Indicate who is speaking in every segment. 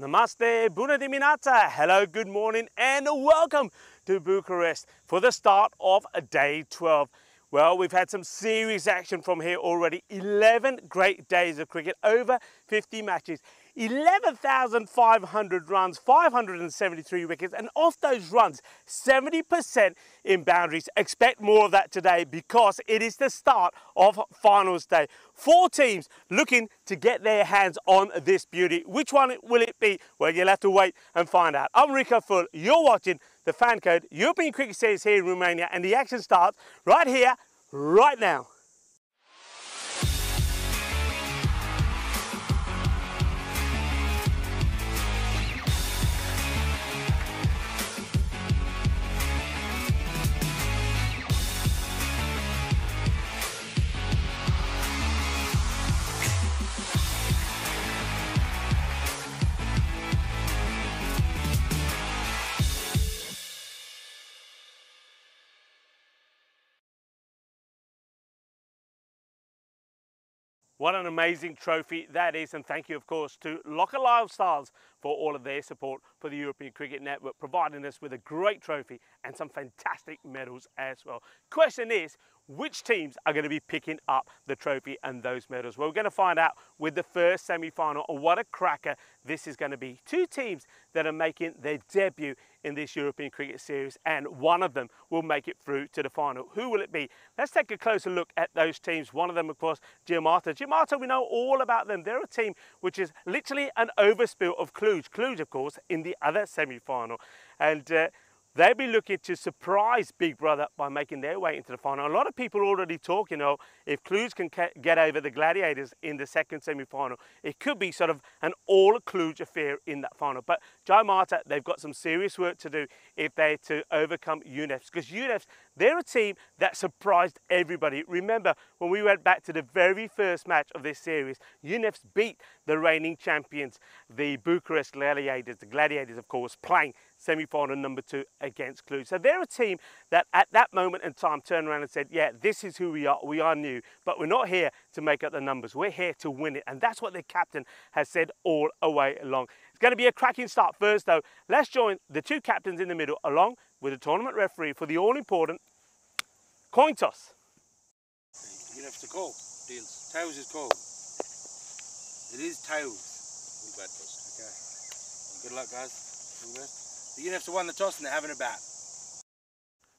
Speaker 1: Namaste, bună dimineața, hello, good morning and welcome to Bucharest for the start of day 12. Well, we've had some serious action from here already. 11 great days of cricket, over 50 matches, 11,500 runs, 573 wickets, and off those runs, 70% in boundaries. Expect more of that today because it is the start of finals day. 4 teams looking to get their hands on this beauty. Which one will it be? Well, you'll have to wait and find out. I'm Rico Full. You're watching the Fan Code European Cricket Series here in Romania, and the action starts right here, right now. What an amazing trophy that is, and thank you of course to Locker Lifestyles for all of their support for the European Cricket Network, providing us with a great trophy and some fantastic medals as well. Question is, which teams are going to be picking up the trophy and those medals? Well, we're going to find out with the first semi-final, and what a cracker this is going to be. 2 teams that are making their debut in this European Cricket Series, and one of them will make it through to the final. Who will it be? Let's take a closer look at those teams. One of them, of course, Giamata. Giamata, we know all about them. They're a team which is literally an overspill of Cluj. Cluj, of course, in the other semi-final. And they'll be looking to surprise Big Brother by making their way into the final. A lot of people already talk, you know, if Cluj can get over the Gladiators in the second semi-final, it could be sort of an all-Cluj affair in that final. But Giamata, they've got some serious work to do if they're to overcome UNEFs, because UNEFs, they're a team that surprised everybody. Remember, when we went back to the very first match of this series, UNEFs beat the reigning champions, the Bucharest Gladiators. The Gladiators, of course, playing semi-final number 2 against Cluj. So they're a team that at that moment in time turned around and said, yeah, this is who we are. We are new, but we're not here to make up the numbers. We're here to win it. And that's what their captain has said all the way along. It's going to be a cracking start. First, though, let's join the 2 captains in the middle along with the tournament referee for the all-important coin toss.
Speaker 2: You have to call, Deals. Tails is called. It is tails. We'll bat first. Okay. Good luck, guys. All the best. The UNEFs have won the toss and they're having a bat.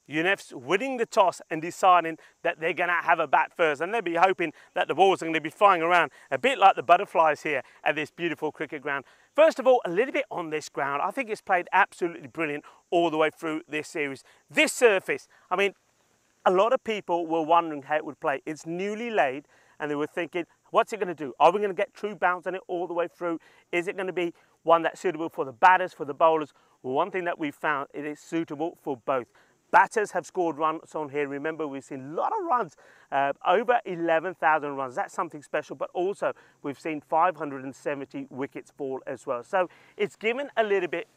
Speaker 1: UNEFs winning the toss and deciding that they're going to have a bat first, and they'll be hoping that the balls are going to be flying around a bit like the butterflies here at this beautiful cricket ground. First of all, a little bit on this ground. I think it's played absolutely brilliant all the way through this series. This surface, I mean, a lot of people were wondering how it would play. It's newly laid, and they were thinking, what's it going to do? Are we going to get true bounce on it all the way through? Is it going to be one that's suitable for the batters, for the bowlers? Well, one thing that we found, it is suitable for both. Batters have scored runs on here. Remember, we've seen a lot of runs, over 11,000 runs. That's something special, but also we've seen 570 wickets fall as well. So it's given a little bit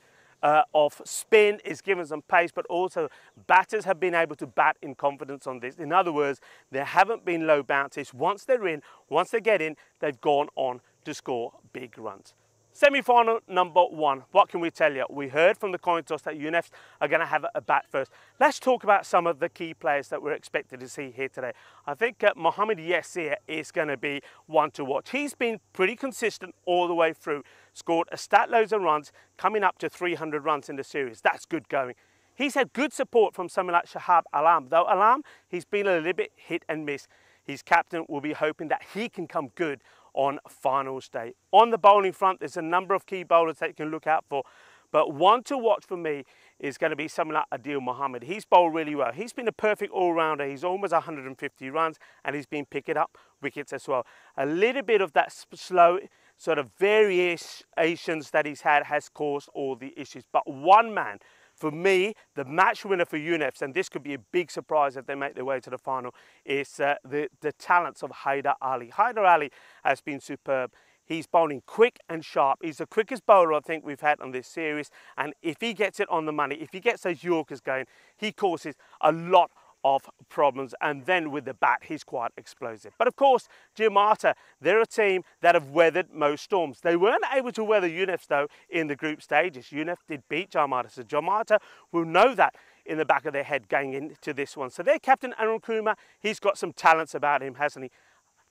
Speaker 1: of spin, it's given some pace, but also batters have been able to bat in confidence on this. In other words, there haven't been low bounces. Once they're in, once they get in, they've gone on to score big runs. Semi-final number 1, what can we tell you? We heard from the coin toss that UNEFs are going to have a bat first. Let's talk about some of the key players that we're expected to see here today. I think Mohamed Yassir is going to be one to watch. He's been pretty consistent all the way through. Scored a stat loads of runs, coming up to 300 runs in the series. That's good going. He's had good support from someone like Shahab Alam. Though Alam, he's been a little bit hit and miss. His captain will be hoping that he can come good on finals day. On the bowling front, there's a number of key bowlers that you can look out for, but one to watch for me is going to be someone like Adil Mohammed. He's bowled really well. He's been a perfect all-rounder. He's almost 150 runs, and he's been picking up wickets as well. A little bit of that slow sort of variations that he's had has caused all the issues, but one man, for me, the match winner for UNEFs, and this could be a big surprise if they make their way to the final, is the talents of Haider Ali. Haider Ali has been superb. He's bowling quick and sharp. He's the quickest bowler I think we've had on this series, and if he gets it on the money, if he gets those Yorkers going, he causes a lot of problems, and then with the bat he's quite explosive. But of course, Giammatta, they're a team that have weathered most storms. They weren't able to weather UNEF though in the group stages. UNEF did beat Giammatta, so Giammatta will know that in the back of their head going into this one. So their captain Arun Kumar, he's got some talents about him, hasn't he?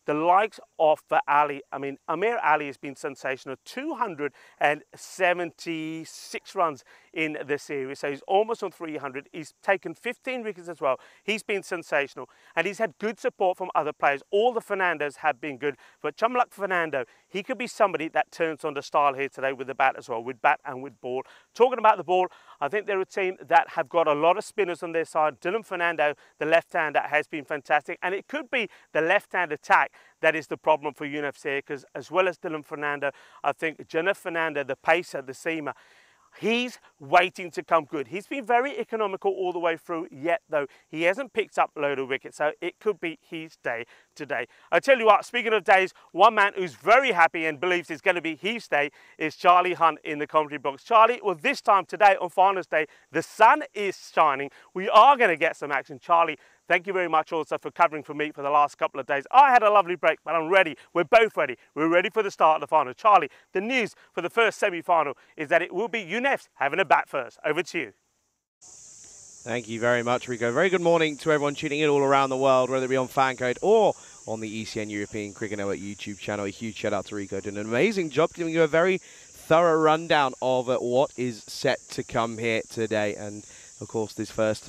Speaker 1: The likes of Ali, I mean, Amir Ali has been sensational, 276 runs in the series, so he's almost on 300. He's taken 15 wickets as well. He's been sensational, and he's had good support from other players. All the Fernandos have been good, but Chumlak Fernando, he could be somebody that turns on the style here today with the bat as well, with bat and with ball. Talking about the ball, I think they're a team that have got a lot of spinners on their side. Dylan Fernando, the left-hander, has been fantastic, and it could be the left-hand attack that is the problem for UNEF here, because as well as Dylan Fernando, I think Jenna Fernando, the pacer, the seamer, he's waiting to come good. He's been very economical all the way through, yet though he hasn't picked up a load of wickets, so it could be his day today. I tell you what, speaking of days, one man who's very happy and believes it's going to be his day is Charlie Hunt in the commentary box. Charlie, well, this time today on finals day, the sun is shining. We are going to get some action. Charlie, thank you very much also for covering for me for the last couple of days. I had a lovely break, but I'm ready. We're both ready. We're ready for the start of the final. Charlie, the news for the first semi-final is that it will be UNEF having a bat first. Over to you.
Speaker 3: Thank you very much, Rico. Very good morning to everyone tuning in all around the world, whether it be on Fancode or on the ECN European Cricket Network YouTube channel. A huge shout out to Rico. Doing an amazing job giving you a very thorough rundown of what is set to come here today. And of course, this first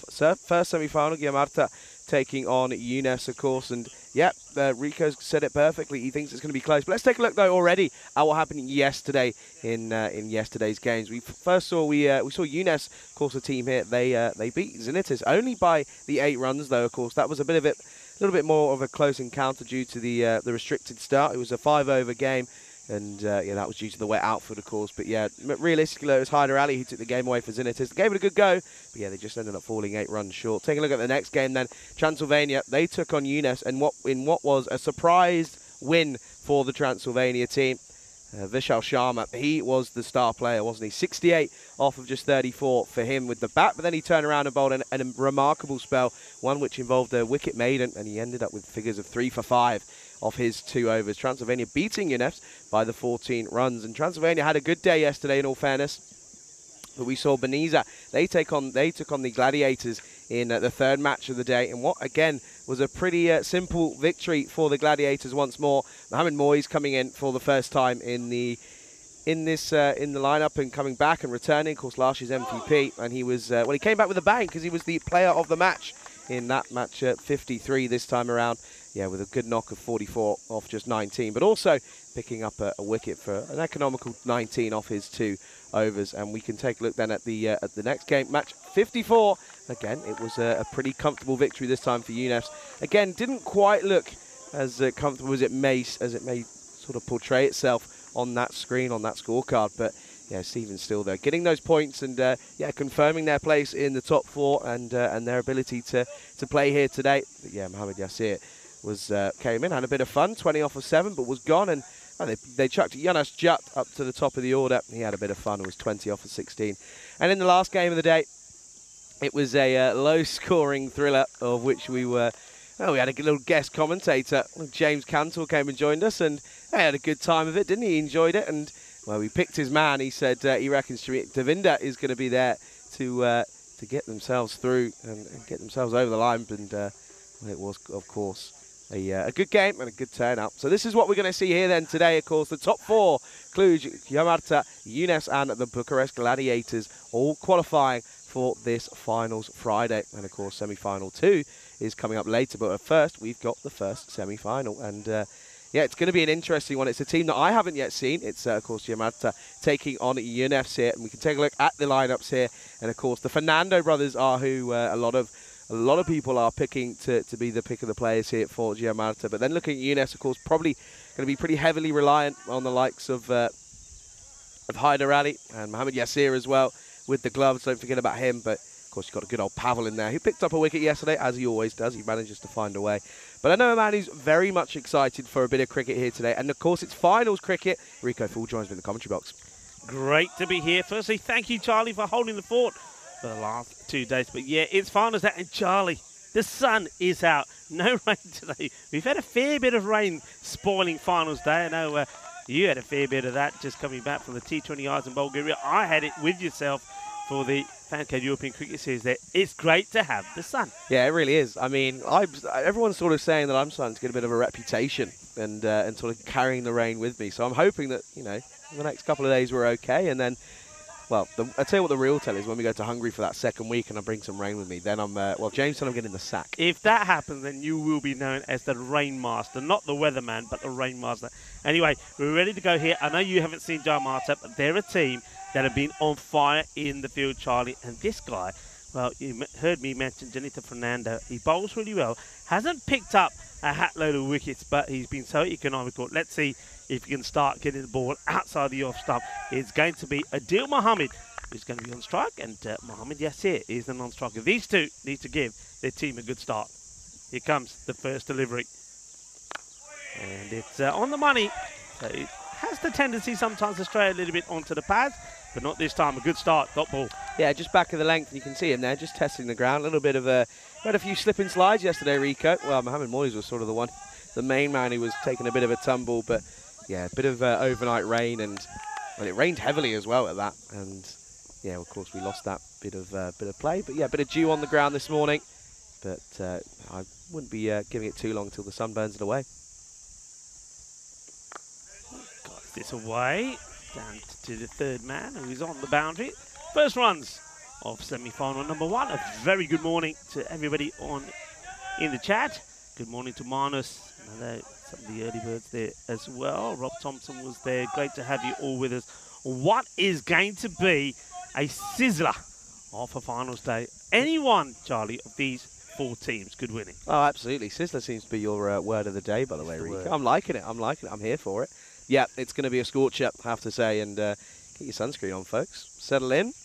Speaker 3: semi-final, Giammatta taking on UNEF, of course, and yeah, Rico's said it perfectly. He thinks it's going to be close. But let's take a look though already at what happened yesterday in yesterday's games. We first saw we saw UNEF, of course, a team here. They beat Zenitis only by the 8 runs though. Of course, that was a little bit more of a close encounter due to the restricted start. It was a 5-over game. And yeah, that was due to the wet outfield, of course. But yeah, realistically, it was Hyder Ali who took the game away for Zenitis. They gave it a good go, but yeah, they just ended up falling 8 runs short. Taking a look at the next game then, Transylvania, they took on UNEF in what was a surprise win for the Transylvania team. Vishal Sharma, he was the star player, wasn't he? 68 off of just 34 for him with the bat, but then he turned around and bowled a remarkable spell, one which involved a wicket maiden, and he ended up with figures of 3 for 5 off his 2 overs. Transylvania beating UNEF by the 14 runs, and Transylvania had a good day yesterday in all fairness. But we saw Beniza, they took on the Gladiators in the 3rd match of the day, and what again was a pretty simple victory for the Gladiators once more. Mohamed Moyes coming in for the first time in the lineup and coming back and returning. Of course, last year's MVP, and he was well, he came back with a bang because he was the player of the match in that match at 53 this time around. Yeah, with a good knock of 44 off just 19, but also picking up a wicket for an economical 19 off his 2 overs. And we can take a look then at the next game, match 54. Again, it was a pretty comfortable victory this time for UNEF. Again, didn't quite look as comfortable as it may sort of portray itself on that screen, on that scorecard. But yeah, Stephen's still there, getting those points and yeah, confirming their place in the top 4 and their ability to play here today. But yeah, Mohamed Yasir came in, had a bit of fun, 20 off of 7, but was gone, and they chucked Jonas Jut up to the top of the order. He had a bit of fun, was 20 off of 16. And in the last game of the day, it was a low-scoring thriller, of which we had a little guest commentator. James Cantor came and joined us, and he had a good time of it, didn't he? He enjoyed it, and well, we picked his man. He said he reckons Devinder is going to be there to get themselves through and get themselves over the line, and well, it was, of course, a good game and a good turnout. So this is what we're going to see here then today, of course. The top 4, Cluj, Giammatta, UNEF and the Bucharest Gladiators, all qualifying for this finals Friday. And of course, semi-final 2 is coming up later. But first, we've got the first semi-final. And yeah, it's going to be an interesting one. It's a team that I haven't yet seen. It's, of course, Giammatta taking on UNEF here. And we can take a look at the lineups here. And of course, the Fernando brothers are who a lot of people are picking to be the pick of the players here for Giammatta. But then looking at UNEF, of course, probably going to be pretty heavily reliant on the likes of Hyder Ali and Mohamed Yasir as well with the gloves. Don't forget about him. But of course, you've got a good old Pavel in there who picked up a wicket yesterday, as he always does. He manages to find a way. But I know a man who's very much excited for a bit of cricket here today. And of course, it's finals cricket. Rico Full joins me in the commentary box.
Speaker 4: Great to be here. Firstly, thank you, Charlie, for holding the fort for the last 2 days. But yeah, it's finals day, and Charlie, The sun is out. No rain today. We've had a fair bit of rain spoiling finals day. I know you had a fair bit of that just coming back from the T20 Ice in Bulgaria. I had it with yourself for the Fancade European Cricket Series there. It's great to have the sun.
Speaker 3: Yeah, it really is. I mean, everyone's sort of saying that I'm starting to get a bit of a reputation and sort of carrying the rain with me. So I'm hoping that, you know, the next couple of days we're okay. And then, well, I'll tell you what the real tell is when we go to Hungary for that second week and I bring some rain with me. Then I'm, well, James said I'm getting the sack.
Speaker 4: If that happens, then you will be known as the Rain Master. Not the Weatherman, but the Rain Master. Anyway, we're ready to go here. I know you haven't seen Jamarta, but they're a team that have been on fire in the field, Charlie. And this guy, well, you heard me mention Janita Fernando. He bowls really well. Hasn't picked up a hatload of wickets, but he's been so economical. Let's see if he can start getting the ball outside the off stump. It's going to be Adil Mohammed who's going to be on strike, and Mohammed Yassir is the non-striker. These two need to give their team a good start. Here comes the first delivery. And it's on the money. So it has the tendency sometimes to stray a little bit onto the pads, but not this time. A good start, dot ball.
Speaker 3: Yeah, just back of the length. You can see him there, just testing the ground. A little bit of a... We had a few slip and slides yesterday, Rico. Well, Mohammed Moyes was sort of the main man who was taking a bit of a tumble, but yeah, a bit of overnight rain, and well, it rained heavily as well at that. And yeah, of course, we lost that bit of play. But yeah, a bit of dew on the ground this morning. But I wouldn't be giving it too long until the sun burns it away.
Speaker 4: Got this away. Down to the third man who's on the boundary. First runs of semi-final number one. A very good morning to everybody in the chat. Good morning to Manus. I know some of the early birds there as well. Rob Thompson was there. Great to have you all with us. What is going to be a sizzler of a finals day? Anyone, Charlie, of these four teams could win it.
Speaker 3: Oh, absolutely. Sizzler seems to be your word of the day, by the way, Rico. I'm liking it. I'm liking it. I'm here for it. Yeah, it's going to be a scorcher, I have to say, and get your sunscreen on, folks. Settle in.
Speaker 4: It's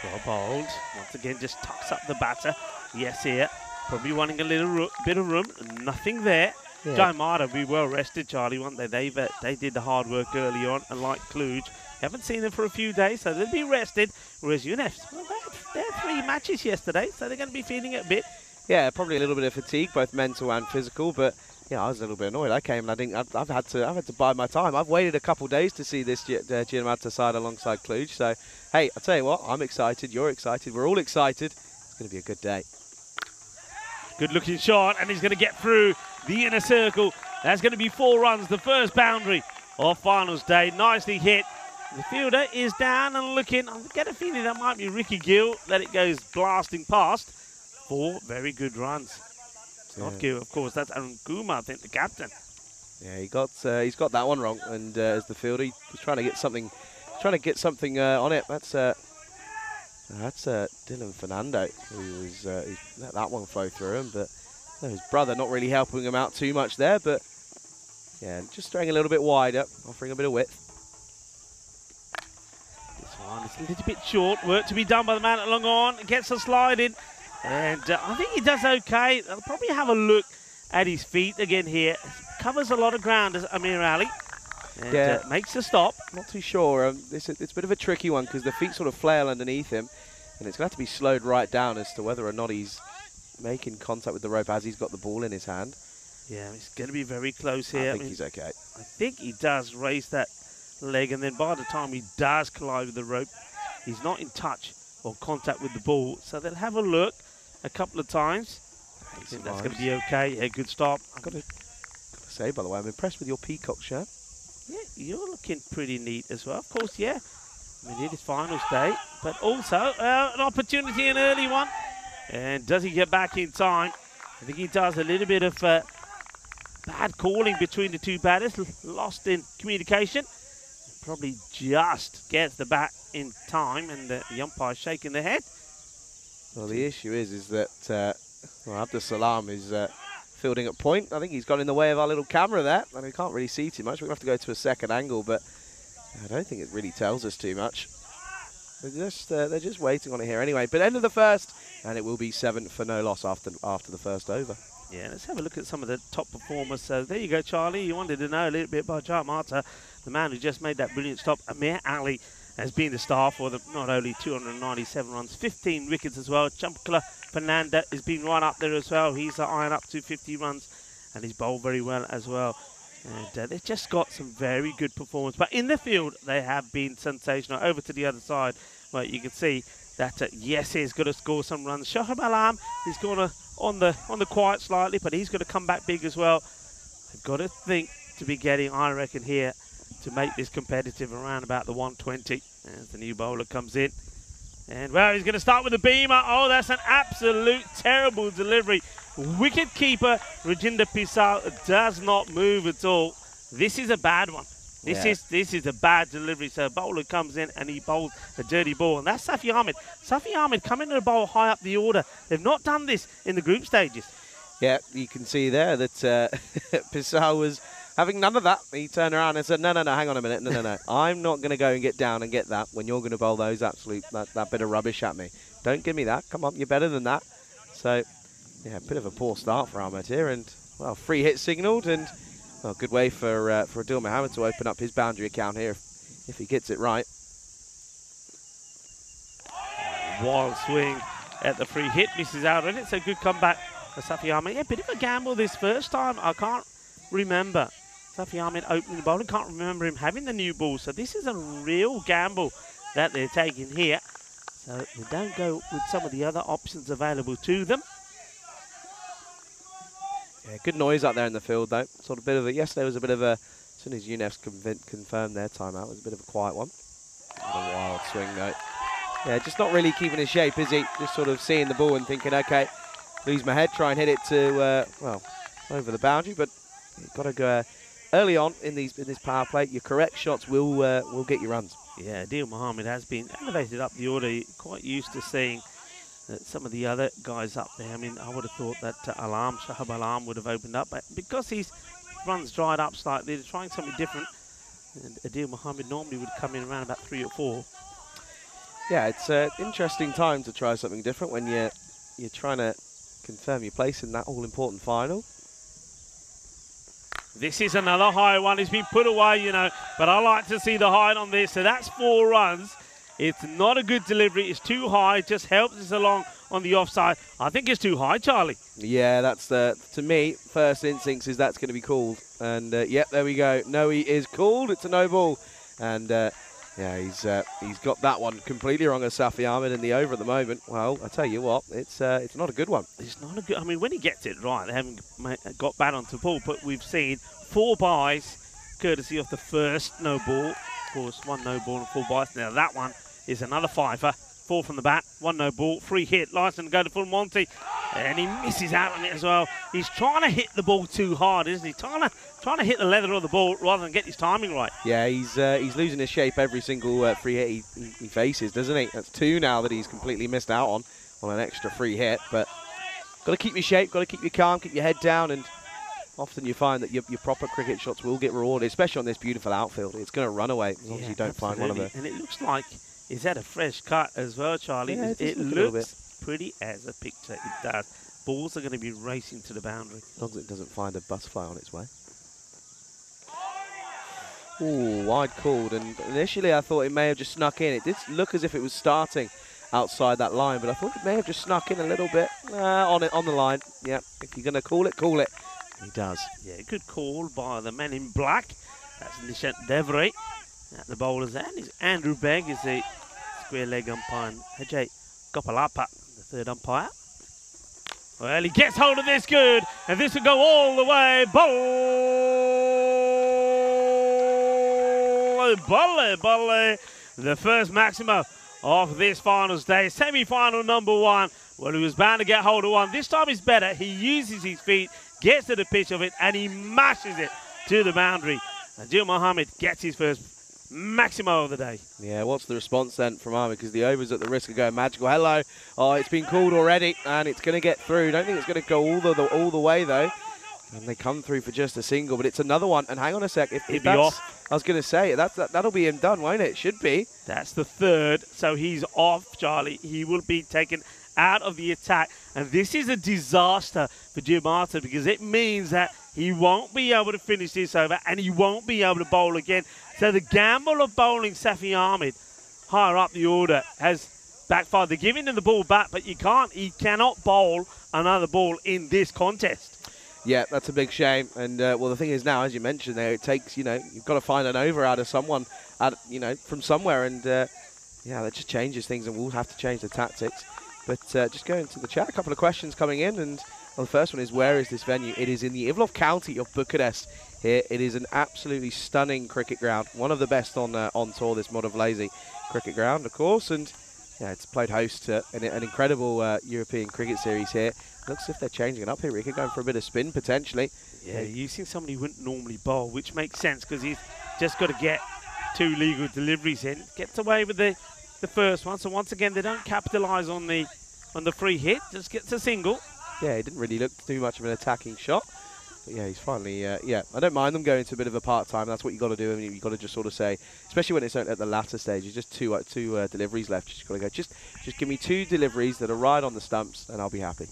Speaker 4: well bowled. Once again, just tucks up the batter. Yes, here. Probably wanting a little bit of room. Nothing there. Yeah. Jamarta be well rested, Charlie, weren't they? They did the hard work early on, and like Kluge, haven't seen them for a few days, so they'll be rested. Whereas UNEFs, well, they had 3 matches yesterday, so they're going to be feeling it a bit.
Speaker 3: Yeah, probably a little bit of fatigue, both mental and physical, but yeah, I was a little bit annoyed. I came and I've had to bide my time. I've waited a couple of days to see this Jamarta side alongside Kluge. So, hey, I'll tell you what, I'm excited. You're excited. We're all excited. It's going to be a good day.
Speaker 4: Good looking shot, and he's going to get through the inner circle. That's going to be 4 runs, the first boundary of finals day. Nicely hit. The fielder is down and looking. I get a feeling that might be Ricky Gill. That it goes blasting past. 4 very good runs. It's not Gill, of course. That's Arun Kumar, I think, the captain.
Speaker 3: Yeah, he's got that one wrong. And as the fielder, he was trying to get something, on it. That's Dylan Fernando, who was he let that one flow through him, but his brother not really helping him out too much there. But yeah, just throwing a little bit wider, offering a bit of width.
Speaker 4: This one is a little bit short. Work to be done by the man at long on. Gets a slide in, and I think he does okay. I'll probably have a look at his feet again here. Covers a lot of ground as Amir Ali. And makes a stop.
Speaker 3: Not too sure. It's a bit of a tricky one because the feet sort of flail underneath him, and it's going to have to be slowed right down as to whether or not he's making contact with the rope as he's got the ball in his hand.
Speaker 4: Yeah, it's going to be very close here.
Speaker 3: I think he's okay.
Speaker 4: I think he does raise that leg, and then by the time he does collide with the rope, he's not in touch or contact with the ball. So they'll have a look a couple of times. I think that's going to be okay. Yeah, good stop.
Speaker 3: I've got to say, by the way, I'm impressed with your peacock shirt.
Speaker 4: Yeah, you're looking pretty neat as well. Of course, yeah. I mean, it is finals day, but also an opportunity, an early one. And does he get back in time? I think he does. A little bit of bad calling between the two batters, lost in communication. Probably just gets the bat in time, and the umpire shaking the head.
Speaker 3: Well, the issue is that Abdus Salam is fielding at point. I think he's got in the way of our little camera there, and we can't really see too much. We're going to have to go to a second angle, but I don't think it really tells us too much. They're just waiting on it here anyway. But end of the first, and it will be 7 for no loss after the first over.
Speaker 4: Yeah, let's have a look at some of the top performers. So there you go, Charlie. You wanted to know a little bit about Jamarta, the man who just made that brilliant stop. Amir Ali has been the star for them. Not only 297 runs, 15 wickets as well. Chumpkla Fernanda has been right up there as well. He's eyeing up to 50 runs, and he's bowled very well as well. And they've just got some very good performance. But in the field, they have been sensational. Over to the other side, well, you can see that yes, he's going to score some runs. Shahab Alam is going to on the quiet slightly, but he's going to come back big as well. They've got to think to be getting, I reckon, here to make this competitive around about the 120 as the new bowler comes in. And well, he's going to start with the beamer. Oh, that's an absolute terrible delivery. Wicket keeper Rajinder Pisau does not move at all. This is a bad one. This is a bad delivery. So a bowler comes in and he bowls a dirty ball. And that's Safi Ahmed. Safi Ahmed coming to the bowl high up the order. They've not done this in the group stages.
Speaker 3: Yeah, you can see there that Pisau was having none of that. He turned around and said, no, hang on a minute. No. I'm not going to go and get down and get that when you're going to bowl those that bit of rubbish at me. Don't give me that. Come on, you're better than that. So, yeah, a bit of a poor start for Ahmed here. And, well, free hit signalled. And, well, good way for Adil Mohammed to open up his boundary account here if he gets it right.
Speaker 4: Wild swing at the free hit. Misses out on it. So good comeback for Safi Ahmed. Yeah, bit of a gamble this first time. I can't remember Safi Ahmed opening the bowling. Can't remember him having the new ball. So this is a real gamble that they're taking here. So they don't go with some of the other options available to them.
Speaker 3: Yeah, good noise out there in the field, though. Sort of bit of a, yesterday was a bit of a, as soon as UNEF's confirmed their timeout, it was a bit of a quiet one. What a wild swing, though. Yeah, just not really keeping his shape, is he? Just sort of seeing the ball and thinking, okay, lose my head, try and hit it to, well, over the boundary, but you've got to go early on in this power play. Your correct shots will get you runs.
Speaker 4: Yeah, Adil Mohammed has been elevated up the order. Quite used to seeing some of the other guys up there. I mean, I would have thought that Shahab Alam would have opened up, but because his runs dried up slightly, they're trying something different. And Adil Mohammed normally would come in around about 3 or 4.
Speaker 3: Yeah, it's an interesting time to try something different when you're trying to confirm your place in that all-important final.
Speaker 4: This is another high one. It's been put away, you know, but I like to see the height on this. So that's 4 runs. It's not a good delivery. It's too high. It just helps us along on the offside. I think it's too high, Charlie.
Speaker 3: Yeah, that's to me, first instincts is that's going to be called. And yep, there we go. No, he is called. It's a no ball. And yeah, he's got that one completely wrong as Safi Ahmed in the over at the moment. Well, I tell you what, it's not a good one.
Speaker 4: It's not a good. I mean, when he gets it right, they haven't got bad onto the ball, but we've seen 4 byes, courtesy of the first no ball. Of course, 1 no ball and 4 byes. Now that one is another 5-er. 4 from the bat, 1 no ball, free hit, license to go to full Monty, and he misses out on it as well. He's trying to hit the ball too hard, isn't he? Trying to hit the leather of the ball rather than get his timing right.
Speaker 3: Yeah, he's losing his shape every single free hit he faces, doesn't he? That's 2 now that he's completely missed out on an extra free hit. But got to keep your shape, got to keep your calm, keep your head down, and often you find that your proper cricket shots will get rewarded, especially on this beautiful outfield. It's going to run away as long as you don't find one of them.
Speaker 4: And it looks like he's had a fresh cut as well, Charlie.
Speaker 3: Yeah,
Speaker 4: it looks pretty as a picture. It does. Balls are going to be racing to the boundary.
Speaker 3: As long as it doesn't find a butterfly on its way. Ooh, wide called. And initially I thought it may have just snuck in. It did look as if it was starting outside that line, but I thought it may have just snuck in a little bit on the line. Yeah, if you're going to call it, call it. He does.
Speaker 4: Yeah, good call by the man in black. That's Nishant Devry at the bowler's end. Is Andrew Begg is the square leg umpire. Ajay Gopalapa, the third umpire. Well, he gets hold of this good, and this will go all the way. Bolle. The first maximum of this finals day. Semi-final number 1. Well, he was bound to get hold of one. This time he's better. He uses his feet, gets to the pitch of it, and he mashes it to the boundary. Adil Mohammed gets his first maximo of the day.
Speaker 3: Yeah, what's the response then from Ahmed? Because the over's at the risk of going magical. Hello. Oh, it's been called already, and it's going to get through. Don't think it's going to go all the way, though. And they come through for just a single, but it's another one. And hang on a sec. If
Speaker 4: He'd be off.
Speaker 3: I was going to say, that'll be him done, won't it? Should be.
Speaker 4: That's the third. So he's off, Charlie. He will be taken out of the attack. And this is a disaster for Jim Arthur because it means that he won't be able to finish this over and he won't be able to bowl again. So the gamble of bowling Safi Ahmed higher up the order has backfired. They're giving him the ball back, but he cannot bowl another ball in this contest.
Speaker 3: Yeah, that's a big shame. And, well, the thing is now, as you mentioned there, it takes, you know, you've got to find an over out of someone, from somewhere. And, yeah, that just changes things, and we'll have to change the tactics. But just going to the chat, a couple of questions coming in. And well, the first one is, where is this venue? It is in the Ivlov County of Bucharest here. It is an absolutely stunning cricket ground. One of the best on tour, this Modovlazy cricket ground, of course. And, yeah, it's played host to an incredible European cricket series here. Looks as if they're changing it up here, Rico, going for a bit of spin potentially.
Speaker 4: Yeah, using somebody who wouldn't normally bowl, which makes sense because he's just got to get 2 legal deliveries in. Gets away with the first one. So once again, they don't capitalise on the free hit. Just gets a single.
Speaker 3: Yeah, he didn't really look too much of an attacking shot. But yeah, he's finally, yeah, I don't mind them going to a bit of a part-time. That's what you got to do. I mean, you got to just sort of say, especially when it's at the latter stage, there's just two deliveries left. You just got to go, just give me 2 deliveries that are right on the stumps and I'll be happy.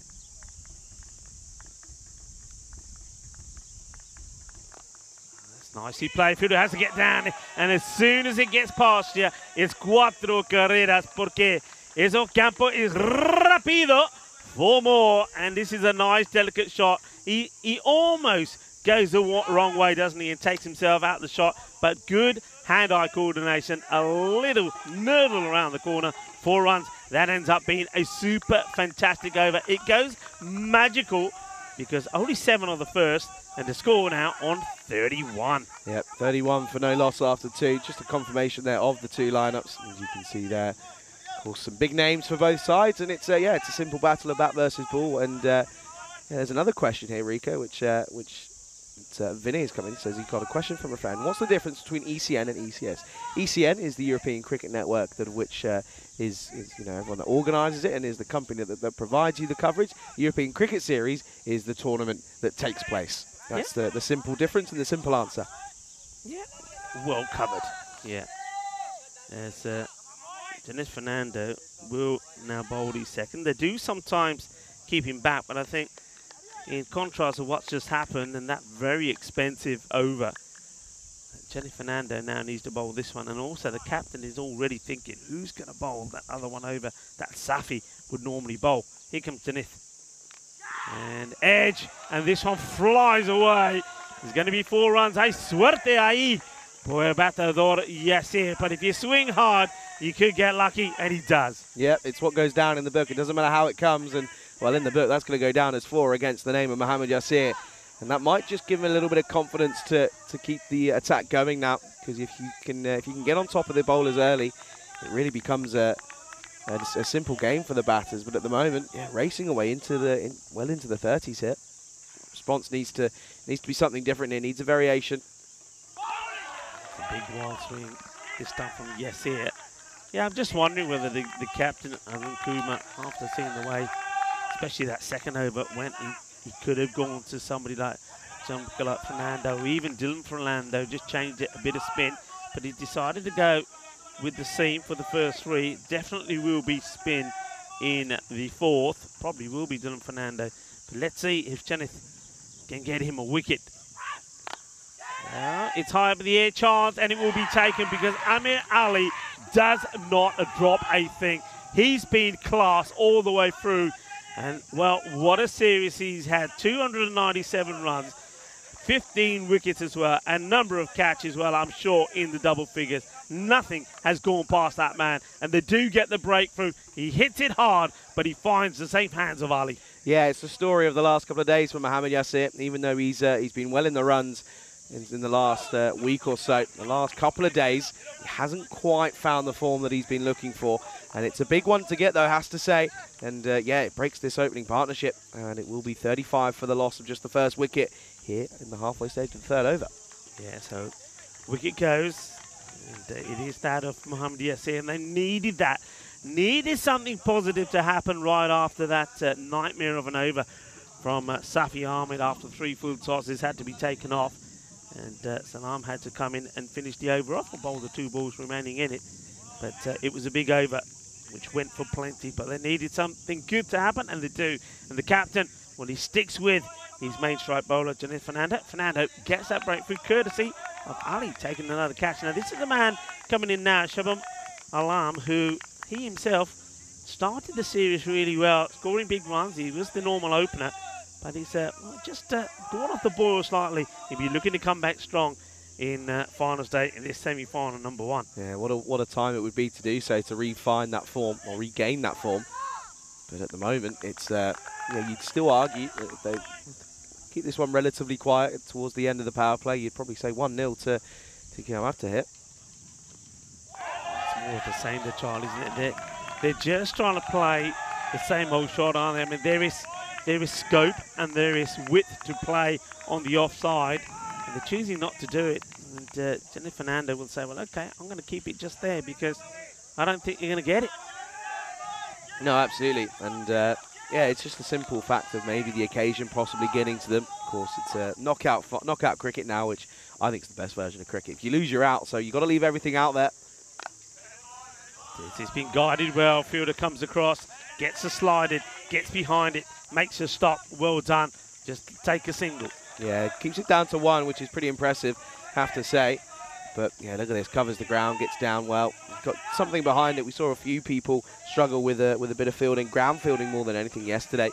Speaker 4: Nicely played. Fielder has to get down, and as soon as it gets past you, it's 4 carreras, porque eso campo is rápido. 4 more, and this is a nice, delicate shot. He almost goes the wrong way, doesn't he, and takes himself out the shot, but good hand-eye coordination, a little nurdle around the corner, 4 runs. That ends up being a super fantastic over. It goes magical because only 7 on the first, and the score now on 31.
Speaker 3: Yep, 31 for no loss after 2. Just a confirmation there of the 2 lineups, as you can see there. Of course, some big names for both sides, and it's a simple battle of bat versus ball. And yeah, there's another question here, Rico, which Vinny has come in. Says he's got a question from a fan. What's the difference between ECN and ECS? ECN is the European Cricket Network, which is everyone that organises it and is the company that provides you the coverage. European Cricket Series is the tournament that takes place. That's the simple difference and the simple answer.
Speaker 4: Yeah, well covered. Yeah. As Dennis Fernando will now bowl his second. They do sometimes keep him back, but I think in contrast to what's just happened and that very expensive over, Jenny Fernando now needs to bowl this one, and also the captain is already thinking, who's going to bowl that other one over that Safi would normally bowl? Here comes Dennis. And edge, and this one flies away. There's going to be 4 runs. Hay suerte ahí por el batador Yasir. But if you swing hard, you could get lucky, and he does.
Speaker 3: Yep, it's what goes down in the book. It doesn't matter how it comes, and well, in the book, that's going to go down as 4 against the name of Mohamed Yasir. And that might just give him a little bit of confidence to keep the attack going now, because if you can get on top of the bowlers early, it really becomes a simple game for the batters. But at the moment, yeah, racing away into the 30s here. Response needs to be something different. It needs a variation.
Speaker 4: A big wild swing this time from Yasir. Yeah, I'm just wondering whether the captain, Arun Kumar, after seeing the way, especially that second over went, he could have gone to somebody like Fernando, or even Dylan Fernando, just changed it a bit of spin, but he decided to go with the seam for the first 3. Definitely will be spin in the 4th. Probably will be Dylan Fernando. But let's see if Kenneth can get him a wicket. It's high up in the air chance, and it will be taken because Amir Ali does not drop a thing. He's been class all the way through. And, well, what a series he's had. 297 runs, 15 wickets as well, and a number of catches, well, I'm sure, in the double figures. Nothing has gone past that man, and they do get the breakthrough. He hits it hard, but he finds the safe hands of Ali.
Speaker 3: Yeah, it's the story of the last couple of days for Mohamed Yasir, even though he's been well in the runs in the last week or so. The last couple of days, he hasn't quite found the form that he's been looking for. And it's a big one to get, though, I have to say. And, yeah, it breaks this opening partnership. And it will be 35 for the loss of just the first wicket here in the halfway stage of the 3rd over.
Speaker 4: Yeah, so wicket goes. And it is that of Mohamed Yasir. And they needed that. Needed something positive to happen right after that nightmare of an over from Safi Ahmed after 3 full tosses had to be taken off. And Salam had to come in and finish the over off and bowl the 2 balls remaining in it. But it was a big over, which went for plenty. But they needed something good to happen, and they do. And the captain, well, he sticks with his main strike bowler, Janith Fernando. Fernando gets that breakthrough courtesy of Ali taking another catch. Now, this is the man coming in now, Shabam Alam, who he himself started the series really well, scoring big runs. He was the normal opener, but he's just gone off the boil slightly. He'll be looking to come back strong in finals day in this semi-final number 1.
Speaker 3: Yeah, what a time it would be to do so, to refine that form or regain that form. But at the moment, it's you'd still argue that they keep this one relatively quiet towards the end of the power play. You'd probably say 1-0 to Guillermo to hit.
Speaker 4: It's more of the same, the child, isn't it? They're just trying to play the same old shot, aren't they? I mean, there is scope and there is width to play on the offside, and they're choosing not to do it. And Jenny Fernando will say, well, okay, I'm going to keep it just there because I don't think you're going to get it.
Speaker 3: No, absolutely. And yeah, it's just a simple fact of maybe the occasion possibly getting to them. Of course, it's knockout cricket now, which I think is the best version of cricket. If you lose, you're out, so you've got to leave everything out there.
Speaker 4: This has been guided well. Fielder comes across, gets a slided, gets behind it, makes a stop. Well done. Just take a single.
Speaker 3: Yeah, keeps it down to 1, which is pretty impressive, have to say. But yeah, look at this. Covers the ground, gets down well. Got something behind it. We saw a few people struggle with a bit of fielding, ground fielding more than anything yesterday.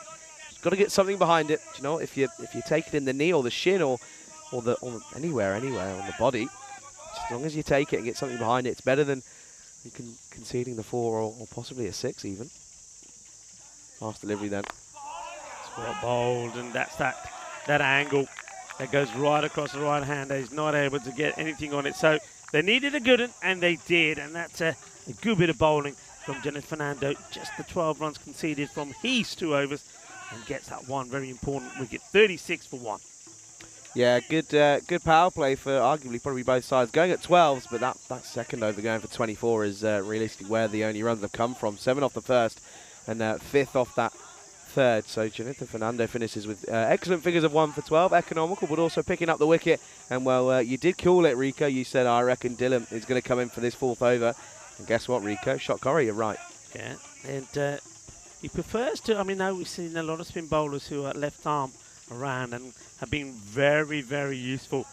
Speaker 3: Just got to get something behind it. You know, if you take it in the knee or the shin or anywhere on the body, as long as you take it and get something behind it, it's better than you conceding the 4 or possibly a 6 even. Fast delivery then.
Speaker 4: It's well bowled, and that's that angle that goes right across the right hand. He's not able to get anything on it. So they needed a good one, and they did. And that's a good bit of bowling from Jennifer Fernando. Just the 12 runs conceded from his 2 overs, and gets that one very important wicket. 36 for 1.
Speaker 3: Yeah, good power play for arguably probably both sides. Going at 12s, but that second over going for 24 is realistically where the only runs have come from. 7 off the first and 5th off that third. So Jonathan Fernando finishes with excellent figures of 1 for 12. Economical, but also picking up the wicket. And well, you did call it, Rico. You said, I reckon Dylan is going to come in for this 4th over. And guess what, Rico? Shot Corrie, you're right.
Speaker 4: Yeah, and he prefers to, I mean, now we've seen a lot of spin bowlers who are left arm around and have been very, very useful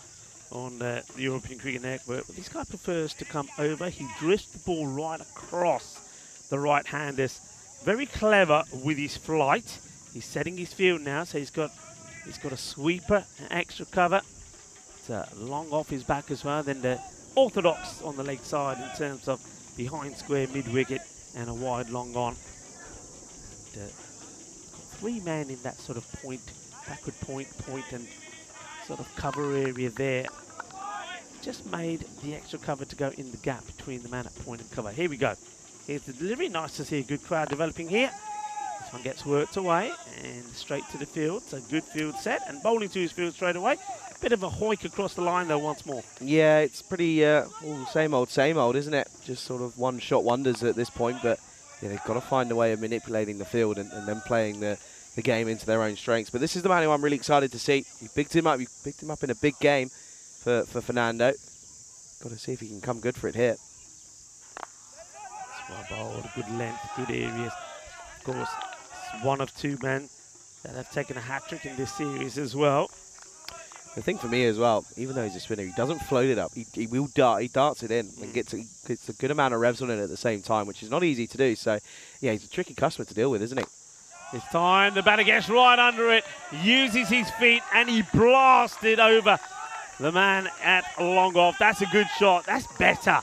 Speaker 4: on the European Cricket Network. But this guy prefers to come over. He drifts the ball right across the right-handers. Very clever with his flight. He's setting his field now, so he's got a sweeper, an extra cover. It's long off his back as well. Then the orthodox on the leg side in terms of behind square mid-wicket and a wide long on. And, 3 men in that sort of backward point and sort of cover area there. Just made the extra cover to go in the gap between the man at point and cover. Here we go. Here's the delivery. Nice to see a good crowd developing here. This one gets worked away and straight to the field. So good field set and bowling to his field straight away. Bit of a hoik across the line though once more.
Speaker 3: Yeah, it's pretty same old, isn't it? Just sort of one-shot wonders at this point, but yeah, they've got to find a way of manipulating the field and then playing the game into their own strengths. But this is the man who I'm really excited to see. You picked him up in a big game for Fernando. Got to see if he can come good for it here.
Speaker 4: Well bowled, good length, good areas. Of course, it's one of 2 men that have taken a hat-trick in this series as well.
Speaker 3: The thing for me as well, even though he's a spinner, he doesn't float it up. He will dart. He darts it in and gets a good amount of revs on it at the same time, which is not easy to do. So, yeah, he's a tricky customer to deal with, isn't he?
Speaker 4: It's time. The batter gets right under it, uses his feet, and he blasted over the man at long off. That's a good shot. That's better.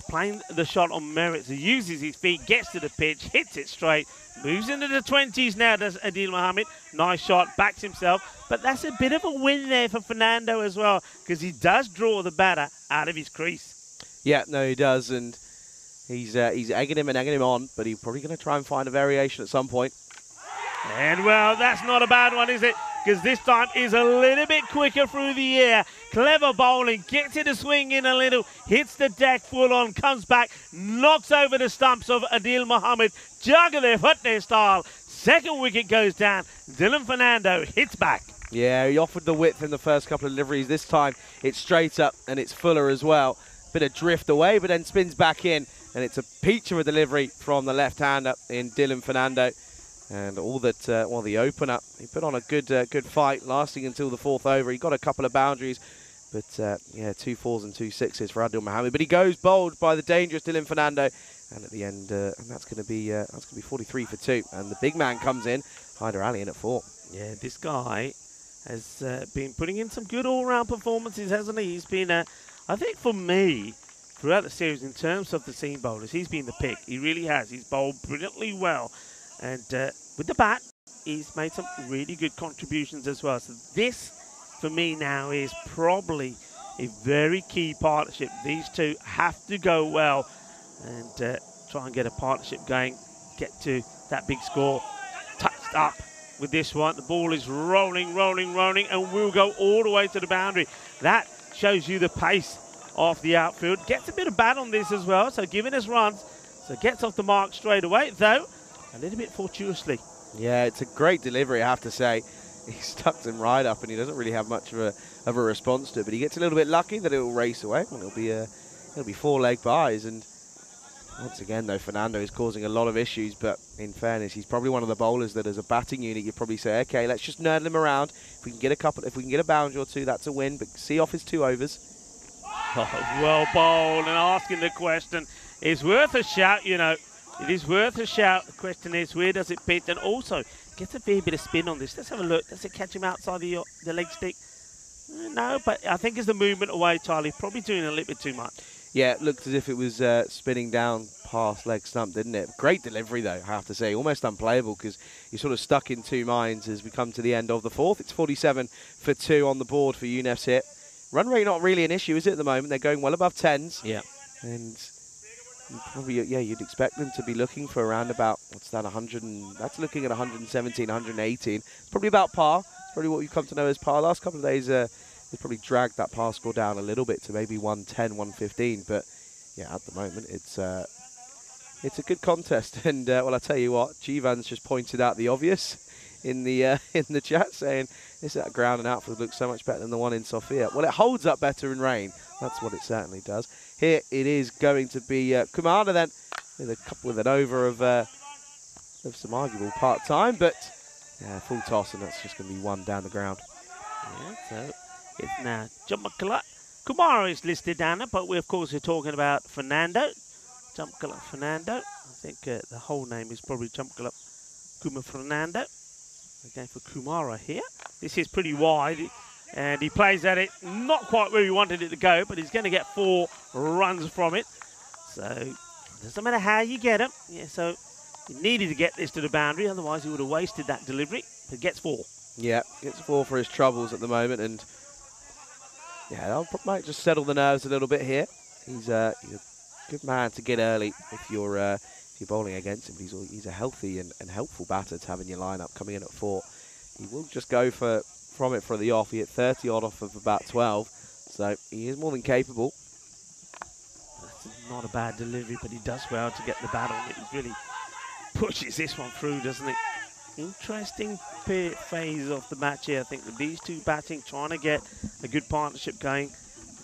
Speaker 4: Playing the shot on merit. So uses his feet, gets to the pitch, hits it straight, moves into the 20s now, does Adil Mohammed. Nice shot, backs himself. But that's a bit of a win there for Fernando as well, because he does draw the batter out of his crease.
Speaker 3: Yeah, no, he does, and he's egging him on, but he's probably going to try and find a variation at some point.
Speaker 4: And, well, that's not a bad one, is it? Because this time is a little bit quicker through the air. Clever bowling, gets it to swing in a little, hits the deck full on, comes back, knocks over the stumps of Adil Mohammed. Juggle their foot their style. 2nd wicket goes down. Dylan Fernando hits back.
Speaker 3: Yeah, he offered the width in the first couple of deliveries. This time it's straight up and it's fuller as well. Bit of drift away, but then spins back in. And it's a peach of a delivery from the left-hander in Dylan Fernando. And all that, the opener, he put on a good fight, lasting until the 4th over. He got a couple of boundaries, but yeah, 2 4s and 2 6s for Adil Mohammed. But he goes bowled by the dangerous Dylan Fernando, And at the end, and that's going to be 43 for 2. And the big man comes in, Hyder Ali in at 4.
Speaker 4: Yeah, this guy has been putting in some good all-round performances, hasn't he? He's been, I think for me, throughout the series, in terms of the seam bowlers, he's been the pick. He really has. He's bowled brilliantly well. And with the bat, he's made some really good contributions as well. So this, for me now, is probably a very key partnership. These two have to go well and try and get a partnership going, get to that big score. Touched up with this one. The ball is rolling, rolling, rolling, and will go all the way to the boundary. That shows you the pace of the outfield. Gets a bit of bat on this as well, so giving us runs. So gets off the mark straight away, though a little bit fortuitously.
Speaker 3: Yeah, it's a great delivery, I have to say. He stuck him right up, and he doesn't really have much of a response to it. But he gets a little bit lucky that it will race away. And it'll be 4-leg buys. And once again, though, Fernando is causing a lot of issues. But in fairness, he's probably one of the bowlers that, as a batting unit, you'd probably say, okay, let's just nerdle him around. If we can get a boundary or two, that's a win. But see off his 2 overs.
Speaker 4: Oh, well bowled, and asking the question is worth a shout. You know, it is worth a shout. The question is, where does it pitch? And also, gets a fair bit of spin on this. Let's have a look. Does it catch him outside the leg stick? No, but I think it's the movement away, Charlie. Probably doing a little bit too much.
Speaker 3: Yeah, it looked as if it was spinning down past leg stump, didn't it? Great delivery, though, I have to say. Almost unplayable because you're sort of stuck in 2 minds as we come to the end of the 4th. It's 47 for 2 on the board for UNEF's hit. Run rate not really an issue, is it, at the moment? They're going well above 10s.
Speaker 4: Yeah.
Speaker 3: And you'd expect them to be looking for around about, what's that, 100, that's looking at 117, 118. Probably about par. It's probably what we've come to know as par. Last couple of days, they probably dragged that par score down a little bit to maybe 110, 115. But yeah, at the moment, it's a good contest. And well, I tell you what, Jivan's just pointed out the obvious in the chat, saying this ground and outfield looks so much better than the one in Sofia. Well, it holds up better in rain. That's what it certainly does. Here it is going to be Kumara then with an over of some arguable part time, but yeah, full toss, and that's just going to be 1 down the ground.
Speaker 4: Yeah, so it's now Jumpkala. Kumara is listed down there, but we're talking about Fernando. Jumpkala Fernando. I think the whole name is probably Jumpkala Kuma Fernando. We're going for Kumara here. This is pretty wide, and he plays at it not quite where he wanted it to go, but he's going to get 4 runs from it. So doesn't matter how you get him. Yeah, so he needed to get this to the boundary, otherwise he would have wasted that delivery. But gets 4.
Speaker 3: Yeah, gets 4 for his troubles at the moment, and yeah, that might just settle the nerves a little bit here. He's a good man to get early if you're bowling against him. He's a healthy and helpful batter to have in your lineup coming in at 4. He will just go from it for the off. He hit 30 odd off of about 12, so he is more than capable.
Speaker 4: That's not a bad delivery, but he does well to get the bat on it. He really pushes this one through, doesn't it? Interesting phase of the match here, I think, with these two batting, trying to get a good partnership going.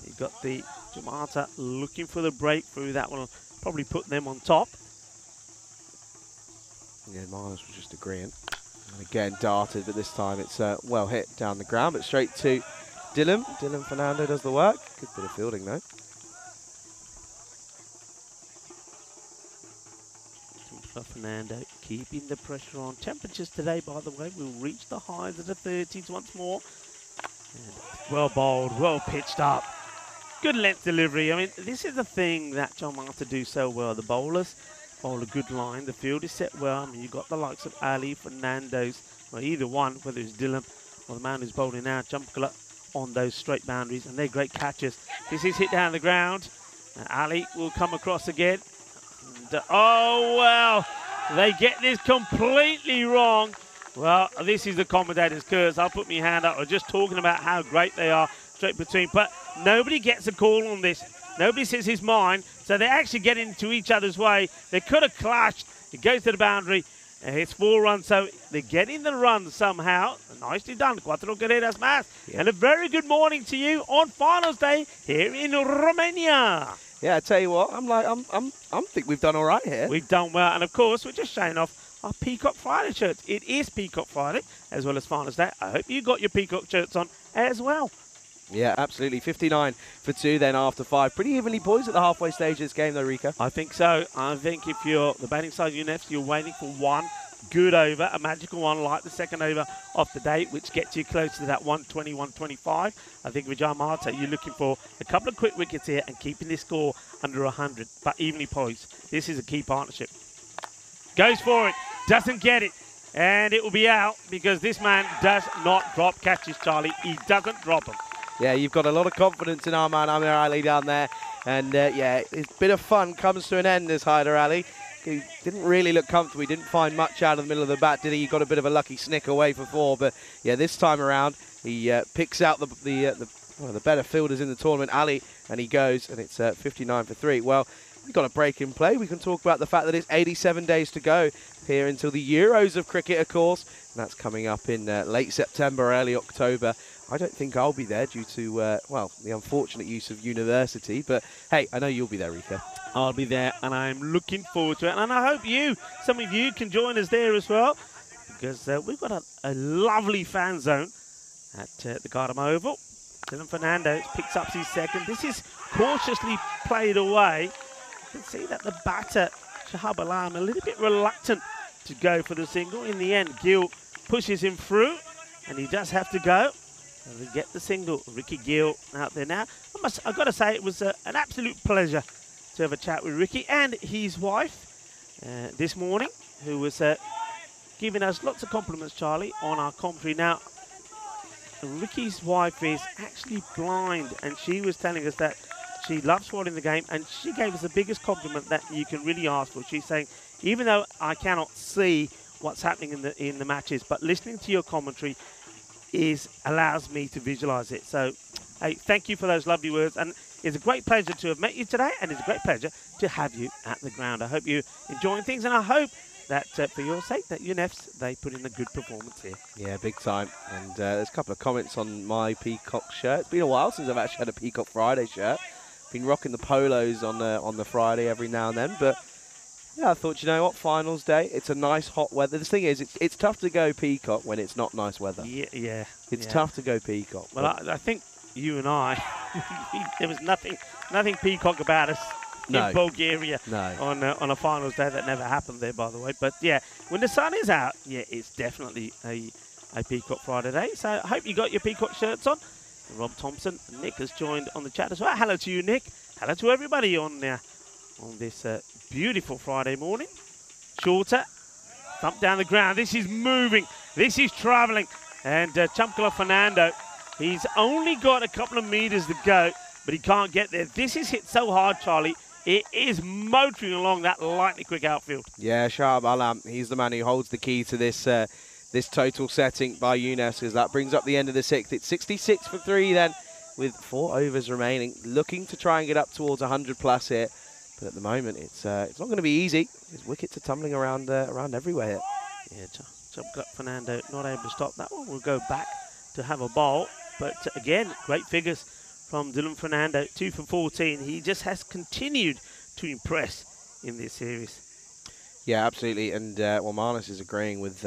Speaker 4: You've got the Jamata looking for the breakthrough. That will probably put them on top.
Speaker 3: Yeah, Miles was just agreeing. And again, darted, but this time it's well hit down the ground, but straight to Dylan. Dylan Fernando does the work. Good bit of fielding, though.
Speaker 4: Fernando keeping the pressure on. Temperatures today, by the way, will reach the highs of the 30s once more. And well bowled, well pitched up. Good length delivery. I mean, this is the thing that John Martin do so well. The bowlers bowl a good line. The field is set well. I mean, you've got the likes of Ali, Fernando's, or either one, whether it's Dylan or the man who's bowling now, Jumpkala, on those straight boundaries, and they're great catches. This is hit down the ground. And Ali will come across again. And, oh, well, they get this completely wrong. Well, this is the commentator's curse. I'll put my hand up. We're just talking about how great they are straight between. But nobody gets a call on this. Nobody says his mind. So they actually get into each other's way. They could have clashed. It goes to the boundary. And it's 4 runs. So they're getting the run somehow. Nicely done. Cuatro carreras más. Yeah. And a very good morning to you on finals day here in Romania.
Speaker 3: Yeah, I tell you what, I think we've done all right here.
Speaker 4: We've done well, and of course, we're just showing off our Peacock Friday shirts. It is Peacock Friday, as well as Finals Day. I hope you got your Peacock shirts on as well.
Speaker 3: Yeah, absolutely. 59 for 2 then after 5. Pretty evenly poised at the halfway stage of this game, though, Rico.
Speaker 4: I think so. I think if you're the batting side UNFs, you're waiting for one good over, a magical one like the second over of the day, which gets you close to that 120, 125. I think with Jamata, you're looking for a couple of quick wickets here and keeping this score under 100, but evenly poised. This is a key partnership. Goes for it, doesn't get it, and it will be out because this man does not drop catches, Charlie. He doesn't drop them.
Speaker 3: Yeah, you've got a lot of confidence in our man Amir Ali down there. And, yeah, his bit of fun comes to an end as Hyder Ali. He didn't really look comfortable. He didn't find much out of the middle of the bat, did he? He got a bit of a lucky snick away for 4. But, yeah, this time around, he picks out one of the better fielders in the tournament, Ali, and he goes, and it's 59 for 3. Well, we've got a break in play. We can talk about the fact that it's 87 days to go here until the Euros of cricket, of course. And that's coming up in late September, early October. I don't think I'll be there due to, well, the unfortunate use of university. But, hey, I know you'll be there, Rico.
Speaker 4: I'll be there, and I'm looking forward to it. And I hope some of you can join us there as well, because we've got a lovely fan zone at the Garden Oval. Dylan Fernando picks up his second. This is cautiously played away. You can see that the batter, Shahab Alam, a little bit reluctant to go for the single. In the end, Gill pushes him through, and he does have to go. And we get the single. Ricky Gill out there now. I've got to say, it was an absolute pleasure to have a chat with Ricky and his wife this morning, who was giving us lots of compliments, Charlie, on our commentary. Now, Ricky's wife is actually blind, and she was telling us that she loves watching the game, and she gave us the biggest compliment that you can really ask for. She's saying, even though I cannot see what's happening in the matches, but listening to your commentary allows me to visualize it. So, hey, thank you for those lovely words, and it's a great pleasure to have met you today, and it's a great pleasure to have you at the ground. I hope you're enjoying things, and I hope that for your sake, that UNFs, they put in a good performance here.
Speaker 3: Yeah, big time. And there's a couple of comments on my Peacock shirt. It's been a while since I've actually had a Peacock Friday shirt. Been rocking the polos on the Friday every now and then, but yeah, I thought, you know what, finals day, it's a nice hot weather. The thing is, it's tough to go Peacock when it's not nice weather.
Speaker 4: Yeah.
Speaker 3: It's tough to go Peacock.
Speaker 4: Well, I think you and I, there was nothing Peacock about us in Bulgaria on a finals day. That never happened there, by the way. But yeah, when the sun is out, yeah, it's definitely a Peacock Friday day. So I hope you got your Peacock shirts on. And Rob Thompson, Nick has joined on the chat as well. Hello to you, Nick. Hello to everybody on this beautiful Friday morning. Shorter, thump down the ground. This is moving. This is travelling. And Chamkala Fernando, he's only got a couple of meters to go, but he can't get there. This is hit so hard, Charlie. It is motoring along that lightning quick outfield. Yeah,
Speaker 3: Shahab Alam, he's the man who holds the key to this this total setting by Younes, as that brings up the end of the 6th. It's 66 for 3 then, with 4 overs remaining, looking to try and get up towards 100 plus here. But at the moment, it's not going to be easy. His wickets are tumbling around everywhere.
Speaker 4: Yeah, Chamkala Fernando not able to stop that one. We'll go back to have a bowl. But again, great figures from Dylan Fernando, 2 for 14. He just has continued to impress in this series.
Speaker 3: Yeah, absolutely. And well, Marnus is agreeing with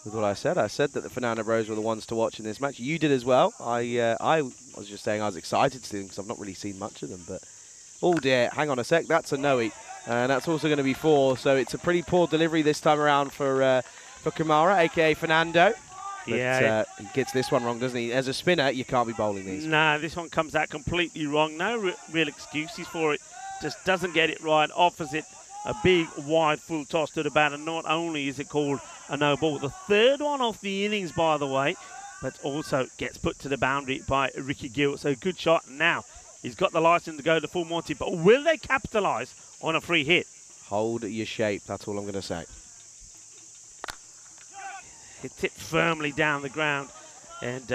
Speaker 3: what I said. I said that the Fernando Bros were the ones to watch in this match. You did as well. I was just saying I was excited to see them because I've not really seen much of them. But oh dear, hang on a sec. That's a no-eat, and that's also going to be 4. So it's a pretty poor delivery this time around for Kamara, aka Fernando. But,
Speaker 4: yeah,
Speaker 3: he gets this one wrong, doesn't he? As a spinner, you can't be bowling these.
Speaker 4: No, this one comes out completely wrong. No real excuses for it. Just doesn't get it right. Offers it a big, wide, full toss to the batter. Not only is it called a no ball, the third one off the innings, by the way, but also gets put to the boundary by Ricky Gill. So good shot. Now he's got the license to go to full Monty, but will they capitalise on a free hit?
Speaker 3: Hold your shape. That's all I'm going to say.
Speaker 4: It tipped firmly down the ground and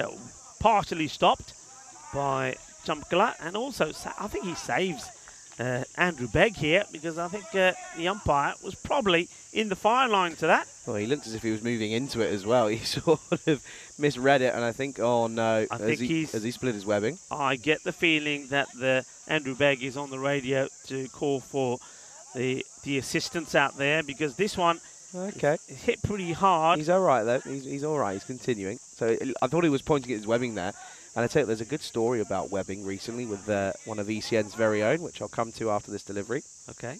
Speaker 4: partially stopped by Chamkala, and also I think he saves Andrew Begg here, because I think the umpire was probably in the fire line to that.
Speaker 3: Well, he looked as if he was moving into it as well. He sort of misread it, and I think, oh no, has he split his webbing?
Speaker 4: I get the feeling that Andrew Begg is on the radio to call for the assistance out there, because this one hit pretty hard.
Speaker 3: He's all right, though. He's all right. He's continuing. So I thought he was pointing at his webbing there. And I tell you, there's a good story about webbing recently with one of ECN's very own, which I'll come to after this delivery.
Speaker 4: Okay.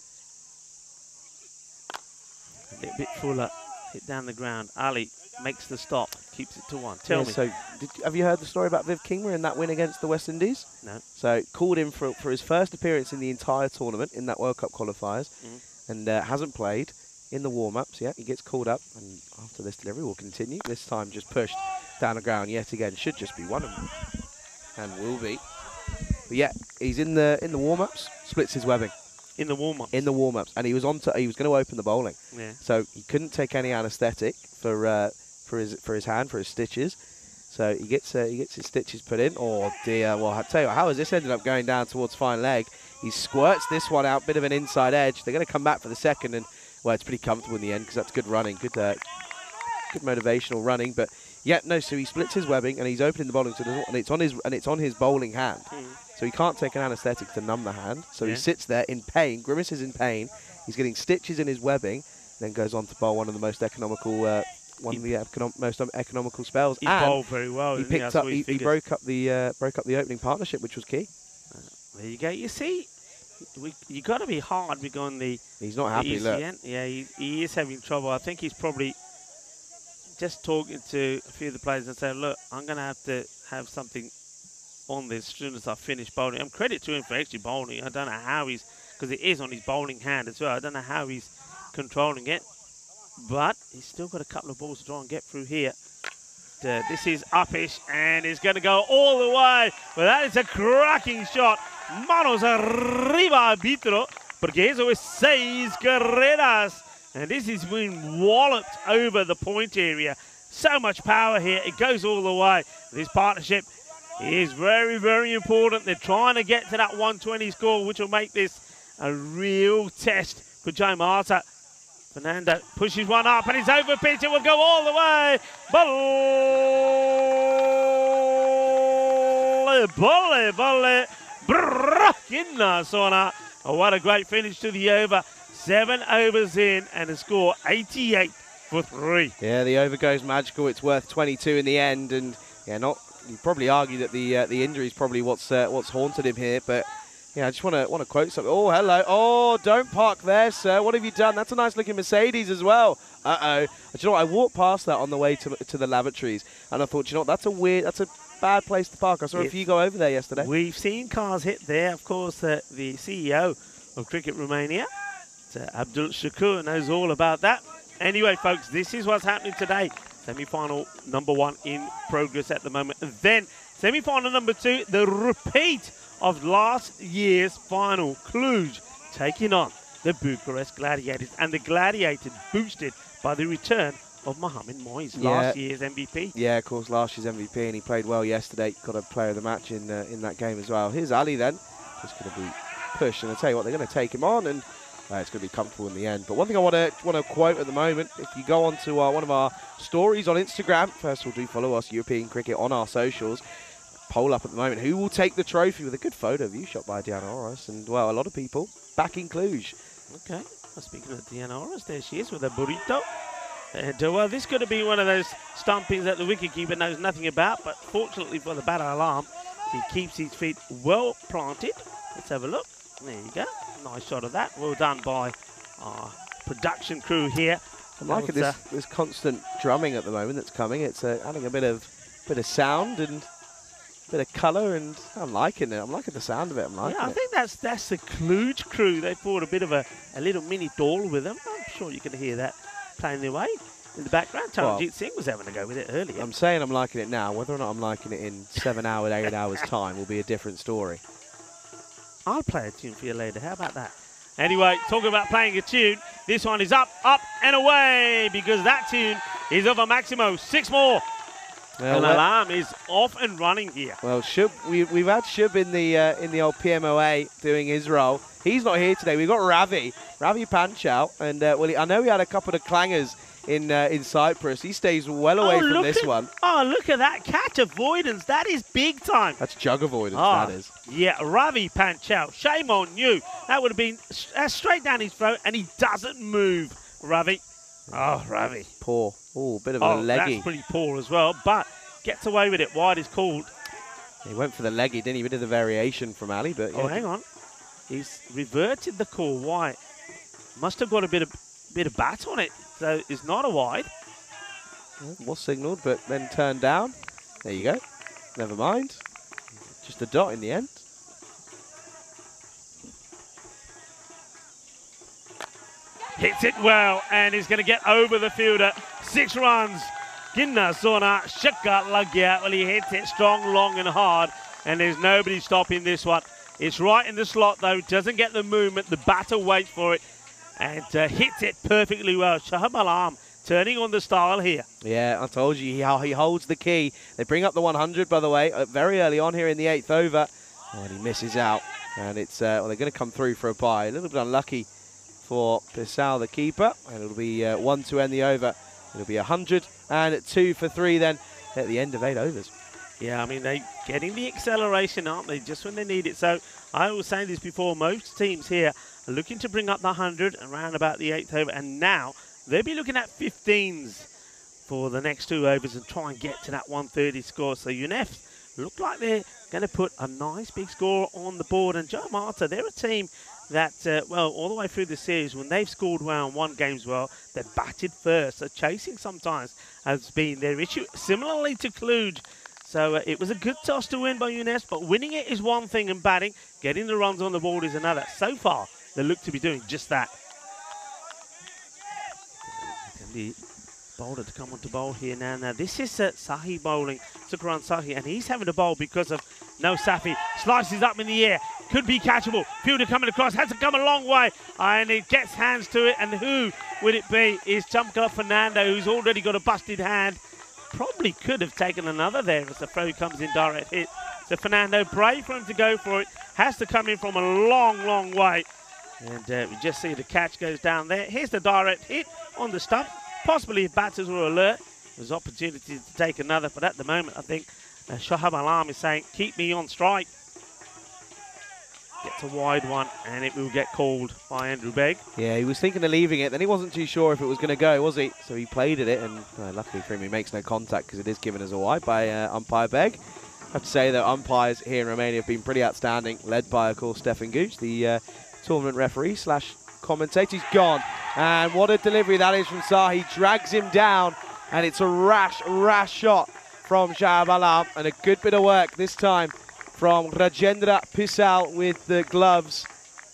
Speaker 4: A little bit fuller. Hit down the ground. Ali makes the stop. Keeps it to 1. Tell me.
Speaker 3: So, have you heard the story about Viv Kingma in that win against the West Indies?
Speaker 4: No.
Speaker 3: So, called him for his first appearance in the entire tournament in that World Cup qualifiers, and hasn't played in the warm-ups yet. He gets called up, and after this delivery, we'll continue. This time, just pushed down the ground yet again. Should just be one of them, and will be. But yeah, he's in the warm-ups. Splits his webbing.
Speaker 4: In the warm-ups.
Speaker 3: In the warm-ups, and he was going to open the bowling.
Speaker 4: Yeah.
Speaker 3: So he couldn't take any anaesthetic for his hand, for his stitches. So he gets his stitches put in. Oh dear! Well, I tell you what, how has this ended up going down towards fine leg? He squirts this one out, bit of an inside edge. They're going to come back for the second, and well, it's pretty comfortable in the end because that's good running, good motivational running. But yeah, no. So he splits his webbing and he's opening the bowling, and it's on his bowling hand. So he can't take an anaesthetic to numb the hand. So he sits there in pain, grimaces in pain. He's getting stitches in his webbing, then goes on to bowl one of the most economical, most economical spells.
Speaker 4: He bowled very well.
Speaker 3: He picked up. He broke up the opening partnership, which was key.
Speaker 4: There you go. You see, you got to be hard with going the.
Speaker 3: He's not happy. Look.
Speaker 4: Yeah, he is having trouble. I think he's probably just talking to a few of the players and saying, "Look, I'm going to have something on this as soon as I finish bowling." And credit to him for actually bowling. I don't know how he's, because it is on his bowling hand as well. I don't know how he's controlling it, but he's still got a couple of balls to try and get through here. This is uppish, and it's going to go all the way. Well, that is a cracking shot. Manos arriba arbitro, porque eso es 6 carreras. And this is being walloped over the point area. So much power here. It goes all the way. This partnership is very, very important. They're trying to get to that 120 score, which will make this a real test for Joe Marta. Fernando pushes one up, and it's over pitch. It will go all the way. Bolle, bolle, brrrr, Sona. Oh, what a great finish to the over. 7 overs in, and a score 88 for 3.
Speaker 3: Yeah, the over goes magical. It's worth 22 in the end, and yeah, you'd probably argue that the injury is probably what's haunted him here, but yeah, I just want to quote something. Oh, hello. Oh, don't park there, sir. What have you done? That's a nice looking Mercedes as well. Uh-oh. Do you know what? I walked past that on the way to the lavatories, and I thought, you know what? That's a bad place to park. I saw a few go over there yesterday.
Speaker 4: We've seen cars hit there. Of course, the CEO of Cricket Romania, Abdul Shakur, knows all about that. Anyway, folks, this is what's happening today. Semi-final number 1 in progress at the moment. And then semi-final number 2, the repeat of last year's final. Cluj taking on the Bucharest Gladiators. And the Gladiators boosted by the return of Mohamed Moyes, last year's MVP. Yeah,
Speaker 3: of course, last year's MVP, and he played well yesterday. Got a player of the match in that game as well. Here's Ali then. Just going to be pushed, and I tell you what, they're going to take him on, and it's going to be comfortable in the end. But one thing I want to quote at the moment, if you go on to one of our stories on Instagram, first of all, do follow us, European Cricket, on our socials. Poll up at the moment. Who will take the trophy, with a good photo view shot by Diana Oros, and well, a lot of people back in Cluj.
Speaker 4: Okay. Well, speaking of Diana Oros, there she is with a burrito. And well, this could have been one of those stompings that the wicketkeeper knows nothing about, but fortunately for the batter alarm, he keeps his feet well planted. Let's have a look. There you go. Nice shot of that. Well done by our production crew here.
Speaker 3: I'm liking this constant drumming at the moment that's coming. It's adding a bit of sound and a bit of colour, and I'm liking it. I'm liking the sound of it.
Speaker 4: I think that's the Cluj crew. They brought a bit of a little mini doll with them. I'm sure you can hear that playing their way in the background. Taranjit Singh was having a go with it earlier.
Speaker 3: I'm saying I'm liking it now. Whether or not I'm liking it in 7 hours, 8 hours time will be a different story.
Speaker 4: I'll play a tune for you later. How about that? Anyway, talking about playing a tune, this one is up, and away, because that tune is of a Maximo. 6 more. Well, an alarm is off and running here.
Speaker 3: Well, we've had Shub in the old PMOA doing his role. He's not here today. We've got Ravi Panchal, and I know he had a couple of clangers in Cyprus. He stays well away from this one.
Speaker 4: Oh, look at that catch avoidance. That is big time.
Speaker 3: That's jug avoidance, that is.
Speaker 4: Yeah, Ravi Panchal. Shame on you. That would have been straight down his throat, and he doesn't move, Ravi. Oh, Ravi.
Speaker 3: Poor. Oh, bit of a leggy.
Speaker 4: That's pretty poor as well, but gets away with it. Wide is called.
Speaker 3: He went for the leg. He didn't even do the variation from Ali, but yeah.
Speaker 4: Oh, hang on. He's reverted the call wide. Must have got a bit of bat on it, so it's not a wide.
Speaker 3: Was signalled, but then turned down. There you go. Never mind. Just a dot in the end.
Speaker 4: Hits it well, and he's going to get over the fielder. 6 runs. Ginna Sona Shaka Lagya. Well, he hits it strong, long, and hard, and there's nobody stopping this one. It's right in the slot, though. Doesn't get the movement. The batter waits for it and hits it perfectly well. Shahab Alam turning on the style here.
Speaker 3: Yeah, I told you how he holds the key. They bring up the 100, by the way, very early on here in the 8th over. Oh, and he misses out. And it's well, they're going to come through for a bye. A little bit unlucky for Pisau, the keeper. And it'll be 1 to end the over. It'll be 100 and 2 for 3 then at the end of 8 overs.
Speaker 4: Yeah, I mean, they're getting the acceleration, aren't they, just when they need it. So I was saying this before, most teams here are looking to bring up the 100 around about the 8th over. And now they'll be looking at 15s for the next 2 overs and try and get to that 130 score. So UNEF look like they're going to put a nice big score on the board. And Joe Marta, they're a team that, well, all the way through the series, when they've scored well and won games well, they've batted first. So chasing sometimes has been their issue, similarly to Cluj. So it was a good toss to win by UNEF, but winning it is one thing and batting, getting the runs on the board is another. So far, they look to be doing just that. The bowler to come on to bowl here now. Now this is Sahi bowling, Sukran Sahi, and he's having to bowl because of no Safi. Slices up in the air, could be catchable. Fielder coming across, has to come a long way, and it gets hands to it. And who would it be? Is Chamkala Fernando, who's already got a busted hand. Probably could have taken another there as the throw comes in direct hit. So Fernando, brave for him to go for it, has to come in from a long, long way. And we just see the catch goes down there. Here's the direct hit on the stump. Possibly if batters were alert, there's opportunity to take another. But at the moment, I think Shahab Alam is saying, keep me on strike. Gets a wide one, and it will get called by Andrew Begg.
Speaker 3: Yeah, he was thinking of leaving it. Then he wasn't too sure if it was going to go, was he? So he played at it, and luckily for him, he makes no contact because it is given as a wide by umpire Begg. I have to say that umpires here in Romania have been pretty outstanding, led by, of course, Stefan Gooch, the tournament referee / commentator. He's gone. And what a delivery that is from Sahi. Drags him down, and it's a rash shot from Shahab Alam, and a good bit of work this time from Rajendra Pisau with the gloves.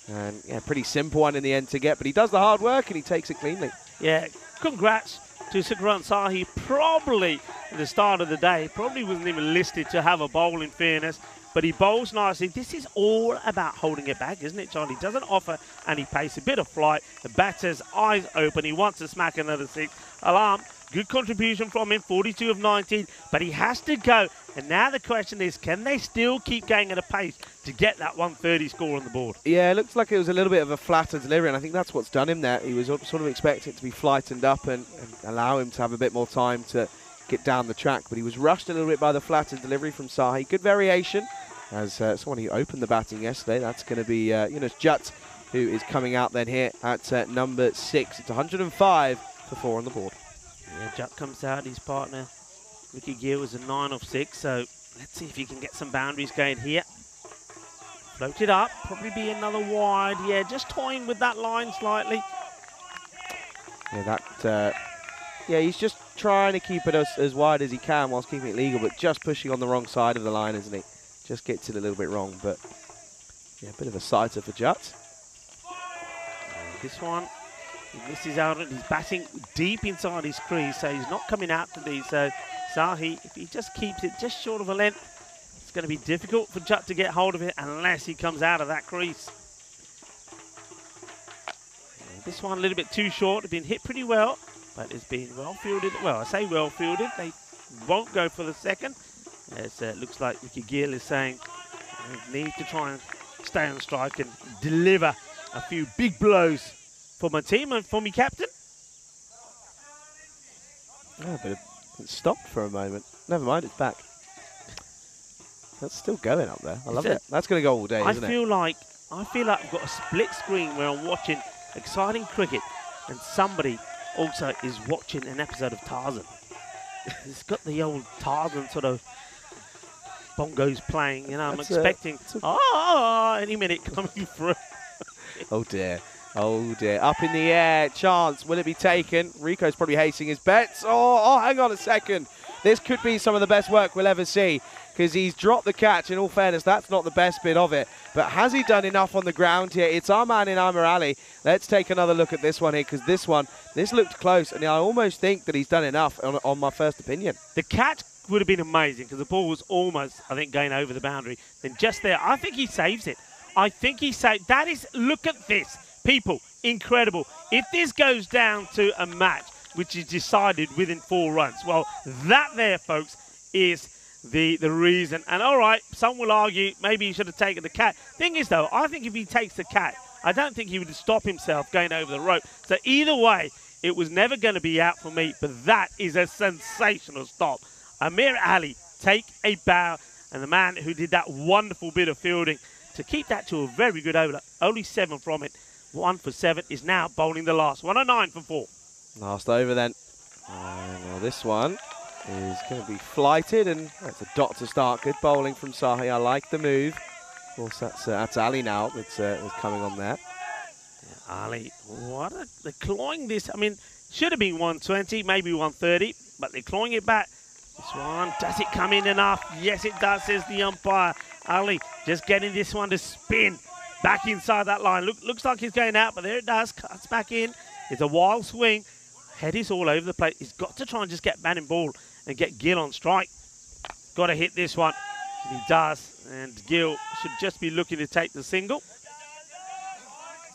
Speaker 3: And yeah, pretty simple one in the end to get, but he does the hard work and he takes it cleanly.
Speaker 4: Yeah, congrats to Sukran Sahi. Probably at the start of the day, probably wasn't even listed to have a bowl in fairness, but he bowls nicely. This is all about holding it back, isn't it, Charlie? Doesn't offer any pace, a bit of flight. The batter's eyes open. He wants to smack another 6. Alam, good contribution from him, 42 of 19, but he has to go. And now the question is, can they still keep going at a pace to get that 130 score on the board?
Speaker 3: Yeah, it looks like it was a little bit of a flatter delivery, and I think that's what's done him there. He was sort of expecting it to be flightened up and allow him to have a bit more time to get down the track, but he was rushed a little bit by the flatter delivery from Sahi. Good variation, as someone who opened the batting yesterday. That's going to be Yunus Jut, who is coming out then here at number 6. It's 105 for 4 on the board.
Speaker 4: Yeah, Jut comes out, his partner Ricky Gill was a 9 of 6, so let's see if he can get some boundaries going here. Float it up, probably be another wide. Yeah, just toying with that line slightly.
Speaker 3: Yeah, yeah, he's just trying to keep it as wide as he can whilst keeping it legal, but just pushing on the wrong side of the line, isn't he? Just gets it a little bit wrong, but yeah, a bit of a sighter for Jut.
Speaker 4: This one, he misses out, and he's batting deep inside his crease, so he's not coming out to these. So Sahi, if he just keeps it just short of a length, it's going to be difficult for Jut to get hold of it unless he comes out of that crease. This one a little bit too short. It's been hit pretty well, but it's been well fielded. Well, I say well fielded. They won't go for the second. As it looks like Ricky Gill is saying they need to try and stay on strike and deliver a few big blows for my team and for me captain.
Speaker 3: Oh, but it stopped for a moment. Never mind, it's back. That's still going up there. I love it. That's going to go all day, isn't it?
Speaker 4: I feel like I've got a split screen where I'm watching exciting cricket and somebody also is watching an episode of Tarzan. It's got the old Tarzan sort of bongo's playing. You know, I'm
Speaker 3: That's
Speaker 4: expecting any minute coming through.
Speaker 3: Oh dear. Oh dear. Up in the air. Chance. Will it be taken? Rico's probably hasting his bets. Oh, hang on a second. This could be some of the best work we'll ever see, because he's dropped the catch. In all fairness, that's not the best bit of it. But has he done enough on the ground here? It's our man in Amir Ali. Let's take another look at this one here, because this looked close, and I almost think that he's done enough on my first opinion.
Speaker 4: The catch would have been amazing, because the ball was almost, I think, going over the boundary. Then just there, I think he saves it. I think he saved. That is, look at this. People, incredible. If this goes down to a match, which is decided within 4 runs, well, that there, folks, is the reason. And all right, some will argue maybe he should have taken the catch. Thing is, though, I think if he takes the catch, I don't think he would stop himself going over the rope. So either way, it was never going to be out for me, but that is a sensational stop. Amir Ali, take a bow, and the man who did that wonderful bit of fielding to keep that to a very good over, only 7 from it, 1 for 7, is now bowling the last. 109 for 4.
Speaker 3: Last over then. Well, this one is going to be flighted, and that's a dot to start. Good bowling from Sahi. I like the move. Of course, that's Ali now that's coming on there.
Speaker 4: Yeah, Ali, they're clawing this. I mean, should have been 120, maybe 130, but they're clawing it back. This one, does it come in enough? Yes, it does, says the umpire. Ali just getting this one to spin back inside that line. Looks like he's going out, but there it does. Cuts back in. It's a wild swing. Head is all over the place. He's got to try and just get batting ball and get Gill on strike. Got to hit this one. And he does. And Gill should just be looking to take the single.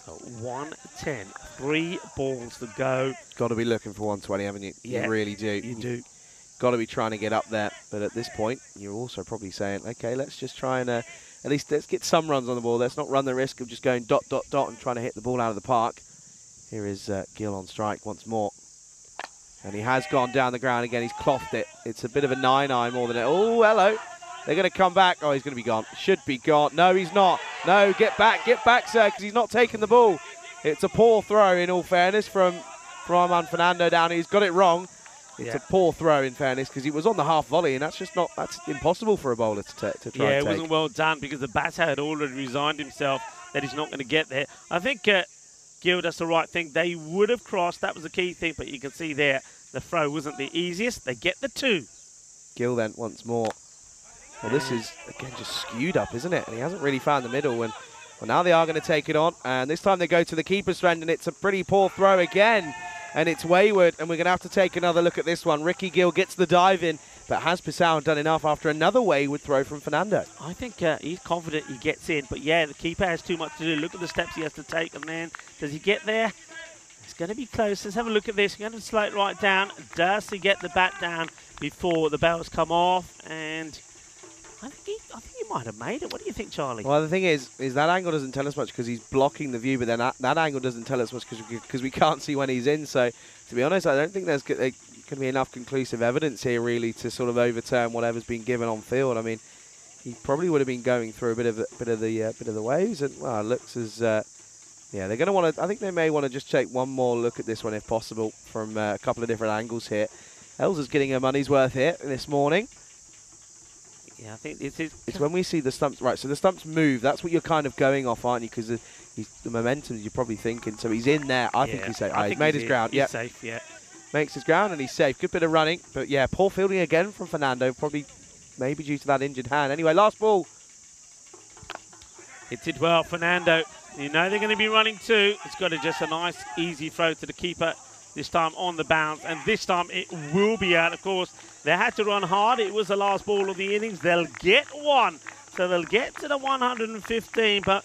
Speaker 4: So 110. 3 balls to go.
Speaker 3: Got to be looking for 120, haven't you?
Speaker 4: Yeah,
Speaker 3: you really do.
Speaker 4: You do.
Speaker 3: Got to be trying to get up there. But at this point, you're also probably saying, okay, let's just try and at least let's get some runs on the ball. Let's not run the risk of just going dot, dot, dot and trying to hit the ball out of the park. Here is Gill on strike once more. And he has gone down the ground again. He's clothed it. It's a bit of a 9-9 more than it. Oh, hello. They're going to come back. Oh, he's going to be gone. Should be gone. No, he's not. No, get back, sir, because he's not taking the ball. It's a poor throw, in all fairness, from Arman Fernando down. He's got it wrong. It's a poor throw, in fairness, because he was on the half volley, and that's impossible for a bowler to try and take.
Speaker 4: Yeah, it wasn't well done, because the batter had already resigned himself that he's not going to get there. I think Gill does the right thing. They would have crossed. That was the key thing, but you can see there the throw wasn't the easiest. They get the 2.
Speaker 3: Gill then once more. Well, this is, again, just skewed up, isn't it? And he hasn't really found the middle. And well, now they are going to take it on. And this time they go to the keeper's strand, and it's a pretty poor throw again. And it's wayward, and we're going to have to take another look at this one. Ricky Gill gets the dive in, but has Pisau done enough after another wayward throw from Fernando?
Speaker 4: I think he's confident he gets in, but yeah, the keeper has too much to do. Look at the steps he has to take, and then does he get there? It's going to be close. Let's have a look at this. We're going to slow it right down. Does he get the bat down before the bells come off? And I think he might have made it. What do you think, Charlie?
Speaker 3: Well, the thing is that angle doesn't tell us much because he's blocking the view, but then that angle doesn't tell us much because we can't see when he's in. So, to be honest, I don't think there's going to be enough conclusive evidence here, really, to sort of overturn whatever's been given on field. I mean, he probably would have been going through a bit of the waves, and well, it looks as yeah, they're going to want to. I think they may want to just take one more look at this one if possible from a couple of different angles here. Elsa's getting her money's worth here this morning.
Speaker 4: Yeah, I think it's
Speaker 3: when we see the stumps. Right, so the stumps move. That's what you're kind of going off, aren't you? Because the momentum you're probably thinking. So he's in there. I think he's safe. He's made his ground.
Speaker 4: He's safe, yeah.
Speaker 3: Makes his ground and he's safe. Good bit of running. But yeah, poor fielding again from Fernando. Probably maybe due to that injured hand. Anyway, last ball.
Speaker 4: Hits it well, Fernando. You know they're going to be running 2. It's got just a nice, easy throw to the keeper. This time on the bounce, and this time it will be out. Of course, they had to run hard. It was the last ball of the innings. They'll get 1, so they'll get to the 115, but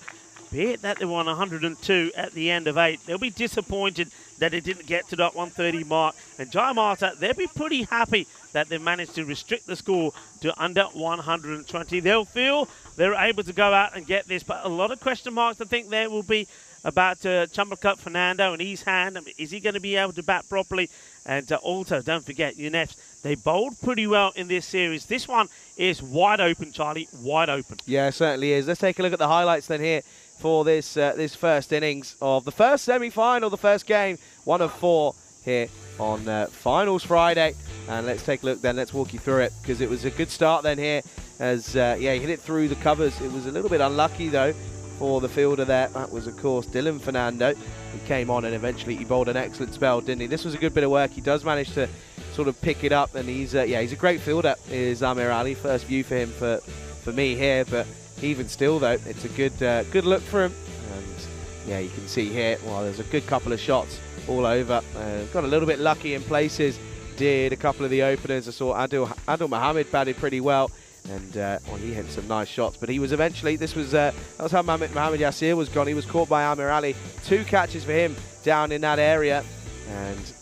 Speaker 4: be it that they won 102 at the end of 8, they'll be disappointed that it didn't get to that 130 mark. And Jai Mata, they'll be pretty happy that they managed to restrict the score to under 120. They'll feel they're able to go out and get this, but a lot of question marks I think there will be about Chumblecup Fernando and his hand. I mean, is he going to be able to bat properly? And also, don't forget, UNEFs, they bowled pretty well in this series. This one is wide open, Charlie, wide open.
Speaker 3: Yeah, it certainly is. Let's take a look at the highlights then here for this this first innings of the first semi-final, the first game, 1 of 4 here on Finals Friday. And let's take a look then. Let's walk you through it because it was a good start then here as he hit it through the covers. It was a little bit unlucky though for the fielder there. That was of course Dylan Fernando, who came on and eventually he bowled an excellent spell, didn't he? This was a good bit of work. He does manage to sort of pick it up, and he's a great fielder, is Amir Ali. First view for him for me here, but even still though, it's a good look for him. And yeah, you can see here, well, there's a good couple of shots all over. Got a little bit lucky in places. Did a couple of the openers. I saw Adil Mohammed batted pretty well, and well, he hit some nice shots. But he was eventually, that was how Mohammed Yasir was gone. He was caught by Amir Ali. 2 catches for him down in that area, and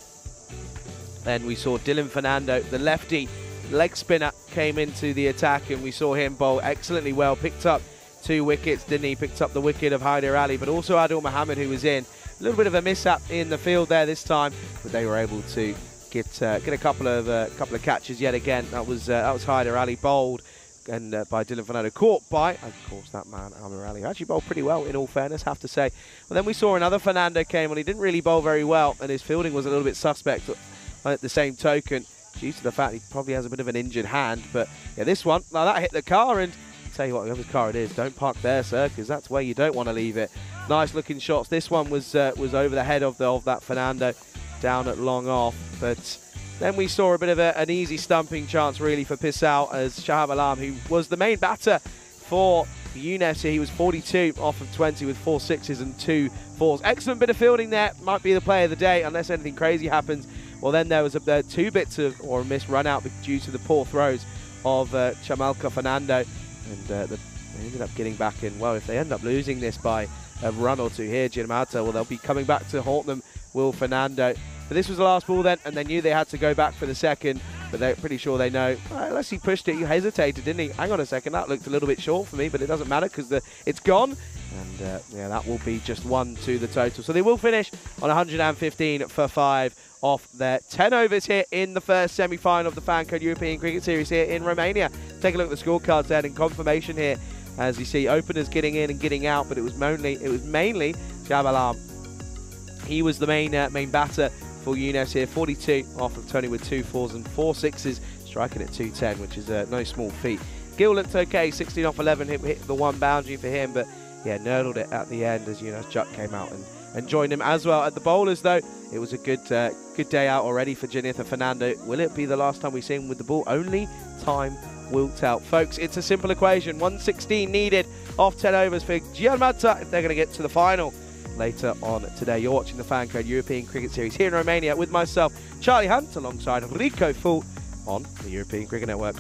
Speaker 3: then we saw Dylan Fernando, the lefty leg spinner, came into the attack, and we saw him bowl excellently well. Picked up 2 wickets, didn't he? Picked up the wicket of Haider Ali, but also Adil Mohammed, who was in. A little bit of a mishap in the field there this time, but they were able to get a couple of catches yet again. That was Haider Ali bowled, and by Dylan Fernando, caught by, of course, that man Amir Ali, who actually bowled pretty well in all fairness, have to say. Well, then we saw another Fernando came on. He didn't really bowl very well, and his fielding was a little bit suspect at the same token, due to the fact he probably has a bit of an injured hand. But yeah, this one, now that hit the car, and I'll tell you what, whoever's car it is, don't park there, sir, because that's where you don't want to leave it. Nice looking shots. This one was over the head of that Fernando, down at long off. But then we saw a bit of an easy stumping chance really for Pissau, as Shahab Alam, who was the main batter for UNES, he was 42 off of 20 with 4 sixes and 2 fours. Excellent bit of fielding there. Might be the play of the day unless anything crazy happens. Well, then there was 2 bits of or a missed run out due to the poor throws of Chamalka Fernando, and they ended up getting back in. Well, if they end up losing this by a run or 2 here, Jinamata, well, they'll be coming back to haunt them, Will Fernando. But this was the last ball then, and they knew they had to go back for the second, but they're pretty sure they know. Unless he pushed it, he hesitated, didn't he? Hang on a second, that looked a little bit short for me, but it doesn't matter because it's gone. And yeah, that will be just 1 to the total. So they will finish on 115 for 5 off their 10 overs here in the first semi-final of the Fancode European Cricket Series here in Romania. Take a look at the scorecards there in confirmation here. As you see, openers getting in and getting out, but it was mainly Shahab Alam. He was the main batter for UNES here, 42 off of 20 with 2 fours and 4 sixes, striking at 210, which is no small feat. Gill looked okay, 16 off 11, hit the 1 boundary for him, but yeah, nurdled it at the end as UNES Juck came out and joined him as well. At the bowlers though, it was a good day out already for Janitha Fernando. Will it be the last time we see him with the ball? Only time will tell. Folks, it's a simple equation. 116 needed off 10 overs for Gianmatta if they're going to get to the final later on today. You're watching the Fancode European Cricket Series here in Romania with myself, Charlie Hunt, alongside Rico Full on the European Cricket Network.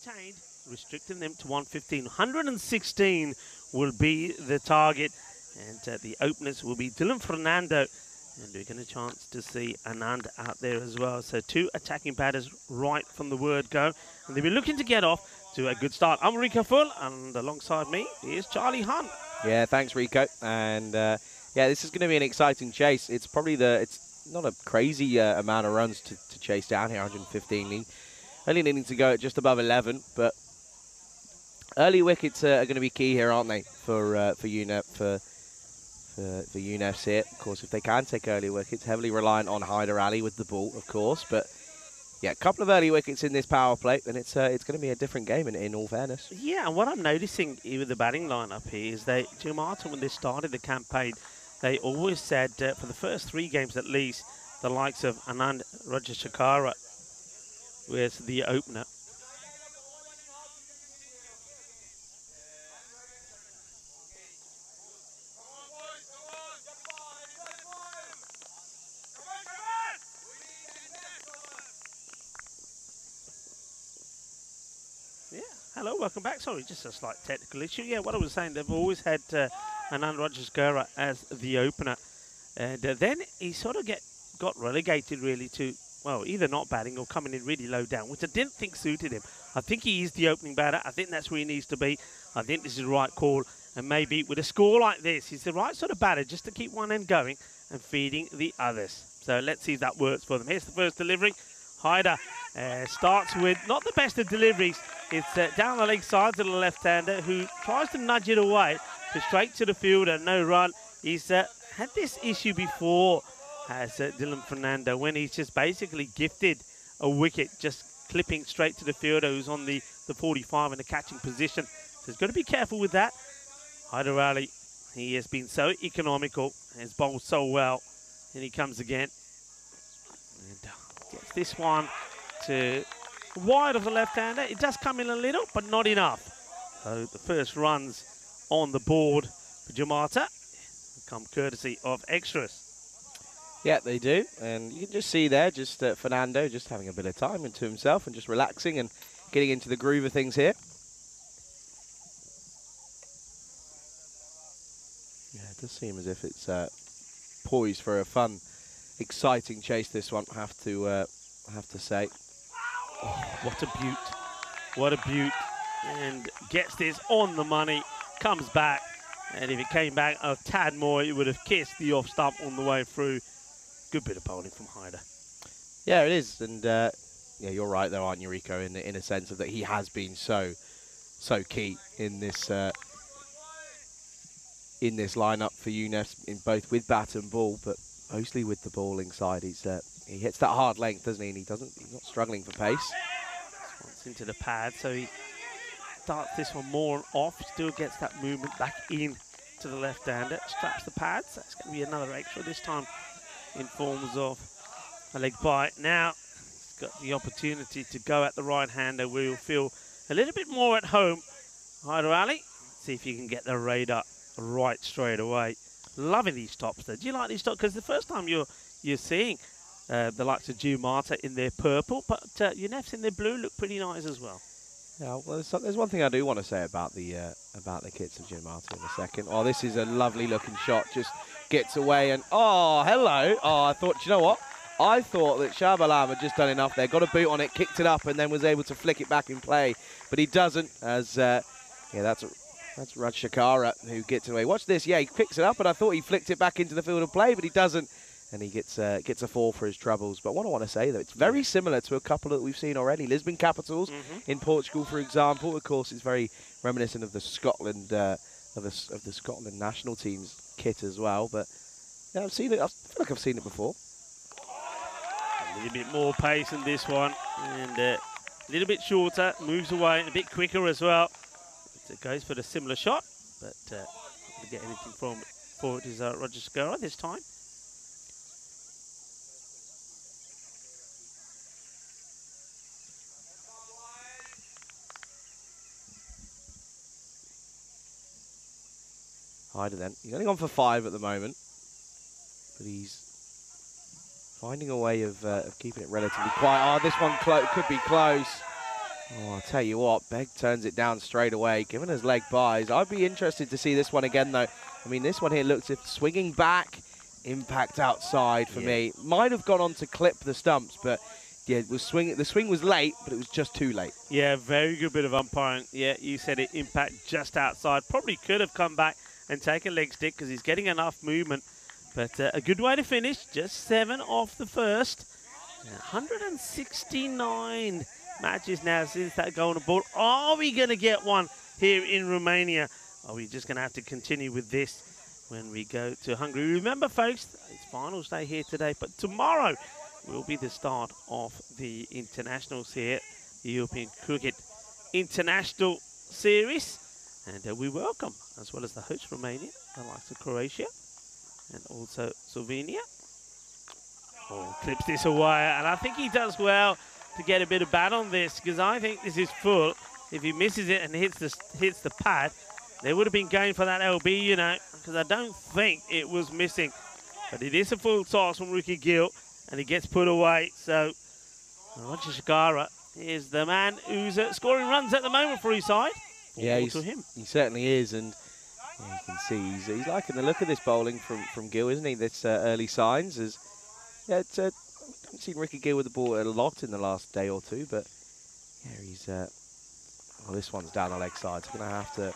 Speaker 4: retained, restricting them to 115. 116 will be the target, and the openers will be Dylan Fernando, and we're getting a chance to see Anand out there as well. So 2 attacking batters right from the word go, and they'll be looking to get off to a good start. I'm Rico Full, and alongside me is Charlie Hunt.
Speaker 3: Yeah, thanks, Rico. And yeah, this is going to be an exciting chase. It's probably it's not a crazy amount of runs to chase down here, 115. Only needing to go at just above 11, but early wickets are going to be key here, aren't they, for UNEFs here. Of course, if they can take early wickets, heavily reliant on Hyder Ali with the ball, of course. But yeah, a couple of early wickets in this power play, and it's going to be a different game in all fairness.
Speaker 4: Yeah, and what I'm noticing with the batting lineup here is Jim Martin, when they started the campaign, they always said for the first 3 games at least, the likes of Anand Rajashekara was the opener. Hello, welcome back. Sorry, just a slight technical issue. Yeah, what I was saying, they've always had Anand Rajashekara as the opener. And then he sort of got relegated really to, well, either not batting or coming in really low down, which I didn't think suited him. I think he is the opening batter. I think that's where he needs to be. I think this is the right call. And maybe with a score like this, he's the right sort of batter just to keep one end going and feeding the others. So let's see if that works for them. Here's the first delivery. Hyder starts with not the best of deliveries. It's down the leg side to the left-hander who tries to nudge it away, but straight to the fielder, no run. He's had this issue before as Dylan Fernando, when he's just basically gifted a wicket, just clipping straight to the fielder who's on the 45 in the catching position. So he's got to be careful with that. Hyder Ali, he has been so economical, has bowled so well, and he comes again. And gets this one to wide of the left-hander. It does come in a little, but not enough. So the first runs on the board for Jamata come courtesy of extras.
Speaker 3: Yeah, they do. And you can just see there, just Fernando just having a bit of time into himself and just relaxing and getting into the groove of things here. Yeah, it does seem as if it's poised for a fun, exciting chase, this one, I have to say.
Speaker 4: Oh, what a beaut. What a beaut. And gets this on the money, comes back. And if it came back a tad more, it would have kissed the off stump on the way through. Good bit of bowling from Hyder.
Speaker 3: Yeah, it is. And yeah, you're right, though, aren't you, Rico, in a sense of that he has been so key in this lineup for UNEFs, in both with bat and ball, but mostly with the bowling side. He hits that hard length, doesn't he? And he's not struggling for pace.
Speaker 4: This one's into the pad, so he starts this one more off, still gets that movement back in to the left-hander, straps the pads. That's going to be another extra, this time in forms of a leg bite. Now he's got the opportunity to go at the right-hander where he'll feel a little bit more at home. Hyder Ali, see if you can get the radar right straight away. Loving these tops though. Do you like these tops? Because the first time you're seeing the likes of Jew Marta in their purple, but UNEFs in their blue look pretty nice as well.
Speaker 3: Yeah, well, there's one thing I do want to say about the kits of Jim Martin in a second. Oh, this is a lovely looking shot. Just gets away and oh, hello. Oh, I thought, you know what? I thought that Shah Alam had just done enough there. Got a boot on it, kicked it up, and then was able to flick it back in play. But he doesn't. As yeah, that's Rajashekara who gets away. Watch this. Yeah, he picks it up, and I thought he flicked it back into the field of play, but he doesn't. And he gets a 4 for his troubles. But what I want to say, though, it's very similar to a couple that we've seen already. Lisbon Capitals in Portugal, for example. Of course, it's very reminiscent of the Scotland of the Scotland national team's kit as well. But yeah, I've seen it. I feel like I've seen it before.
Speaker 4: A little bit more pace in this one, and a little bit shorter. Moves away and a bit quicker as well. It goes for the similar shot, but not going to get anything from it. For it is Rajashekara this time.
Speaker 3: Hyder then. He's only gone for 5 at the moment, but he's finding a way of keeping it relatively quiet. Oh, this one could be close. Oh, I'll tell you what, Begg turns it down straight away, giving us leg buys. I'd be interested to see this one again, though. I mean, this one here looks if swinging back, impact outside for me. Might have gone on to clip the stumps, but yeah, it was swinging. The swing was late, but it was just too late.
Speaker 4: Yeah, very good bit of umpiring. Yeah, you said it, impact just outside. Probably could have come back and taken leg stick because he's getting enough movement. But a good way to finish, just 7 off the first. 169 matches now since that golden ball. Are we going to get one here in Romania? Are we just going to have to continue with this when we go to Hungary? Remember, folks, it's finals day here today, but tomorrow will be the start of the internationals here, the European Cricket International Series. And we welcome, as well as the host Romania, the likes of Croatia, and also Slovenia. Oh, clips this away, and I think he does well to get a bit of bat on this, because I think this is full. If he misses it and hits the pad, they would have been going for that LB, you know, because I don't think it was missing. But it is a full toss from Ricky Gill, and he gets put away. So Roger Shakara is the man who's scoring runs at the moment for his side.
Speaker 3: Yeah, he certainly is, and yeah, you can see he's liking the look of this bowling from Gill, isn't he? This early signs is. Yeah, I haven't seen Ricky Gill with the ball a lot in the last day or two, but yeah, he's. Well, this one's down the leg side, so we're gonna have to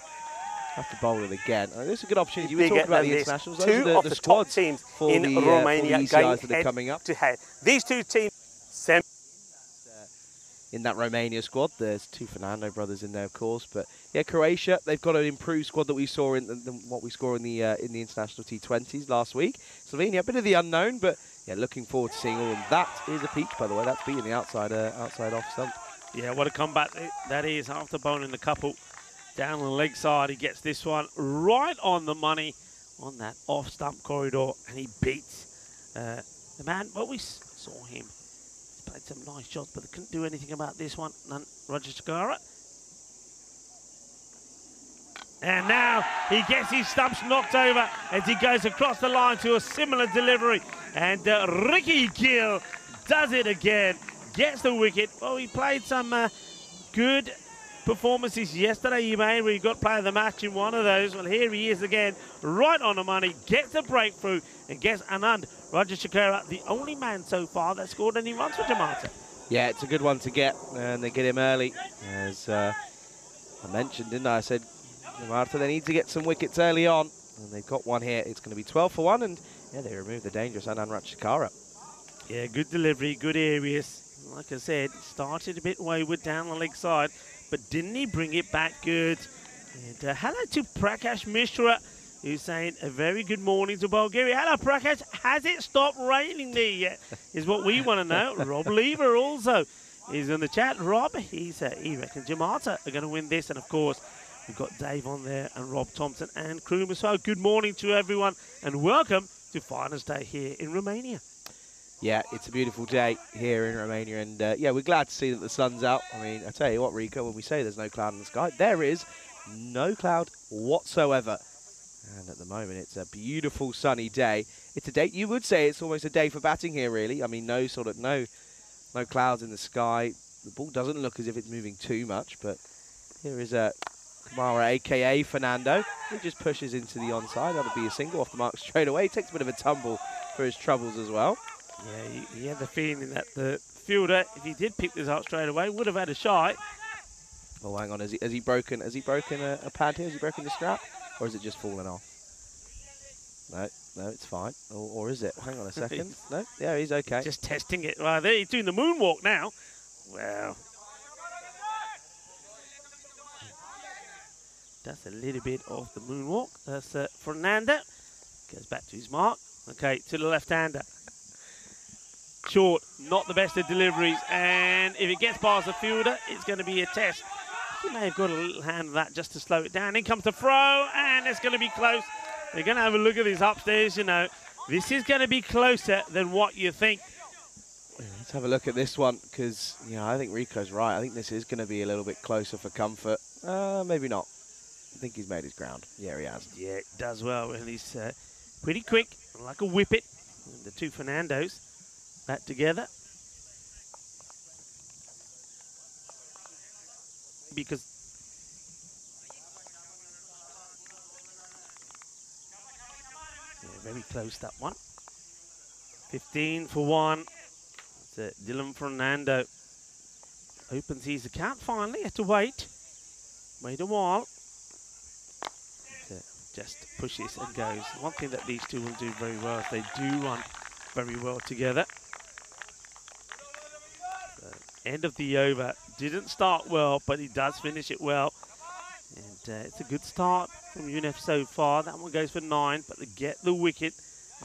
Speaker 3: bowl it again. This is a good opportunity. We talked about the internationals. Those
Speaker 1: two
Speaker 3: are
Speaker 1: of the top teams
Speaker 3: for
Speaker 1: in
Speaker 3: the,
Speaker 1: Romania
Speaker 3: for the
Speaker 1: going
Speaker 3: ECIs that are coming up
Speaker 1: to head. These two teams.
Speaker 3: In that Romania squad, there's 2 Fernando brothers in there, of course. But yeah, Croatia, they've got an improved squad that we saw in what we saw in the international T20s last week. Slovenia, a bit of the unknown, but yeah, looking forward to seeing all of them. That is a peach, by the way. That's beating the outside off stump.
Speaker 4: Yeah, what a comeback that is after bowling the couple down the leg side. He gets this one right on the money on that off stump corridor, and he beats the man. Well, we saw him. Played some nice shots, but they couldn't do anything about this one. None. Roger Shakara. And now he gets his stumps knocked over as he goes across the line to a similar delivery. And Ricky Gill does it again. Gets the wicket. Well, he played some good performances yesterday, you may, where he got player of the match in one of those. Well, here he is again, right on the money, gets a breakthrough and gets Anand Roger Shakara, the only man so far that scored any runs for Jamaica.
Speaker 3: Yeah, it's a good one to get, and they get him early. As I mentioned, didn't I? I said, Jamaica, they need to get some wickets early on, and they've got one here. It's going to be 12 for 1, and yeah, they remove the dangerous Anand Roger Shakara.
Speaker 4: Yeah, good delivery, good areas. Like I said, started a bit wayward down the leg side, but didn't he bring it back good? And hello to Prakash Mishra, who's saying a very good morning to Bulgaria. Hello, Prakash. Has it stopped raining there yet? Is what we want to know. Rob Lever also is in the chat. Rob, he reckons Jamaica are going to win this. And, of course, we've got Dave on there and Rob Thompson and crew. So good morning to everyone and welcome to Finals Day here in Romania.
Speaker 3: Yeah, it's a beautiful day here in Romania, and yeah, we're glad to see that the sun's out. I mean, I tell you what, Rico, when we say there's no cloud in the sky, there is no cloud whatsoever. And at the moment, it's a beautiful sunny day. It's a day, you would say it's almost a day for batting here, really. I mean, no clouds in the sky. The ball doesn't look as if it's moving too much, but here is Kamara, a.k.a. Fernando. He just pushes into the onside. That'll be a single off the mark straight away. He takes a bit of a tumble for his troubles as well.
Speaker 4: Yeah, he had the feeling that the fielder, if he did pick this up straight away, would have had a shot.
Speaker 3: Oh, hang on, has he broken a pad here? Has he broken the strap? Or is it just fallen off? No, it's fine. Or is it? Hang on a second. No, yeah, he's okay.
Speaker 4: Just testing it. Right there, he's doing the moonwalk now. Well, that's a little bit of the moonwalk. That's Fernando. Goes back to his mark. Okay, to the left-hander. Short, not the best of deliveries, and if it gets past the fielder, it's going to be a test. He may have got a little hand of that just to slow it down. In comes the throw, and it's going to be close. They're going to have a look at this upstairs, you know. This is going to be closer than what you think.
Speaker 3: Let's have a look at this one, because, yeah, I think Rico's right. I think this is going to be a little bit closer for comfort. Maybe not. I think he's made his ground. Yeah, he has.
Speaker 4: Yeah, it does well, and he's pretty quick, like a whippet. And the two Fernandos back together. because very close, that one. 15 for 1. It's Dylan Fernando. Opens his account finally. Had to wait. Wait a while. Just pushes and goes. One thing that these two will do very well is they do run very well together. End of the over. Didn't start well, but he does finish it well. And it's a good start from UNEF so far. That one goes for 9, but they get the wicket.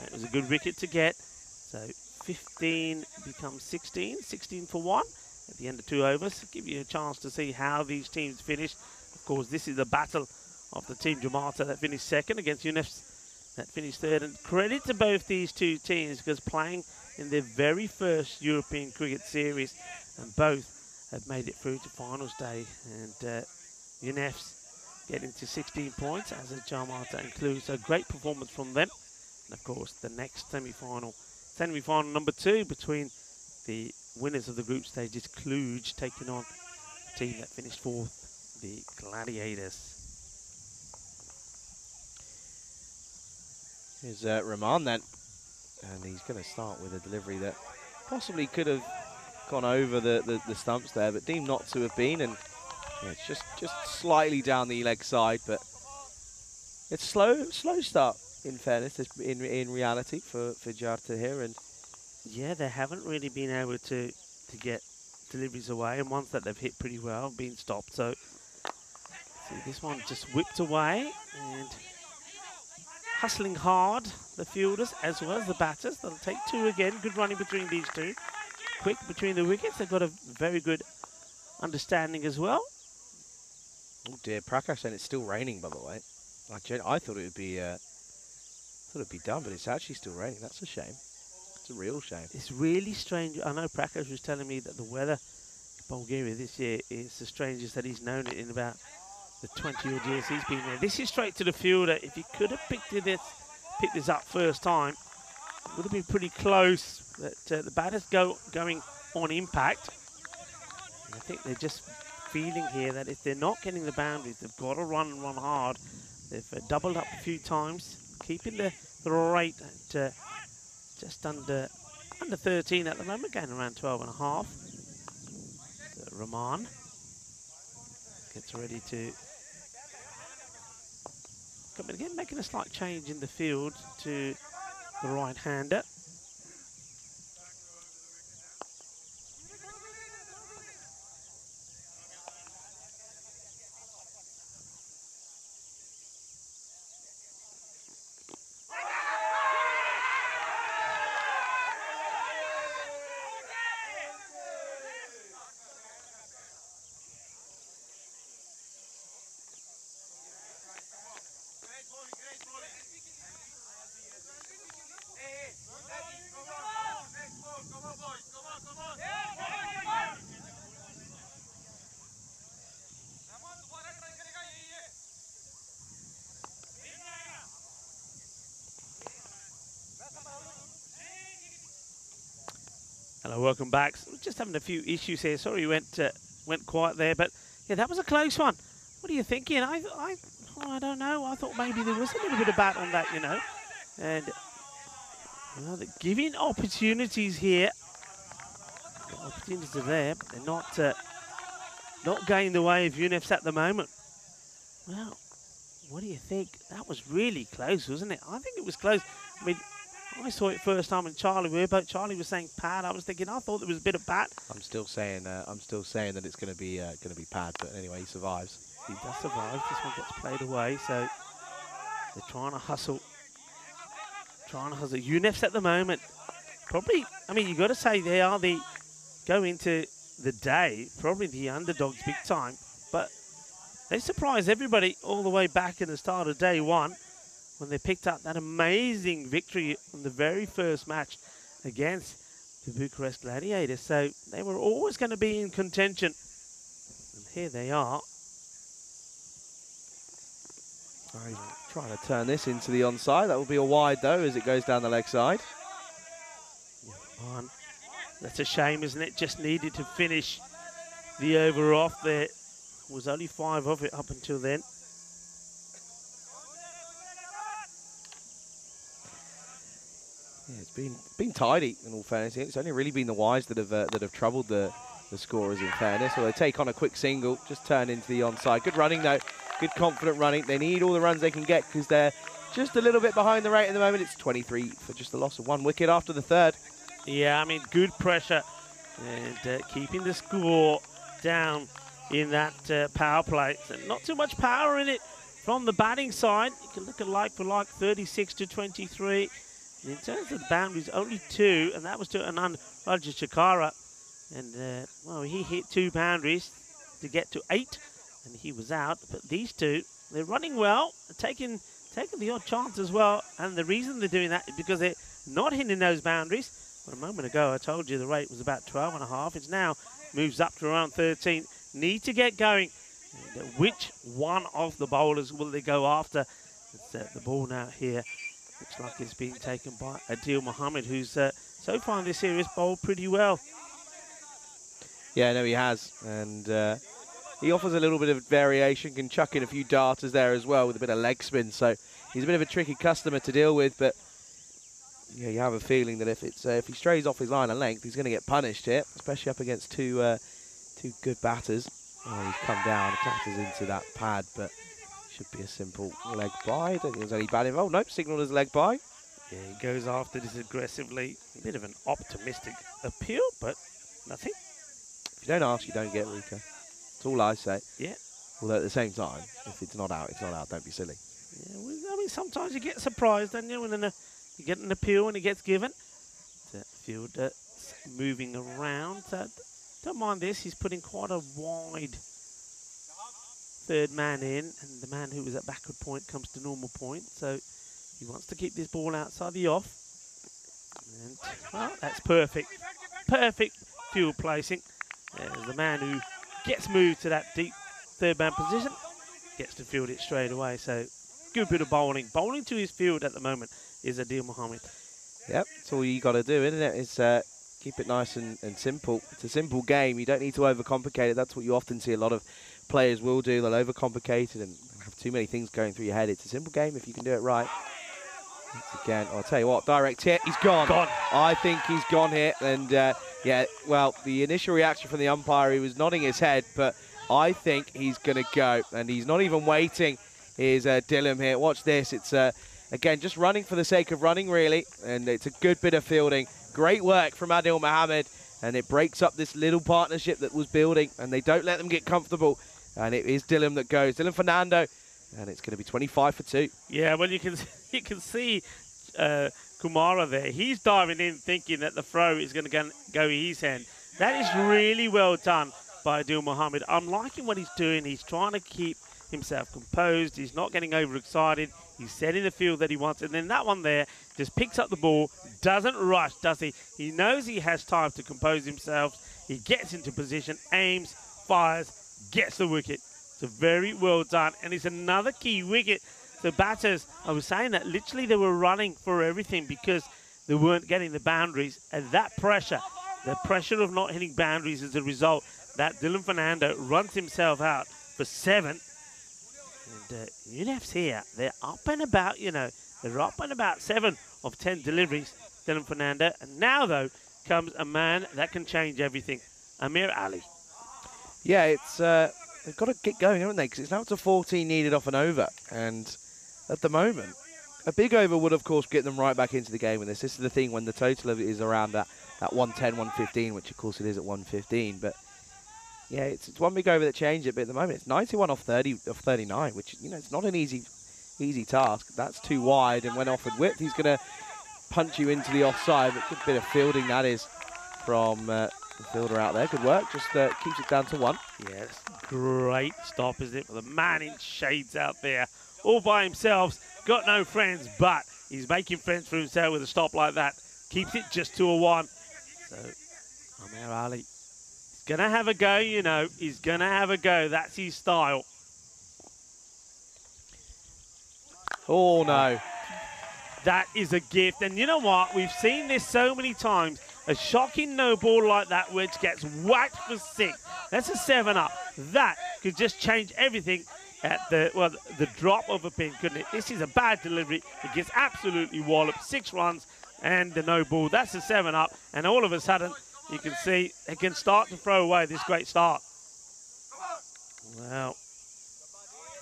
Speaker 4: It was a good wicket to get. So 15 becomes 16. 16 for 1 at the end of 2 overs. Give you a chance to see how these teams finish. Of course, this is the battle of the team Jamata that finished second against UNEF that finished third. And credit to both these two teams because playing in their very first European cricket series, and both have made it through to finals day. And UNEF's getting to 16 points as a Jamata includes. A great performance from them. And of course, the next semi-final number 2 between the winners of the group stages, Cluj taking on the team that finished 4th, the Gladiators.
Speaker 3: Here's Rahman then, and he's going to start with a delivery that possibly could have gone over the stumps there, but deemed not to have been, and yeah, it's just slightly down the leg side, but it's slow start in fairness, in reality for Jarta here, and
Speaker 4: yeah, they haven't really been able to get deliveries away, and ones that they've hit pretty well been stopped. So see, this one just whipped away and hustling hard, the fielders as well as the batters. They'll take 2 again. Good running between these two. Quick between the wickets. They've got a very good understanding as well.
Speaker 3: Oh dear, Prakash saying it's still raining, by the way. I thought it would be done, but it's actually still raining. That's a shame. It's a real shame.
Speaker 4: It's really strange. I know Prakash was telling me that the weather in Bulgaria this year is the strangest that he's known it in about the 20-odd years he's been there. This is straight to the fielder. If he could have picked this up first time, it would have been pretty close. But the batters going on impact. And I think they're just feeling here that if they're not getting the boundaries, they've got to run and run hard. They've doubled up a few times, keeping the rate at just under 13 at the moment, going around 12.5. Rahman gets ready to come in again, making a slight change in the field to the right-hander. Hello, welcome back. So we're just having a few issues here. Sorry you went quiet there, but yeah, that was a close one. What are you thinking? I don't know. I thought maybe there was a little bit of bat on that, you know. And well, they're giving opportunities here. The opportunities are there. They're not going the way of UNEFs at the moment. Well, what do you think? That was really close, wasn't it? I think it was close. I mean, I saw it first time in Charlie. Charlie was saying pad. I was thinking, I thought there was a bit of bat.
Speaker 3: I'm still saying that it's going to be pad. But anyway, he survives.
Speaker 4: He does survive. This one gets played away. So they're trying to hustle. UNEFs at the moment, probably. I mean, you got to say they are go into the day probably the underdogs big time. But they surprised everybody all the way back in the start of day one, when they picked up that amazing victory on the very first match against the Bucharest Gladiators. So they were always going to be in contention. And here they are.
Speaker 3: Trying to turn this into the onside. That will be a wide, though, as it goes down the leg side.
Speaker 4: That's a shame, isn't it? Just needed to finish the over off there. Was only 5 of it up until then.
Speaker 3: Yeah, it's been tidy in all fairness. It's only really been the wides that have troubled the scorers in fairness. So they take on a quick single, just turn into the onside. Good running though, good confident running. They need all the runs they can get because they're just a little bit behind the rate at the moment. It's 23 for just the loss of 1 wicket after the 3rd.
Speaker 4: Yeah, I mean, good pressure and keeping the score down in that power play. So not too much power in it from the batting side. You can look at like for like 36 to 23. And in terms of the boundaries, only 2, and that was to Anand Rajashekara. And, well, he hit 2 boundaries to get to 8, and he was out. But these 2, they're running well, taking the odd chance as well. And the reason they're doing that is because they're not hitting those boundaries. Well, a moment ago, I told you the rate was about 12.5. It's now moves up to around 13. Need to get going. And, which one of the bowlers will they go after? It's the ball now here. Looks like it's being taken by Adil Mohammed, who's so far in this series bowled pretty well.
Speaker 3: Yeah, no, he has. And he offers a little bit of variation, can chuck in a few darters there as well with a bit of leg spin. So he's a bit of a tricky customer to deal with. But yeah, you have a feeling that if he strays off his line of length, he's going to get punished here, especially up against two good batters. Oh, he's come down, clatters into that pad, but should be a simple leg by. I don't think there's any bad involved. Nope, signalled as leg by.
Speaker 4: Yeah, he goes after this aggressively. A bit of an optimistic appeal, but nothing.
Speaker 3: If you don't ask, you don't get, Rico. That's all I say.
Speaker 4: Yeah.
Speaker 3: Although at the same time, if it's not out, it's not out. Don't be silly.
Speaker 4: Yeah, well, I mean, sometimes you get surprised, don't you, when you get an appeal and it gets given. The fielder moving around. Don't mind this. He's putting quite a wide 3rd man in, and the man who was at backward point comes to normal point. So he wants to keep this ball outside the off. And, well, that's perfect. Perfect field placing. The man who gets moved to that deep 3rd man position gets to field it straight away. So good bit of bowling. Bowling to his field at the moment is Adil Mohammed.
Speaker 3: Yep, that's all you got to do, isn't it? Is keep it nice and simple. It's a simple game. You don't need to overcomplicate it. That's what you often see a lot of players will do. They'll overcomplicate it and have too many things going through your head. It's a simple game if you can do it right. Once again, I'll tell you what, direct hit, he's gone. I think he's gone here. And yeah, well, the initial reaction from the umpire, he was nodding his head, but I think he's going to go. And he's not even waiting. Here's Dillam here. Watch this. It's, again, just running for the sake of running, really. And it's a good bit of fielding. Great work from Adil Mohammed. And it breaks up this little partnership that was building. And they don't let them get comfortable. And it is Dillam that goes. Dylan Fernando. And it's going to be 25 for 2.
Speaker 4: Yeah, well, you can see Kumara there. He's diving in thinking that the throw is going to go his hand. That is really well done by Adil Mohammed. I'm liking what he's doing. He's trying to keep himself composed. He's not getting overexcited. He's setting the field that he wants. And then that one there just picks up the ball, doesn't rush, does he? He knows he has time to compose himself. He gets into position, aims, fires, gets the wicket. So very well done. And it's another key wicket. The batters, I was saying that literally they were running for everything because they weren't getting the boundaries. And that pressure, the pressure of not hitting boundaries as a result, that Dylan Fernando runs himself out for 7. And UNEF's here. They're up and about, you know. They're up and about 7 of 10 deliveries, Dylan Fernando. And now, though, comes a man that can change everything, Amir Ali.
Speaker 3: Yeah, it's they've got to get going, haven't they? Because it's now to 14 needed off an over. And at the moment, a big over would, of course, get them right back into the game with this. This is the thing when the total of it is around that 110, 115, which, of course, it is at 115. But yeah, it's one big over that changed it, but at the moment it's 91 off 39, which, you know, it's not an easy task. That's too wide, and when offered width, he's going to punch you into the offside. But good bit of fielding that is from the fielder out there. Good work, just keeps it down to 1.
Speaker 4: Yes, great stop, isn't it? For the man in shades out there, all by himself, got no friends, but he's making friends for himself with a stop like that. Keeps it just to a 1. So, Amir Ali. Gonna have a go, you know. He's gonna have a go. That's his style.
Speaker 3: Oh, no.
Speaker 4: That is a gift. And you know what? We've seen this so many times A shocking no ball like that, which gets whacked for 6. That's a 7-up. That could just change everything at the drop of a pin, couldn't it? This is a bad delivery. It gets absolutely walloped. 6 runs and the no ball. That's a 7-up. And all of a sudden, you can see they can start to throw away this great start. Well,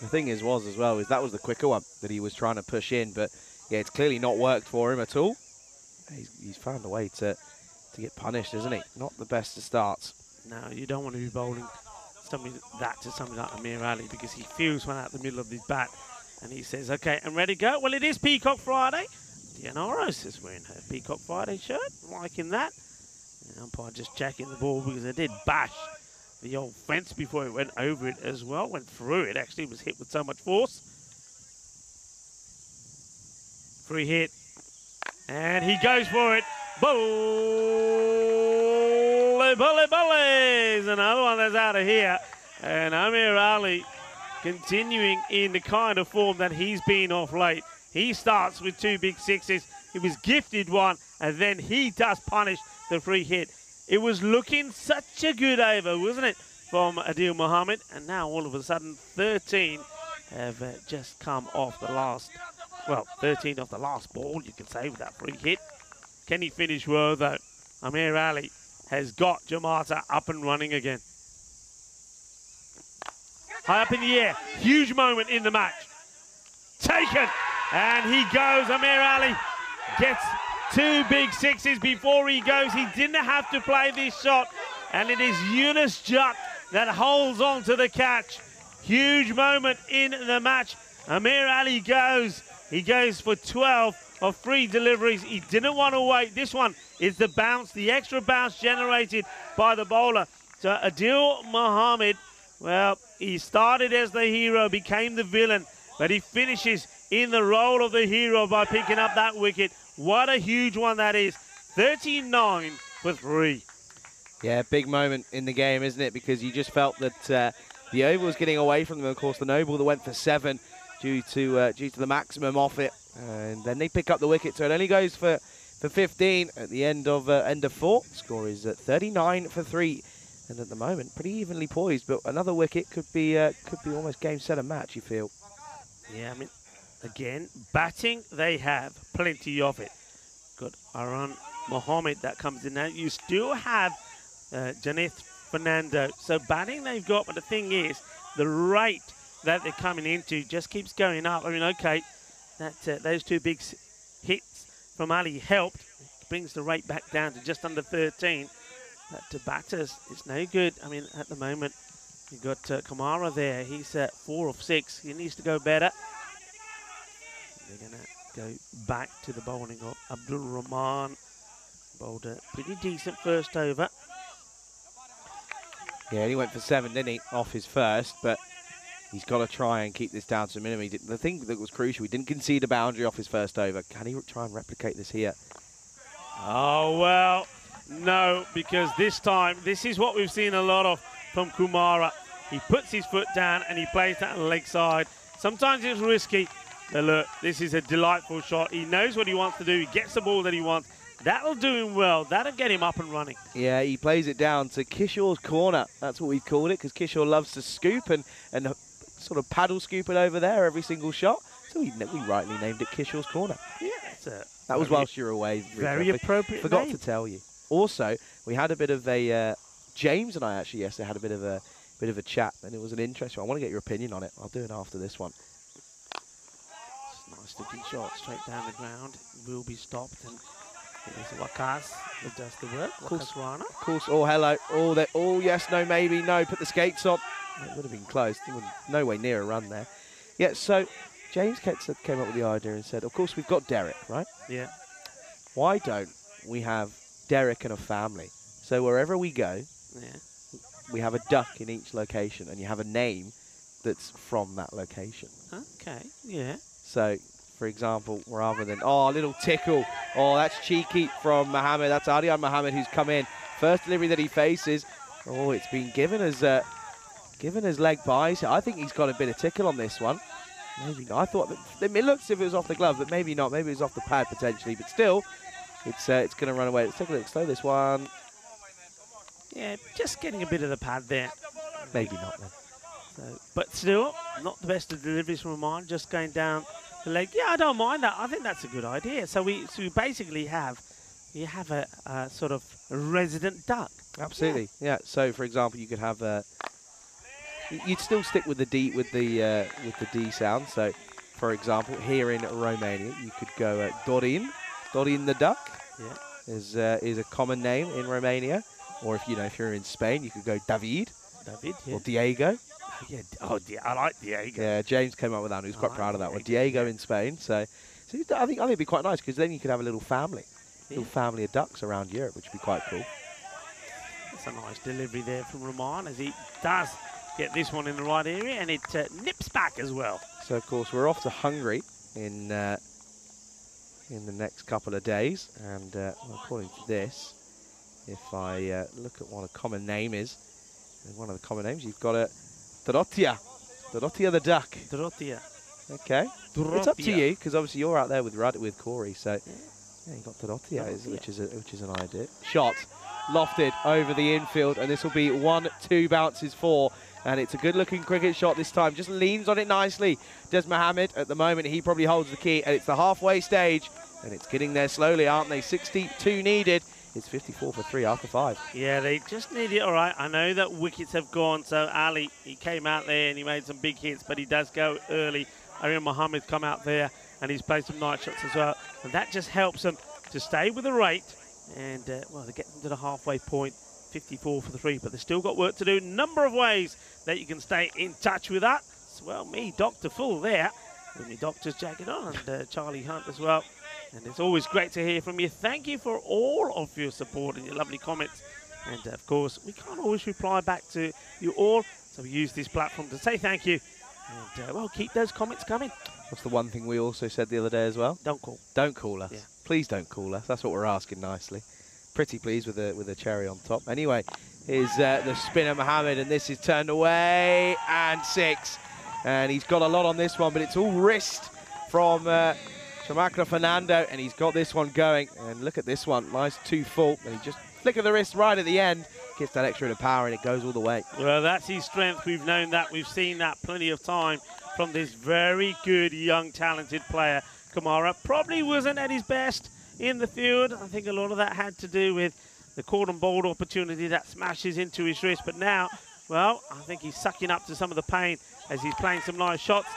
Speaker 3: the thing is that was the quicker one that he was trying to push in, but yeah, it's clearly not worked for him at all. He's found a way to get punished, isn't he? Not the best of starts.
Speaker 4: No, you don't want to be bowling something like Amir Ali, because he feels one out the middle of his bat, and he says, "Okay, I'm ready to go." Well, it is Peacock Friday. Deanna Rose is wearing her Peacock Friday shirt, liking that. The umpire just checking the ball because it did bash the old fence before it went over it as well. Went through it, actually. It was hit with so much force. Free hit. And he goes for it. Bully, bully, bullies. Another one that's out of here. And Amir Ali continuing in the kind of form that he's been off late. He starts with 2 big 6s. He was gifted one, and then he does punish the free hit. It was looking such a good over, wasn't it, from Adil Muhammad? And now all of a sudden 13 have just come off the last, 13 off the last ball, you can say, with that free hit. Can he finish well, though? Amir Ali has got Jamata up and running again. High up in the air, huge moment in the match. Taken, and he goes. Amir Ali gets 2 big 6s before he goes. He didn't have to play this shot, and it is Yunus Jut that holds on to the catch. Huge moment in the match. Amir Ali goes. He goes for 12 of 3 deliveries. He didn't want to wait. This one is the bounce, the extra bounce generated by the bowler. So Adil Muhammad, well, he started as the hero, became the villain, but he finishes in the role of the hero by picking up that wicket. What a huge one that is. 39 for 3.
Speaker 3: Yeah, big moment in the game, isn't it? Because you just felt that the over was getting away from them. Of course, the no ball that went for 7 due to the maximum off it. And then they pick up the wicket. So it only goes for 15 at the end of 4. Score is at 39 for 3. And at the moment, pretty evenly poised. But another wicket could be almost game, set, and match, you feel.
Speaker 4: Yeah, I mean, again, batting, they have plenty of it. Got Aran Mohammed that comes in now. You still have Janeth Fernando. So batting they've got, but the thing is, the rate that they're coming into just keeps going up. I mean, okay, that those 2 big hits from Ali helped. It brings the rate back down to just under 13. But to batters, it's no good. I mean, at the moment, you've got Kamara there. He's 4 of 6. He needs to go better. They're going to go back to the bowling of Abdul Rahman. Bowled a pretty decent first over.
Speaker 3: Yeah, he went for 7, didn't he, off his first, but he's got to try and keep this down to a minimum. The thing that was crucial, he didn't concede a boundary off his first over. Can he try and replicate this here?
Speaker 4: Oh, well, no, because this time, this is what we've seen a lot of from Kumara. He puts his foot down and he plays that leg side. Sometimes it's risky, but look, this is a delightful shot. He knows what he wants to do. He gets the ball that he wants. That'll do him well. That'll get him up and running.
Speaker 3: Yeah, he plays it down to Kishore's corner. That's what we've called it, because Kishore loves to scoop and sort of paddle scoop it over there every single shot. So we rightly named it Kishore's corner.
Speaker 4: Yeah, that's it.
Speaker 3: That was whilst you were away.
Speaker 4: Very appropriate
Speaker 3: Forgot
Speaker 4: name.
Speaker 3: to tell you. Also, we had a bit of a James and I actually yesterday had a bit of a chat, and it was an interesting one. I want to get your opinion on it. I'll do it after this one.
Speaker 4: Nice looking shot straight down the ground. Will be stopped, and there's Wakas that does the work. Wakas Rana.
Speaker 3: Of course. Oh, hello. Oh, yes, no, maybe, no. Put the skates on. It would have been close. No way near a run there. Yeah. So James came up with the idea and said, of course, we've got Derek, right?
Speaker 4: Yeah.
Speaker 3: Why don't we have Derek and a family? So wherever we go, we have a duck in each location, and you have a name that's from that location.
Speaker 4: Okay. Yeah.
Speaker 3: So, for example, rather than, a little tickle. Oh, that's cheeky from Mohammed. That's Ardian Mohammed who's come in. First delivery that he faces. Oh, it's been given as leg by. So I think he's got a bit of tickle on this one. Maybe not. I thought it looks as if it was off the glove, but maybe not. Maybe it was off the pad potentially. But still, It's going to run away. Let's take a look slow, this one.
Speaker 4: Yeah, just getting a bit of the pad there.
Speaker 3: Maybe not then.
Speaker 4: So, but still, not the best of deliveries from Roman, just going down the leg. Yeah, I don't mind that. I think that's a good idea. So we basically have, you have a sort of resident duck.
Speaker 3: Absolutely, yeah. So for example, you could have you'd still stick with the D sound. So for example, here in Romania, you could go Dorin the duck.
Speaker 4: Yeah,
Speaker 3: is a common name in Romania. Or if you're in Spain, you could go David,
Speaker 4: yeah.
Speaker 3: or Diego.
Speaker 4: Oh, yeah. Oh, I like Diego.
Speaker 3: Yeah, James came up with that. He was quite proud of that one. Diego in Spain. So I think it'd be quite nice because then you could have a little family, little family of ducks around Europe, which would be quite cool.
Speaker 4: That's a nice delivery there from Roman as he does get this one in the right area, and it nips back as well.
Speaker 3: So of course we're off to Hungary in the next couple of days, and according to this, if I look at what a common name is, one of the common names, you've got a Dorotia the duck.
Speaker 4: Dorotia.
Speaker 3: Okay.
Speaker 4: Dorotia.
Speaker 3: It's up to you, because obviously you're out there with Corey, so yeah, you've got Dorotia, which is an idea. Shot, lofted over the infield, and this will be 1-2 bounces for, and it's a good-looking cricket shot this time. Just leans on it nicely. Des Mohammed, at the moment, he probably holds the key, and it's the halfway stage, and it's getting there slowly, aren't they? 62 needed. It's 54 for 3 after 5.
Speaker 4: Yeah, they just need it all right. I know that wickets have gone, so Ali, he came out there and he made some big hits, but he does go early. Arian Mohammed come out there and he's played some nice shots as well. And that just helps them to stay with the rate. And, well, they get them to the halfway point, 54 for 3, but they've still got work to do. Number of ways that you can stay in touch with that. Well, me, Dr. Full there, with me doctor's jacket on, and Charlie Hunt as well. And it's always great to hear from you. Thank you for all of your support and your lovely comments. And, of course, we can't always reply back to you all, so we use this platform to say thank you. And, well, keep those comments coming.
Speaker 3: What's the one thing we also said the other day as well?
Speaker 4: Don't call.
Speaker 3: Don't call us.
Speaker 4: Yeah.
Speaker 3: Please don't call us. That's what we're asking nicely. Pretty pleased with a cherry on top. Anyway, is the spinner Mohammed, and this is turned away, and 6. And he's got a lot on this one, but it's all wrist from Chamakra Fernando, and he's got this one going. And look at this one, nice 2 full, and he just flick of the wrist right at the end, gets that extra bit of power, and it goes all the way.
Speaker 4: Well, that's his strength. We've known that. We've seen that plenty of time from this very good, young, talented player. Kamara probably wasn't at his best in the field. I think a lot of that had to do with the cordon ball opportunity that smashes into his wrist. But now, well, I think he's sucking up to some of the pain as he's playing some nice shots.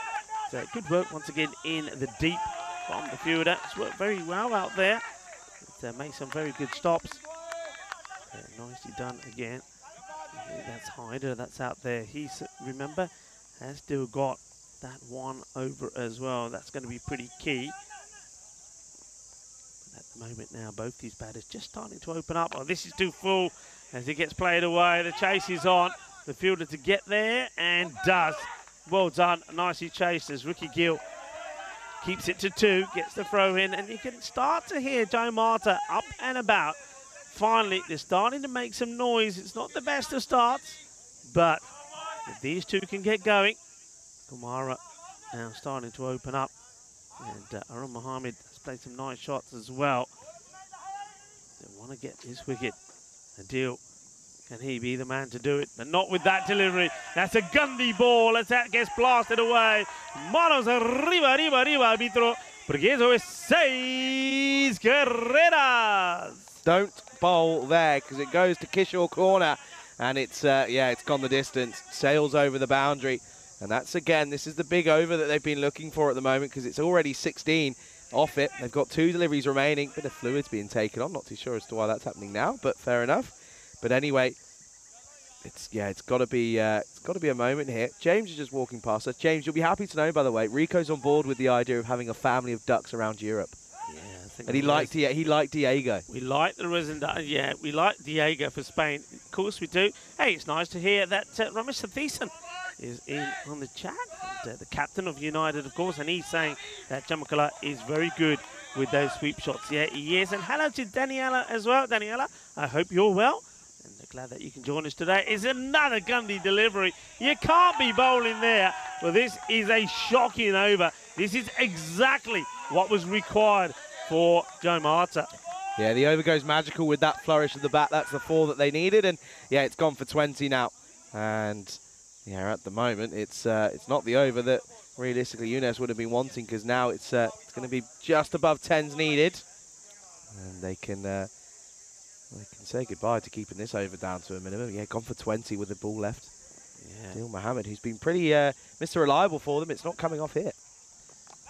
Speaker 4: So good work once again in the deep from the fielder. It's worked very well out there. It makes some very good stops. Nicely done again. I think that's Hyder that's out there. He's, remember, has still got that one over as well. That's going to be pretty key. But at the moment now, both these batters just starting to open up. Oh, this is too full as it gets played away. The chase is on. The fielder to get there, and does. Well done. Nicely chased as Ricky Gill keeps it to 2, gets the throw in, and you can start to hear Joe Marta up and about. Finally, they're starting to make some noise. It's not the best of starts, but if these two can get going, Kumara now starting to open up, and Arun Mohammed has played some nice shots as well. They want to get this wicket. Adil, can he be the man to do it? But not with that delivery. That's a Gandhi ball as that gets blasted away. Manos arriba, arriba, arriba, arbitro, porque eso es 6 carreras.
Speaker 3: Don't bowl there, because it goes to Kishore corner, and it's it's gone the distance, sails over the boundary, and that's again, this is the big over that they've been looking for at the moment, because it's already 16 off it. They've got 2 deliveries remaining, bit of fluids being taken on, not too sure as to why that's happening now, but fair enough. But anyway, it's got to be a moment here. James is just walking past us. James, you'll be happy to know, by the way, Rico's on board with the idea of having a family of ducks around Europe.
Speaker 4: Yeah, I think
Speaker 3: and he liked Diego.
Speaker 4: We like the resident, yeah, we like Diego for Spain. Of course we do. Hey, it's nice to hear that Ramesh Satheesan is in on the chat. And, the captain of United, of course, and he's saying that Chamakala is very good with those sweep shots. Yeah, he is. And hello to Daniela as well. Daniela, I hope you're well. And glad that you can join us today. Is another Gundy delivery. You can't be bowling there. Well, this is a shocking over. This is exactly what was required for Joe Marta.
Speaker 3: Yeah, the over goes magical with that flourish of the bat. That's the 4 that they needed, and yeah, it's gone for 20 now. And yeah, at the moment, it's not the over that realistically UNES would have been wanting, because now it's going to be just above 10s needed, and they can say goodbye to keeping this over down to a minimum. Yeah, gone for 20 with the ball left. Yeah, Adil Mohammed, who's been pretty Mr. Reliable for them. It's not coming off here.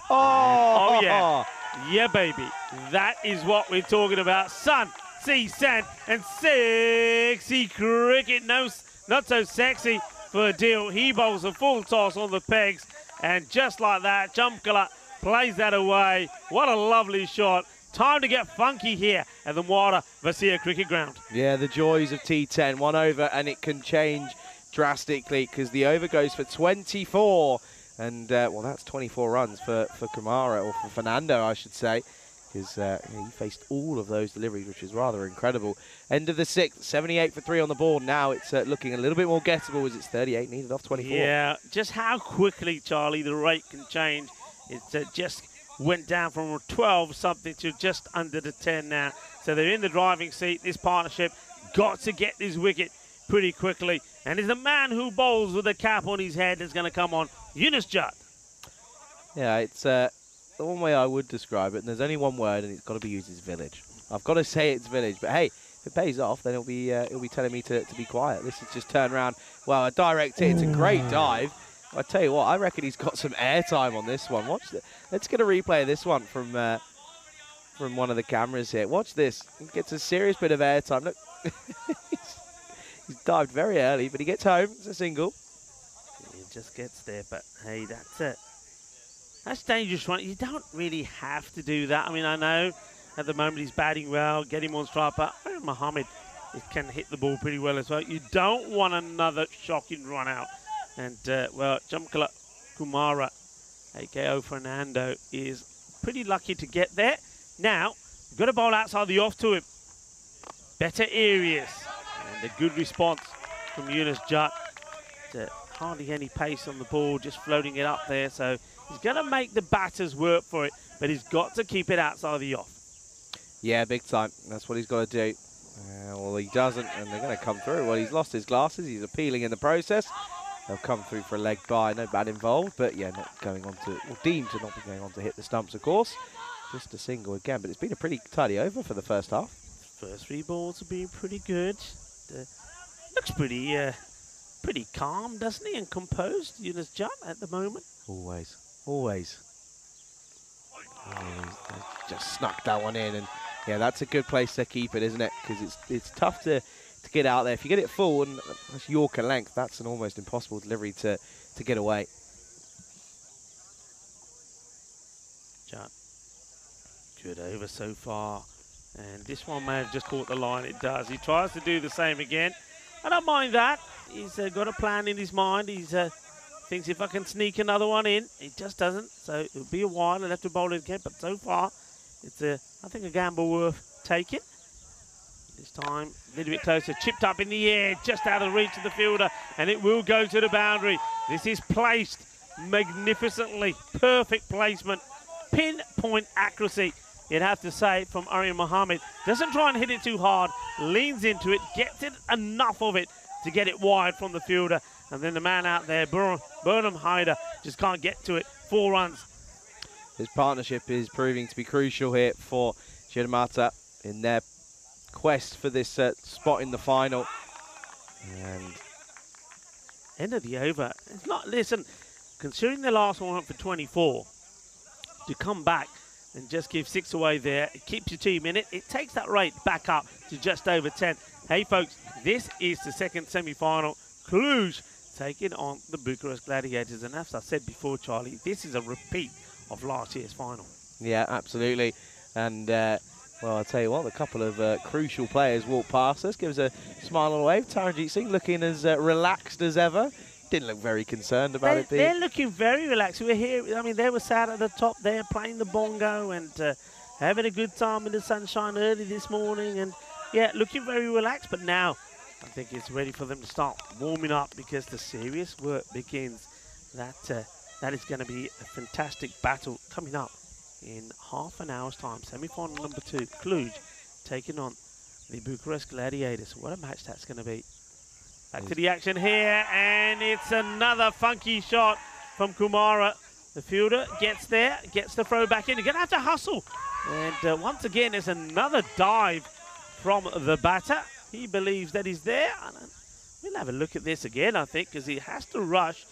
Speaker 4: Oh yeah. Yeah, baby. That is what we're talking about. Sun, sea, sand, and sexy cricket. No, not so sexy for Adil. He bowls a full toss on the pegs, and just like that, Jamkala plays that away. What a lovely shot. Time to get funky here at the Mwara Vasia Cricket Ground.
Speaker 3: Yeah, the joys of T10. 1 over, and it can change drastically, because the over goes for 24. And, well, that's 24 runs for Kumara, or for Fernando, I should say, because he faced all of those deliveries, which is rather incredible. End of the 6th, 78 for 3 on the board. Now it's looking a little bit more gettable, as it's 38 needed off 24.
Speaker 4: Yeah, just how quickly, Charlie, the rate can change. It just went down from 12-something to just under the 10 now. So they're in the driving seat. This partnership got to get this wicket pretty quickly. And it's the man who bowls with a cap on his head that's going to come on, Yunus Judd.
Speaker 3: Yeah, it's the one way I would describe it, and there's only one word, and it's got to be used, is village. I've got to say it's village, but hey, if it pays off, then it'll be telling me to be quiet. This is just turn around. Well, a direct hit. It's a great dive. I tell you what, I reckon he's got some airtime on this one. Watch this. Let's get a replay of this one from one of the cameras here. Watch this. He gets a serious bit of airtime. Look, he's dived very early, but he gets home. It's a single.
Speaker 4: He just gets there, but hey, that's it. That's dangerous one. You don't really have to do that. I mean, I know at the moment he's batting well, get him on strike, but Mohammed can hit the ball pretty well as well. You don't want another shocking run out. And, well, Jamkala Kumara, a.k.a. Fernando, is pretty lucky to get there. Now, we've got a bowl outside the off to him. Better areas. And a good response from Yunus Judd. Hardly any pace on the ball, just floating it up there. So he's going to make the batters work for it, but he's got to keep it outside the off.
Speaker 3: Yeah, big time. That's what he's got to do. Well, he doesn't, and they're going to come through. Well, he's lost his glasses. He's appealing in the process. They'll come through for a leg by, no bat involved, but yeah, not going on to, or deemed to not be going on to hit the stumps, of course. Just a single again, but it's been a pretty tidy over for the first half.
Speaker 4: First 3 balls have been pretty good. Looks pretty calm, doesn't he, and composed, Yunus Judd, at the moment.
Speaker 3: Always, always. Just snuck that one in, and yeah, that's a good place to keep it, isn't it? Because it's tough to get out there. If you get it full, and that's Yorker length, that's an almost impossible delivery to get away.
Speaker 4: Judd, good over so far. And this one may have just caught the line. It does. He tries to do the same again. I don't mind that. He's got a plan in his mind. He's thinks if I can sneak another one in, he just doesn't. So it'll be a while. He'll have to bowl it again. But so far, it's I think a gamble worth taking. This time, a little bit closer, chipped up in the air, just out of reach of the fielder, and it will go to the boundary. This is placed magnificently, perfect placement, pinpoint accuracy, you'd have to say, from Aryan Mohammed. Doesn't try and hit it too hard, leans into it, gets it enough of it to get it wide from the fielder, and then the man out there, Burnham Hyder, just can't get to it. 4 runs.
Speaker 3: His partnership is proving to be crucial here for Shirmata in their quest for this spot in the final. And
Speaker 4: end of the over. It's not, listen, considering the last one went for 24, to come back and just give 6 away there, it keeps your team in it. It takes that rate back up to just over 10. Hey folks, this is the second semi-final. Cluj taking on the Bucharest Gladiators, and as I said before, Charlie, this is a repeat of last year's final.
Speaker 3: Yeah, absolutely. And well, I'll tell you what, a couple of crucial players walked past us. Give us a smile and a wave. Taranjeet Singh looking as relaxed as ever. Didn't look very concerned about it being.
Speaker 4: They're looking very relaxed. We're here. I mean, they were sat at the top there playing the bongo and having a good time in the sunshine early this morning. And yeah, looking very relaxed. But now I think it's ready for them to start warming up, because the serious work begins. That is going to be a fantastic battle coming up in half an hour's time. Semi-final number 2, Cluj taking on the Bucharest Gladiators. What a match that's going to be. Back to the action here, and it's another funky shot from Kumara. The fielder gets there, gets the throw back in. You're going to have to hustle. And once again, there's another dive from the batter. He believes that he's there. We'll have a look at this again, I think, because he has to rush.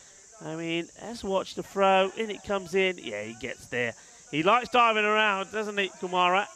Speaker 4: I mean, let's watch the throw. In it comes in. Yeah, he gets there. He likes diving around, doesn't he, Kumara?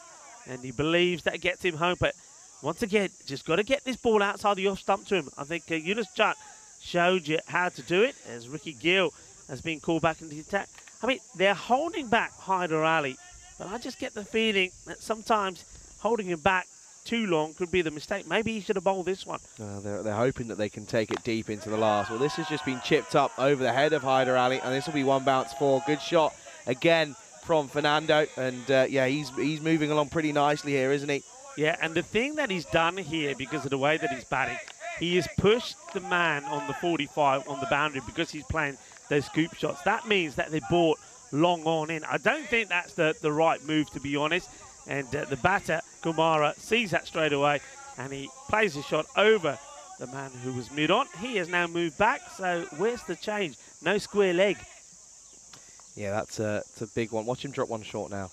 Speaker 4: And he believes that gets him home. But once again, just got to get this ball outside the off stump to him. I think Yunus Chut showed you how to do it, as Ricky Gill has been called back into the attack. I mean, they're holding back Hyder Ali, but I just get the feeling that sometimes holding him back too long could be the mistake. Maybe he should have bowled this one.
Speaker 3: They're hoping that they can take it deep into the last. Well, this has just been chipped up over the head of Hyder Ali, and this will be one bounce for. Good shot again from Fernando, and yeah, he's moving along pretty nicely here, isn't he?
Speaker 4: Yeah, and the thing that he's done here, because of the way that he's batting, he has pushed the man on the 45 on the boundary because he's playing those scoop shots. That means that they brought long on in. I don't think that's the right move, to be honest. And the batter, Kumara, sees that straight away, and he plays the shot over the man who was mid-on. He has now moved back, so where's the change? No square leg.
Speaker 3: Yeah, that's a big one. Watch him drop one short now.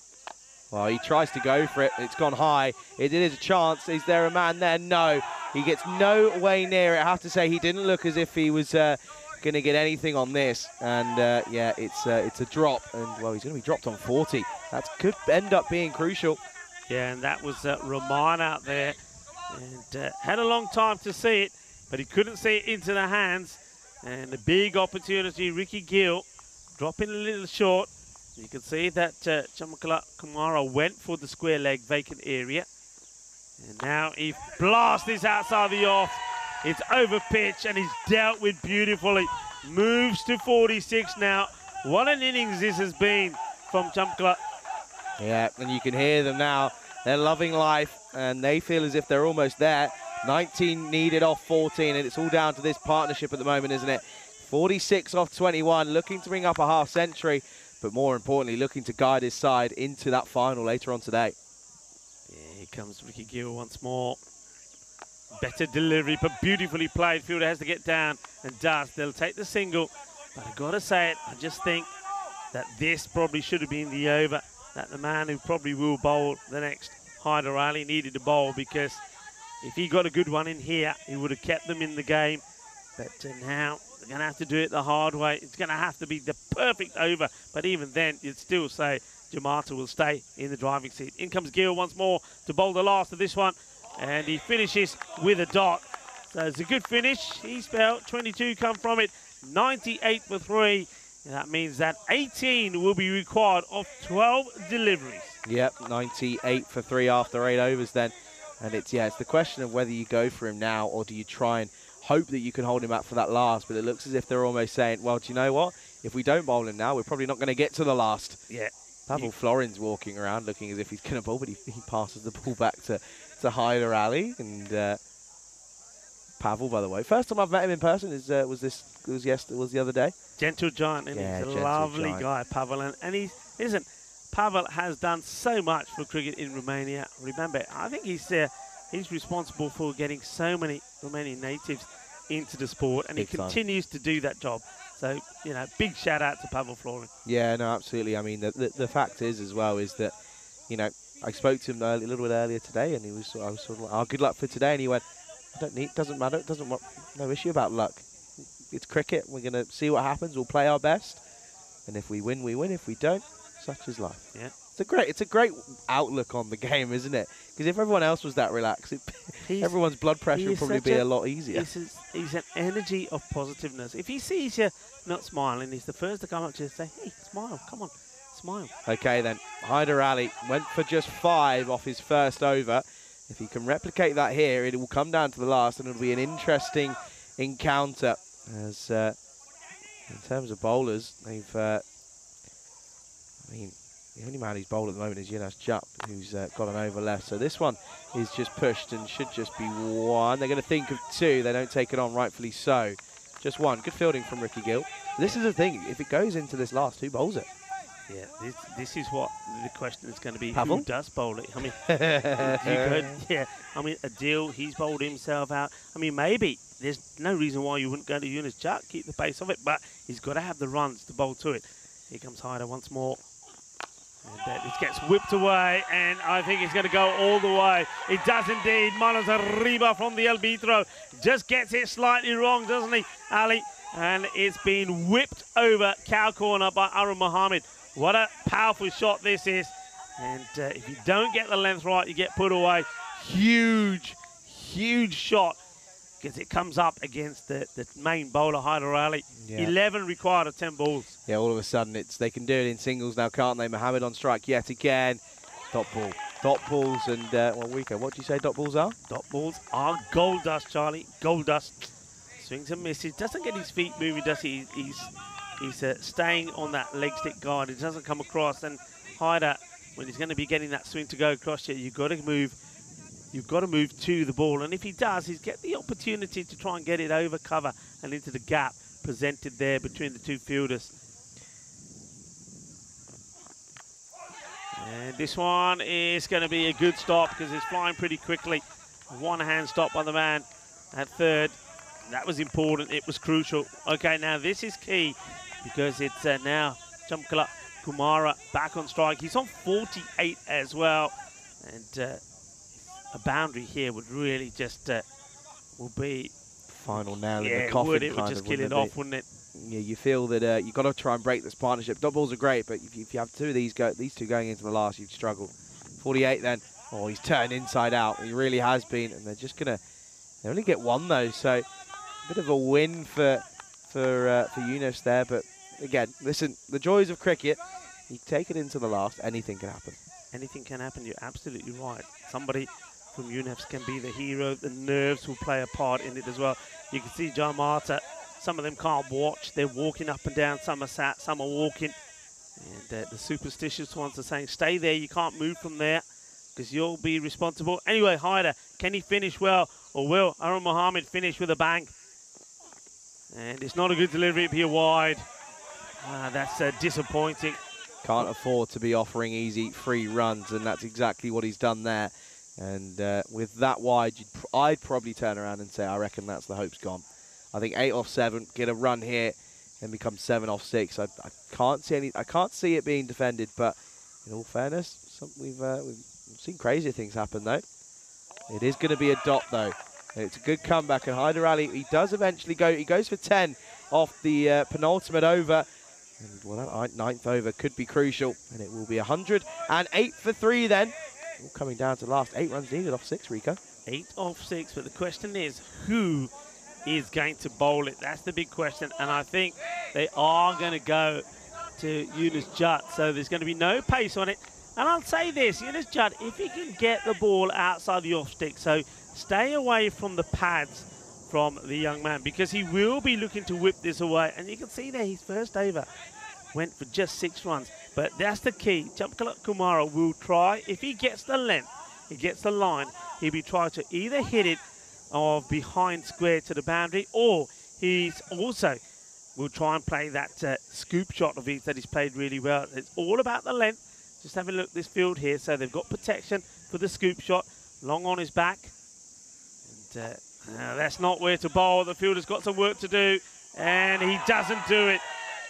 Speaker 3: Well, he tries to go for it. It's gone high. It is a chance. Is there a man there? No. He gets no way near it. I have to say, he didn't look as if he was going to get anything on this. And, yeah, it's a drop. And, well, he's going to be dropped on 40. That could end up being crucial.
Speaker 4: Yeah, and that was Rahman out there. And had a long time to see it, but he couldn't see it into the hands. And a big opportunity. Ricky Gill dropping a little short. You can see that Chamakala Kumara went for the square leg vacant area. And now he blasts this outside the off. It's over pitch, and he's dealt with beautifully. Moves to 46 now. What an innings this has been from Chamakala.
Speaker 3: Yeah, and you can hear them now. They're loving life, and they feel as if they're almost there. 19 needed off 14, and it's all down to this partnership at the moment, isn't it? 46 off 21, looking to bring up a half century, but more importantly, looking to guide his side into that final later on today.
Speaker 4: Yeah, here comes Ricky Gill once more. Better delivery, but beautifully played. Fielder has to get down, and does. They'll take the single, but I've got to say it, I just think that this probably should have been the over, that the man who probably will bowl the next Hyder Ali needed to bowl, because if he got a good one in here, he would have kept them in the game. But now they're going to have to do it the hard way. It's going to have to be the perfect over. But even then, you'd still say Jamata will stay in the driving seat. In comes Gill once more to bowl the last of this one. And he finishes with a dot. So it's a good finish. He's felt 22 come from it. 98 for 3. And that means that 18 will be required of 12 deliveries.
Speaker 3: Yep, 98 for 3 after 8 overs then. And it's the question of whether you go for him now or do you try and hope that you can hold him up for that last. But it looks as if they're almost saying, well, do you know what? If we don't bowl him now, we're probably not going to get to the last.
Speaker 4: Yeah.
Speaker 3: Pavel Florin's walking around looking as if he's going to bowl, but he passes the ball back to Hyder Ali. And Pavel, by the way, first time I've met him in person was the other day.
Speaker 4: Gentle giant, and
Speaker 3: yeah,
Speaker 4: he's a lovely guy, Pavel. And Pavel has done so much for cricket in Romania. Remember, I think he's responsible for getting so many Romanian natives into the sport, and he continues to do that job. So, big shout out to Pavel Florin.
Speaker 3: Yeah, no, absolutely. I mean, the fact is as well is that, I spoke to him a little bit earlier today, and I was sort of like, oh, good luck for today. And he went, doesn't matter, no issue about luck. It's cricket. We're going to see what happens. We'll play our best. And if we win, we win. If we don't, such is life.
Speaker 4: Yeah.
Speaker 3: It's a great outlook on the game, isn't it? Because if everyone else was that relaxed, everyone's blood pressure would probably be a lot easier.
Speaker 4: He's an energy of positiveness. If he sees you not smiling, he's the first to come up to you and say, hey, smile, come on, smile.
Speaker 3: Okay, then. Hyder Ali went for just 5 off his first over. If he can replicate that here, it will come down to the last, and it'll be an interesting encounter. As in terms of bowlers, they've, the only man who's bowled at the moment is Yunus Chut, who's got an over left. So this one is just pushed and should just be 1. They're going to think of 2. They don't take it on, rightfully so. Just 1. Good fielding from Ricky Gill. This is the thing. If it goes into this last, who bowls it?
Speaker 4: Yeah, this is what the question is going to be.
Speaker 3: Pavel?
Speaker 4: Who does bowl it? I mean, Adil, he's bowled himself out. I mean, maybe there's no reason why you wouldn't go to Yunus Jat, keep the pace of it, but he's got to have the runs to bowl to it. Here comes Hyder once more. And this gets whipped away, and I think it's going to go all the way. It does indeed. Manos Arriba from the Arbitro just gets it slightly wrong, doesn't he, Ali? And it's been whipped over cow corner by Arun Mohammed. What a powerful shot this is. And if you don't get the length right, you get put away. Huge, huge shot, because it comes up against the main bowler, Hyder Ali. Yeah. 11 required of 10 balls.
Speaker 3: Yeah, all of a sudden they can do it in singles now, can't they? Mohammed on strike yet again. Dot ball. Dot balls and, well, Rico, what do you say dot balls are?
Speaker 4: Dot balls are gold dust, Charlie. Gold dust. Swings and misses. Doesn't get his feet moving, does he? He's staying on that leg stick guard. It doesn't come across. And Hyder, when he's going to be getting that swing to go across here, you've got to move. You've got to move to the ball. And if he does, he's get the opportunity to try and get it over cover and into the gap presented there between the two fielders. And this one is going to be a good stop because it's flying pretty quickly. One hand stop by the man at third. That was important. It was crucial. Okay, now this is key because it's now Chamkala Kumara back on strike. He's on 48 as well. And a boundary here would really just will be
Speaker 3: final nail in the coffin.
Speaker 4: It would just kill it off, wouldn't it?
Speaker 3: Yeah, you feel that you've got to try and break this partnership. Dot balls are great, but if you have two of these two going into the last, you've struggled. 48 then. Oh, he's turned inside out. He really has been, and they're just gonna. They only get one though, so a bit of a win for Yunus there. But again, listen, the joys of cricket. You take it into the last, anything can happen.
Speaker 4: Anything can happen. You're absolutely right. Somebody from Yunus can be the hero. The nerves will play a part in it as well. You can see Jamata. Some of them can't watch. They're walking up and down. Some are sat, some are walking. And the superstitious ones are saying, stay there. You can't move from there because you'll be responsible. Anyway, Hyder, can he finish well? Or will Arun Mohammed finish with a bang? And it's not a good delivery. It'll be a wide. That's disappointing.
Speaker 3: Can't afford to be offering easy, free runs, and that's exactly what he's done there. And with that wide, I'd probably turn around and say, I reckon that's the hope's gone. I think 8 off 7, get a run here, and become 7 off 6. I can't see it being defended, but in all fairness, we've seen crazier things happen though. It is going to be a dot though. It's a good comeback, and Hyder Ali, he does eventually go. He goes for 10 off the penultimate over. And well, that 9th over could be crucial, and it will be 108 for 3 then. All coming down to the last 8 runs needed off 6, Rico.
Speaker 4: 8 off 6, but the question is, who is going to bowl it? That's the big question, and I think they are going to go to Yunus Jat, so there's going to be no pace on it. And I'll say this, Yunus Jat, if he can get the ball outside the off stick, so stay away from the pads from the young man, because he will be looking to whip this away. And you can see there, his first over went for just 6 runs. But that's the key. Chamkala Kumara will try, if he gets the length, he gets the line, he'll be trying to either hit it or behind square to the boundary, or he's also will try and play that scoop shot of his that he's played really well. It's all about the length. Just have a look at this field here. So they've got protection for the scoop shot, long on his back. And that's not where to bowl. The fielder's got some work to do, and he doesn't do it.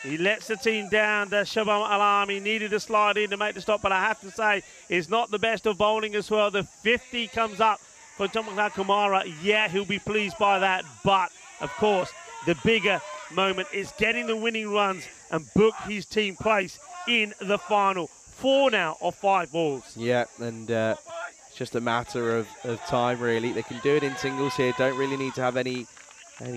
Speaker 4: He lets the team down. The Shabam Alami needed a slide in to make the stop, but I have to say, it's not the best of bowling as well. The 50 comes up for Chamkala Kumara. Yeah, he'll be pleased by that, but of course, the bigger moment is getting the winning runs and book his team place in the final. 4 now of 5 balls.
Speaker 3: Yeah, and it's just a matter of time, really. They can do it in singles here. Don't really need to have any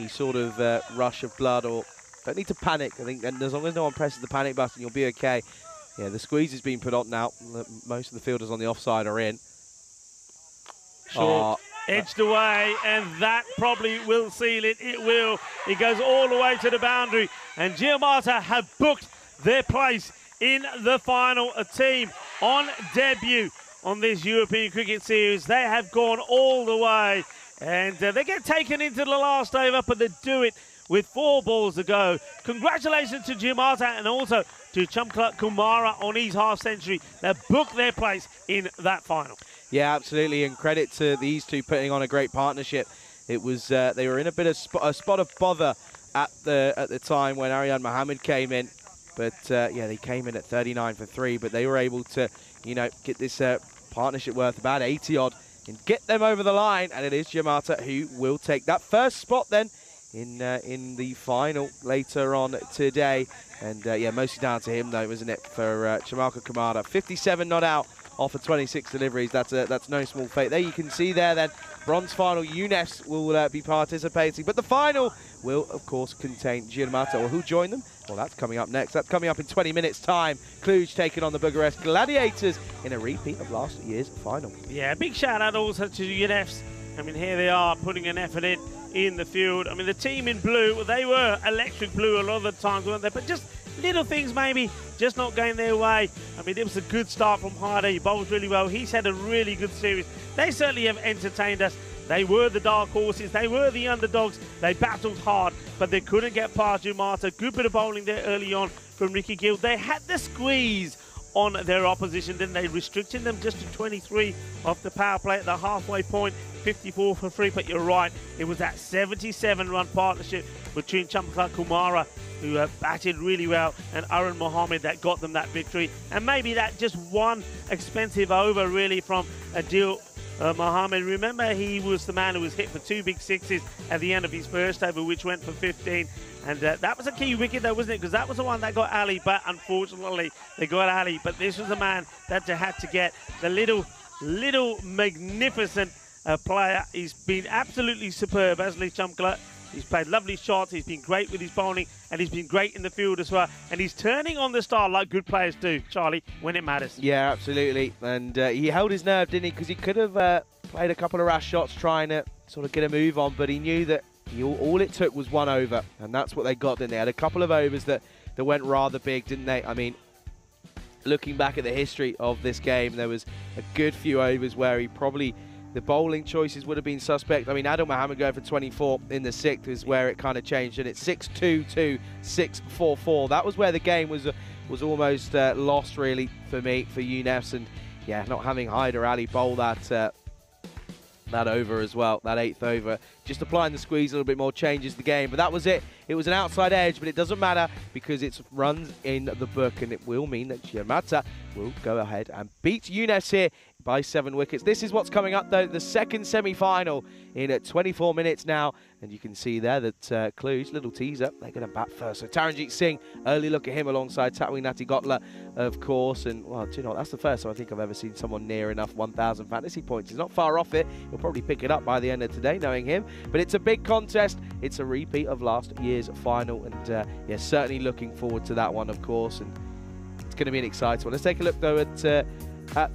Speaker 3: sort of rush of blood, or don't need to panic. I think, and as long as no one presses the panic button, you'll be okay. Yeah, the squeeze has been put on now. Most of the fielders on the offside are in.
Speaker 4: Short, edged away, and that probably will seal it. It will. It goes all the way to the boundary, and Giamata have booked their place in the final. A team on debut on this European Cricket Series. They have gone all the way, And they get taken into the last over, but they do it with 4 balls to go. Congratulations to Giamatti and also to Chamka Kumara on his half-century. They booked their place in that final.
Speaker 3: Yeah, absolutely, and credit to these two putting on a great partnership. It was they were in a bit of a spot of bother at the time when Aryan Mohammed came in, but yeah, they came in at 39 for 3, but they were able to, you know, get this partnership worth about 80 odd and get them over the line, and it is Giamatti who will take that first spot then in the final later on today. And yeah, mostly down to him though, isn't it, for Chamaka Kamada. 57 not out off of 26 deliveries. That's no small feat. There you can see there then, bronze final, UNEFs will be participating, but the final will of course contain Giamatti. Or who joined them? Well, that's coming up next. That's coming up in 20 minutes time. Cluj taking on the Bucharest Gladiators in a repeat of last year's final.
Speaker 4: Yeah, big shout out also to UNEFs. I mean, here they are putting an effort in the field. I mean, the team in blue, they were electric blue a lot of the times, weren't they? But just little things maybe just not going their way. I mean, it was a good start from Hyder. He bowls really well. He's had a really good series. They certainly have entertained us. They were the dark horses. They were the underdogs. They battled hard, but they couldn't get past Giamatti. Good bit of bowling there early on from Ricky Gill. They had the squeeze on their opposition, then they restricted them just to 23 off the power play at the halfway point, 54 for 3. But you're right, it was that 77-run partnership between Chamka Kumara, who batted really well, and Arun Mohammed that got them that victory. And maybe that just one expensive over really from Adil Mohammed. Remember, he was the man who was hit for 2 big sixes at the end of his first over, which went for 15. And that was a key wicket though, wasn't it? Because that was the one that got Ali, but unfortunately they got Ali. But this was the man that they had to get. The little magnificent player. He's been absolutely superb, Asli Chamkla. He's played lovely shots, he's been great with his bowling, and he's been great in the field as well. And he's turning on the star like good players do, Charlie, when it matters.
Speaker 3: Yeah, absolutely. And he held his nerve, didn't he? Because he could have played a couple of rash shots trying to sort of get a move on, but he knew that all it took was 1 over, and that's what they got, didn't they? Had a couple of overs that went rather big, didn't they? I mean, looking back at the history of this game, there was a good few overs where he probably, the bowling choices would have been suspect. I mean, Adil Mohammed going for 24 in the 6th is where it kind of changed, and it's 6-2-2, 6-4-4. That was where the game was almost lost, really, for me, for UNEFs. And yeah, not having Hyder Ali bowl that over as well, that 8th over. Just applying the squeeze a little bit more changes the game. But that was it. It was an outside edge, but it doesn't matter because it's runs in the book, and it will mean that Giamatti will go ahead and beat UNEFs here by 7 wickets. This is what's coming up, though, the second semi-final in 24 minutes now. And you can see there that Cluj, little teaser, they're going to bat first. So Taranjeet Singh, early look at him alongside Tatwin Nati Gotla, of course. And, well, do you know what? That's the first time I think I've ever seen someone near enough 1,000 fantasy points. He's not far off it. He'll probably pick it up by the end of today, knowing him. But it's a big contest. It's a repeat of last year's final. And, yeah, certainly looking forward to that one, of course. And it's going to be an exciting one. Let's take a look, though, at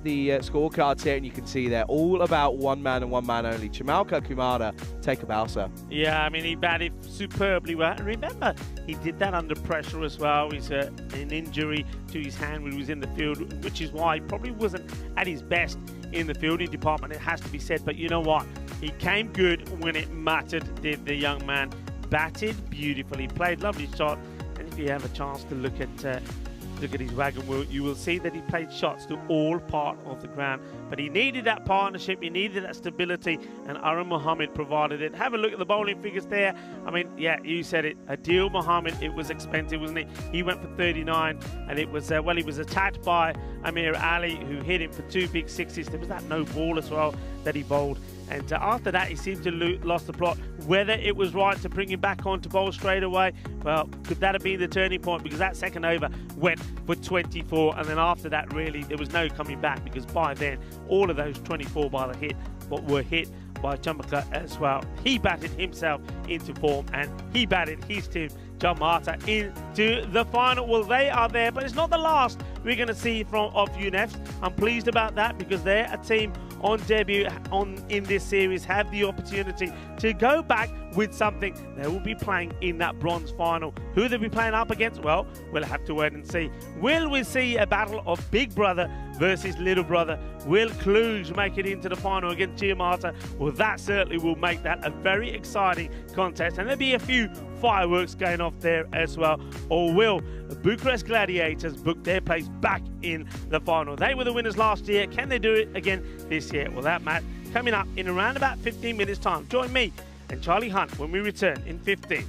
Speaker 3: the scorecards here, and you can see they're all about one man and one man only. Chamauka Kumara, take a bow, sir.
Speaker 4: Yeah, I mean, he batted superbly well. And remember, he did that under pressure as well. He's an injury to his hand when he was in the field, which is why he probably wasn't at his best in the fielding department, it has to be said. But you know what? He came good when it mattered, did the young man. Batted beautifully, played lovely shot. And if you have a chance to look at his wagon wheel, you will see that he played shots to all part of the ground. But he needed that partnership, he needed that stability, and Arun Mohammed provided it. Have a look at the bowling figures there. I mean, yeah, you said it. Adil Mohammed, it was expensive, wasn't it? He went for 39, and it was, well, he was attacked by Amir Ali, who hit him for 2 big sixes. There was that no ball as well that he bowled. And after that, he seemed to lost the plot. Whether it was right to bring him back on to bowl straight away, well, could that have been the turning point? Because that second over went for 24, and then after that, really, there was no coming back, because by then, all of those 24 by the hit were hit by Chamaka as well. He batted himself into form, and he batted his team Jamata into the final. Well, they are there, but it's not the last we're going to see from of UNEFs. I'm pleased about that because they're a team on debut in this series, have the opportunity to go back with something. They will be playing in that bronze final. Who they'll be playing up against? Well, we'll have to wait and see. Will we see a battle of big brother versus little brother? Will Cluj make it into the final against Giamata? Well, that certainly will make that a very exciting contest, and there'll be a few fireworks going off there as well. Or will Bucharest Gladiators book their place back in the final? They were the winners last year. Can they do it again this year? Well, that match coming up in around about 15 minutes time. Join me and Charlie Hunt when we return in 15.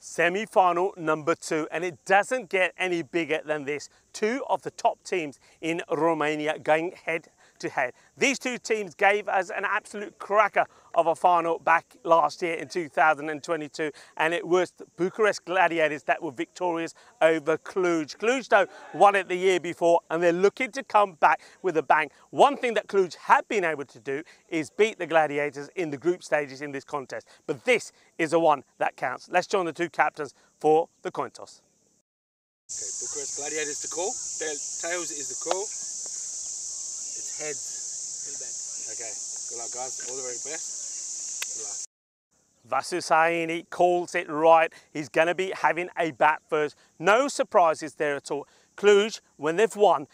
Speaker 1: Semi-final number 2, and it doesn't get any bigger than this. 2 of the top teams in Romania going head to head. These 2 teams gave us an absolute cracker of a final back last year in 2022, and it was the Bucharest Gladiators that were victorious over Cluj. Cluj though won it the year before, and they're looking to come back with a bang. One thing that Cluj have been able to do is beat the Gladiators in the group stages in this contest, but this is the one that counts. Let's join the 2 captains for the coin toss.
Speaker 2: Okay, Bucharest Gladiators the call, tails is the call. It's heads. Okay, good luck guys, all the very best. Good luck.
Speaker 1: Vasu Saini calls it right. He's going to be having a bat first. No surprises there at all. Cluj, when they've won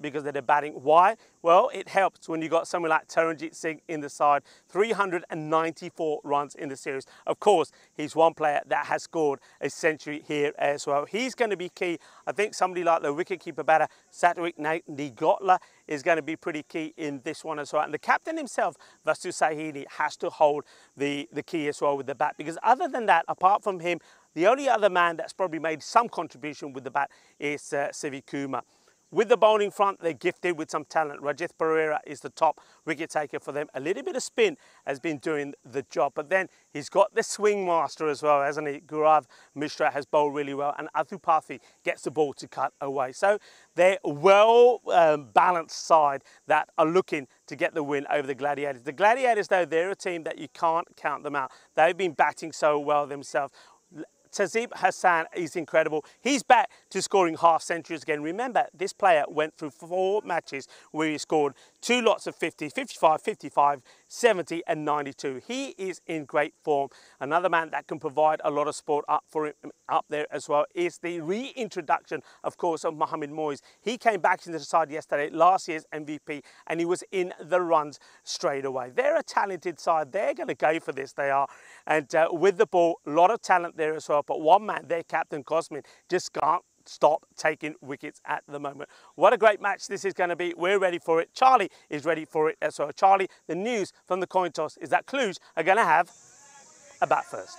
Speaker 1: because they're batting. Why? Well, it helps when you got someone like Taranjit Singh in the side. 394 runs in the series. Of course, he's one player that has scored a century here as well. He's going to be key. I think somebody like the wicketkeeper batter, Satwik Nigotla, is going to be pretty key in this one as well. And the captain himself, Vasu Sahini, has to hold the key as well with the bat, because other than that, apart from him, the only other man that's probably made some contribution with the bat is Sivi Kumar. With the bowling front, they're gifted with some talent. Rajith Pereira is the top wicket taker for them. A little bit of spin has been doing the job, but then he's got the swing master as well, hasn't he? Gaurav Mishra has bowled really well, and Athupathi gets the ball to cut away. So they're well balanced side that are looking to get the win over the Gladiators. The Gladiators, though, they're a team that you can't count them out. They've been batting so well themselves. Tazib Hassan is incredible. He's back to scoring half centuries again. Remember, this player went through 4 matches where he scored 2 lots of 50, 55, 55, 70 and 92. He is in great form. Another man that can provide a lot of support up for him up there as well is the reintroduction, of course, of Mohamed Moyes. He came back into the side yesterday, last year's MVP, and he was in the runs straight away. They're a talented side. They're going to go for this, they are. And with the ball, a lot of talent there as well. But one man, their captain, Cosmin, just can't stop taking wickets at the moment. What a great match this is going to be. We're ready for it. Charlie is ready for it as well. Charlie, the news from the coin toss is that Cluj are going to have a bat first.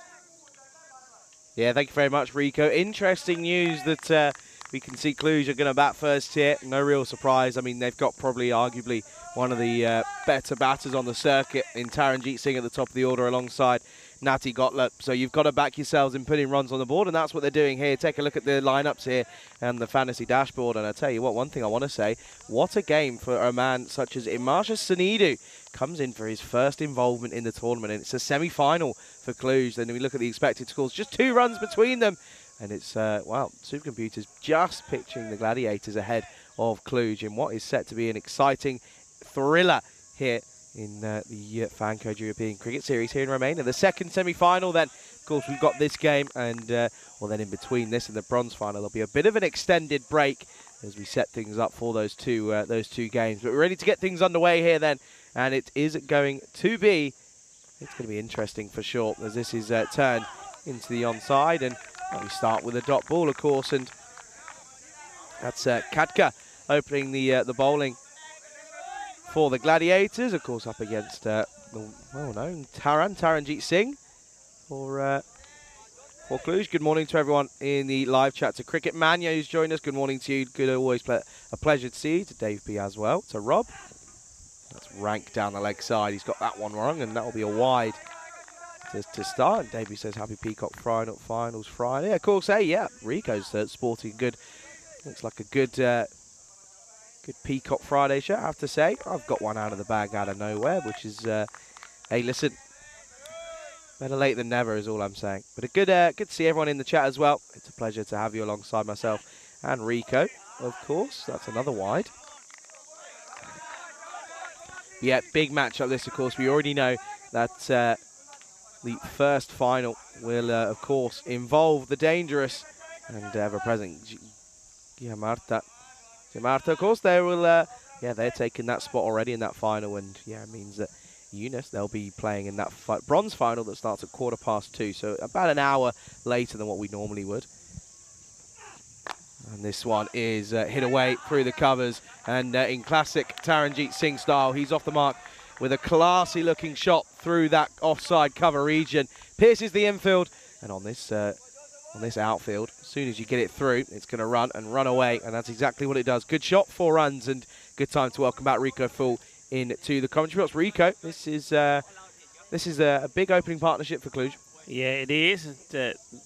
Speaker 3: Yeah, thank you very much, Rico. Interesting news that we can see Cluj are going to bat first here. No real surprise. I mean, they've got probably arguably one of the better batters on the circuit in Taranjit Singh at the top of the order alongside Nati Gottlieb. So you've got to back yourselves in putting runs on the board, and that's what they're doing here. Take a look at the lineups here and the fantasy dashboard, and I tell you what, one thing I want to say, what a game for a man such as Imarsha Sanidu. Comes in for his first involvement in the tournament, and it's a semi-final for Cluj. Then we look at the expected scores, just 2 runs between them, and it's, wow, Supercomputer's just pitching the Gladiators ahead of Cluj in what is set to be an exciting thriller here in the FanCode European Cricket Series here in Romania. The second semi-final then, of course, we've got this game, and well, then in between this and the bronze final, there'll be a bit of an extended break as we set things up for those two games. But we're ready to get things underway here then, and it is going to be, it's going to be interesting for sure, as this is turned into the onside, and we start with a dot ball, of course, and that's Katka opening the bowling for the Gladiators, of course, up against the well-known Taranjit Singh for Cluj. Good morning to everyone in the live chat. To Cricket Mania who's joined us, good morning to you. Good, always a pleasure to see you. To Dave B as well. To Rob. That's Rank down the leg side. He's got that one wrong, and that will be a wide to start. And Davey says, happy Peacock Finals Friday. Of course, hey, yeah, Rico's sporting good. Looks like a good Peacock Friday shirt, I have to say. I've got one out of the bag out of nowhere, which is, hey, listen, better late than never is all I'm saying. But a good to see everyone in the chat as well. It's a pleasure to have you alongside myself and Rico, of course. That's another wide. Yeah, big matchup this, of course. We already know that the first final will, of course, involve the dangerous and ever-present Marta. Of course, they will, yeah, they're taking that spot already in that final, and yeah, it means that Eunice, they'll be playing in that bronze final that starts at 2:15, so about an hour later than what we normally would. And this one is hit away through the covers, and in classic Taranjit Singh style, he's off the mark with a classy-looking shot through that offside cover region. Pierces the infield, and on this on this outfield. As soon as you get it through, it's going to run and run away, and that's exactly what it does. Good shot, 4 runs, and good time to welcome back Rico Full into the commentary box. Rico, this is a big opening partnership for Cluj.
Speaker 4: Yeah, it is.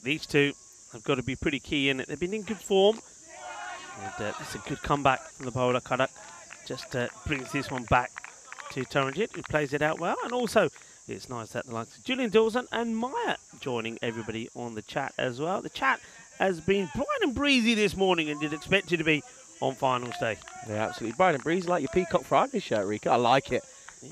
Speaker 4: These two have got to be pretty key in it. They've been in good form. And it's a good comeback from the bowler. Kadak just brings this one back to Taranjit, who plays it out well. And also, it's nice that the likes of Julian Dawson and Maya joining everybody on the chat as well. The chat has been bright and breezy this morning, and did expect you to be on finals day.
Speaker 3: Yeah, absolutely. Bright and breezy, like your Peacock Friday shirt, Rico. I like it.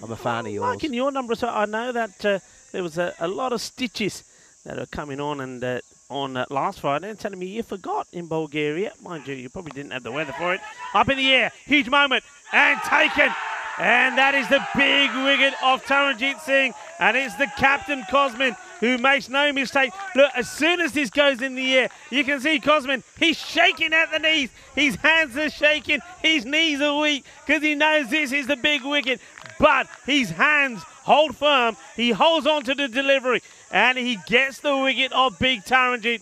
Speaker 3: I'm a fan of yours.
Speaker 4: Liking your number, so I know that there was a lot of stitches that are coming on and on last Friday, and telling me you forgot in Bulgaria. Mind you, you probably didn't have the weather for it. Up in the air, huge moment, and taken. And that is the big wicket of Taranjit Singh, and it's the captain, Cosmin, who makes no mistake. Look, as soon as this goes in the air, you can see Cosmin, he's shaking at the knees. His hands are shaking, his knees are weak, because he knows this is the big wicket. But his hands hold firm, he holds on to the delivery, and he gets the wicket of big Taranjit.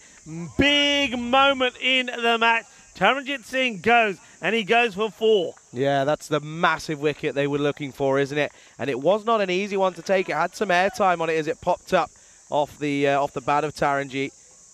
Speaker 4: Big moment in the match. Taranjit Singh goes, and he goes for 4.
Speaker 3: Yeah, that's the massive wicket they were looking for, isn't it? And it was not an easy one to take. It had some airtime on it as it popped up off the bat of Taranjit.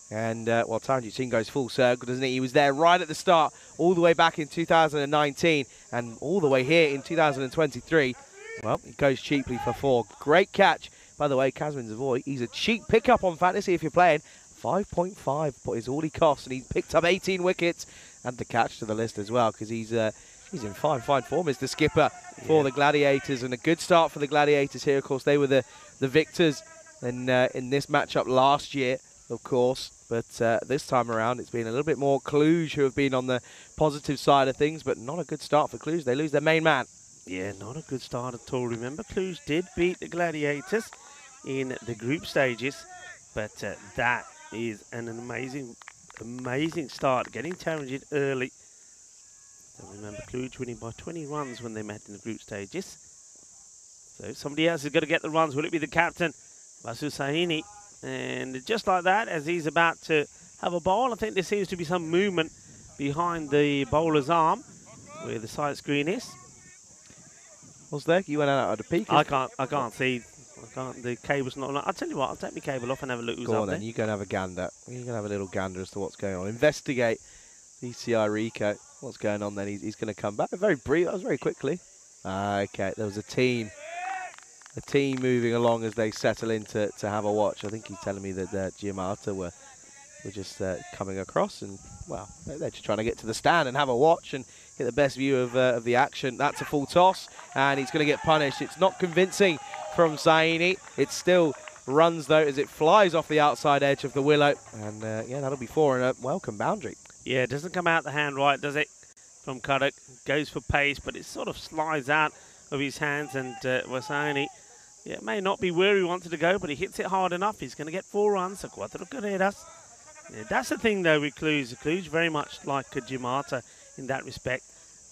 Speaker 3: And, well, Taranjit Singh goes full circle, doesn't he? He was there right at the start, all the way back in 2019, and all the way here in 2023. Well, he goes cheaply for 4. Great catch. By the way, Kazmin Zavoy, he's a cheap pickup on fantasy if you're playing. 5.5 is all he costs, and he's picked up 18 wickets. Add the catch to the list as well, because he's in fine form as the skipper for the Gladiators, and a good start for the Gladiators here. Of course, they were the victors in this matchup last year, of course, but this time around it's been a little bit more Cluj who have been on the positive side of things, but not a good start for Cluj. They lose their main man.
Speaker 4: Yeah, not a good start at all. Remember, Cluj did beat the Gladiators in the group stages, but that is an amazing start, getting Taranjit early. So remember, Cluj winning by 20 runs when they met in the group stages. So somebody else is going to get the runs. Will it be the captain, Vasu Sahini? And just like that, as he's about to have a bowl, I think there seems to be some movement behind the bowler's arm, where the side screen is.
Speaker 3: What's there? You went out of the peak.
Speaker 4: I can't see. The cable's not on. I'll tell you what, I'll take my cable off and have a look who's
Speaker 3: Go
Speaker 4: up
Speaker 3: on
Speaker 4: there.
Speaker 3: then, you go and have a gander. You can have a little gander as to what's going on. Investigate ECI Rico. What's going on then? He's going to come back. Very brief. That was very quickly. Okay, there was a team moving along as they settle in to have a watch. I think he's telling me that Giamata were just coming across, and well, they're just trying to get to the stand and have a watch and get the best view of the action. That's a full toss, and he's going to get punished. It's not convincing from Saini. It still runs though as it flies off the outside edge of the willow, and yeah, that'll be 4 and a welcome boundary.
Speaker 4: Yeah, it doesn't come out the hand right, does it? From Kadak, goes for pace, but it sort of slides out of his hands, and Wasaini, yeah, it may not be where he wanted to go, but he hits it hard enough. He's going to get 4 runs, so cuatro carreras. Yeah, that's the thing though with Cluj. Cluj very much like Giamata in that respect,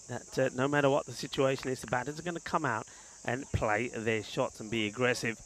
Speaker 4: that no matter what the situation is, the batters are going to come out and play their shots and be aggressive.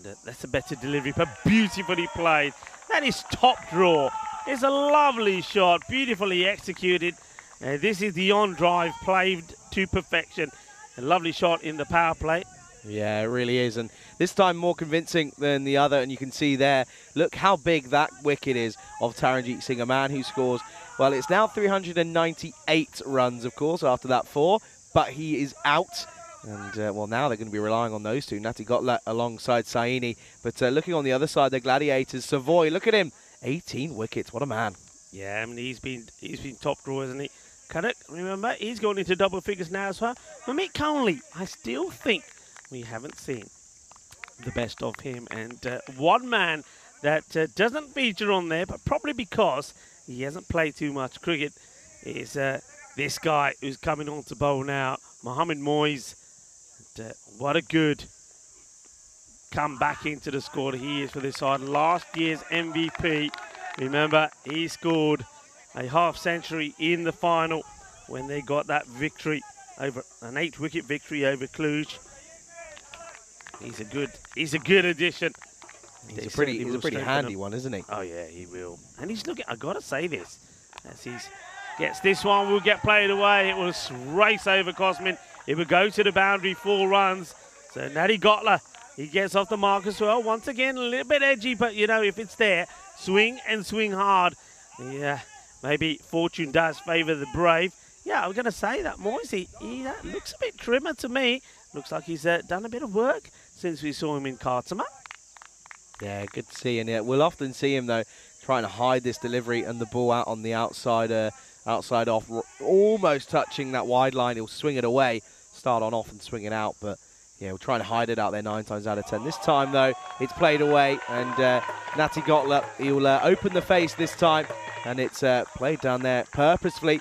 Speaker 4: And, that's a better delivery, but beautifully played. That is top draw. It's a lovely shot, beautifully executed. This is the on drive played to perfection. A lovely shot in the power play.
Speaker 3: Yeah, it really is, and this time more convincing than the other, and you can see there, look how big that wicket is of Taranjit Singh, a man who scores, well, it's now 398 runs, of course, after that 4, but he is out, and, well, now they're going to be relying on those two, Nati Gotla alongside Saini, but looking on the other side, the Gladiators, Savoy, look at him, 18 wickets, what a man.
Speaker 4: Yeah, I mean, he's been top draw, hasn't he? Kadak, remember, he's going into double figures now as well. Mamit Conley, I still think we haven't seen the best of him, and one man that doesn't feature on there, but probably because he hasn't played too much cricket, is this guy who's coming on to bowl now, Mohamed Moyes. And, what a good come back into the squad he is for this side. Last year's MVP, remember, he scored a half-century in the final when they got that victory, over an 8-wicket victory over Cluj. He's a good addition
Speaker 3: He's a pretty handy one, isn't he?
Speaker 4: Oh yeah, he will. And he's looking. I gotta say this, as he gets this one, will get played away. It will race over Cosmin. It will go to the boundary, 4 runs. So Natty Gotler, he gets off the mark as well. Once again, a little bit edgy, but you know, if it's there, swing and swing hard. Yeah, maybe fortune does favour the brave. Yeah, I'm gonna say that Moisey, he looks a bit trimmer to me. Looks like he's done a bit of work since we saw him in Kartama.
Speaker 3: Yeah, good to see. And yeah, we'll often see him, though, trying to hide this delivery and the ball out on the outside off, almost touching that wide line. He'll swing it away, start on off and swing it out. But, yeah, we'll try and hide it out there 9 times out of 10. This time, though, it's played away. And Natty Gotler, he'll open the face this time. And it's played down there purposefully.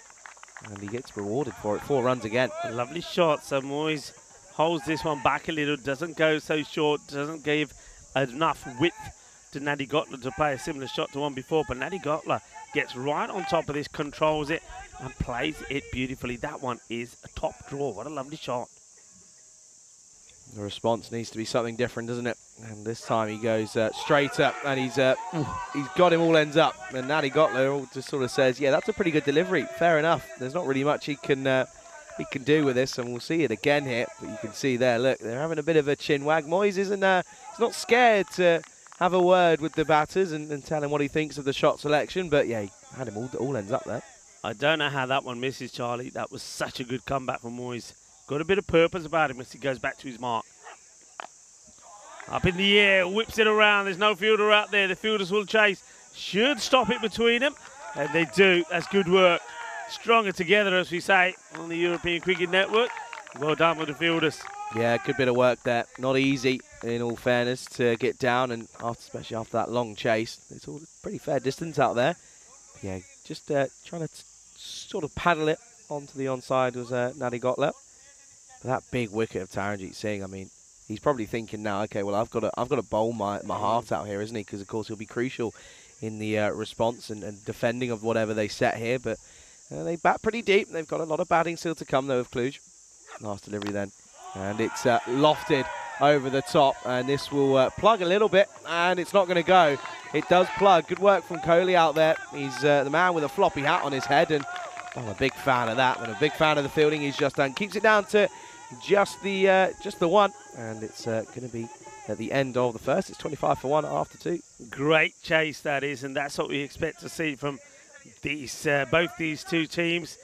Speaker 3: And he gets rewarded for it. 4 runs again.
Speaker 4: A lovely shot. So Moyes holds this one back a little, doesn't go so short, doesn't give enough width to Natty Gotler to play a similar shot to one before, but Natty Gotler gets right on top of this, controls it, and plays it beautifully. That one is a top draw. What a lovely shot.
Speaker 3: The response needs to be something different, doesn't it? And this time he goes straight up, and he's got him all ends up. And Natty Gotler just sort of says, yeah, that's a pretty good delivery. Fair enough. There's not really much he can do with this, and we'll see it again here. But you can see there, look, they're having a bit of a chin wag. Moyes isn't he's not scared to have a word with the batters and tell him what he thinks of the shot selection. But yeah, he had him all ends up there.
Speaker 4: I don't know how that one misses, Charlie. That was such a good comeback from Moyes. Got a bit of purpose about him as he goes back to his mark. Up in the air, whips it around. There's no fielder out there. The fielders will chase. Should stop it between them. And they do. That's good work. Stronger together, as we say, on the European Cricket Network. Well done with the fielders.
Speaker 3: Yeah, good bit of work there. Not easy, in all fairness, to get down, and especially after that long chase. It's all pretty fair distance out there. Yeah, just trying to sort of paddle it onto the onside was Natty Gotler. But that big wicket of Taranjeet Singh, I mean, he's probably thinking now, okay, well, I've got to bowl my heart out here, isn't he? Because, of course, he'll be crucial in the response and defending of whatever they set here. But they bat pretty deep. They've got a lot of batting still to come, though, of Cluj. Last delivery then. And it's lofted over the top. And this will plug a little bit. And it's not going to go. It does plug. Good work from Kohli out there. He's the man with a floppy hat on his head. And I'm a big fan of that. And a big fan of the fielding he's just done. Keeps it down to just the one. And it's going to be at the end of the first. It's 25 for 1 after 2.
Speaker 4: Great chase, that is. And that's what we expect to see from these both these two teams.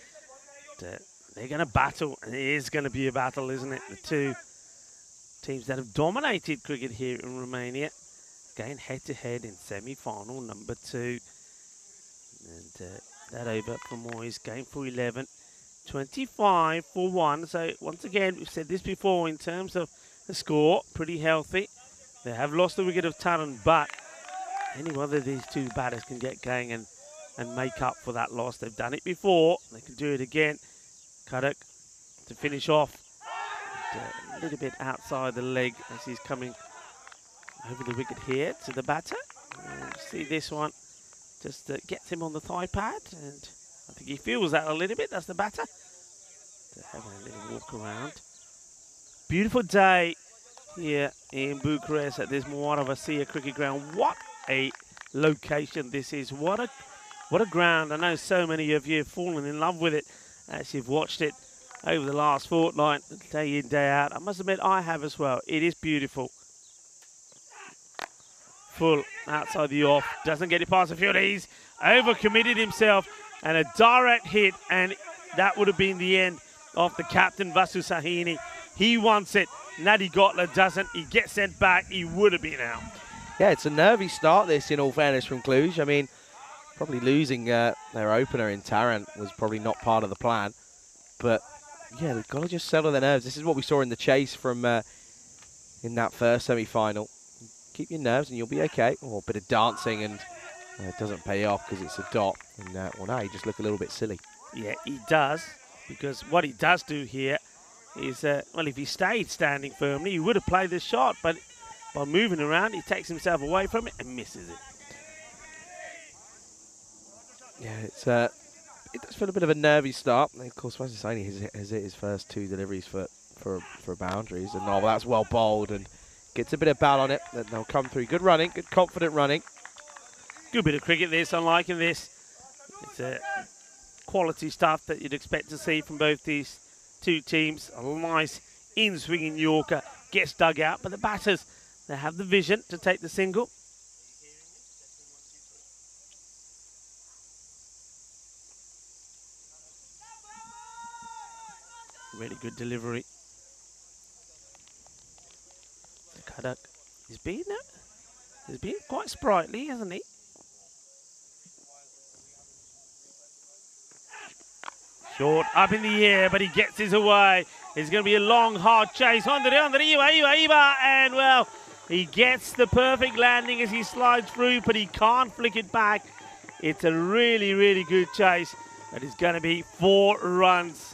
Speaker 4: They're going to battle, and it is going to be a battle, isn't it? The two teams that have dominated cricket here in Romania, going head-to-head in semi-final number 2. And that over for Moyes, game for 11, 25 for 1. So once again, we've said this before in terms of the score, pretty healthy. They have lost the wicket of Taran, but any one of these two batters can get going and make up for that loss. They've done it before. They can do it again. Kadak to finish off. A little bit outside the leg as he's coming over the wicket here to the batter. See this one. Just gets him on the thigh pad. And I think he feels that a little bit. That's the batter. Having a little walk around. Beautiful day here in Bucharest at this Moara Vasia cricket ground. What a location this is. What a ground. I know so many of you have fallen in love with it as you've watched it over the last fortnight, day in, day out. I must admit, I have as well. It is beautiful. Full outside the off. Doesn't get it past the field. He's overcommitted himself. And a direct hit. And that would have been the end of the captain, Vasu Sahini. He wants it. Natty Gotler doesn't. He gets sent back. He would have been out.
Speaker 3: Yeah, it's a nervy start, this, in all fairness, from Cluj. I mean, probably losing their opener in Taran was probably not part of the plan. But, yeah, they've got to just settle their nerves. This is what we saw in the chase from in that first semi-final. Keep your nerves and you'll be okay. Oh, a bit of dancing and it doesn't pay off because it's a dot. And, well, now you just look a little bit silly.
Speaker 4: Yeah, he does. Because what he does do here is, well, if he stayed standing firmly, he would have played the shot. But by moving around, he takes himself away from it and misses it.
Speaker 3: Yeah, it does feel a bit of a nervy start. And of course, Vasu Sahini has hit his first 2 deliveries for boundaries. And, oh, well, that's well bowled. And Gets a bit of ball on it, then they'll come through. Good running, good confident running.
Speaker 4: Good bit of cricket this, I'm liking this. It's quality stuff that you'd expect to see from both these two teams. A nice in-swinging Yorker gets dug out, but the batters, they have the vision to take the single. Really good delivery. Kadak is being quite sprightly, hasn't he? Short up in the air, but he gets his away. It's going to be a long, hard chase. And well, he gets the perfect landing as he slides through, but he can't flick it back. It's a really, really good chase. It is going to be 4 runs.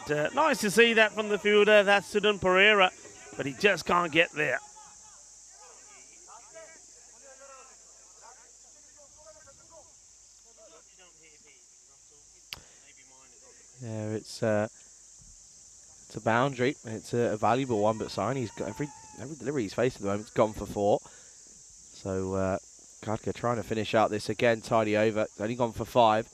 Speaker 4: And nice to see that from the fielder. That's Sudan Pereira, but he just can't get there.
Speaker 3: Yeah, it's a boundary. It's a valuable one, but Saini's got every delivery he's faced at the moment. It's gone for 4. So Kadka trying to finish out this again, tidy over. It's only gone for 5.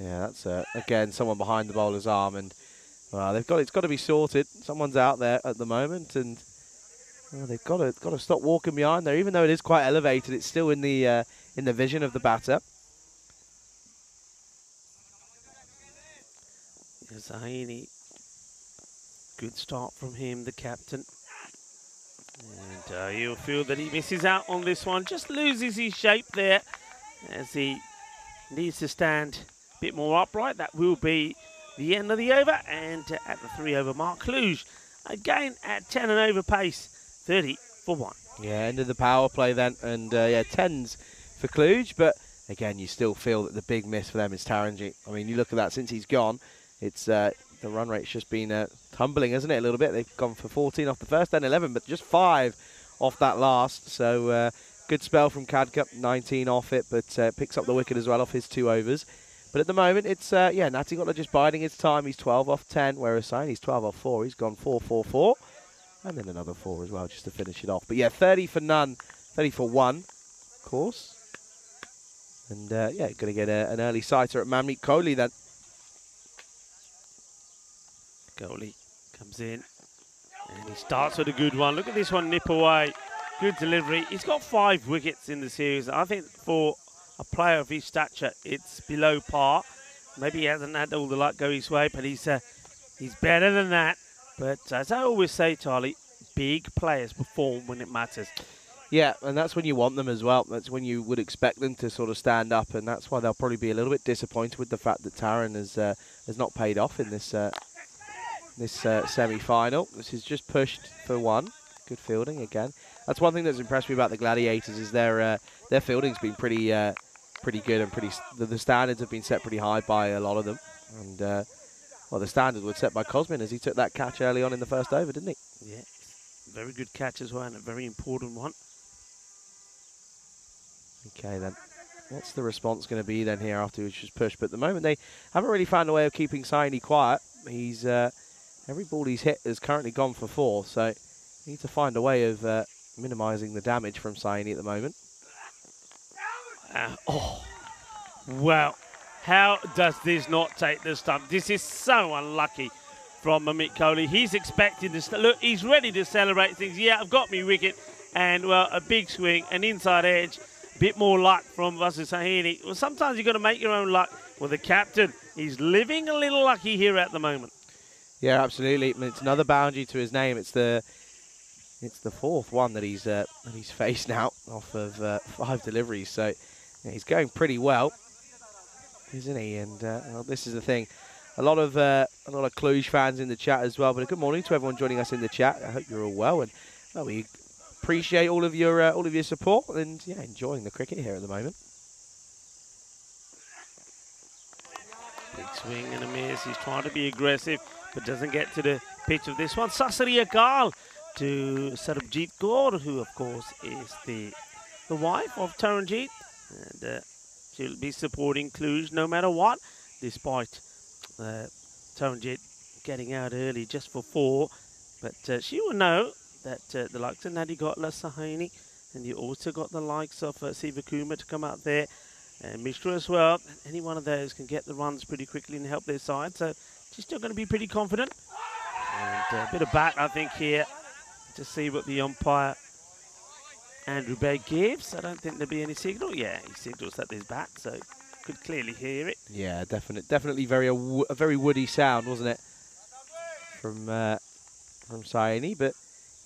Speaker 3: Yeah, that's again someone behind the bowler's arm, and well, it's got to be sorted. Someone's out there at the moment, and well, they've got to stop walking behind there. Even though it is quite elevated, it's still in the vision of the batter.
Speaker 4: Zahini, good start from him, the captain. And you'll feel that he misses out on this one, just loses his shape there as he needs to stand a bit more upright. That will be the end of the over, and at the 3 over mark, Cluj again at 10 and over pace, 30 for 1.
Speaker 3: Yeah, end of the power play then, and yeah, 10s for Cluj, but again, you still feel that the big miss for them is Taranji. I mean, you look at that since he's gone, it's the run rate's just been tumbling, hasn't it, a little bit? They've gone for 14 off the first, then 11, but just 5 off that last. So good spell from Kadka, 19 off it, but picks up the wicket as well off his 2 overs. But at the moment, it's, yeah, Nattigala just biding his time. He's 12 off 10, whereas Saini's 12 off 4. He's gone 4-4-4, and then another 4 as well just to finish it off. But yeah, 30 for none, 30 for 1, of course. And yeah, going to get an early sighter at Manmeet Kohli then.
Speaker 4: Kohli comes in and he starts with a good one. Look at this one nip away. Good delivery. He's got 5 wickets in the series. I think for a player of his stature, it's below par. Maybe he hasn't had all the luck go his way, but he's better than that. But as I always say, Charlie, big players perform when it matters.
Speaker 3: Yeah, and that's when you want them as well. That's when you would expect them to sort of stand up, and that's why they'll probably be a little bit disappointed with the fact that Taran has not paid off in this semi-final. This is just pushed for 1. Good fielding again. That's one thing that's impressed me about the Gladiators is their fielding's been pretty good, and the standards have been set pretty high by a lot of them. And well, the standard was set by Cosmin as he took that catch early on in the first over, didn't he?
Speaker 4: Yeah, very good catch as well, and a very important one.
Speaker 3: Okay then, what's the response going to be then here after he's just pushed? But at the moment they haven't really found a way of keeping Saini quiet. He's every ball he's hit has currently gone for 4, so you need to find a way of minimising the damage from Saini at the moment.
Speaker 4: Oh, well, how does this not take the stump? This is so unlucky from Manmeet Kohli. He's expecting to look. He's ready to celebrate things. Yeah, I've got me wicket, and well, a big swing, an inside edge. Bit more luck from Vasu Sahini. Well, sometimes you've got to make your own luck. Well, the captain, he's living a little lucky here at the moment.
Speaker 3: Yeah, absolutely. I mean, it's another boundary to his name. It's the 4th one that he's faced now off of 5 deliveries. So yeah, he's going pretty well, isn't he? And well, this is the thing. A lot of Cluj fans in the chat as well. But a good morning to everyone joining us in the chat. I hope you're all well, and well, we appreciate all of your support, and yeah, enjoying the cricket here at the moment.
Speaker 4: Big swing and a miss. He's trying to be aggressive, but doesn't get to the pitch of this one. Sasri Akal to Sarabjit Kaur, who of course is the wife of Taranjit, and she'll be supporting Cluj no matter what, despite Taranjit getting out early just for 4. But she will know that the likes of Nadi Gotla, Sahani, and you also got the likes of Siva Kuma to come out there, and Mishra as well. Any one of those can get the runs pretty quickly and help their side. So she's still going to be pretty confident. And a bit of bat, I think, here to see what the umpire, Andrew Bay, gives. I don't think there'll be any signal. Yeah, he signals that there's bat, so could clearly hear it.
Speaker 3: Yeah, definitely a very woody sound, wasn't it, from Sayani? But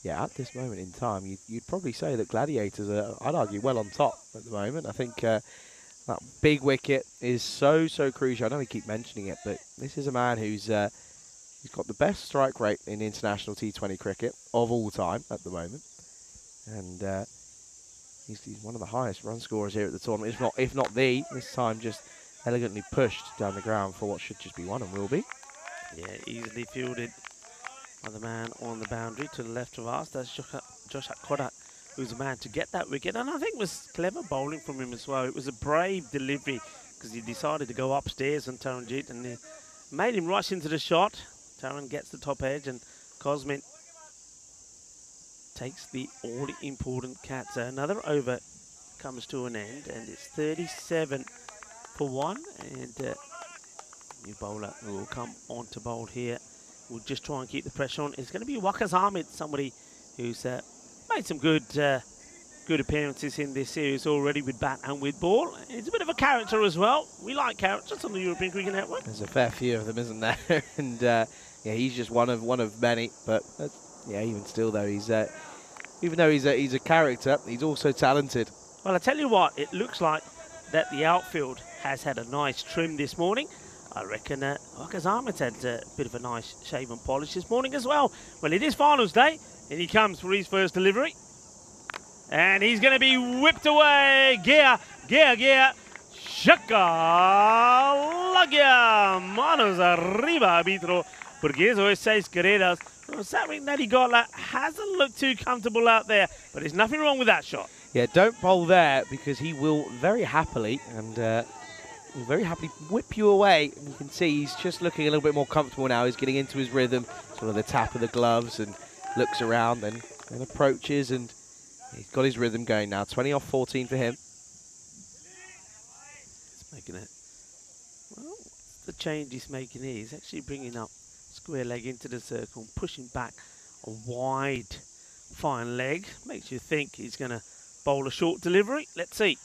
Speaker 3: yeah, at this moment in time, you'd probably say that Gladiators are, I'd argue, well on top at the moment. I think that big wicket is so crucial. I know we keep mentioning it, but this is a man who's he's got the best strike rate in international T20 cricket of all time at the moment, and he's one of the highest run scorers here at the tournament, if not the. This time just elegantly pushed down the ground for what should just be one and will be.
Speaker 4: Yeah, easily fielded by the man on the boundary to the left of us. That's Josh Kodak, who's a man to get that wicket, and I think it was clever bowling from him as well. It was a brave delivery because he decided to go upstairs on Taranjit and made him rush into the shot. Taran gets the top edge and Cosmin takes the all-important cat. So another over comes to an end, and it's 37 for 1. And new bowler who will come on to bowl here. We'll just try and keep the pressure on. It's going to be Waqas Ahmed, somebody who's made some good appearances in this series already with bat and with ball. He's a bit of a character as well. We like characters on the European Cricket Network.
Speaker 3: There's a fair few of them, isn't there? And yeah, he's just one of many. But yeah, even still though, he's even though he's a character, he's also talented.
Speaker 4: Well, I tell you what, it looks like that the outfield has had a nice trim this morning. I reckon Waqas Ahmed's had a bit of a nice shave and polish this morning as well. Well, it is finals day, and he comes for his first delivery. And he's going to be whipped away. Gear. Shaka. Manos arriba, arbitro. Porque eso es 6 carreras. Something that he got hasn't looked too comfortable out there, but there's nothing wrong with that shot.
Speaker 3: Yeah, don't bowl there because he will very happily whip you away. And you can see he's just looking a little bit more comfortable now. He's getting into his rhythm, sort of the tap of the gloves, and looks around and approaches, and he's got his rhythm going now. 20 off 14 for him.
Speaker 4: He's making it. Well, the change he's making here. He's actually bringing up square leg into the circle, pushing back a wide fine leg. Makes you think he's going to bowl a short delivery. Let's see.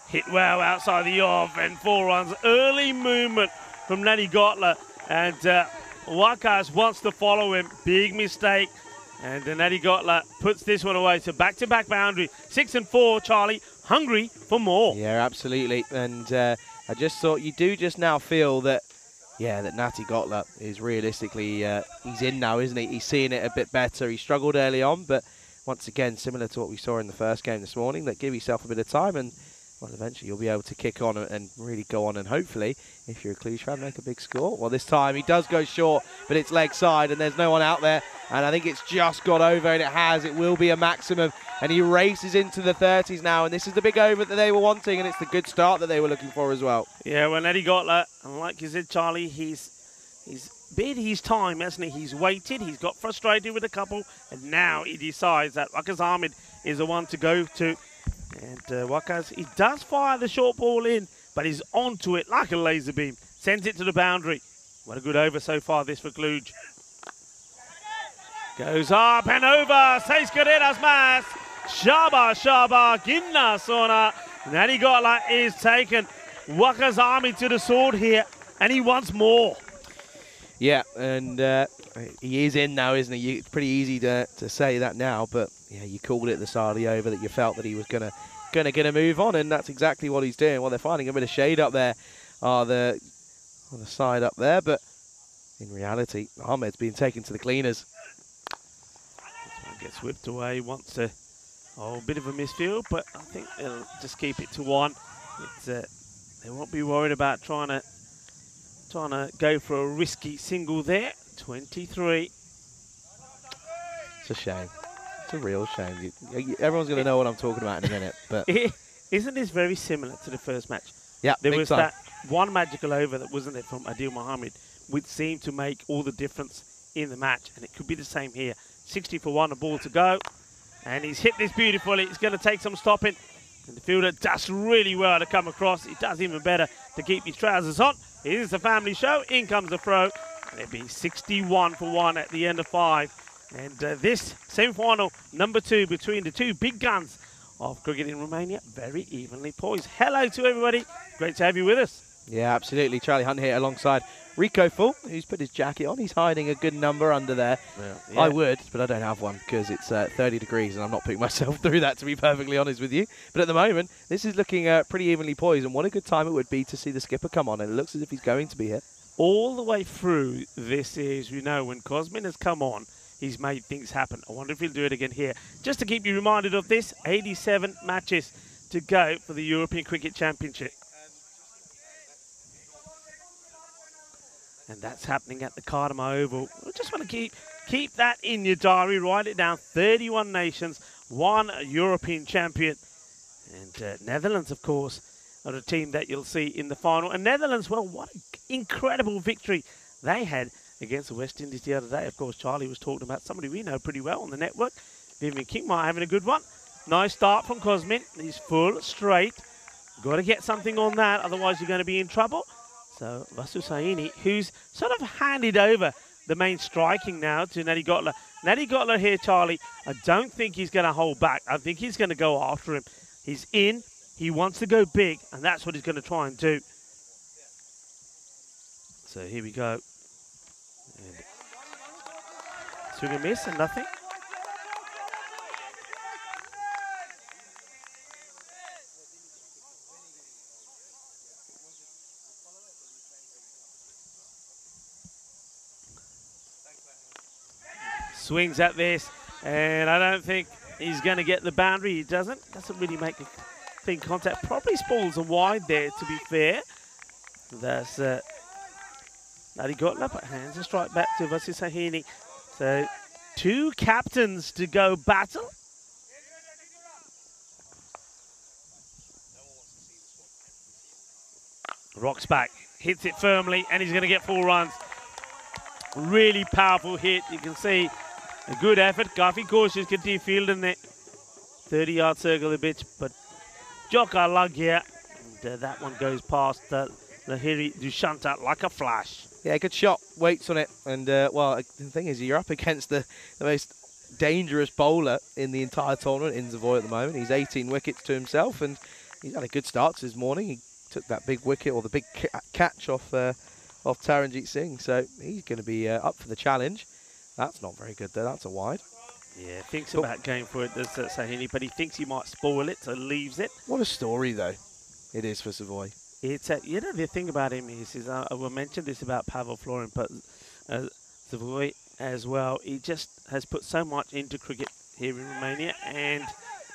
Speaker 4: Hit well outside the off, and 4 runs. Early movement from Nadi Gotla, and Waqas wants to follow him. Big mistake, and Nadi Gotla puts this one away. So back-to-back boundary. 6 and 4, Charlie, hungry for more.
Speaker 3: Yeah, absolutely. And I just thought you do just now feel that, yeah, that Nadi Gotla is realistically, he's in now, isn't he? He's seeing it a bit better. He struggled early on, but once again, similar to what we saw in the first game this morning, that give yourself a bit of time, and well, eventually you'll be able to kick on and really go on, and hopefully, if you're a Cluj fan, make a big score. Well, this time he does go short, but it's leg side, and there's no one out there, and I think it's just got over, and it has. It will be a maximum, and he races into the 30s now, and this is the big over that they were wanting, and it's the good start that they were looking for as well.
Speaker 4: Yeah, well, Nadi Gotla, and like you said, Charlie, he's bid his time, hasn't he? He's waited, he's got frustrated with a couple, and now he decides that Waqas Ahmed is the one to go to. And Waqas, he does fire the short ball in, but he's onto it like a laser beam. Sends it to the boundary. What a good over so far, this for Cluj. Goes up and over. 6 carreras más. Shaba, Ginna Sona. Nadi Gotla is taken. Waqas Ahmed to the sword here, and he wants more.
Speaker 3: Yeah, and he is in now, isn't he? It's pretty easy to say that now, but yeah, you called it the start of the over, that you felt that he was gonna move on, and that's exactly what he's doing. Well, they're finding a bit of shade up there, on the side up there, but in reality, Ahmed's being taken to the cleaners.
Speaker 4: This one gets whipped away. Wants a bit of a misfield, but I think they'll just keep it to 1. They won't be worried about trying to go for a risky single there. 23.
Speaker 3: It's a shame. It's a real shame. Everyone's going to know what I'm talking about in a minute. But
Speaker 4: isn't this very similar to the first match?
Speaker 3: Yeah,
Speaker 4: there was
Speaker 3: time.
Speaker 4: that one magical over that wasn't it from Adil Mohammed, would seem to make all the difference in the match. And it could be the same here. 60 for 1, a ball to go. And he's hit this beautifully. It's going to take some stopping. And the fielder does really well to come across. He does even better to keep his trousers on. It is a family show. In comes the throw. And it'll be 61 for 1 at the end of 5. And this semi-final number 2 between the two big guns of cricket in Romania, very evenly poised. Hello to everybody. Great to have you with us.
Speaker 3: Yeah, absolutely. Charlie Hunt here alongside Rico Full, who's put his jacket on. He's hiding a good number under there. Well, yeah. I would, but I don't have one because it's 30 degrees and I'm not putting myself through that, to be perfectly honest with you. But at the moment, this is looking pretty evenly poised, and what a good time it would be to see the skipper come on, and it looks as if he's going to be here.
Speaker 4: All the way through, this is, you know, when Cosmin has come on, he's made things happen. I wonder if he'll do it again here. Just to keep you reminded of this, 87 matches to go for the European Cricket Championship. And that's happening at the Cardamom Oval. I just want to keep that in your diary, write it down. 31 nations, 1 European champion. And Netherlands, of course, are a team that you'll see in the final. And Netherlands, well, what an incredible victory they had against the West Indies the other day. Of course, Charlie was talking about somebody we know pretty well on the network. Vivian Kingma having a good one. Nice start from Cosmin. He's full straight. Got to get something on that, otherwise you're going to be in trouble. So Vasu Saini, who's sort of handed over the main striking now to Natty Gotler. Natty Gotler here, Charlie, I don't think he's going to hold back. I think he's going to go after him. He's in. He wants to go big, and that's what he's going to try and do. So here we go. And swing and miss and nothing. Swings at this, and I don't think he's going to get the boundary. He doesn't really make a clean contact. Probably spalls are wide there, to be fair. That's Natty Gotler, but hands a strike back to Vasu Saini. So 2 captains to go battle. Rocks back, hits it firmly, and he's going to get 4 runs. Really powerful hit. You can see a good effort. Kafi cautious, continue fielding it. 30-yard circle a bit, but Joka lug here. And that one goes past Lahiri Dushanta like a flash.
Speaker 3: Yeah, good shot. Waits on it. And, well, the thing is, you're up against the most dangerous bowler in the entire tournament in Savoy at the moment. He's 18 wickets to himself, and he's had a good start this morning. He took that big wicket, or the big catch off Taranjeet Singh, so he's going to be up for the challenge. That's not very good, though. That's a wide.
Speaker 4: Yeah, thinks about going for it, does Sahini, but he thinks he might spoil it, so leaves it.
Speaker 3: What a story, though, it is for Savoy.
Speaker 4: It's you know, the thing about him is I will mention this about Pavel Florin, but Savoy as well. He just has put so much into cricket here in Romania, and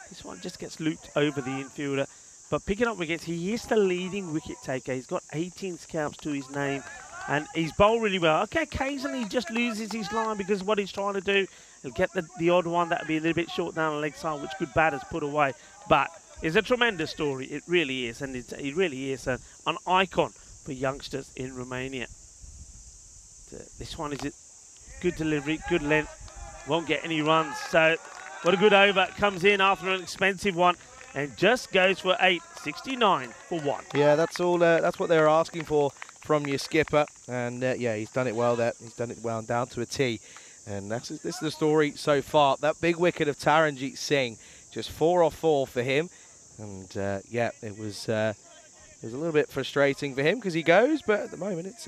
Speaker 4: this one just gets looped over the infielder. But picking up wickets, he is the leading wicket taker. He's got 18 scalps to his name, and he's bowled really well. Okay, occasionally he just loses his line because what he's trying to do, he'll get the odd one that will be a little bit short down the leg side, which good batters put away. But it's a tremendous story. It really is, and he really is an icon for youngsters in Romania. This one is a good delivery, good length, won't get any runs. So what a good over. Comes in after an expensive one, and just goes for 8, 69 for 1.
Speaker 3: Yeah, that's all. That's what they were asking for from your skipper, and yeah, he's done it well there. He's done it well and down to a T, and this is the story so far. That big wicket of Taranjeet Singh, just 4 off 4 for him, and yeah, it was a little bit frustrating for him because he goes, but at the moment it's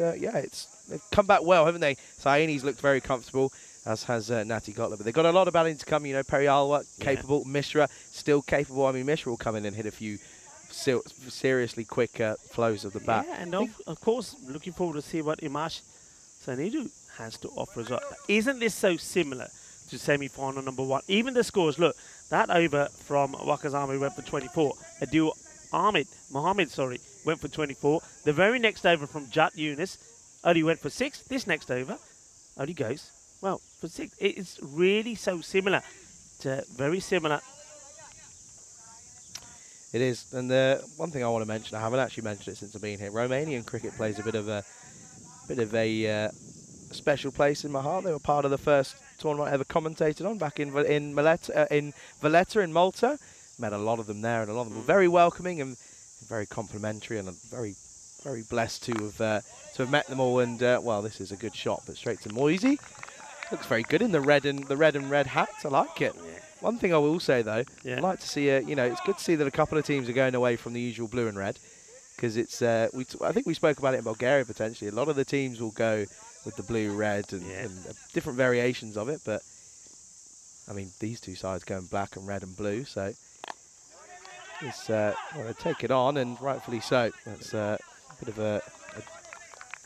Speaker 3: they've come back well, haven't they? Saini's looked very comfortable, as has Natty Gotler. But they've got a lot of batting to come. You know, Perry Alwa, capable. Yeah. Mishra, still capable. I mean, Mishra will come in and hit a few seriously quick flows of the bat.
Speaker 4: Yeah, and of course, looking forward to see what Imash Sanidu has to offer as well. Isn't this so similar to semi-final number 1? Even the scores, look, that over from Wakazami went for 24. Adil Mohammed, went for 24. The very next over from Jat Yunus only went for 6. This next over only goes, well, for 6. It's really so similar, very similar.
Speaker 3: It is, and one thing I want to mention, I haven't actually mentioned it since I've been here, Romanian cricket plays a bit of a bit of a special place in my heart. They were part of the first tournament I ever commentated on back in Valletta in Malta. Met a lot of them there, and a lot of them were very welcoming and very complimentary, and I'm very, very blessed to have met them all. And well, this is a good shot, but straight to Moisey. Looks very good in the red and red hat. I like it.
Speaker 1: Yeah.
Speaker 3: One thing I will say though,
Speaker 1: Yeah.
Speaker 3: I'd like to see it's good to see that a couple of teams are going away from the usual blue and red, because it's I think we spoke about it in Bulgaria potentially. A lot of the teams will go with the blue, red, and different variations of it. But I mean, these two sides going black and red and blue, so it's well, they take it on, and rightfully so. That's a bit of a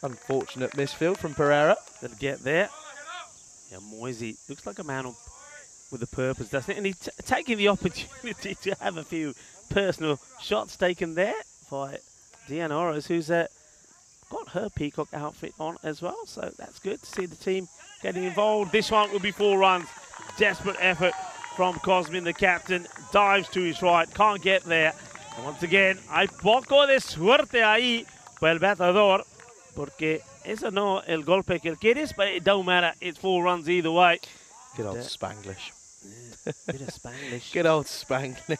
Speaker 3: unfortunate misfield from Pereira.
Speaker 4: They'll get there. Yeah, Moisey looks like a man with a purpose, doesn't it? And he's taking the opportunity to have a few personal shots taken there by Deanna Oroz, who's got her peacock outfit on as well. So that's good to see the team getting involved. This one will be 4 runs. Desperate effort from Cosmin, the captain. Dives to his right, can't get there. And once again, hay poco de suerte ahí para el bateador, porque ese no el golpe que él quieres, but it don't matter. It's 4 runs either way.
Speaker 3: Good old Spanglish.
Speaker 4: Yeah, bit of Spanglish.
Speaker 3: Good old Spanglish.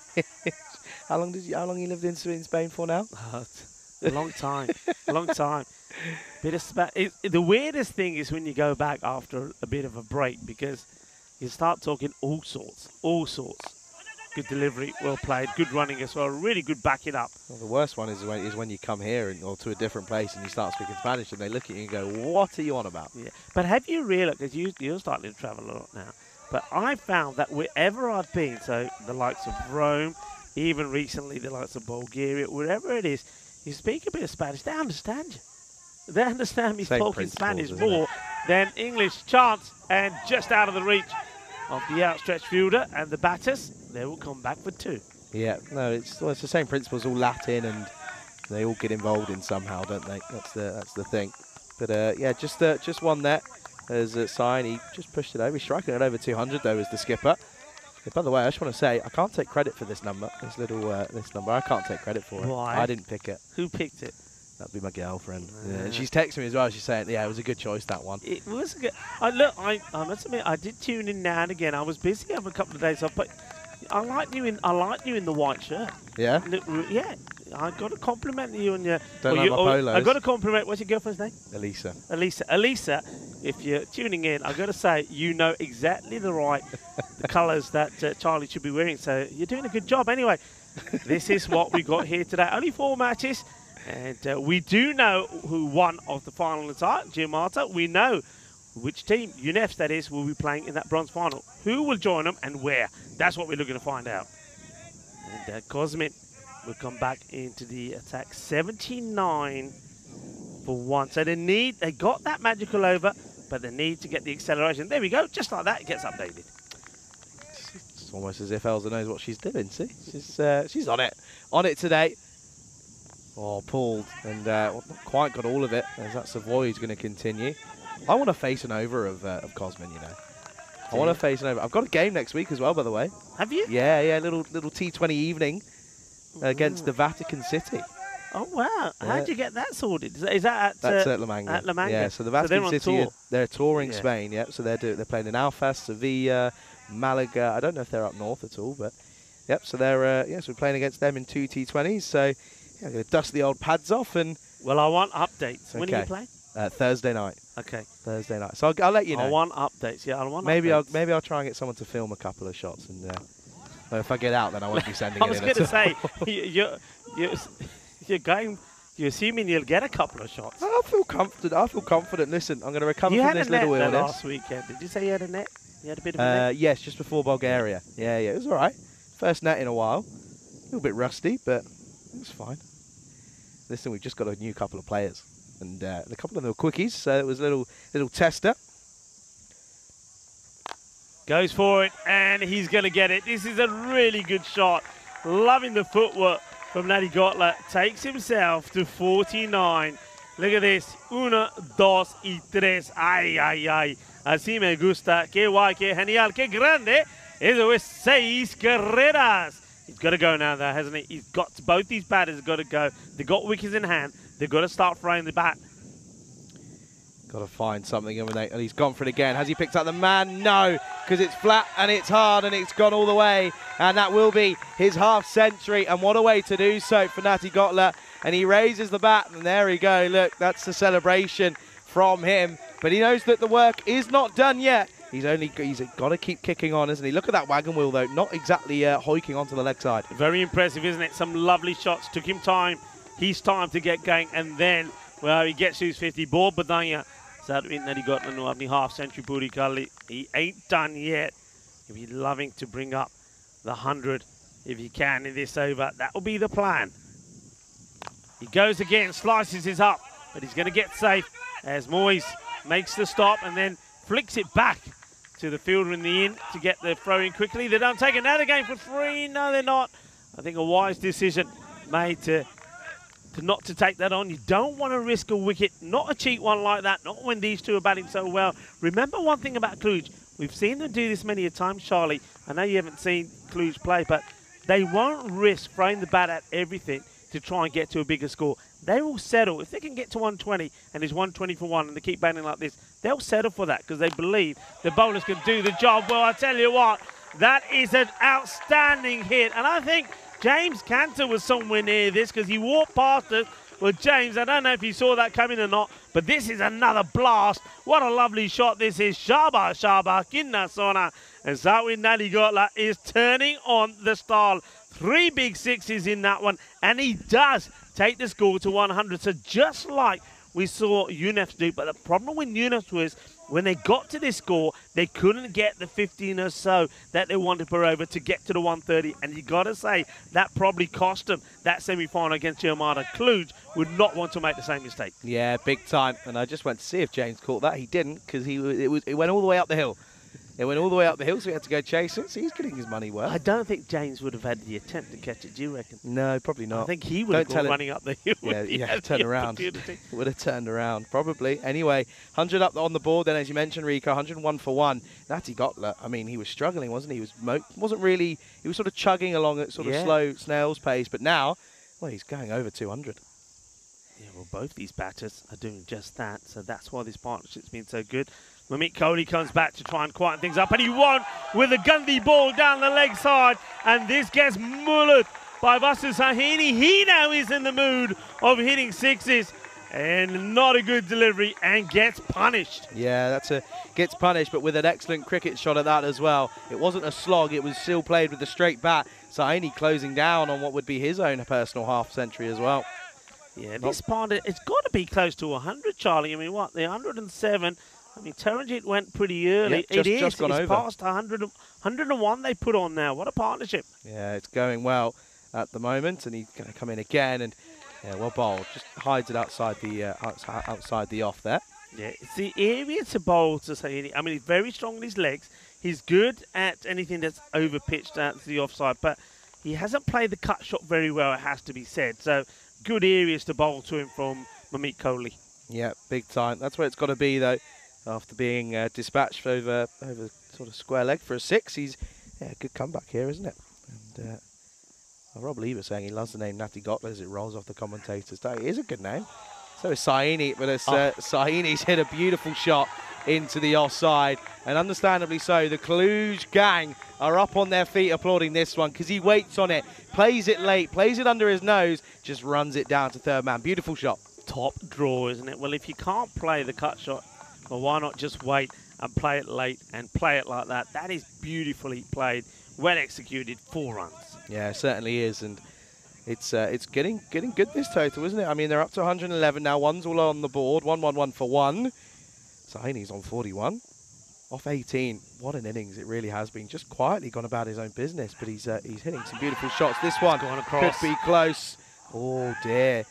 Speaker 3: How long you lived in Spain for now?
Speaker 4: A long time. A long time. Bit of the weirdest thing is when you go back after a bit of a break, because you start talking all sorts. Good delivery, well played, good running as well, really good backing up.
Speaker 3: Well, the worst one is when you come here or to a different place and you start speaking Spanish and they look at you and go, what are you on about?
Speaker 4: Yeah. But have you realised, because you're starting to travel a lot now, but I found that wherever I've been, so the likes of Rome, even recently the likes of Bulgaria, wherever it is, you speak a bit of Spanish, they understand you. They understand me talking Spanish more than English. Chance, and just out of the reach of the outstretched fielder and the batters. They will come back for 2.
Speaker 3: Yeah, no, it's the same principles, all Latin, and they all get involved in somehow, don't they? That's the thing. But yeah, just one there as a sign. He just pushed it over. He's striking it over 200 though as the skipper. But by the way, I just want to say I can't take credit for this number. This number, I can't take credit for it.
Speaker 4: Why?
Speaker 3: I didn't pick it.
Speaker 4: Who picked it?
Speaker 3: That'd be my girlfriend. Yeah, and she's texting me as well. She's saying, yeah, it was a good choice, that one.
Speaker 4: It was good. I must admit, I did tune in now and again. I was busy over a couple of days off, but I like you in the white shirt.
Speaker 3: Yeah?
Speaker 4: Yeah. I got to compliment you on your...
Speaker 3: Don't like my polos.
Speaker 4: I got to compliment... What's your girlfriend's name?
Speaker 3: Elisa.
Speaker 4: Elisa, if you're tuning in, I got to say, you know exactly the colours that Charlie should be wearing. So you're doing a good job. Anyway, this is what we got here today. Only 4 matches. And we do know who one of the finalists are, Giamatti. We know which team, UNEFs that is, will be playing in that bronze final. Who will join them and where? That's what we're looking to find out. And Cosmin will come back into the attack. 79 for 1. So they got that magical over, but they need to get the acceleration. There we go. Just like that, it gets updated.
Speaker 3: It's almost as if Elsa knows what she's doing. See, she's on it today. Oh, pulled, and not quite got all of it, as that Savoy is going to continue. I want to face an over of Cosmin, you know. I want to face an over. I've got a game next week as well, by the way.
Speaker 4: Have you?
Speaker 3: Yeah, little T20 evening against the Vatican City.
Speaker 4: Oh, wow. How'd you get that sorted? Is that
Speaker 3: That's at La Manga.
Speaker 4: At La Manga.
Speaker 3: Yeah, so the Vatican City, they're touring
Speaker 4: Yeah.
Speaker 3: Spain, yeah. So they're playing in Alfas, Sevilla, Malaga. I don't know if they're up north at all, but yep. So they're so we're playing against them in 2 T20s. So yeah, I'm going to dust the old pads off and.
Speaker 4: Well, I want updates. When
Speaker 3: Okay.
Speaker 4: are you playing?
Speaker 3: Thursday night.
Speaker 4: Okay.
Speaker 3: Thursday night. So I'll let you know.
Speaker 4: I want updates. Yeah, I want
Speaker 3: maybe
Speaker 4: updates.
Speaker 3: I'll try and get someone to film a couple of shots, and if I get out, then I won't be sending
Speaker 4: I
Speaker 3: it
Speaker 4: was
Speaker 3: in.
Speaker 4: going to say, you're assuming you'll get a couple of shots.
Speaker 3: I feel confident. Listen, I'm going to recover
Speaker 4: You
Speaker 3: from
Speaker 4: had
Speaker 3: this
Speaker 4: a net
Speaker 3: little
Speaker 4: there
Speaker 3: illness.
Speaker 4: last weekend. Did you say you had a net? You had a bit of a net?
Speaker 3: Yes, just before Bulgaria. Yeah, it was all right. First net in a while. A little bit rusty, but it was fine. Listen, we've just got a new couple of players, and a couple of them were quickies, so it was a little tester.
Speaker 4: Goes for it, and he's going to get it. This is a really good shot. Loving the footwork from Nadi Gotler. Takes himself to 49. Look at this. 1, 2 y 3. Ay, ay, ay. Así me gusta. Qué guay, qué genial, qué grande. Eso es 6 carreras. He's got to go now, though, hasn't he? He's got to, both these batters have got to go. They've got wickets in hand. They've got to start throwing the bat.
Speaker 3: Got to find something, and he's gone for it again. Has he picked up the man? No, because it's flat and it's hard and it's gone all the way. And that will be his half century. And what a way to do so for Natty Gotler. And he raises the bat, and there we go. Look, that's the celebration from him. But he knows that the work is not done yet. He's got to keep kicking on, isn't he? Look at that wagon wheel, though. Not exactly hoiking onto the leg side.
Speaker 4: Very impressive, isn't it? Some lovely shots. Took him time. He's time to get going. And then, well, he gets to his 50. Ball badanya. Saat Natty Gotler nu apni half century puri kali. He ain't done yet. He'll be loving to bring up the 100 if he can in this over. That will be the plan. He goes again, slices his up, but he's going to get safe as Moyes makes the stop and then flicks it back to the fielder in the in to get the throw in quickly. They don't take another game for free. No, they're not. I think a wise decision made to not to take that on. You don't want to risk a wicket, not a cheap one like that, not when these two are batting so well. Remember one thing about Cluj. We've seen them do this many a time, Charlie. I know you haven't seen Cluj play, but they won't risk throwing the bat at everything to try and get to a bigger score. They will settle. If they can get to 120 and it's 120 for one and they keep batting like this, they'll settle for that because they believe the bowlers can do the job. Well, I tell you what, that is an outstanding hit. And I think James Cantor was somewhere near this because he walked past it. Well, James, I don't know if you saw that coming or not, but this is another blast. What a lovely shot this is. Shaba, Kinna Sona. And Zawin Natty Gotler is turning on the style. 3 big sixes in that one, and he does take the score to 100. So just like we saw UNEF do, but the problem with UNEF was when they got to this score, they couldn't get the 15 or so that they wanted per over to get to the 130. And you got to say, that probably cost them that semi-final against Armada. Cluj would not want to make the same mistake.
Speaker 3: Yeah, big time. And I just went to see if James caught that. He didn't, because it went all the way up the hill. It went all the way up the hill, so he had to go chase it. So he's getting his money worth.
Speaker 4: I don't think James would have had the attempt to catch it, do you reckon?
Speaker 3: No, probably not.
Speaker 4: I think he would have gone running up the hill.
Speaker 3: Yeah, turn around. Would have turned around, probably. Anyway, 100 up on the board then, as you mentioned, Rico, 101 for one. Natty Gotler, I mean, he was struggling, wasn't he? He was sort of chugging along at sort of slow snail's pace, but now, well, he's going over 200.
Speaker 4: Yeah, well, both these batters are doing just that, so that's why this partnership's been so good. Mamit Kohli comes back to try and quieten things up, and he won with a Gandhi ball down the leg side, and this gets mullered by Vasu Sahini. He now is in the mood of hitting sixes, and not a good delivery, and gets punished.
Speaker 3: Yeah, gets punished, but with an excellent cricket shot at that as well. It wasn't a slog, it was still played with a straight bat. Sahini closing down on what would be his own personal half century as well.
Speaker 4: Yeah, this part, it's got to be close to 100, Charlie. I mean, what, the 107... I mean, Taranjit went pretty early.
Speaker 3: Yep, just gone over.
Speaker 4: It's past 101 they put on now. What a partnership.
Speaker 3: Yeah, it's going well at the moment, and he's going to come in again, and yeah, well bowled. Just hides it outside the off there.
Speaker 4: Yeah, it's the area to bowl to say. I mean, he's very strong in his legs. He's good at anything that's over pitched out to the offside, but he hasn't played the cut shot very well, it has to be said. So, good areas to bowl to him from Mamit Kohli.
Speaker 3: Yeah, big time. That's where it's got to be, though. After being dispatched over sort of square leg for a 6, he's a good comeback here, isn't it? And Rob Lee was saying he loves the name Natty Gotler as it rolls off the commentators. It is a good name. So is Saini, but Saini's hit a beautiful shot into the offside, and understandably so. The Cluj gang are up on their feet applauding this one because he waits on it, plays it late, plays it under his nose, just runs it down to third man. Beautiful shot.
Speaker 4: Top draw, isn't it? Well, if you can't play the cut shot, well, why not just wait and play it late and play it like that? That is beautifully played, well executed, 4 runs. Yeah,
Speaker 3: it certainly is, and it's getting good this total, isn't it? I mean, they're up to 111 now. One's all on the board. 111 for one. Saini's on 41, off 18. What an innings it really has been. Just quietly gone about his own business, but he's hitting some beautiful shots. This one could be close. Oh dear.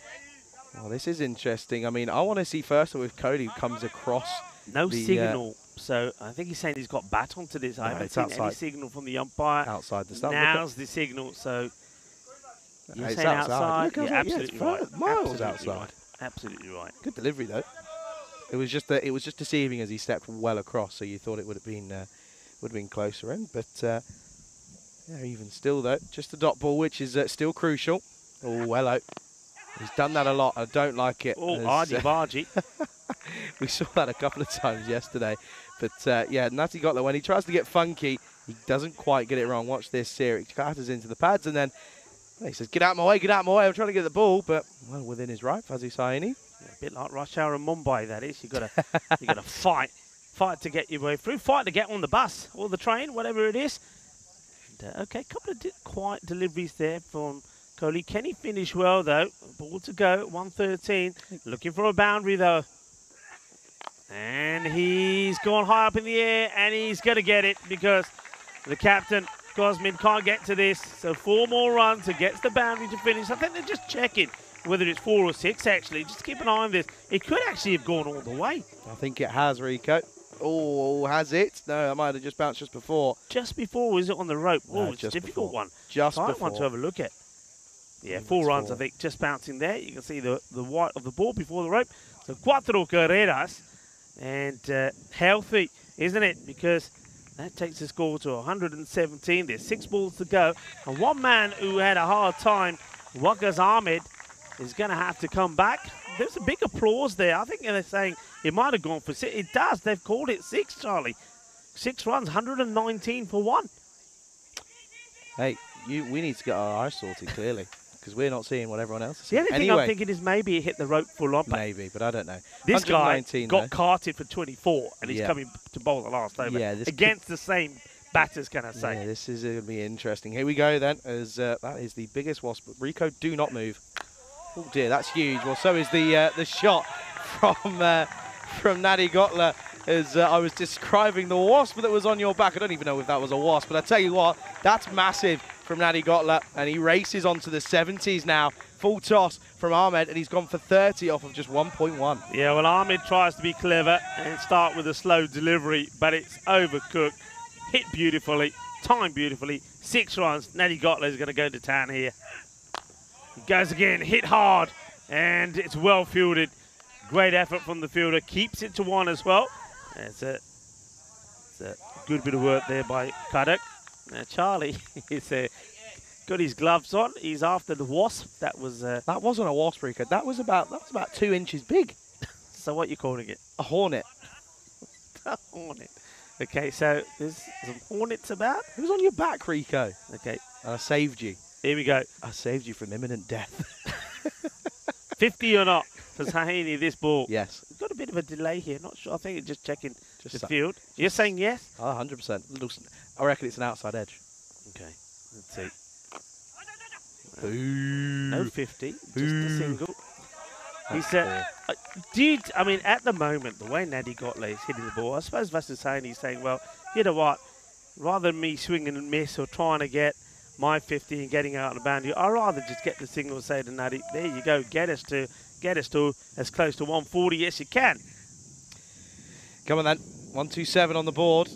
Speaker 3: Well, this is interesting. I mean, I want to see first of all if Cody comes across.
Speaker 4: No signal, so I think he's saying he's got bat onto this. I haven't seen any signal from the umpire.
Speaker 3: Outside the stump.
Speaker 4: Now's the signal, so you're
Speaker 3: it's
Speaker 4: saying outside?
Speaker 3: You're absolutely right. Miles outside.
Speaker 4: Right. Absolutely right.
Speaker 3: Good delivery though. It was just deceiving as he stepped well across, so you thought it would have been closer in, but yeah, even still though, just a dot ball, which is still crucial. Oh, hello. He's done that a lot. I don't like it.
Speaker 4: Oh, argy-bargy.
Speaker 3: We saw that a couple of times yesterday. But yeah, Natty Gotler, when he tries to get funky, he doesn't quite get it wrong. Watch this here. He clatters into the pads and then he says, get out of my way, get out of my way. I'm trying to get the ball, but well, within his right, Fuzzy Saini.
Speaker 4: Yeah, a bit like rush hour in Mumbai, that is. You've got to fight to get your way through, fight to get on the bus or the train, whatever it is. And, okay, a couple of quiet deliveries there from Kohli. Can he finish well, though? Ball to go, 113. Looking for a boundary, though. And he's gone high up in the air, and he's going to get it because the captain, Gosmin, can't get to this. So 4 more runs. He gets the boundary to finish. I think they're just checking whether it's 4 or 6, actually. Just keep an eye on this. It could actually have gone all the way.
Speaker 3: I think it has, Rico. Oh, has it? No, I might have just bounced just before.
Speaker 4: Just before, was it on the rope?
Speaker 3: No,
Speaker 4: Oh, it's a difficult one.
Speaker 3: Just
Speaker 4: Tight
Speaker 3: before.
Speaker 4: one to have a look at. Yeah, 4 runs, I think, just bouncing there. You can see the white of the ball before the rope. So 4 carreras. And healthy, isn't it? Because that takes the score to 117. There's 6 balls to go. And one man who had a hard time, Waqas Ahmed, is going to have to come back. There's a big applause there. I think they're saying it might have gone for 6. It does. They've called it 6, Charlie. 6 runs, 119 for 1.
Speaker 3: Hey, we need to get our eyes sorted, clearly, because we're not seeing what everyone else is
Speaker 4: The
Speaker 3: seeing.
Speaker 4: only thing I'm thinking is maybe it hit the rope full on.
Speaker 3: Maybe, but I don't know.
Speaker 4: This guy
Speaker 3: 119
Speaker 4: got
Speaker 3: though.
Speaker 4: carted for 24, and he's
Speaker 3: Yeah.
Speaker 4: coming to bowl the last over
Speaker 3: Yeah, this
Speaker 4: against the same batters, can I say.
Speaker 3: Yeah, this is going to be interesting. Here we go then, as that is the biggest wasp. Rico, do not move. Oh dear, that's huge. Well, so is the shot from Nadi Gotler, as I was describing the wasp that was on your back. I don't even know if that was a wasp, but I tell you what, that's massive from Nadi Gotler, and he races onto the 70s now. Full toss from Ahmed, and he's gone for 30 off of just 1.1.
Speaker 4: Yeah, well, Ahmed tries to be clever and start with a slow delivery, but it's overcooked. Hit beautifully, timed beautifully. 6 runs. Nadi Gotler is going to go to town here. He goes again, hit hard, and it's well fielded. Great effort from the fielder. Keeps it to 1 as well. It's a good bit of work there by Kadak. Now Charlie is got his gloves on. He's after the wasp. That
Speaker 3: wasn't a wasp, Rico. That was about 2 inches big.
Speaker 4: So what are you calling it?
Speaker 3: A hornet.
Speaker 4: A hornet. Okay, so there's some hornets about.
Speaker 3: It was on your back, Rico.
Speaker 4: Okay.
Speaker 3: And I saved you.
Speaker 4: Here we go.
Speaker 3: I saved you from imminent death.
Speaker 4: 50 or not for Sahini, this ball.
Speaker 3: Yes.
Speaker 4: We've got a bit of a delay here. Not sure. I think it's just checking the
Speaker 3: so-
Speaker 4: field. You're saying yes?
Speaker 3: Oh, 100%. I reckon it's an outside edge.
Speaker 4: Okay. Let's see.
Speaker 3: Boo.
Speaker 4: No 50. Just
Speaker 3: Boo.
Speaker 4: a single. He
Speaker 3: That's
Speaker 4: said, I mean, at the moment, the way Nadi Gotler is hitting the ball, I suppose Vasasani is saying, well, you know what? Rather than me swinging and miss or trying to get my 50 and getting out of the boundary, I'd rather just get the single and say to Nadi, there you go, get us to as close to 140 as you can.
Speaker 3: Come on then. 127 on the board.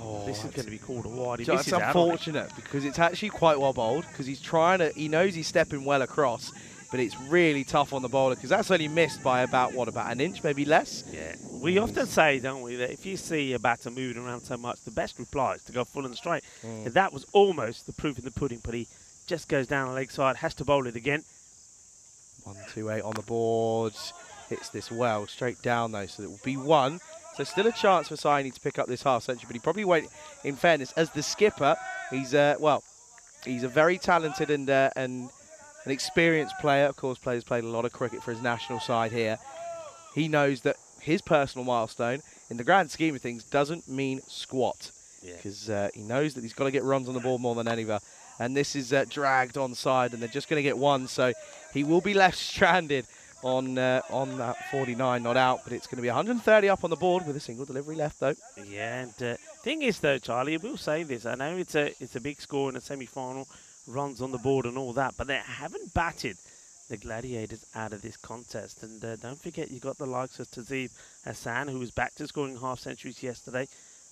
Speaker 3: Oh,
Speaker 4: This is going to be called a wide.
Speaker 3: so it's unfortunate because it's actually quite well bowled because he knows he's stepping well across, but it's really tough on the bowler because that's only missed by about an inch, maybe less.
Speaker 4: Yeah, we often say, don't we, that if you see a batter moving around so much, the best reply is to go full and straight. And that was almost the proof in the pudding, but he just goes down the leg side, has to bowl it again.
Speaker 3: 128 on the board. Hits this well, straight down though, so it will be 1. So still a chance for Saini to pick up this half century, but he probably won't, in fairness, as the skipper, he's a very talented and an experienced player. Of course, played a lot of cricket for his national side here. He knows that his personal milestone, in the grand scheme of things, doesn't mean squat. Because he knows that he's got to get runs on the ball more than anyone. And this is dragged onside, and they're just going to get 1. So he will be left stranded on that 49 not out, but it's going to be 130 up on the board with a single delivery left though.
Speaker 4: Yeah, and thing is though, Charlie, I will say this. I know it's a big score in a semi-final, runs on the board and all that, but they haven't batted the Gladiators out of this contest. And don't forget, you got the likes of Tazeeb Hassan, who was back to scoring half centuries yesterday.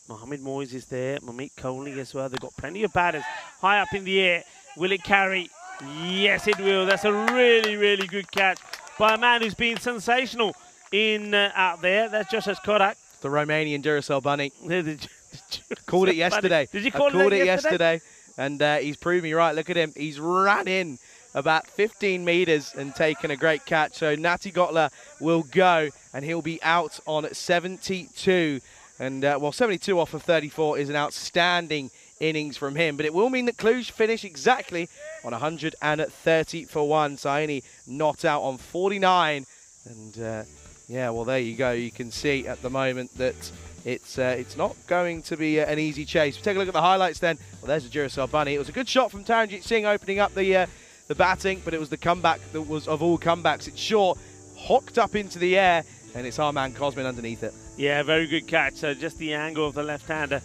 Speaker 4: Mohamed Moyes is there, Mamit Kohli as well. They've got plenty of batters high up in the air. Will it carry? Yes, it will. That's a really, really good catch by a man who's been sensational in out there. That's just as Kodak.
Speaker 3: The Romanian Duracell bunny.
Speaker 4: Called
Speaker 3: it yesterday.
Speaker 4: Did you call
Speaker 3: it
Speaker 4: it
Speaker 3: yesterday? And he's proved me right. Look at him. He's ran in about 15 meters and taken a great catch. So Natty Gotler will go, and he'll be out on 72. And, well, 72 off of 34 is an outstanding innings from him. But it will mean that Cluj finish exactly on 130 for 1. Saini not out on 49. And, yeah, well, there you go. You can see at the moment that it's not going to be an easy chase. Take a look at the highlights then. Well, there's a Duracell Bunny. It was a good shot from Taranjit Singh opening up the batting, but it was the comeback that was of all comebacks. It's short, hooked up into the air, and it's our man Cosmin underneath it.
Speaker 4: Yeah, very good catch. So just the angle of the left-hander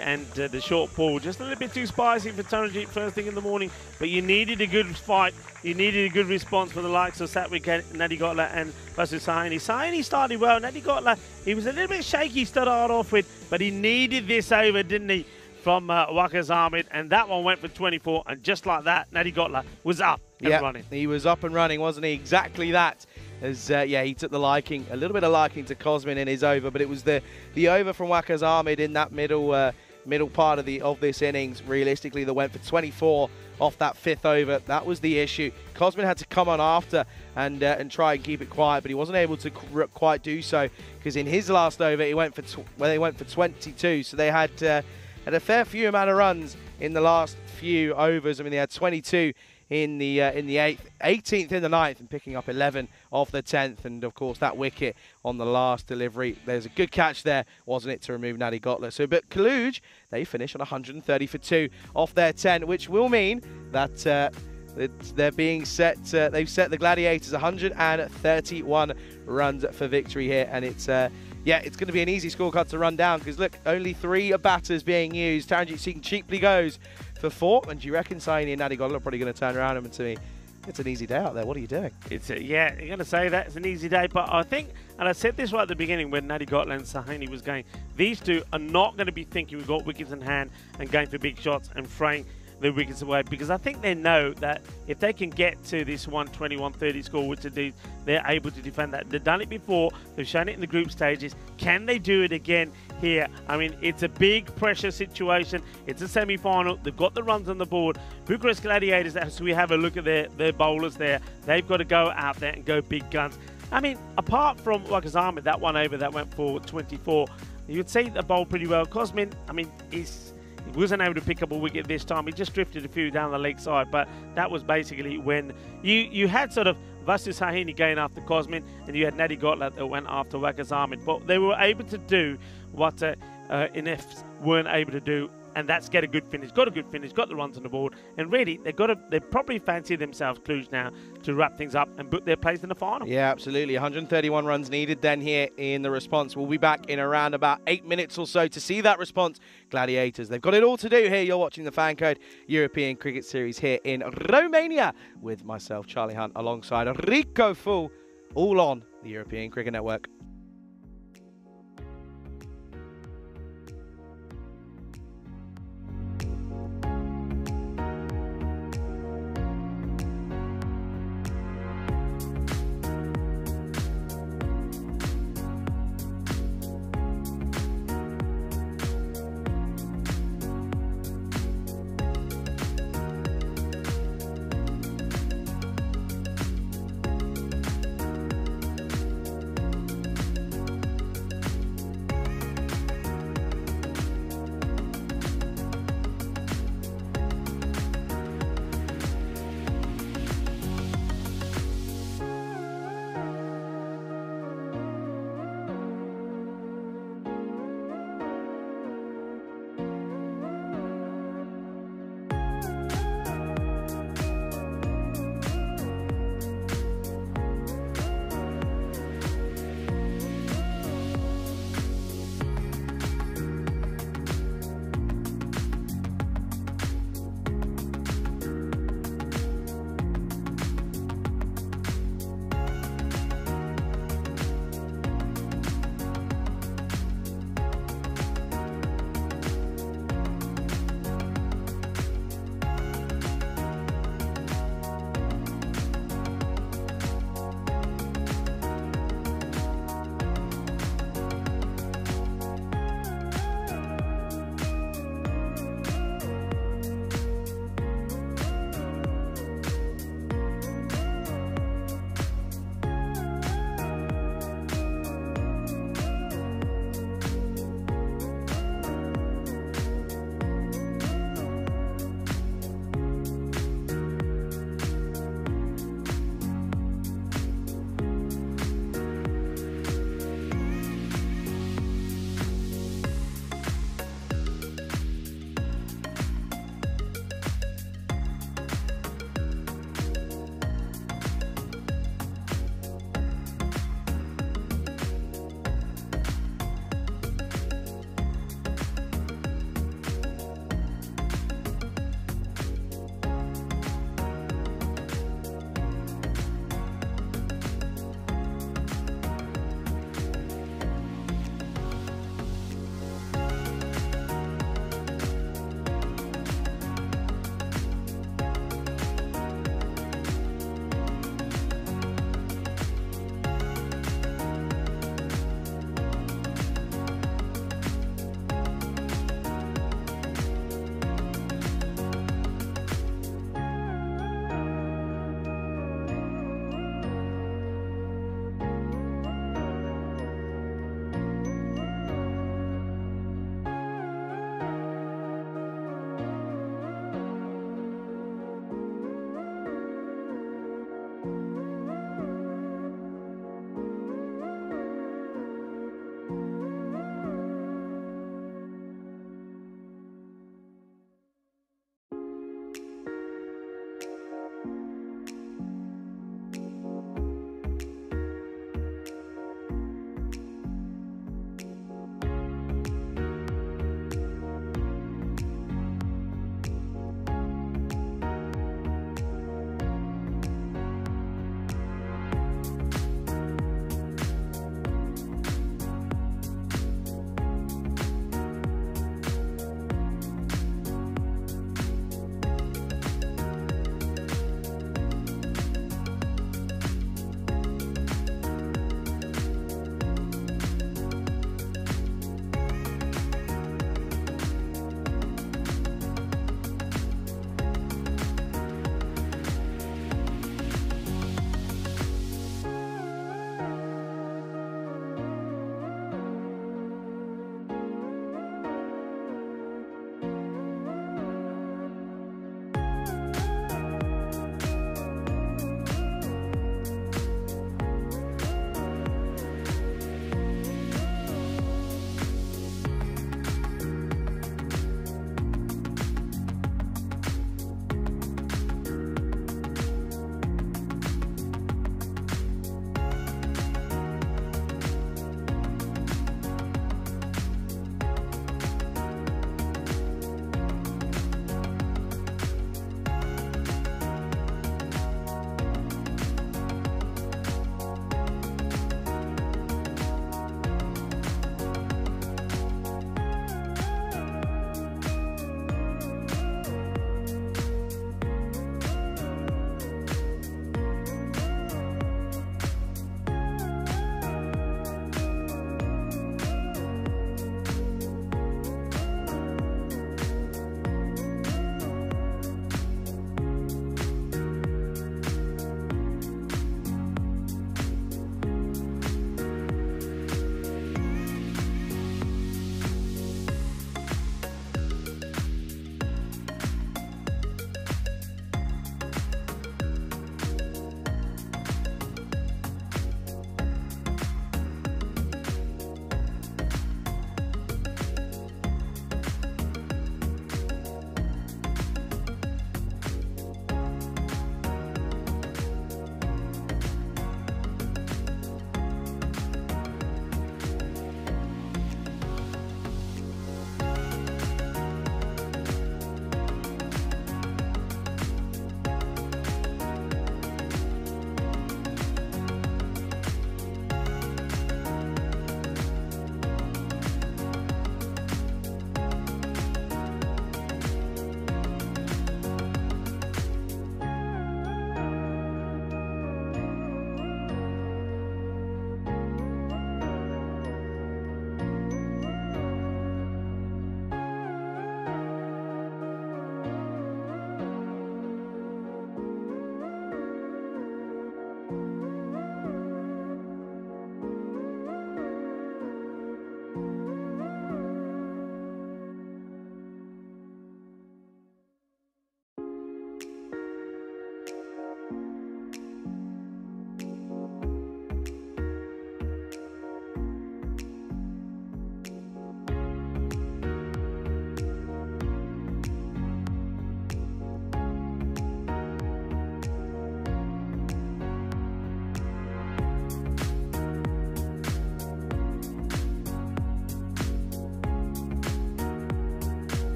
Speaker 4: and the short ball, just a little bit too spicy for Taranjit first thing in the morning, but you needed a good fight. You needed a good response for the likes of Satwik, Natty Gotler and versus Saini. Saini started well. Natty Gotler, he was a little bit shaky to start off with, but he needed this over, didn't he, from Waqas Ahmed, and that one went for 24, and just like that, Natty Gotler was up and running.
Speaker 3: He was up and running, wasn't he? Exactly that. As yeah, he took a little bit of liking to Cosmin in his over, but it was the over from Waqas Ahmed in that middle part of this innings, realistically, that went for 24 off that 5th over. That was the issue. Cosmin had to come on after and try and keep it quiet, but he wasn't able to quite do so, because in his last over, he went for they went for 22. So they had a fair few amount of runs in the last few overs. I mean, they had 22 in the 8th, 18th in the 9th, and picking up 11 off the 10th. And of course, that wicket on the last delivery, there's a good catch there, wasn't it, to remove Natty Gotler. So, but Cluj, they finish on 130 for 2 off their 10, which will mean that they're being set. They've set the Gladiators 131 runs for victory here, and it's yeah, it's going to be an easy scorecard to run down, because look, only 3 batters being used. Taranjit Singh cheaply goes for 4, and do you reckon Saini and Natty Gotler are probably going to turn around and to me, it's an easy day out there, what are you doing?
Speaker 4: Yeah, you're going to say that it's an easy day, but I think, and I said this right at the beginning when Natty Gotler and Saini was going, these two are not going to be thinking we've got wickets in hand and going for big shots and throwing the wickets away, because I think they know that if they can get to this 120-130 score, which they're able to defend that. They've done it before, they've shown it in the group stages. Can they do it again here? I mean, it's a big pressure situation. It's a semi-final. They've got the runs on the board. Bucharest Gladiators, as we have a look at their bowlers there, they've got to go out there and go big guns. I mean, apart from Waqas Ahmed, that one over that went for 24, you would say the bowl pretty well. Cosmin, I mean, he wasn't able to pick up a wicket this time. He just drifted a few down the leg side, but that was basically when you had sort of Vasu Sahini going after Cosmin, and you had Natty Gotler that went after Waqas Ahmed. But they were able to do what Inefs weren't able to do, and that's get a good finish. Got a good finish, got the runs on the board, and really they probably fancy themselves Cluj now to wrap things up and book their place in the final.
Speaker 3: Yeah, absolutely. 131 runs needed then here in the response. We'll be back in around about 8 minutes or so to see that response. Gladiators, they've got it all to do here. You're watching the Fan Code European Cricket Series here in Romania with myself, Charlie Hunt, alongside Rico Fu, all on the European Cricket Network.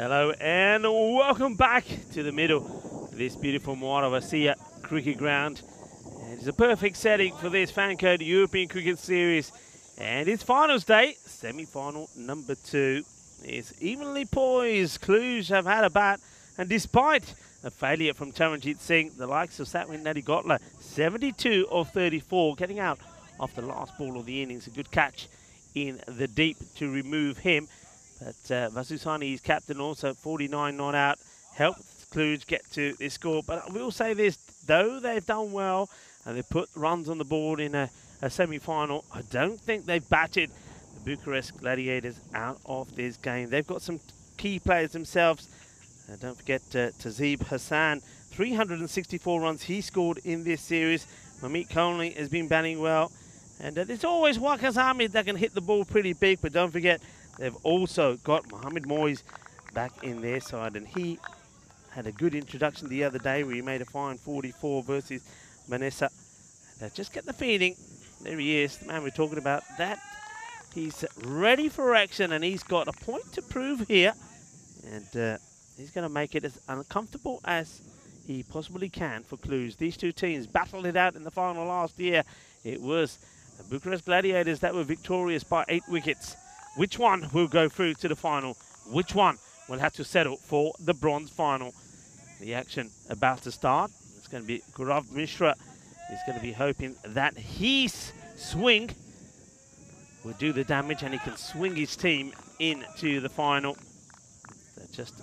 Speaker 4: Hello and welcome back to the middle of this beautiful Moaravassia cricket ground. And it's a perfect setting for this Fancode European Cricket Series. And it's finals day, semi-final number 2. It's evenly poised. Cluj have had a bat, and despite a failure from Taranjit Singh, the likes of Satwin Nadigotla, 72 of 34, getting out off the last ball of the innings. A good catch in the deep to remove him. But Vasusani, his captain, also 49 not out, helped Cluj get to this score. But I will say this, though they've done well and they put runs on the board in a semi-final, I don't think they've batted the Bucharest Gladiators out of this game. They've got some key players themselves. Don't forget Tazib Hassan, 364 runs he scored in this series. Mamit Conley has been batting well. And there's always Waqas Ahmed that can hit the ball pretty big, but don't forget, they've also got Mohamed Moyes back in their side, and he had a good introduction the other day where he made a fine 44 versus Manessa. And I just get the feeling, there he is, the man we're talking about, that he's ready for action and he's got a point to prove here. And he's going to make it as uncomfortable as he possibly can for Cluj. These two teams battled it out in the final last year. It was the Bucharest Gladiators that were victorious by 8 wickets. Which one will go through to the final? Which one will have to settle for the bronze final? The action about to start. It's going to be Gaurav Mishra. He's going to be hoping that his swing will do the damage and he can swing his team into the final. They're just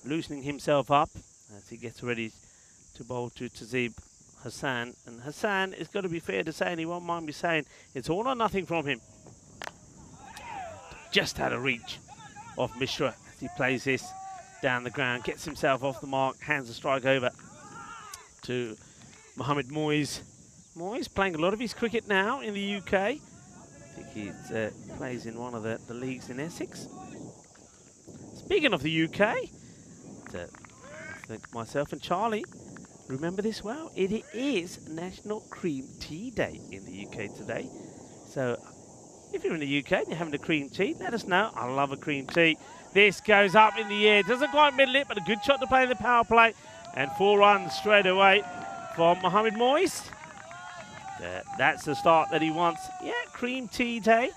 Speaker 4: loosening himself up as he gets ready to bowl to Tazib Hassan. And Hassan, it's got to be fair to say, and he won't mind me saying, it's all or nothing from him. Just out of reach of Mishra as he plays this down the ground, gets himself off the mark, hands the strike over to Mohamed Moyes. Moyes playing a lot of his cricket now in the UK. I think he plays in one of the leagues in Essex. Speaking of the UK, I think myself and Charlie remember this well. It is National Cream Tea Day in the UK today. So if you're in the UK and you're having a cream tea, let us know. I love a cream tea. This goes up in the air. Doesn't quite middle it, but a good shot to play in the power play. And 4 runs straight away from Mohamed Moyes. That's the start that he wants. Yeah, cream tea day.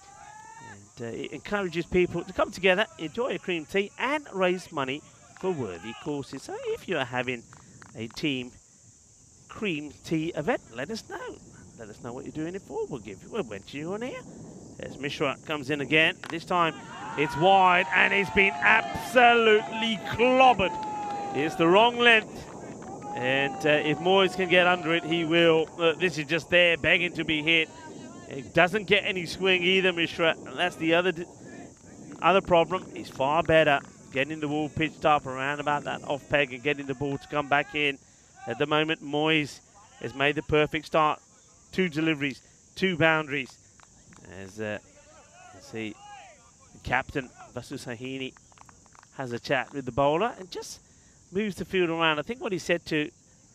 Speaker 4: And it encourages people to come together, enjoy a cream tea, and raise money for worthy causes. So if you're having a team cream tea event, let us know. Let us know what you're doing it for. We'll mention you on here. As Mishra comes in again. This time it's wide and it's been absolutely clobbered. It's the wrong length. And if Moyes can get under it, he will. This is just there, begging to be hit. It doesn't get any swing either, Mishra. And that's the other problem. He's far better getting the ball pitched up around about that off peg and getting the ball to come back in. At the moment, Moyes has made the perfect start. 2 deliveries, 2 boundaries. As you see, the captain, Vasu Sahini, has a chat with the bowler and just moves the field around. I think what he said to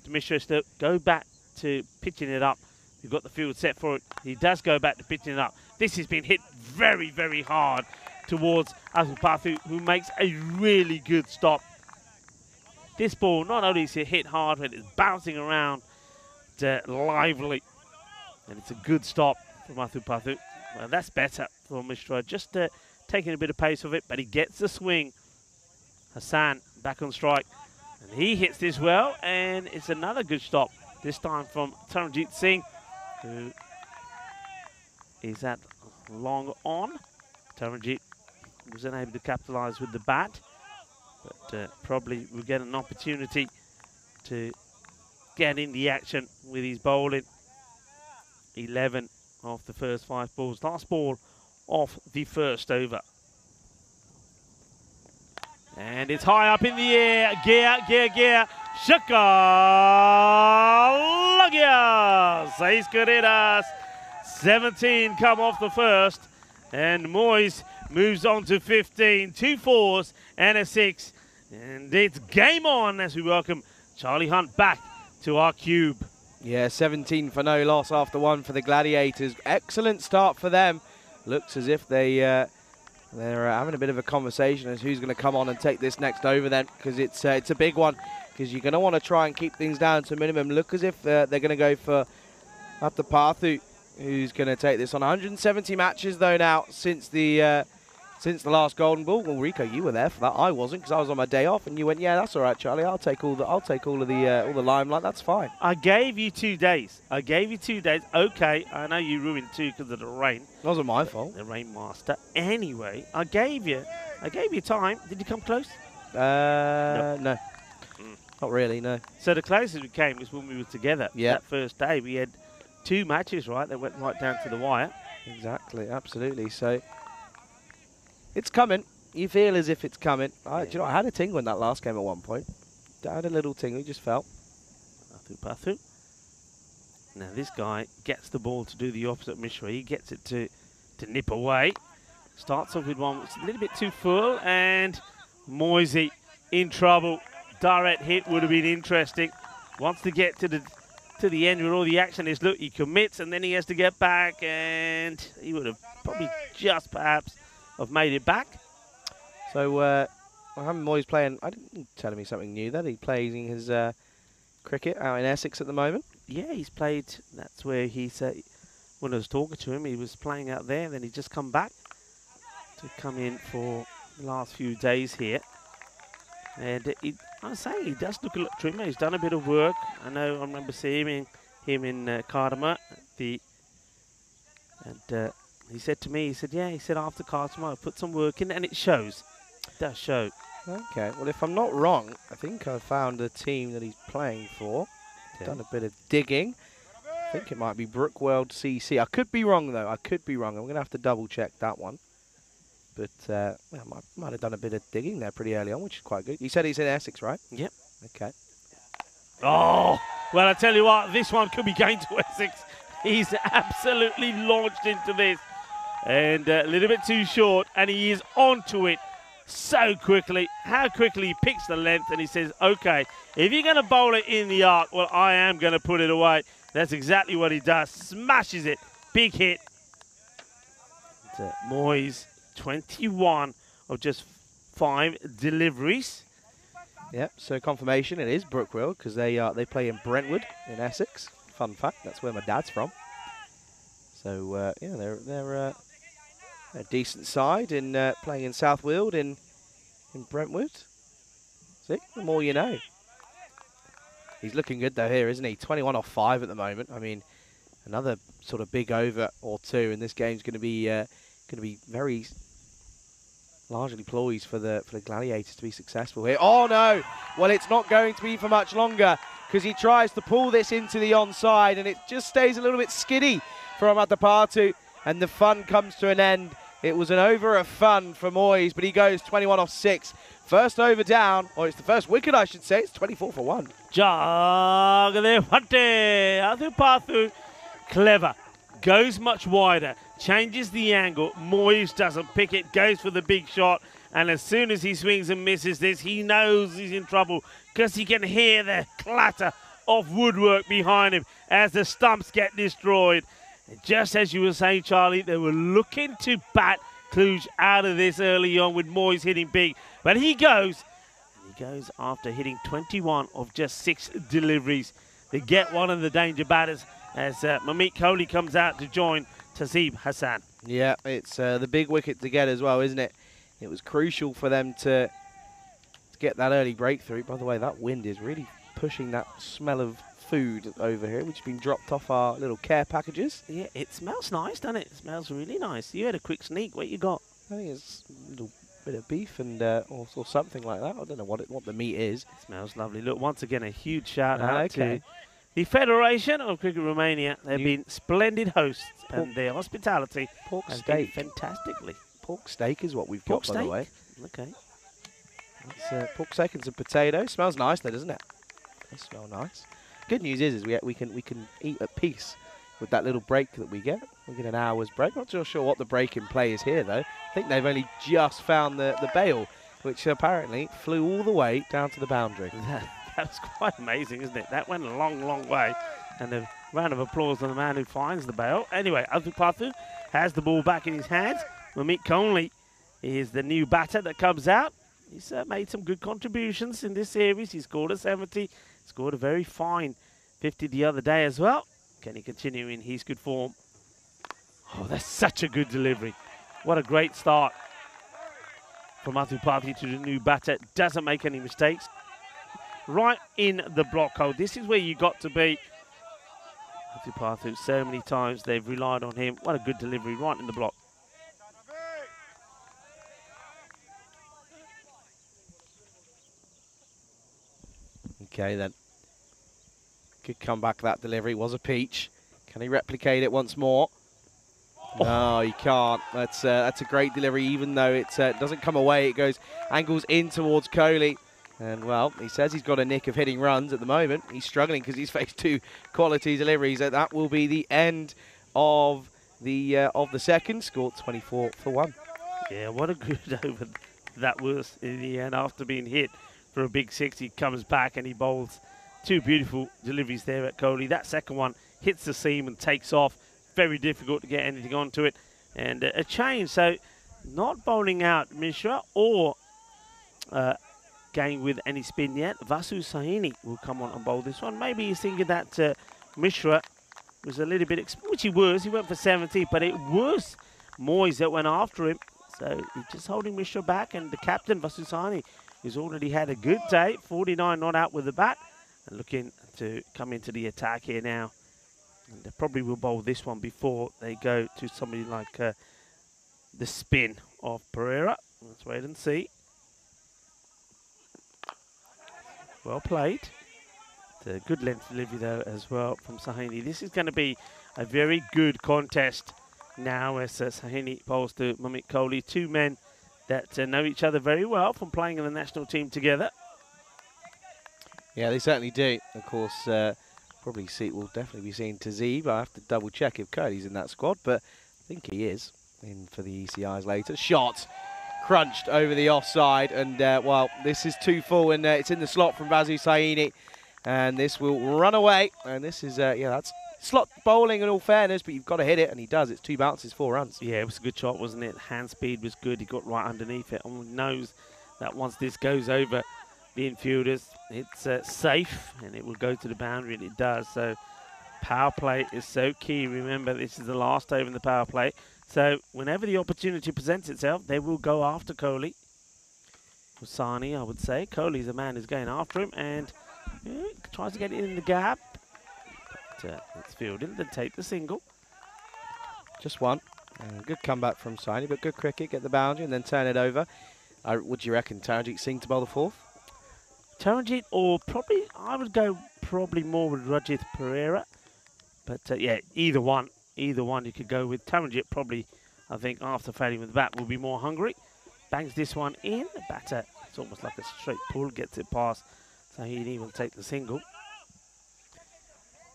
Speaker 4: Mishra is to go back to pitching it up. You've got the field set for it. He does go back to pitching it up. This has been hit very, very hard towards Azupathu, who makes a really good stop. This ball, not only is it hit hard, but it's bouncing around lively. And it's a good stop from Azupathu. Well, that's better for Mishra. Just taking a bit of pace of it, but he gets the swing. Hassan back on strike. And he hits this well, and it's another good stop. This time from Taranjit Singh, who is at long on. Taranjit was unable to capitalise with the bat, but probably will get an opportunity to get in the action with his bowling. 11 of the first 5 balls. Last ball off the first over. And it's high up in the air. Gear. Shakalagia. 6 corridas. 17 come off the first. And Moyes moves on to 15. 2 4s and a 6. And it's game on as we welcome Charlie Hunt back to our cube.
Speaker 3: Yeah, 17 for no loss after 1 for the Gladiators. Excellent start for them. Looks as if they They're having a bit of a conversation as who's going to come on and take this next over then, because it's a big one, because you're going to want to try and keep things down to a minimum. Look as if they're going to go for Pathu, who's going to take this on. 170 matches though now since the last Golden Ball. Well, Rico, you were there for that. I wasn't, because I was on my day off, and you went, "Yeah, that's all right, Charlie. I'll take all of the limelight. That's fine."
Speaker 4: I gave you 2 days. Okay, I know you ruined 2 because of the rain.
Speaker 3: It wasn't my fault.
Speaker 4: The Rain Master. Anyway, I gave you time. Did you come close?
Speaker 3: No. Not really, no.
Speaker 4: So the closest we came was when we were together.
Speaker 3: Yeah.
Speaker 4: That first day, we had 2 matches, right? That went right down to the wire.
Speaker 3: Exactly, absolutely. So it's coming. You feel as if it's coming. Do you know, I had a tingle in that last game at one point. I had a little tingle, it just felt.
Speaker 4: Pathu. Now this guy gets the ball to do the opposite of Mishra. He gets it to nip away. Starts off with one which is a little bit too full, and Moisey in trouble. Direct hit would have been interesting. Wants to get to the end where all the action is. Look, he commits and then he has to get back, and he would have probably just perhaps have made it back.
Speaker 3: So Mohammed Moyes playing. I didn't telling me something new that he playing his cricket out in Essex at the moment.
Speaker 4: Yeah, he's played. That's where he said when I was talking to him, he was playing out there. Then he just come back to come in for the last few days here. And I was saying he does look a lot trimmer. He's done a bit of work. I know. I remember seeing him in Cardamom. He said to me, he said, yeah, he said after Cardamom I put some work in, and it shows. It does show.
Speaker 3: Okay, well, if I'm not wrong, I think I found the team that he's playing for.
Speaker 4: Okay.
Speaker 3: Done a bit of digging. I think it might be Brookwell CC. I could be wrong, though. I could be wrong. I'm going to have to double-check that one. But I might have done a bit of digging there pretty early on, which is quite good. You said he's in Essex, right?
Speaker 4: Yep.
Speaker 3: Okay.
Speaker 4: Oh, well, I tell you what, this one could be going to Essex. He's absolutely launched into this. And a little bit too short, and he is onto it so quickly. How quickly he picks the length, and he says, okay, if you're going to bowl it in the arc, well, I am going to put it away. That's exactly what he does. Smashes it. Big hit. Moyes, 21 of just 5 deliveries.
Speaker 3: Yep, so confirmation it is Brookwell, because they play in Brentwood in Essex. Fun fact, that's where my dad's from. So yeah, they're a decent side in playing in South Weald in Brentwood. See, the more you know. He's looking good though here, isn't he? 21 off 5 at the moment. I mean, another sort of big over or 2, and this game's going to be very largely poised for the Gladiators to be successful here. Oh no! Well, it's not going to be for much longer, because he tries to pull this into the onside, and it just stays a little bit skiddy from Pathu, and the fun comes to an end. It was an over of fun for Moyes, but he goes 21 off 6. First over down, or it's the first wicket, I should say. It's 24 for 1.
Speaker 4: Pathu, clever, goes much wider, changes the angle. Moyes doesn't pick it, goes for the big shot, and as soon as he swings and misses this, he knows he's in trouble, because he can hear the clatter of woodwork behind him as the stumps get destroyed. Just as you were saying, Charlie, they were looking to bat Cluj out of this early on with Moyes hitting big. But he goes after hitting 21 of just 6 deliveries. They get one of the danger batters as Mamit Kohli comes out to join Tazeem Hassan.
Speaker 3: Yeah, it's the big wicket to get as well, isn't it? It was crucial for them to get that early breakthrough. By the way, that wind is really pushing that smell of food over here, which has been dropped off our little care packages.
Speaker 4: Yeah, it smells nice, doesn't it? It smells really nice. You had a quick sneak. What you got?
Speaker 3: I think it's a little bit of beef and or something like that. I don't know what the meat is.
Speaker 4: It smells lovely. Look, once again, a huge shout out to the Federation of Cricket Romania. They've been splendid hosts, and their hospitality has been fantastically.
Speaker 3: Pork steak is what we've got, by the way.
Speaker 4: Okay.
Speaker 3: It's pork steak and some potatoes. Smells nice, though, doesn't it? They smell nice. Good news is we can eat at peace with that little break that we get. We get an hour's break. Not too sure what the break in play is here, though. I think they've only just found the bail, which apparently flew all the way down to the boundary.
Speaker 4: That was quite amazing, isn't it? That went a long, long way. And a round of applause to the man who finds the bail. Anyway, Pathu has the ball back in his hands. Mamit Kohli is the new batter that comes out. He's made some good contributions in this series. He scored a 70, scored a very fine 50 the other day as well. Can he continue in his good form? Oh, that's such a good delivery. What a great start from Atupathy to the new batter. Doesn't make any mistakes. Right in the block hole. This is where you got to be. Atupathy, so many times they've relied on him. What a good delivery right in the block.
Speaker 3: Okay, then. Good comeback, that delivery. Was a peach. Can he replicate it once more? Oh. No, he can't. That's a great delivery, even though it doesn't come away. It goes, angles in towards Kohli. And, well, he says he's got a nick of hitting runs at the moment. He's struggling because he's faced 2 quality deliveries. That will be the end of the second. Scored 24 for 1.
Speaker 4: Yeah, what a good over that was in the end. After being hit for a big 6, he comes back and he bowls 2 beautiful deliveries there at Kohli. That second one hits the seam and takes off. Very difficult to get anything onto it. And a change, so not bowling out Mishra or going with any spin yet. Vasu Sahini will come on and bowl this one. Maybe he's thinking that Mishra was a little bit, which he was. He went for 70, but it was Moyes that went after him. So he's just holding Mishra back, and the captain, Vasu Sahini, who's already had a good day. 49 not out with the bat, and looking to come into the attack here now. And they probably will bowl this one before they go to somebody like the spin of Pereira. Let's wait and see. Well played. It's a good length delivery though as well from Sahini. This is going to be a very good contest now as Sahini bowls to Mamit Kohli. 2 men that know each other very well from playing in the national team together.
Speaker 3: Yeah, they certainly do. Of course, we'll definitely be seeing Tazib. I have to double check if Kohli's in that squad, but I think he is in for the ECIs later. Shot crunched over the offside, and well, this is 2 full, and it's in the slot from Vasu Sahini, and this will run away. And this is yeah, that's slot bowling in all fairness, but you've got to hit it, and he does. It's 2 bounces, 4 runs.
Speaker 4: Yeah, it was a good shot, wasn't it? Hand speed was good. He got right underneath it, and knows that once this goes over the infielders, it's safe, and it will go to the boundary, and it does. So power play is so key. Remember, this is the last over in the power play. So whenever the opportunity presents itself, they will go after Kohli. Sani, I would say. Kohli's the man who's going after him, and tries to get it in the gap. But it's fielded, then take the single.
Speaker 3: Just one. Good comeback from Sani, but good cricket. Get the boundary and then turn it over. What do you reckon? Taranjit Singh to bowl the 4th?
Speaker 4: Taranjit, or probably, I would go probably more with Rajith Pereira. But yeah, either one. Either one you could go with. Taranjit probably, I think, after failing with the bat, will be more hungry. Bangs this one in. The batter, it's almost like a straight pull, gets it past. So he will take the single.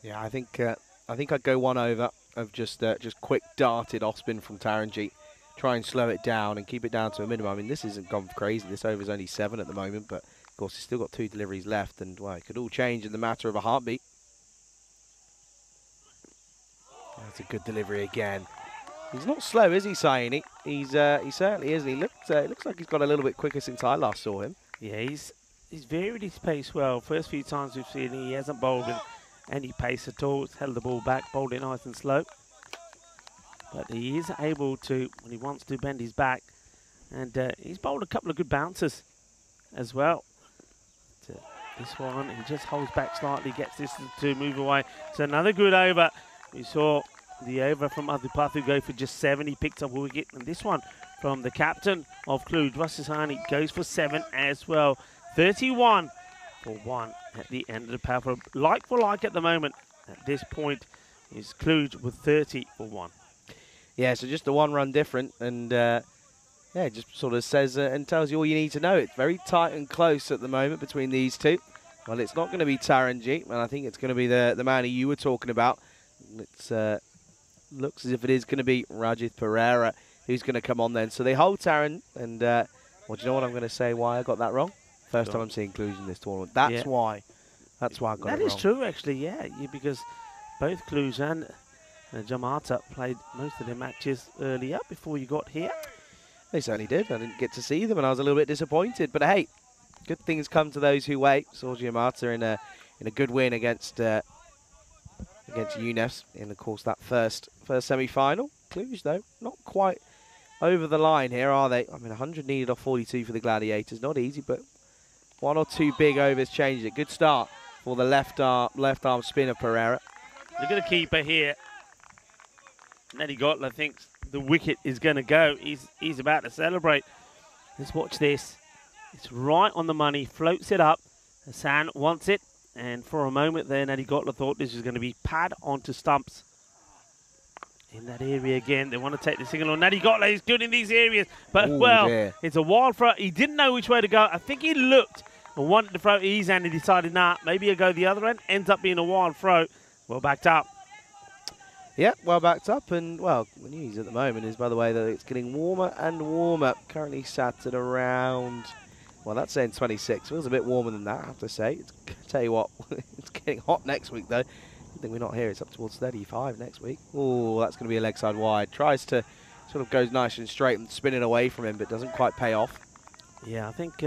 Speaker 3: Yeah, I think I'd go 1 over of just quick darted off spin from Taranjit. Try and slow it down and keep it down to a minimum. I mean, this isn't gone crazy. This over's only 7 at the moment, but of course he's still got 2 deliveries left, and well, it could all change in the matter of a heartbeat. That's a good delivery again. He's not slow, is he, Saini? He certainly isn't. He looks like he's got a little bit quicker since I last saw him.
Speaker 4: Yeah, he's varied his pace well. First few times we've seen him, he hasn't bowled with any pace at all. He's held the ball back, bowled it nice and slow. But he is able to, when he wants to, bend his back. And he's bowled a couple of good bounces as well. This one, he just holds back slightly, gets this to move away. So another good over. We saw the over from Adipathu go for just 7. He picked up a wicket. And this one from the captain of Cluj, Vasisani, goes for 7 as well. 31 for 1 at the end of the power. Like for like at the moment, at this point, is Cluj with 30 for 1.
Speaker 3: Yeah, so just a 1-run different. And yeah, it just sort of says and tells you all you need to know. It's very tight and close at the moment between these 2. Well, it's not going to be Taranjit, and I think it's going to be the man who you were talking about. It looks as if it is going to be Rajith Pereira who's going to come on then. So they hold Taran, and well, do you know what I'm going to say why I got that wrong? First time I'm seeing Cluj in this tournament. That's why. That's why I got it wrong.
Speaker 4: That is true, actually, yeah, because both Cluj and Jamarta played most of their matches earlier before you got here.
Speaker 3: They certainly did. I didn't get to see them, and I was a little bit disappointed. But hey, good things come to those who wait. Saw Giamatti in a good win against UNEFs in, of course, that first semi-final. Cluj, though, not quite over the line here, are they? I mean, 100 needed off 42 for the Gladiators. Not easy, but one or two big overs changed it. Good start for the left arm spin of Pereira.
Speaker 4: Look at the keeper here. Neddy Gotler thinks the wicket is going to go. He's about to celebrate. Let's watch this. It's right on the money. Floats it up. Hassan wants it. And for a moment there, Neddy Gotler thought this was going to be pad onto stumps. In that area again, they want to take the single on. Neddy Gotler is good in these areas. But,
Speaker 3: Dear.
Speaker 4: It's a wild throw. He didn't know which way to go. I think he looked and wanted to throw his hand and decided, nah, maybe he'll go the other end. Ends up being a wild throw. Well backed up.
Speaker 3: Yeah, well backed up, and well, the news at the moment is, by the way, that it's getting warmer and warmer. Currently sat at around, well, that's saying 26. Feels a bit warmer than that, I have to say. Tell you what, it's getting hot next week, though. I think we're not here. It's up towards 35 next week. Oh, that's going to be a leg side wide. Tries to sort of goes nice and straight and spinning away from him, but doesn't quite pay off.
Speaker 4: Yeah, I think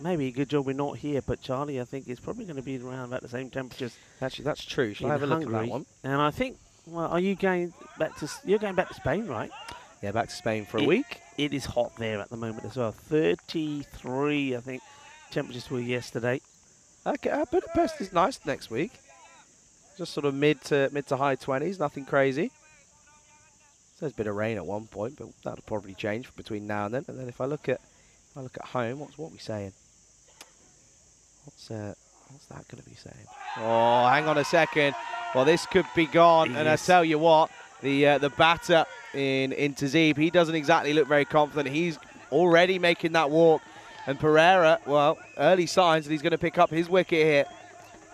Speaker 4: maybe a good job we're not here, but Charlie, I think it's probably going to be around about the same temperatures.
Speaker 3: Actually, that's true. Shall I have a look at that one?
Speaker 4: And I think, well, are you going back to? You're going back to Spain, right?
Speaker 3: Yeah, back to Spain for a week.
Speaker 4: It is hot there at the moment as well. 33, I think, temperatures were yesterday.
Speaker 3: Okay, Budapest is nice next week. Just sort of mid to high 20s, nothing crazy. There's a bit of rain at one point, but that'll probably change between now and then. And then if I look at home, what are we saying? What's that going to be saying? Oh, hang on a second. Well, this could be gone. And I tell you what, the batter in Tazib, he doesn't exactly look very confident. He's already making that walk. And Pereira, well, early signs that he's going to pick up his wicket here.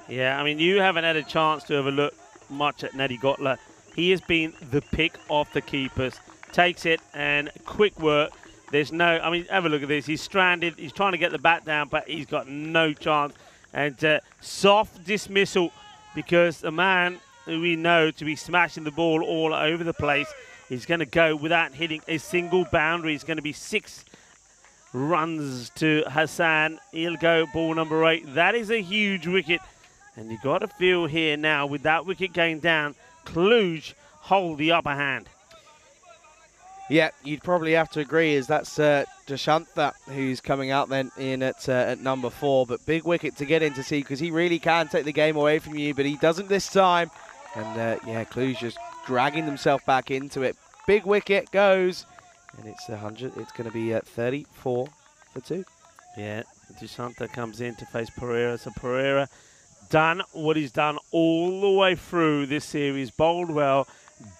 Speaker 4: Yeah, I mean, you haven't had a chance to have a look much at Neddy Gotler. He has been the pick of the keepers. Takes it and quick work. There's no, I mean, have a look at this. He's stranded. He's trying to get the bat down, but he's got no chance. And soft dismissal because the man who we know to be smashing the ball all over the place is going to go without hitting a single boundary. It's going to be 6 runs to Hassan. He'll go ball number 8. That is a huge wicket. And you've got to feel here now, with that wicket going down, Cluj hold the upper hand.
Speaker 3: Yeah, you'd probably have to agree, as that's Deshantha who's coming out then in at number 4. But big wicket to get in to see, because he really can take the game away from you, but he doesn't this time. And yeah, Cluj just dragging himself back into it. Big wicket goes, and it's 100. It's going to be 34 for 2.
Speaker 4: Yeah, Deshantha comes in to face Pereira. So Pereira done what he's done all the way through this series, bowled well,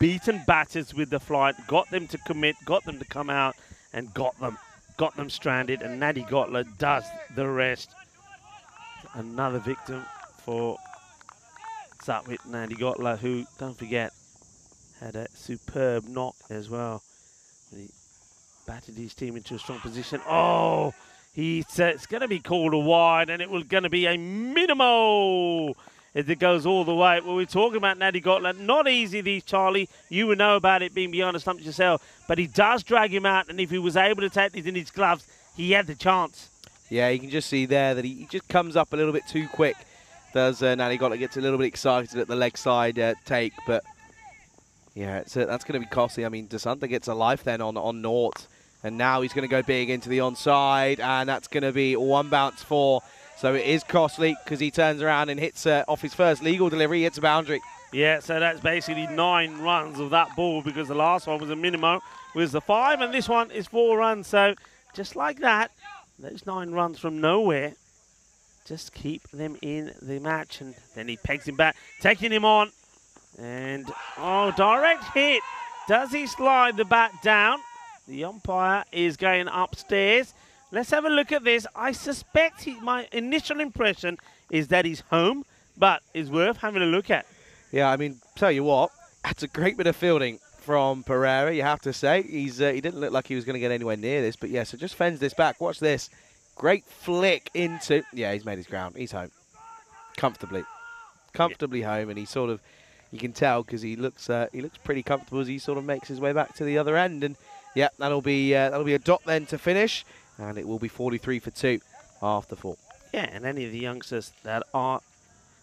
Speaker 4: beaten batters with the flight, got them to commit, got them to come out, and got them stranded, and Neddy Gotler does the rest. Another victim for Satwit Neddy Gotler, who, don't forget, had a superb knock as well. He batted his team into a strong position. Oh! It's going to be called a wide, and it was going to be a minimal as it goes all the way. Well, we're talking about Neddy Gotler. Not easy, these, Charlie. You would know about it being beyond the stumps yourself. But he does drag him out, and if he was able to take these in his gloves, he had the chance.
Speaker 3: Yeah, you can just see there that he just comes up a little bit too quick. Does Neddy Gotler gets a little bit excited at the leg side take, but yeah, that's going to be costly. I mean, Deshantha gets a life then on naught. And now he's going to go big into the onside, and that's going to be 1 bounce 4. So it is costly because he turns around and hits off his first legal delivery, hits a boundary.
Speaker 4: Yeah, so that's basically 9 runs of that ball, because the last one was a minimo, was the 5, and this one is 4 runs. So just like that, those 9 runs from nowhere, just keep them in the match. And then he pegs him back, taking him on. And, oh, direct hit. Does he slide the bat down? The umpire is going upstairs. Let's have a look at this. I suspect my initial impression is that he's home, but it's worth having a look at.
Speaker 3: Yeah, I mean, tell you what, that's a great bit of fielding from Pereira, you have to say. He didn't look like he was going to get anywhere near this, but yeah, so just fends this back. Watch this. Great flick into... Yeah, he's made his ground. He's home. Comfortably home, and he sort of... You can tell because he looks pretty comfortable as he sort of makes his way back to the other end. And Yeah, that'll be a dot then to finish, and it will be 43 for 2 after 4.
Speaker 4: Yeah, and any of the youngsters that are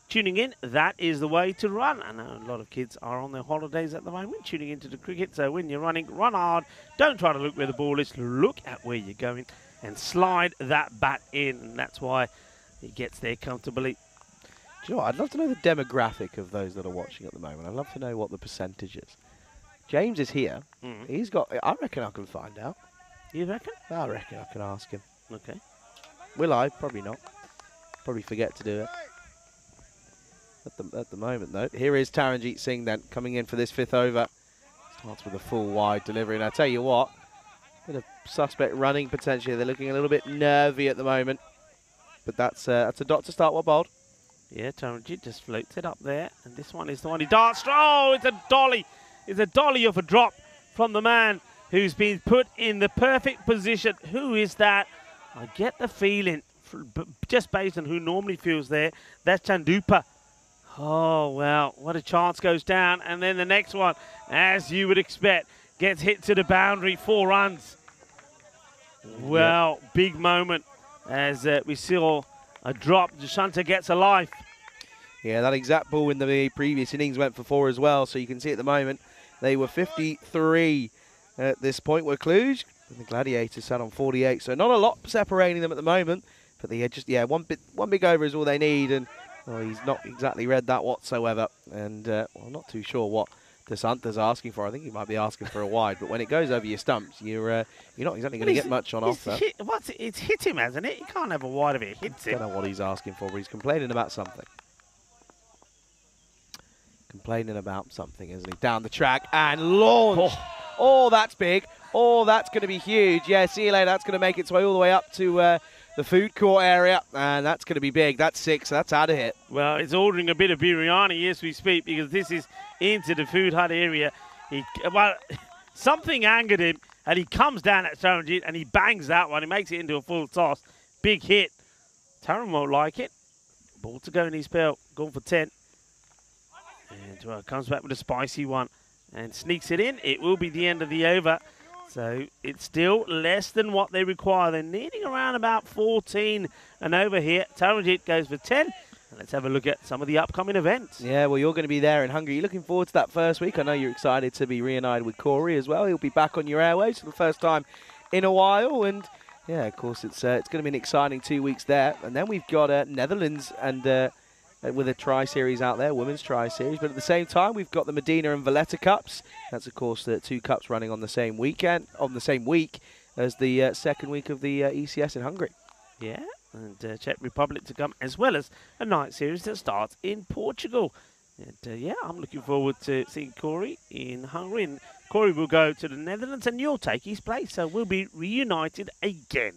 Speaker 4: tuning in, that is the way to run. I know a lot of kids are on their holidays at the moment, tuning into the cricket. So when you're running, run hard. Don't try to look where the ball is. Look at where you're going and slide that bat in. And that's why it gets there comfortably.
Speaker 3: Do you know what? I'd love to know the demographic of those that are watching at the moment. I'd love to know what the percentage is. James is here. He's got... I reckon I can find out.
Speaker 4: You reckon?
Speaker 3: I reckon I can ask him.
Speaker 4: Okay.
Speaker 3: Will I? Probably not. Probably forget to do it. At the moment, though. Here is Taranjeet Singh then, coming in for this 5th over. Starts with a full wide delivery. And I tell you what, bit of suspect running potentially. They're looking a little bit nervy at the moment. But that's a dot to start. What bowled?
Speaker 4: Yeah, Taranjeet just floats it up there. And this one is the one he darts. Oh, it's a dolly. It's a dolly of a drop from the man who's been put in the perfect position. Who is that? I get the feeling, just based on who normally feels there, that's Chandupa. Oh, well, what a chance goes down. And then the next one, as you would expect, gets hit to the boundary, 4 runs. Well, big moment as we saw a drop. Dusanta gets a life.
Speaker 3: Yeah, that exact ball in the previous innings went for 4 as well. So you can see at the moment they were 53 at this point were Cluj. And the Gladiators sat on 48. So not a lot separating them at the moment. But they just, one big over is all they need. And well, he's not exactly read that whatsoever. And well, I'm not too sure what Dusanta's asking for. I think he might be asking for a wide. But when it goes over your stumps, you're not exactly going to get much on offer.
Speaker 4: It's hit him, hasn't it? You can't have a wide if it hits him.
Speaker 3: I don't know what he's asking for, but he's complaining about something. Complaining about something, isn't he? Down the track and launch. Oh, that's big. Oh, that's going to be huge. Yeah, see you later. That's going to make its way all the way up to the food court area, and that's going to be big. That's 6. That's out of here.
Speaker 4: Well, it's ordering a bit of biryani as we speak because this is into the food hut area. Something angered him, and he comes down at Taranjeet, and he bangs that one. He makes it into a full toss. Big hit. Taran won't like it. Ball to go in his belt. Gone for 10. And comes back with a spicy one and sneaks it in. It will be the end of the over. So it's still less than what they require. They're needing around about 14 and over here. Taranjeet goes for 10. And let's have a look at some of the upcoming events. Yeah, well, you're going to be there in Hungary. You're looking forward to that first week. I know you're excited to be reunited with Corey as well. He'll be back on your airwaves for the first time in a while. And, yeah, of course, it's going to be an exciting 2 weeks there. And then we've got Netherlands and with a tri-series out there, women's tri-series. But at the same time, we've got the Medina and Valletta Cups. That's, of course, the 2 cups running on the same weekend, on the same week as the second week of the ECS in Hungary. Yeah, and Czech Republic to come, as well as a night series that starts in Portugal. And, yeah, I'm looking forward to seeing Corey in Hungary. And Corey will go to the Netherlands and you'll take his place. So we'll be reunited again.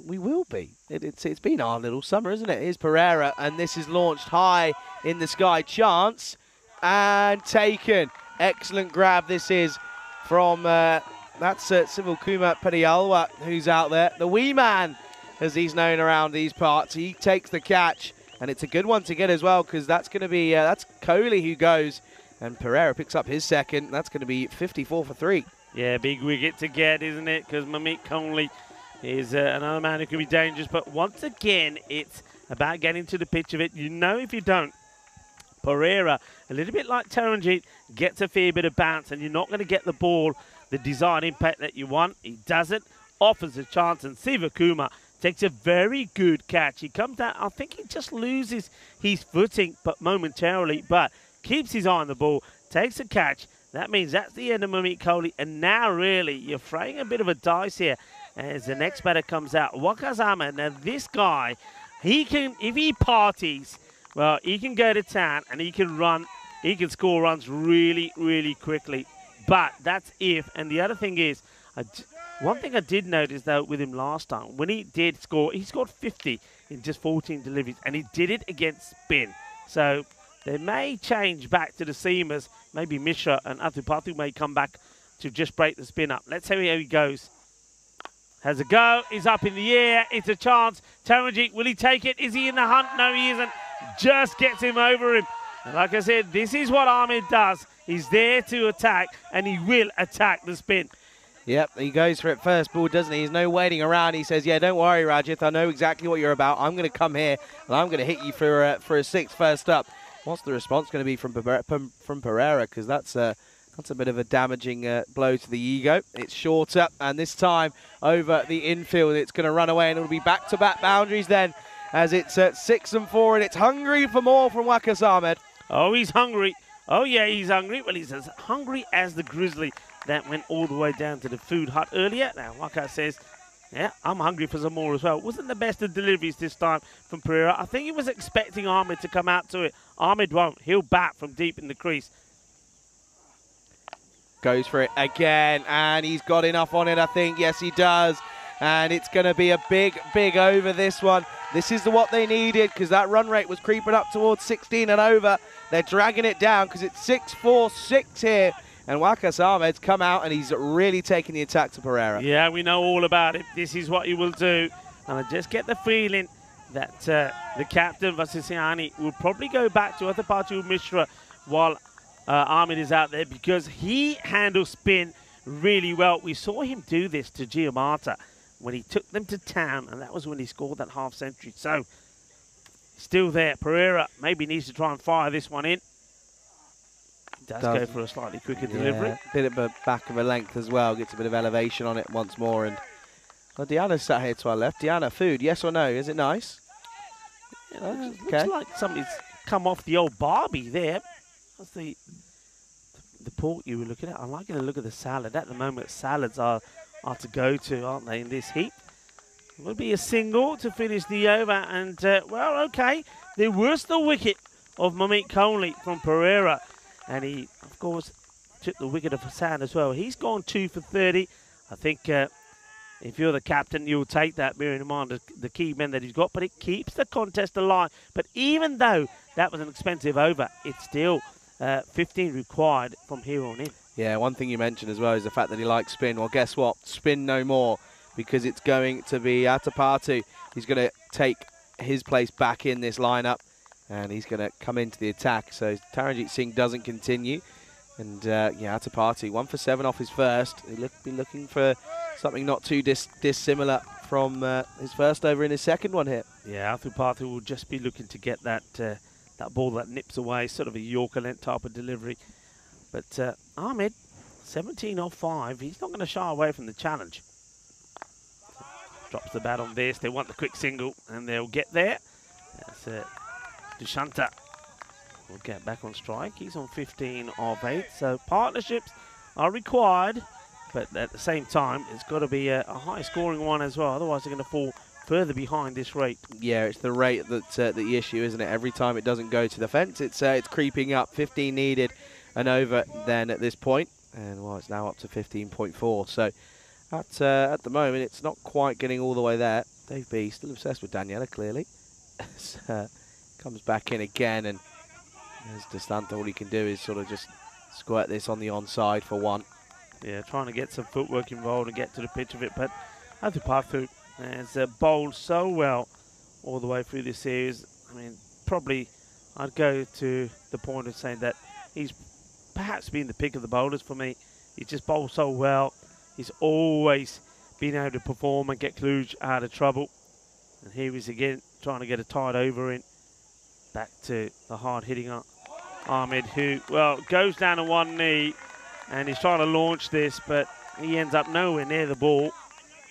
Speaker 4: We will be. It's been our little summer, isn't it? Here's Pereira, and this is launched high in the sky. Chance and taken. Excellent grab this is from, that's Civil Kuma Pedialwa, who's out there. The wee man, as he's known around these parts. He takes the catch, and it's a good one to get as well, because that's going to be, that's Coley who goes. And Pereira picks up his second. That's going to be 54 for 3. Yeah, big wicket to get, isn't it? Because Mamit Conley is another man who can be dangerous. But once again, it's about getting to the pitch of it. You know if you don't, Pereira, a little bit like Taranjeet, gets a fair bit of bounce. And you're not going to get the ball, the desired impact that you want. He doesn't. Offers a chance. And Sivakuma takes a very good catch. He comes down. I think he just loses his footing but momentarily. But keeps his eye on the ball, takes a catch. That means that's the end of Mamit Kohli. And now, really, you're throwing a bit of a dice here as the next batter comes out. Wakazama. Now, this guy, he can, if he parties, well, he can go to town and he can run, he can score runs really, really quickly. But that's if. And the other thing is, one thing I did notice, though, with him last time, when he did score, he scored 50 in just 14 deliveries. And he did it against spin. So they may change back to the seamers. Maybe Mishra and Atupatu may come back to just break the spin up. Let's see how he goes. Has a go. He's up in the air. It's a chance. Taranjeet, will he take it? Is he in the hunt? No, he isn't. Just gets him over him. And like I said, this is what Ahmed does. He's there to attack, and he will attack the spin.
Speaker 3: Yep, he goes for it first ball, doesn't he? There's no waiting around. He says, yeah, don't worry, Rajith. I know exactly what you're about. I'm going to come here, and I'm going to hit you for a 6 first up. What's the response going to be from Pereira? Because that's a bit of a damaging blow to the ego. It's shorter, and this time over the infield, it's going to run away, and it'll be back-to-back boundaries then, as it's 6 and 4, and it's hungry for more from Waqas Ahmed.
Speaker 4: Oh, he's hungry. Oh, yeah, he's hungry. Well, he's as hungry as the grizzly that went all the way down to the food hut earlier. Now, Waqas says, yeah, I'm hungry for some more as well. Wasn't the best of deliveries this time from Pereira. I think he was expecting Ahmed to come out to it. Ahmed won't. He'll bat from deep in the crease.
Speaker 3: Goes for it again, and he's got enough on it, I think. Yes, he does. And it's going to be a big, big over this one. This is what they needed, because that run rate was creeping up towards 16 and over. They're dragging it down because it's 6-4-6 here. And Waqas Ahmed's come out, and he's really taking the attack to Pereira.
Speaker 4: Yeah, we know all about it. This is what he will do. And I just get the feeling that the captain, Vasisiani, will probably go back to Athapattu Mishra while Ahmed is out there, because he handles spin really well. We saw him do this to Giamata when he took them to town, and that was when he scored that half century. So, still there. Pereira maybe needs to try and fire this one in. Does go for a slightly quicker delivery.
Speaker 3: Bit of a back of a length as well. Gets a bit of elevation on it once more. And well, Deanna's sat here to our left. Deanna, food, yes or no? Is it nice?
Speaker 4: You know, looks like somebody's come off the old Barbie there. That's the pork you were looking at. I'm liking to look at the salad. At the moment, salads are to go to, aren't they, in this heat? It will be a single to finish the over. And, well, okay. There was the wicket of Mamit Conley from Pereira. And he, of course, took the wicket of Hassan as well. He's gone 2 for 30. I think if you're the captain, you'll take that, bearing in mind the key men that he's got. But it keeps the contest alive. But even though that was an expensive over, it's still 15 required from here on in.
Speaker 3: Yeah, one thing you mentioned as well is the fact that he likes spin. Well, guess what? Spin no more, because it's going to be Athapattu. He's going to take his place back in this lineup, and he's going to come into the attack. So Taranjit Singh doesn't continue. And, yeah, Athapattu, 1 for 7 off his first. He'll be looking for something not too dissimilar from his first over in his second one here.
Speaker 4: Yeah, Athapattu will just be looking to get that ball that nips away, sort of a Yorker length type of delivery. But Ahmed, 17 off 5. He's not going to shy away from the challenge. Drops the bat on this. They want the quick single, and they'll get there. That's it. Dushanta will get back on strike. He's on 15 off 8. So partnerships are required, but at the same time, it's got to be a high-scoring one as well. Otherwise, they're going to fall further behind this rate.
Speaker 3: Yeah, it's the rate that's the issue, isn't it? Every time it doesn't go to the fence, it's creeping up. 15 needed and over then at this point. And, well, it's now up to 15.4. So at the moment, it's not quite getting all the way there. Dave B still obsessed with Daniela, clearly. Comes back in again, and as Distanta, all he can do is sort of just squirt this on the onside for 1.
Speaker 4: Yeah, trying to get some footwork involved and get to the pitch of it. But Athapattu has bowled so well all the way through this series. I mean, probably I'd go to the point of saying that he's perhaps been the pick of the bowlers for me. He just bowled so well. He's always been able to perform and get Kluge out of trouble. And here he's again trying to get a tight over in. Back to the hard-hitting Ahmed, who, well, goes down on one knee, and he's trying to launch this, but he ends up nowhere near the ball.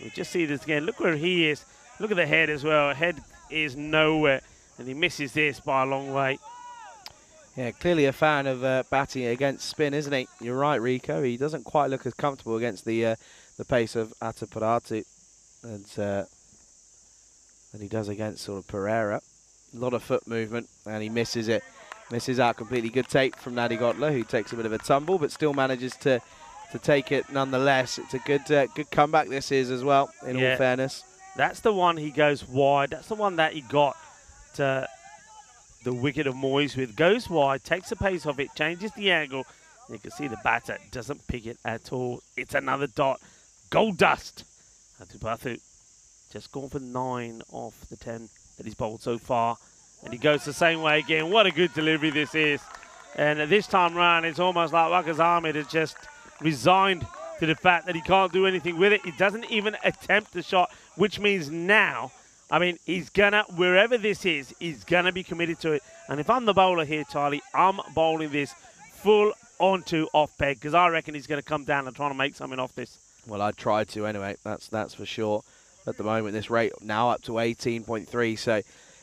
Speaker 4: We just see this again. Look where he is. Look at the head as well. Head is nowhere, and he misses this by a long way.
Speaker 3: Yeah, clearly a fan of batting against spin, isn't he? You're right, Rico. He doesn't quite look as comfortable against the pace of Athapattu than he does against sort of Pereira. A lot of foot movement, and he misses it. Misses out completely. Good take from Nadi Gotler, who takes a bit of a tumble, but still manages to take it nonetheless. It's a good comeback this is as well, in all fairness.
Speaker 4: That's the one he goes wide. That's the one that he got to the wicket of Moyes with. Goes wide, takes the pace off it, changes the angle. You can see the batter doesn't pick it at all. It's another dot. Gold dust. Athapattu just gone for 9 off the 10 that he's bowled so far. And he goes the same way again. What a good delivery this is. And this time round, it's almost like Waqas Ahmed has just resigned to the fact that he can't do anything with it. He doesn't even attempt the shot, which means now, I mean, he's gonna, wherever this is, he's gonna be committed to it. And if I'm the bowler here, Charlie, I'm bowling this full onto off peg, because I reckon he's gonna come down and try to make something off this.
Speaker 3: Well, I'd try to anyway, that's for sure. At the moment, this rate now up to 18.3, so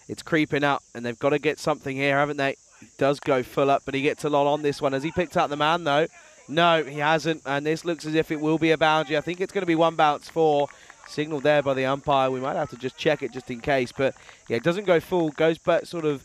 Speaker 3: it's creeping up, and they've got to get something here, haven't they? He does go full up, but he gets a lot on this one. Has he picked up the man, though? No, he hasn't, and this looks as if it will be a boundary. I think it's going to be one bounce for. Signaled there by the umpire. We might have to just check it just in case, but yeah, it doesn't go full, goes back sort of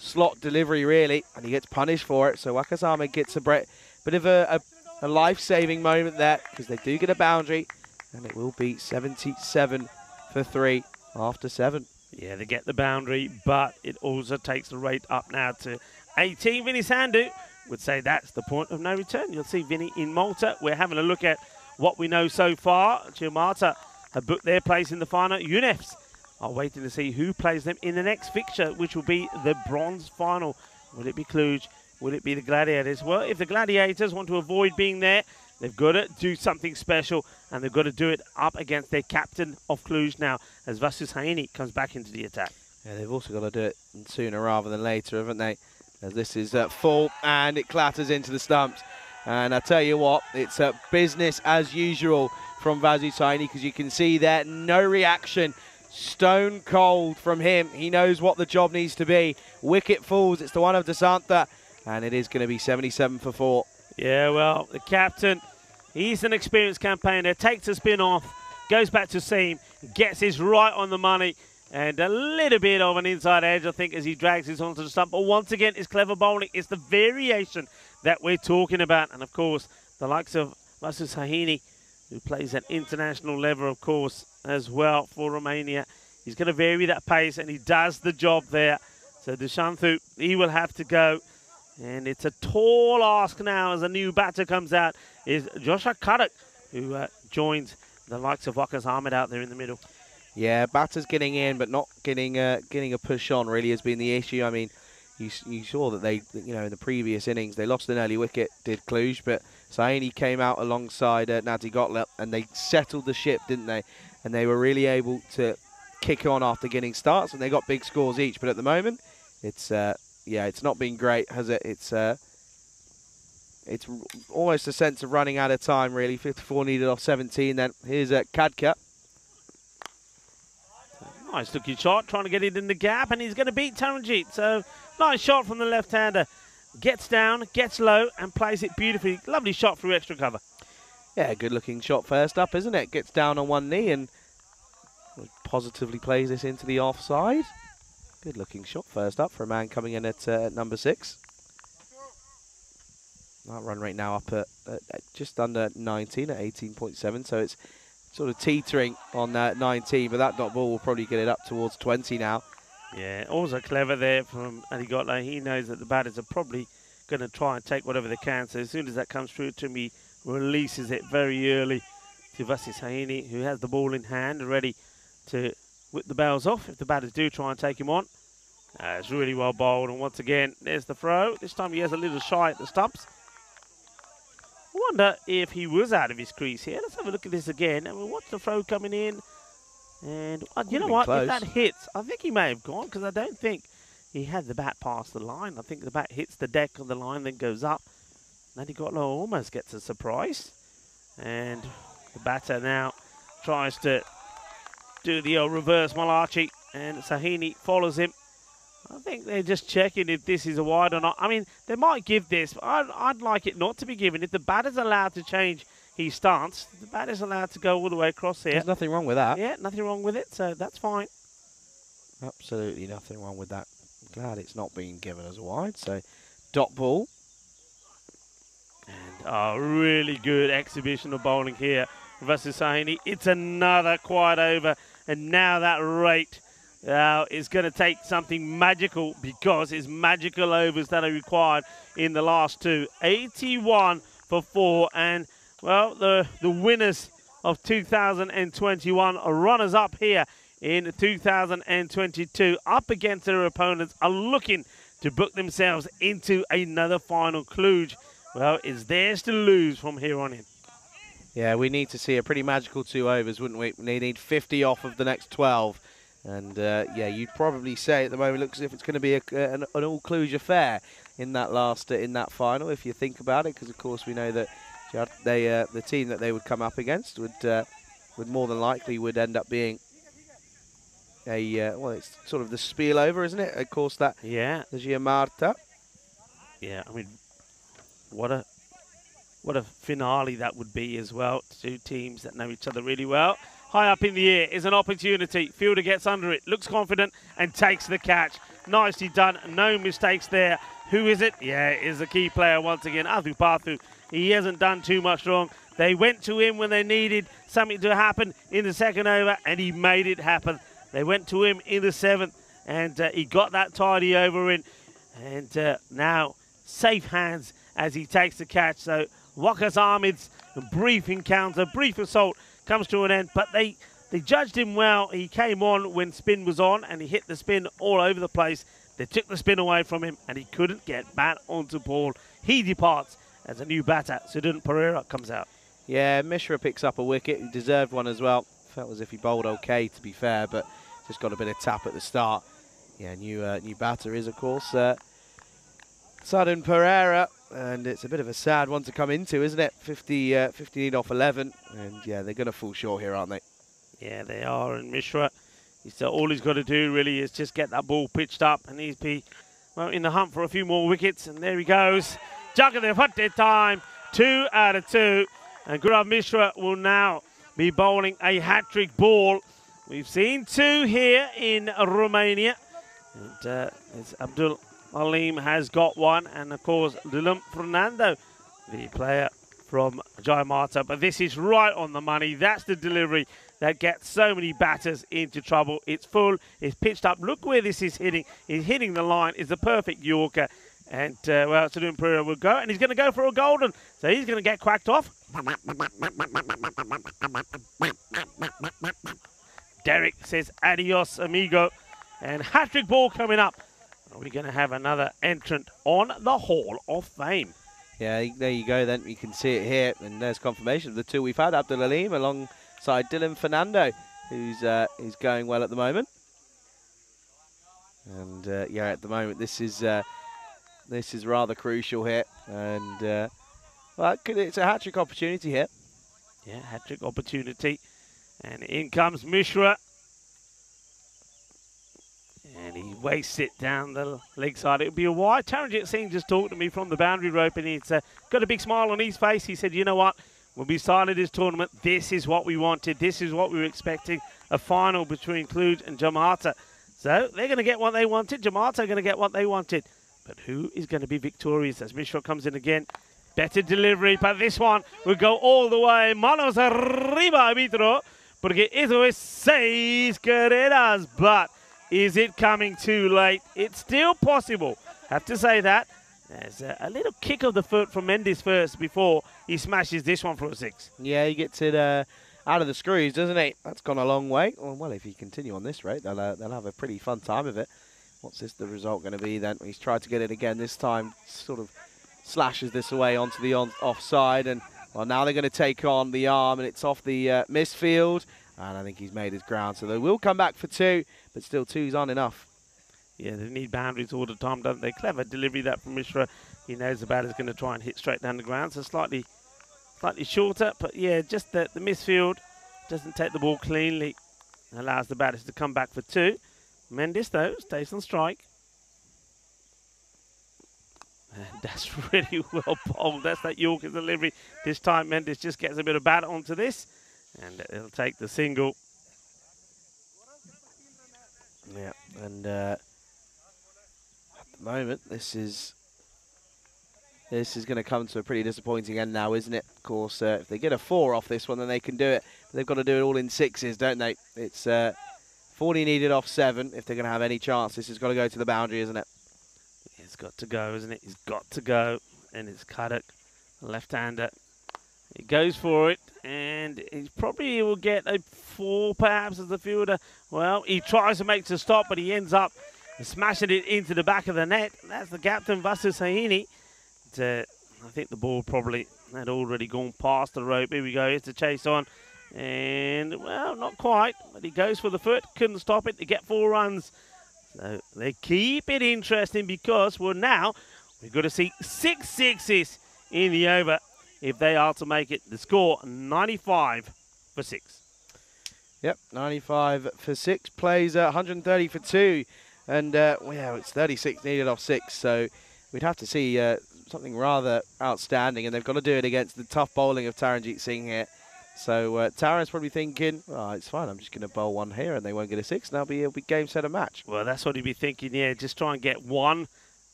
Speaker 3: slot delivery, really, and he gets punished for it. So Wakasame gets a bit of a life-saving moment there, because they do get a boundary, and it will be 77 for 3 after 7.
Speaker 4: Yeah, they get the boundary, but it also takes the rate up now to 18. Vinny Sandhu would say that's the point of no return. You'll see Vinny in Malta. We're having a look at what we know so far. Chilmarta have booked their place in the final. UNEFs are waiting to see who plays them in the next fixture, which will be the bronze final. Will it be Cluj? Will it be the Gladiators? Well, if the Gladiators want to avoid being there, they've got to do something special, and they've got to do it up against their captain of Cluj now, as Vasus Haini comes back into the attack.
Speaker 3: Yeah, they've also got to do it sooner rather than later, haven't they? As this is full, and it clatters into the stumps. And I tell you what, it's business as usual from Vasus Haini, because you can see there, no reaction. Stone cold from him. He knows what the job needs to be. Wicket falls. It's the one of Desantha, and it is going to be 77 for 4.
Speaker 4: Yeah, well, the captain, he's an experienced campaigner. Takes a spin off, goes back to seam, gets his right on the money, and a little bit of an inside edge, I think, as he drags his onto the stump. But once again, it's clever bowling. It's the variation that we're talking about. And, of course, the likes of Vasus Haini, who plays at international level, of course, as well for Romania. He's going to vary that pace, and he does the job there. So Deshanthu, he will have to go. And it's a tall ask now as a new batter comes out, is Joshua Karak, who joins the likes of Waqas Ahmed out there in the middle.
Speaker 3: Yeah, batter's getting in, but not getting a push on really has been the issue. I mean, you saw that they, in the previous innings, they lost an early wicket, did Cluj, but Saini came out alongside Nati Gottlieb, and they settled the ship, didn't they? And they were really able to kick on after getting starts, and they got big scores each. But at the moment, it's it's not been great, has it? It's almost a sense of running out of time, really. 54 needed off 17. Then here's Kadka.
Speaker 4: Nice looking shot, trying to get it in the gap, and he's going to beat Taranjeet. So nice shot from the left-hander. Gets down, gets low, and plays it beautifully. Lovely shot through extra cover.
Speaker 3: Yeah, good looking shot first up, isn't it? Gets down on one knee and positively plays this into the offside. Good looking shot first up for a man coming in at number 6. That run rate now up at just under 19 at 18.7, so it's sort of teetering on 19, but that dot ball will probably get it up towards 20 now.
Speaker 4: Yeah, also clever there from Adi Gottlieb. He knows that the batters are probably going to try and take whatever they can, so as soon as that comes through to me, releases it very early to Vasus Haini, who has the ball in hand, ready to whip the bails off if the batters do try and take him on. It's really well bowled, and once again, there's the throw. This time he has a little shy at the stumps. I wonder if he was out of his crease here. Let's have a look at this again. And we'll watch the throw coming in. And you know what?
Speaker 3: Close.
Speaker 4: If that hits, I think he may have gone, because I don't think he had the bat past the line. I think the bat hits the deck of the line, then goes up. Nadi Gottlieb almost gets a surprise. And the batter now tries to do the reverse Malachi. And Sahini follows him. I think they're just checking if this is a wide or not. I mean, they might give this, but I'd like it not to be given. If the batter's allowed to change his stance, the batter's allowed to go all the way across here.
Speaker 3: There's nothing wrong with that.
Speaker 4: Yeah, nothing wrong with it, so that's fine.
Speaker 3: Absolutely nothing wrong with that. I'm glad it's not being given as a wide. So, dot ball.
Speaker 4: And a really good exhibition of bowling here versus Sahini. It's another quiet over, and now that rate is going to take something magical, because it's magical overs that are required in the last two. 81 for 4, and well, the winners of 2021 are runners up here in 2022, up against their opponents, are looking to book themselves into another final. Cluj, well, it's theirs to lose from here on in.
Speaker 3: Yeah, we need to see a pretty magical 2 overs, wouldn't we? We need 50 off of the next 12. And, yeah, you'd probably say at the moment it looks as if it's going to be an all-cluj affair in that in that final, if you think about it, because, of course, we know that the team that they would come up against would more than likely would end up being well, it's sort of the spiel over, isn't it? Of course, that
Speaker 4: Yeah.
Speaker 3: the Giamarta.
Speaker 4: Yeah, I mean, what a finale that would be as well. Two teams that know each other really well. High up in the air is an opportunity. Fielder gets under it, looks confident, and takes the catch. Nicely done. No mistakes there. Who is it? Yeah, it is the key player once again, Athu Pathu. He hasn't done too much wrong. They went to him when they needed something to happen in the second over, and he made it happen. They went to him in the 7th, and he got that tidy over in. And now, safe hands as he takes the catch. So, Waqas Ahmed's brief encounter, brief assault comes to an end, but they judged him well. He came on when spin was on, and he hit the spin all over the place. They took the spin away from him, and he couldn't get bat onto ball. He departs as a new batter. Sudun Pereira comes out.
Speaker 3: Yeah, Mishra picks up a wicket. He deserved one as well. Felt as if he bowled okay, to be fair, but just got a bit of tap at the start. Yeah, new batter is, of course, Sudun Pereira, and it's a bit of a sad one to come into, isn't it? 15 off 11, and yeah, they're going to fall short here, aren't they?
Speaker 4: Yeah, they are, and Mishra, all he's got to do really is just get that ball pitched up, and he's in the hunt for a few more wickets, and there he goes. Jagade Fatte time, 2 out of 2, and Gaurav Mishra will now be bowling a hat-trick ball. We've seen 2 here in Romania, and it's Abdul Alim has got one, and of course Dilum Fernando, the player from Giamarta. But this is right on the money. That's the delivery that gets so many batters into trouble. It's full, it's pitched up. Look where this is hitting. He's hitting the line. It's a perfect Yorker. And, well, Sudun Pereira will go, and he's going to go for a golden. So he's going to get quacked off. Derek says, adios, amigo. And hat-trick ball coming up. Are we going to have another entrant on the Hall of Fame?
Speaker 3: Yeah, there you go then. You can see it here, and there's confirmation of the 2 we've had. Abdul Alim alongside Dylan Fernando, who's going well at the moment. And, yeah, at the moment, this is rather crucial here. And, well, it's a hat-trick opportunity here.
Speaker 4: Yeah, hat-trick opportunity. And in comes Mishra. And he wastes it down the leg side. It would be a wide. Taranjit Singh just talked to me from the boundary rope, and he's got a big smile on his face. He said, you know what? When we started this tournament, this is what we wanted. This is what we were expecting. A final between Cluj and Giamarta. So they're going to get what they wanted. Giamarta are going to get what they wanted. But who is going to be victorious as Mishra comes in again? Better delivery, but this one will go all the way. Manos arriba, arbitro, porque eso es 6 carreras. But is it coming too late? It's still possible. Have to say that. There's a little kick of the foot from Mendes first before he smashes this one for a 6.
Speaker 3: Yeah, he gets it out of the screws, doesn't he? That's gone a long way. Well, if you continue on this rate, they'll have a pretty fun time of it. What's the result going to be then? He's tried to get it again this time, sort of slashes this away onto the offside, and well, now they're going to take on the arm, and it's off the misfield, and I think he's made his ground, so they will come back for 2, but still 2's aren't enough.
Speaker 4: Yeah, they need boundaries all the time, don't they? Clever delivery that from Mishra. He knows the batter's going to try and hit straight down the ground, so slightly shorter, but yeah, just the misfield doesn't take the ball cleanly, allows the batters to come back for 2. Mendes, though, stays on strike. And that's really well bowled. That's that Yorker delivery. This time, Mendes just gets a bit of batter onto this, and it'll take the single.
Speaker 3: Yeah, and at the moment, this is going to come to a pretty disappointing end now, isn't it? Of course, if they get a 4 off this one, then they can do it. But they've got to do it all in 6s, don't they? It's 40 needed off 7 if they're going to have any chance. This has got to go to the boundary, isn't it?
Speaker 4: It's got to go, isn't it? He's got to go. And it's Kadak, left-hander. He goes for it, and he probably will get a 4 perhaps as the fielder. Well, he tries to make the stop, but he ends up smashing it into the back of the net. That's the captain, Vasu Sahini. I think the ball probably had already gone past the rope. Here we go. Here's the chase on. And, well, not quite. But he goes for the foot. Couldn't stop it to get 4 runs. So they keep it interesting because, well, now we've got to see 6 sixes in the over if they are to make it. The score, 95 for 6.
Speaker 3: Yep, 95 for 6. Plays 130 for 2. And, well, it's 36 needed off 6. So we'd have to see something rather outstanding. And they've got to do it against the tough bowling of Taranjeet Singh here. So Taran's probably thinking, oh, it's fine, I'm just going to bowl one here and they won't get a 6, and it'll be game, set, and match.
Speaker 4: Well, that's what he'd be thinking, yeah, just try and get one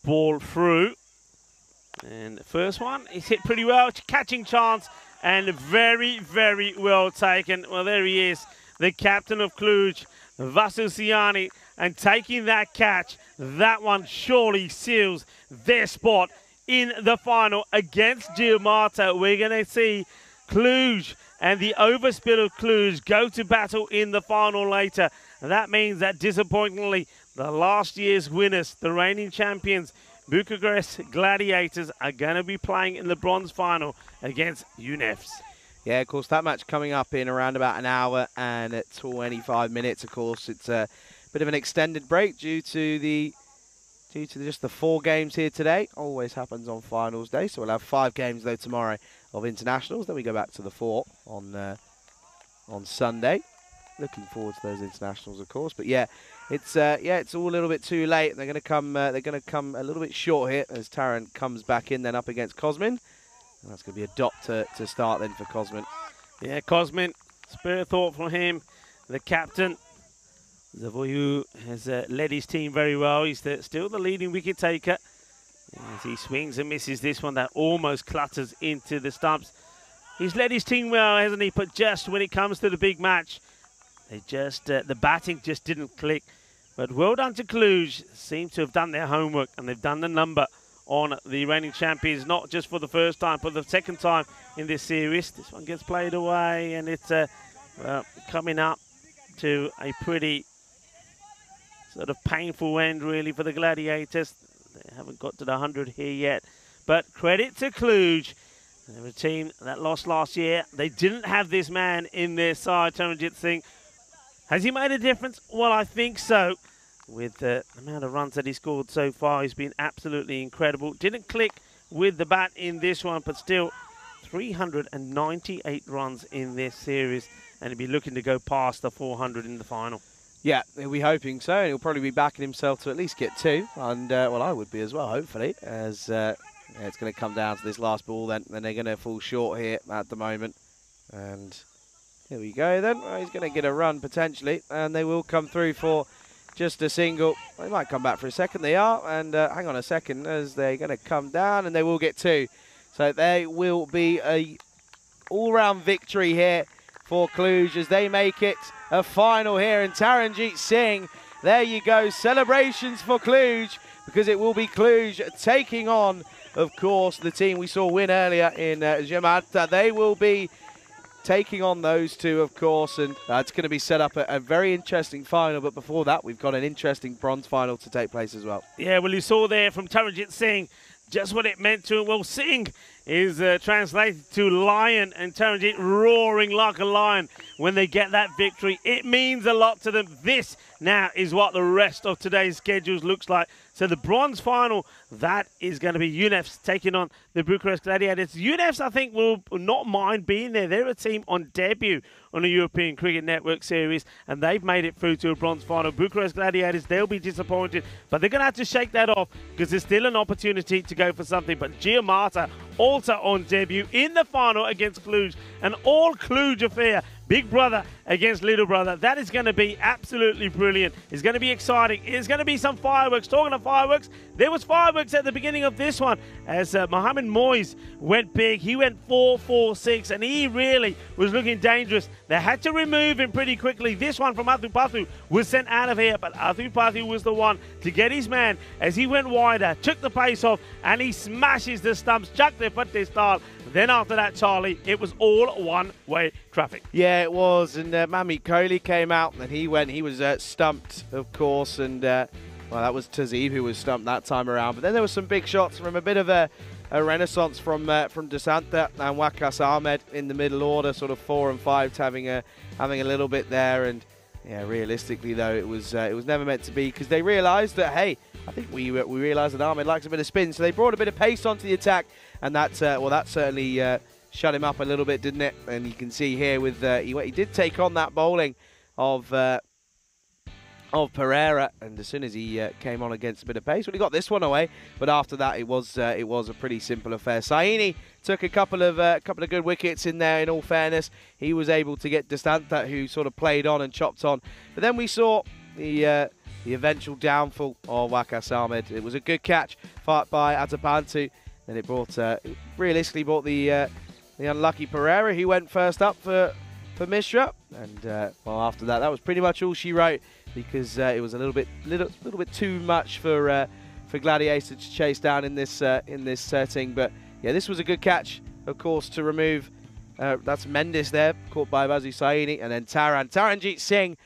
Speaker 4: ball through. And the first one is hit pretty well, catching chance, and very, very well taken. Well, there he is, the captain of Cluj, Vasu Siani, and taking that catch, that one surely seals their spot in the final against Giamata. We're going to see Cluj and the overspill of Cluj go to battle in the final later. And that means that, disappointingly, the last year's winners, the reigning champions, Bucharest Gladiators, are going to be playing in the bronze final against UNEFs.
Speaker 3: Yeah, of course, that match coming up in around about an hour and at 25 minutes, of course. It's a bit of an extended break due to just the 4 games here today. Always happens on finals day, so we'll have 5 games, though, tomorrow of internationals. Then we go back to the 4 on Sunday. Looking forward to those internationals, of course. But yeah, it's all a little bit too late. They're going to come a little bit short here as Taran comes back in then up against Cosmin. And that's going to be a dot to start then for Cosmin.
Speaker 4: Yeah, Cosmin, spare thought from him, the captain. Zavoyu has led his team very well. He's still the leading wicket taker. As he swings and misses this one that almost clutters into the stumps. He's led his team well, hasn't he? But just when it comes to the big match, the batting just didn't click. But well done to Cluj. Seem to have done their homework and they've done the number on the reigning champions, not just for the first time, but the second time in this series. This one gets played away and it's coming up to a pretty sort of painful end, really, for the Gladiators. They haven't got to the 100 here yet. But credit to Cluj. They're a team that lost last year. They didn't have this man in their side, Taranjeet Singh. Has he made a difference? Well, I think so. With the amount of runs that he scored so far, he's been absolutely incredible. Didn't click with the bat in this one, but still 398 runs in this series. And he'll be looking to go past the 400 in the final.
Speaker 3: Yeah, he'll be hoping so, and he'll probably be backing himself to at least get 2. And, well, I would be as well, hopefully, as it's going to come down to this last ball then. Then they're going to fall short here at the moment. And here we go then. Well, he's going to get a run, potentially, and they will come through for just a single. They might come back for a second. They are, and hang on a second, as they're going to come down, and they will get 2. So they will be a all-round victory here for Cluj as they make it a final here in Taranjeet Singh. There you go, celebrations for Cluj, because it will be Cluj taking on, of course, the team we saw win earlier in Giamata. They will be taking on those two, of course, and it's going to be set up a very interesting final. But before that, we've got an interesting bronze final to take place as well.
Speaker 4: Yeah, well, you saw there from Taranjeet Singh just what it meant to him. Well, Singh is translated to lion, and Taranjeet roaring like a lion when they get that victory. It means a lot to them. This now is what the rest of today's schedules looks like. So the bronze final, that is going to be UNEFs taking on the Bucharest Gladiators. UNEFs, I think, will not mind being there. They're a team on debut on the European Cricket Network series, and they've made it through to a bronze final. Bucharest Gladiators, they'll be disappointed, but they're going to have to shake that off because there's still an opportunity to go for something. But Giamata also on debut in the final against Cluj, an all Cluj affair. Big brother against little brother. That is going to be absolutely brilliant. It's going to be exciting. It's going to be some fireworks. Talking of fireworks, there was fireworks at the beginning of this one as Mohamed Moyes went big. He went 4-4-6 and he really was looking dangerous. They had to remove him pretty quickly. This one from Athu Pathu was sent out of here, but Athu Pathu was the one to get his man as he went wider, took the pace off, and he smashes the stumps. Chuck the Fatte style. Then after that, Charlie, it was all one-way traffic.
Speaker 3: Yeah, it was, and Mamit Kohli came out, and he was stumped, of course, and well, that was Tazib who was stumped that time around. But then there was some big shots from a bit of a a renaissance from Desanta and Wakas Ahmed in the middle order, sort of 4 and 5, having a little bit there. And yeah, realistically though, it was never meant to be, because they realised that, hey, I think we realised that Ahmed likes a bit of spin, so they brought a bit of pace onto the attack, and that certainly shut him up a little bit, didn't it? And you can see here with he did take on that bowling of Pereira, and as soon as he came on against a bit of pace, well, he got this one away. But after that, it was a pretty simple affair. Saini took a couple of good wickets in there. In all fairness, he was able to get Distanta, who sort of played on and chopped on. But then we saw the eventual downfall of Wakas Ahmed. It was a good catch fought by Atapantu, and it realistically brought the unlucky Pereira, who went first up for Mishra. And well, after that was pretty much all she wrote, because it was a little bit too much for Gladiator to chase down in this setting. But yeah, this was a good catch, of course, to remove. That's Mendes there, caught by Bazu Saini, and then Taranjeet Singh.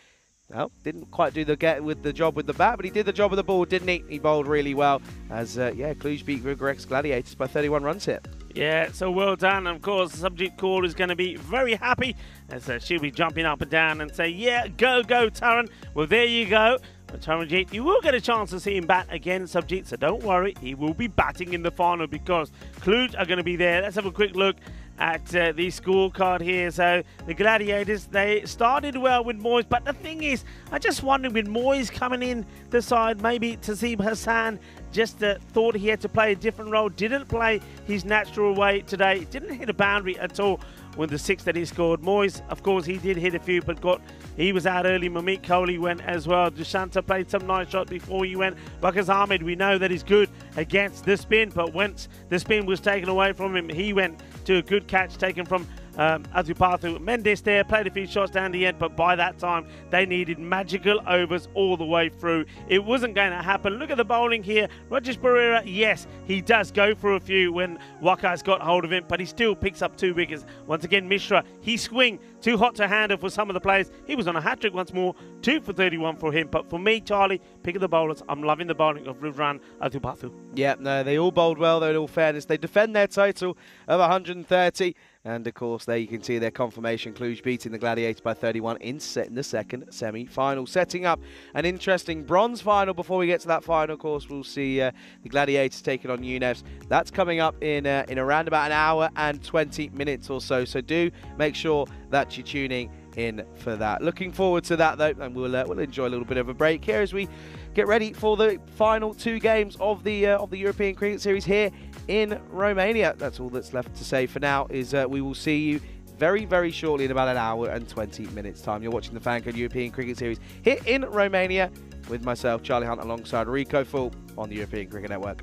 Speaker 3: Well, didn't quite do the job with the bat, but he did the job with the ball, didn't he? He bowled really well, as Cluj beat Vigorex Gladiators by 31 runs here. Yeah, so well done. And of course, the subject caller is going to be very happy, as she'll be jumping up and down and say, yeah, go, Taran. Well, there you go. But Taranjeet, you will get a chance to see him bat again, subject, so don't worry. He will be batting in the final, because Cluj are going to be there. Let's have a quick look at the scorecard here. So the Gladiators, they started well with Moyes, but the thing is, I just wondered, with Moyes coming in the side, maybe Taseem Hassan just thought he had to play a different role, didn't play his natural way today, didn't hit a boundary at all with the 6 that he scored. Moyes, of course, he did hit a few, but he was out early. Mamit Kohli went as well. Dushanta played some nice shots before he went. Wakas Ahmed, we know that he's good against the spin, but once the spin was taken away from him, he went to a good catch taken from Atupathu. Mendes there played a few shots down the end, but by that time they needed magical overs all the way through. It wasn't going to happen. Look at the bowling here. Rajesh Pereira, yes, he does go for a few when Waka's got hold of him, but he still picks up 2 wickets. Once again, Mishra, he swing too hot to handle for some of the players. He was on a hat-trick once more, 2 for 31 for him. But for me, Charlie, pick of the bowlers, I'm loving the bowling of Rivran Atupathu. Yeah, no, they all bowled well, though, in all fairness. They defend their total of 130. And of course, there you can see their confirmation. Cluj beating the Gladiators by 31 in the second semi-final, setting up an interesting bronze final. Before we get to that final, of course, we'll see the Gladiators taking on UNEVs. That's coming up in around about an hour and 20 minutes or so. So do make sure that you're tuning in for that. Looking forward to that, though, and we'll enjoy a little bit of a break here as we get ready for the final 2 games of the European Cricket Series here in Romania. That's all that's left to say for now, is we will see you very, very shortly in about an hour and 20 minutes time. You're watching the FanCode European Cricket Series here in Romania with myself, Charlie Hunt, alongside Rico Full on the European Cricket Network.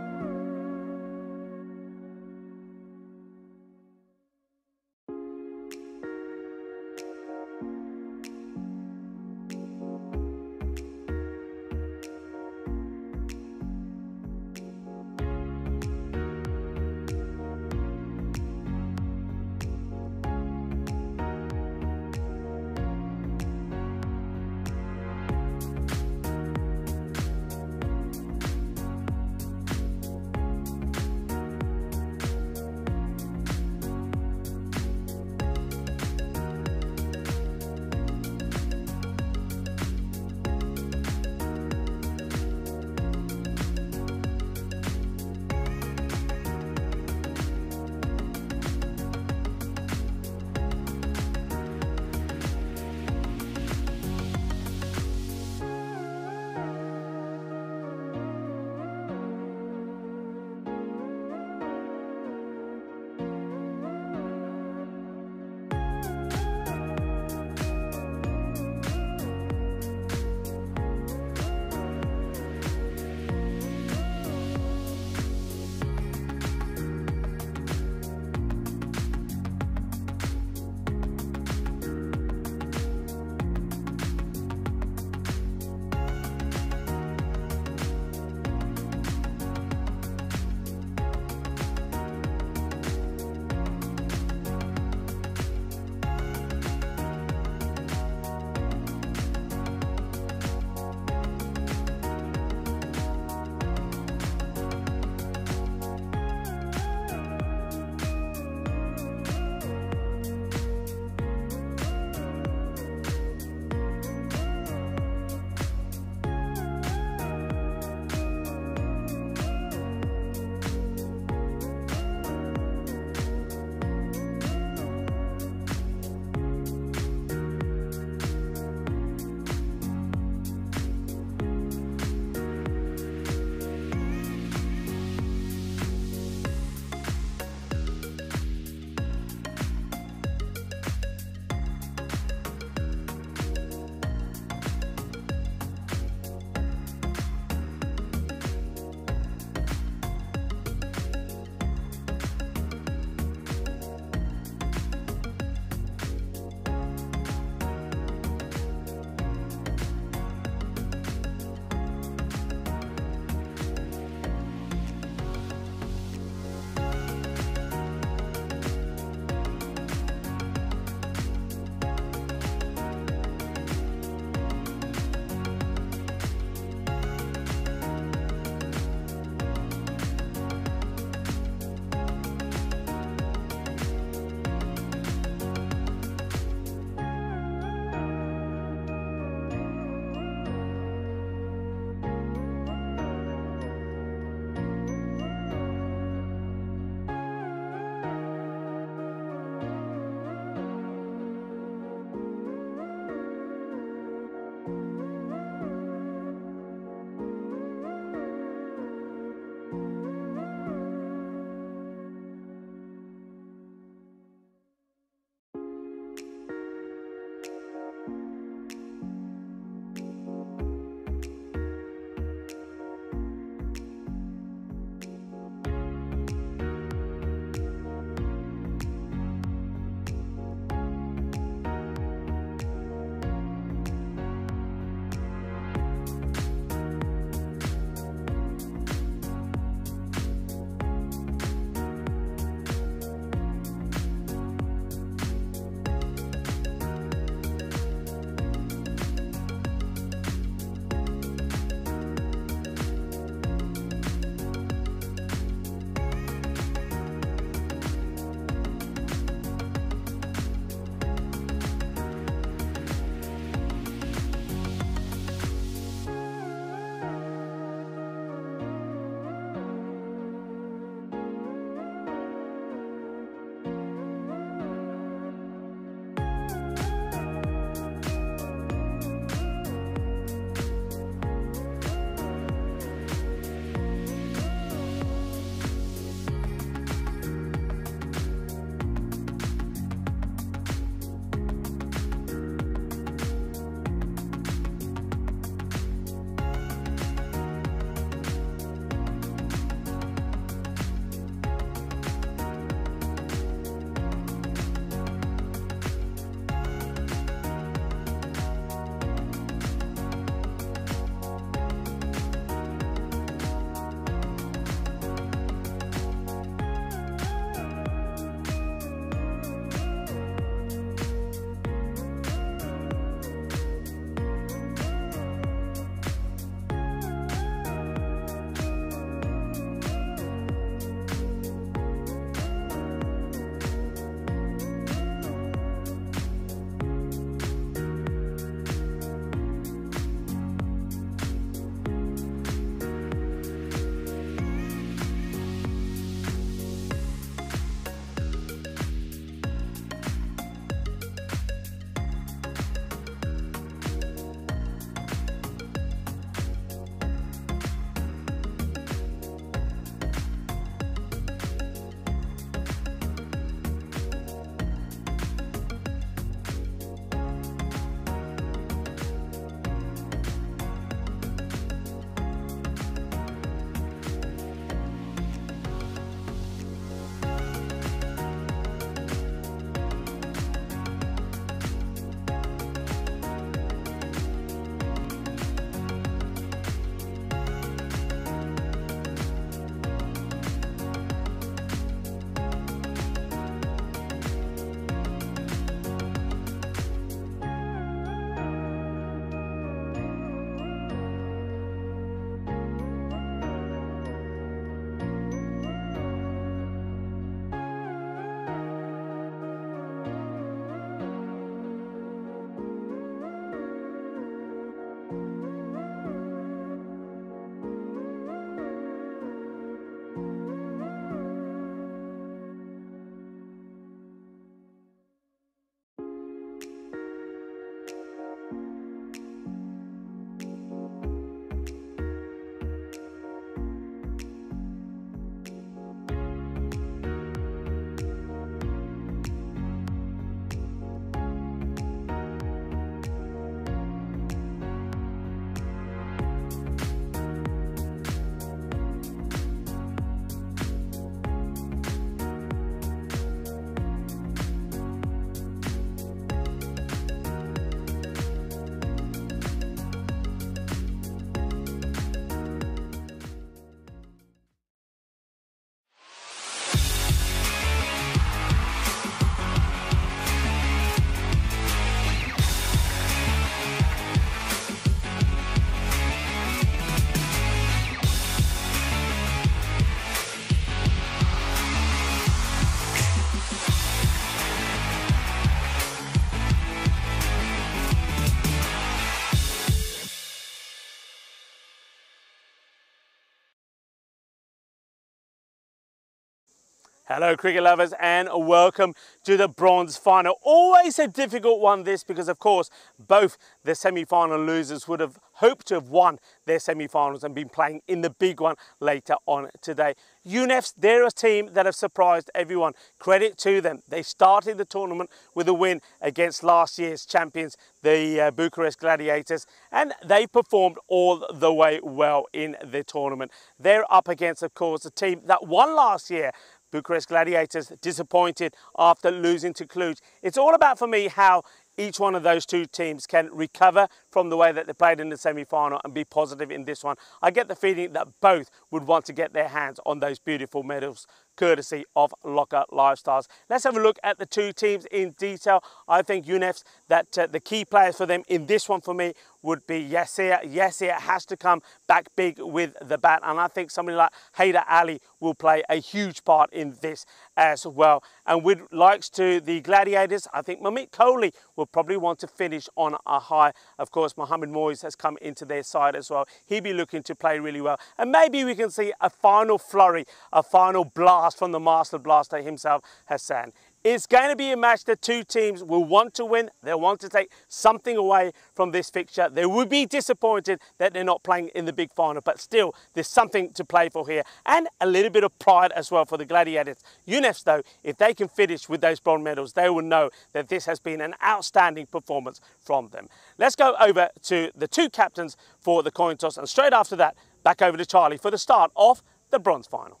Speaker 1: Hello cricket lovers and welcome to the bronze final. Always a difficult one this because of course both the semi-final losers would have hoped to have won their semi-finals and been playing in the big one later on today. UNEFs, they're a team that have surprised everyone. Credit to them. They started the tournament with a win against last year's champions, the Bucharest Gladiators, and they performed all the way well in the tournament. They're up against of course a team that won last year, Bucharest Gladiators, disappointed after losing to Cluj. It's all about, for me, how each one of those two teams can recover from the way that they played in the semi-final and be positive in this one. I get the feeling that both would want to get their hands on those beautiful medals, courtesy of Locker Lifestyles. Let's have a look at the two teams in detail. I think UNEFs, that the key players for them in this one for me would be Yasir. Yasir has to come back big with the bat, and I think somebody like Haider Ali will play a huge part in this as well. And with likes to the Gladiators, I think Mamit Kohli will probably want to finish on a high. Of course, Mohamed Moyes has come into their side as well. He'll be looking to play really well. And maybe we can see a final flurry, a final blast from the Master Blaster himself, Hassan. It's going to be a match that two teams will want to win. They'll want to take something away from this fixture. They would be disappointed that they're not playing in the big final, but still, there's something to play for here. And a little bit of pride as well for the Gladiators. UNEFs, though, if they can finish with those bronze medals, they will know that this has been an outstanding performance from them. Let's go over to the two captains for the coin toss, and straight after that, back over to Charlie for the start of the bronze final.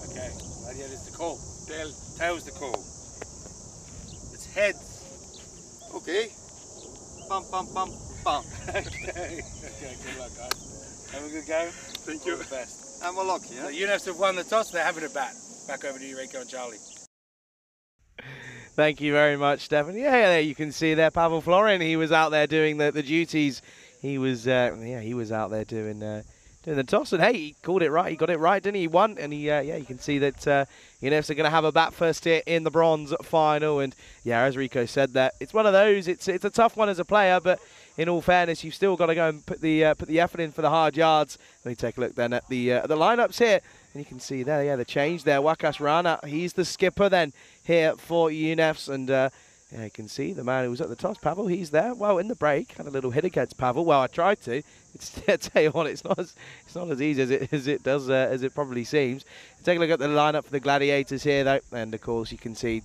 Speaker 2: Okay, Gladiators the call. Tails the call. It's heads.
Speaker 5: Okay. Bum, bum, bum, bum.
Speaker 2: Okay, good luck guys. Have a good go.
Speaker 5: Thank you.
Speaker 2: All the best.
Speaker 5: And we're lucky,
Speaker 2: So
Speaker 5: yeah?
Speaker 2: UNEFs have won the toss, they're having a bat. Back over to you, Rico and Charlie.
Speaker 3: Thank you very much, Stefan. Yeah, there you can see there, Pavel Florin. He was out there doing the duties. He was, he was out there doing the toss, and hey, he called it right. He got it right, didn't he? He won, and he, you can see that UNEFs are going to have a bat first here in the bronze final. And yeah, as Rico said, that it's one of those. It's a tough one as a player, but in all fairness, you've still got to go and put the effort in for the hard yards. Let me take a look then at the lineups here, and you can see there, yeah, the change there. Wakas Rana, he's the skipper then here for UNEFs, and yeah, you can see the man who was at the toss, Pavel, he's there. Well, in the break, had a little hit against Pavel. Well, I tried to. I tell you what, it's not as easy as it probably seems. Take a look at the lineup for the Gladiators here, though, and of course you can see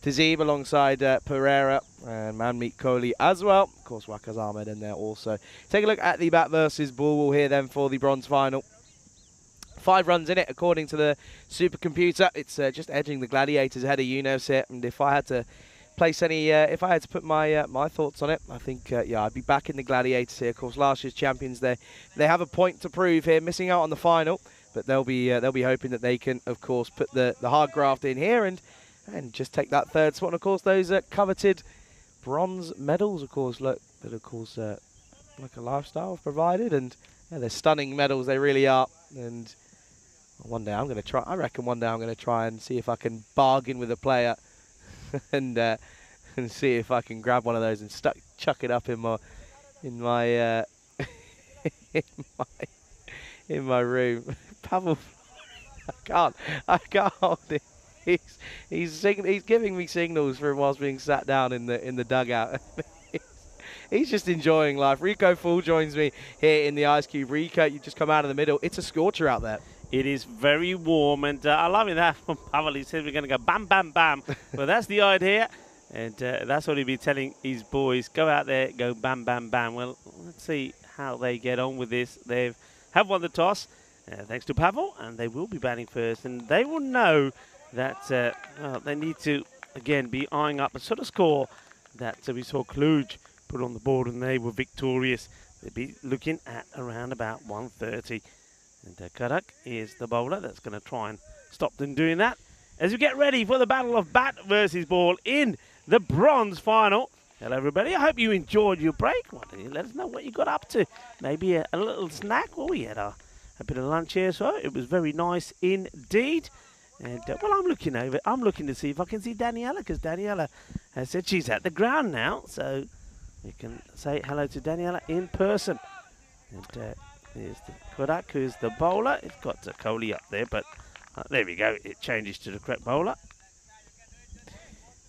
Speaker 3: Tazib alongside Pereira and Manmeet Kohli as well. Of course, Wakas Ahmed in there also. Take a look at the bat versus ball here then for the bronze final. 5 runs in it according to the supercomputer. It's just edging the Gladiators ahead of UNEFs here, and if I had to place any, if I had to put my my thoughts on it, I think yeah, I'd be back in the Gladiators here. Of course, last year's champions, they have a point to prove here, missing out on the final, but they'll be hoping that they can, of course, put the hard graft in here and just take that third spot. And of course, those coveted bronze medals, of course, look, that of course like a lifestyle provided, and yeah, they're stunning medals, they really are. And one day I'm going to try. I reckon one day I'm going to try and see if I can bargain with a player. and see if I can grab one of those and chuck it up in my in my room. Pavel, I can't hold it. He's giving me signals for him whilst being sat down in the dugout. He's just enjoying life. Rico Full joins me here in the Ice Cube. Rico, you just come out of the middle. It's a scorcher out there.
Speaker 4: It is very warm, and I love it that from Pavel. He said we're going to go bam, bam, bam. Well, that's the idea, and that's what he'll be telling his boys. Go out there, go bam, bam, bam. Well, let's see how they get on with this. They have won the toss, thanks to Pavel, and they will be batting first, and they will know that they need to, again, be eyeing up a sort of score that we saw Cluj put on the board, and they were victorious. They'll be looking at around about 130. And Karak is the bowler that's going to try and stop them doing that. As we get ready for the battle of bat versus ball in the bronze final. Hello, everybody. I hope you enjoyed your break. Why don't you let us know what you got up to? Maybe a little snack. Well, we had a bit of lunch here, so it was very nice indeed. And, well, I'm looking over. I'm looking to see if I can see Daniela, because Daniela has said she's at the ground now. So we can say hello to Daniela in person. And there's the Kodak, who's the bowler. It's got Kohli up there, but There we go. It changes to the correct bowler.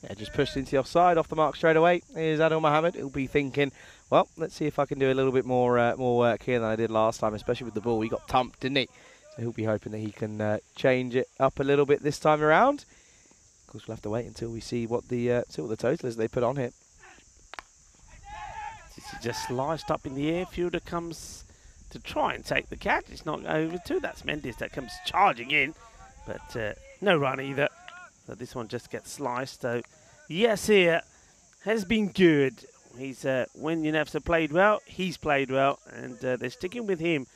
Speaker 3: Yeah, just pushed into the offside, off the mark straight away. Here's Adil Mohammed. He'll be thinking, well, let's see if I can do a little bit more work here than I did last time, especially with the ball. He got thumped, didn't he? So he'll be hoping that he can change it up a little bit this time around. Of course, we'll have to wait until we see what the total is they put on here.
Speaker 4: This is just sliced up in the air. Fielder comes to try and take the catch. It's not over to. That's Mendes that comes charging in, but no run either. So this one just gets sliced. So yes, here has been good. He's when UNEFs have played well, he's played well, and they're sticking with him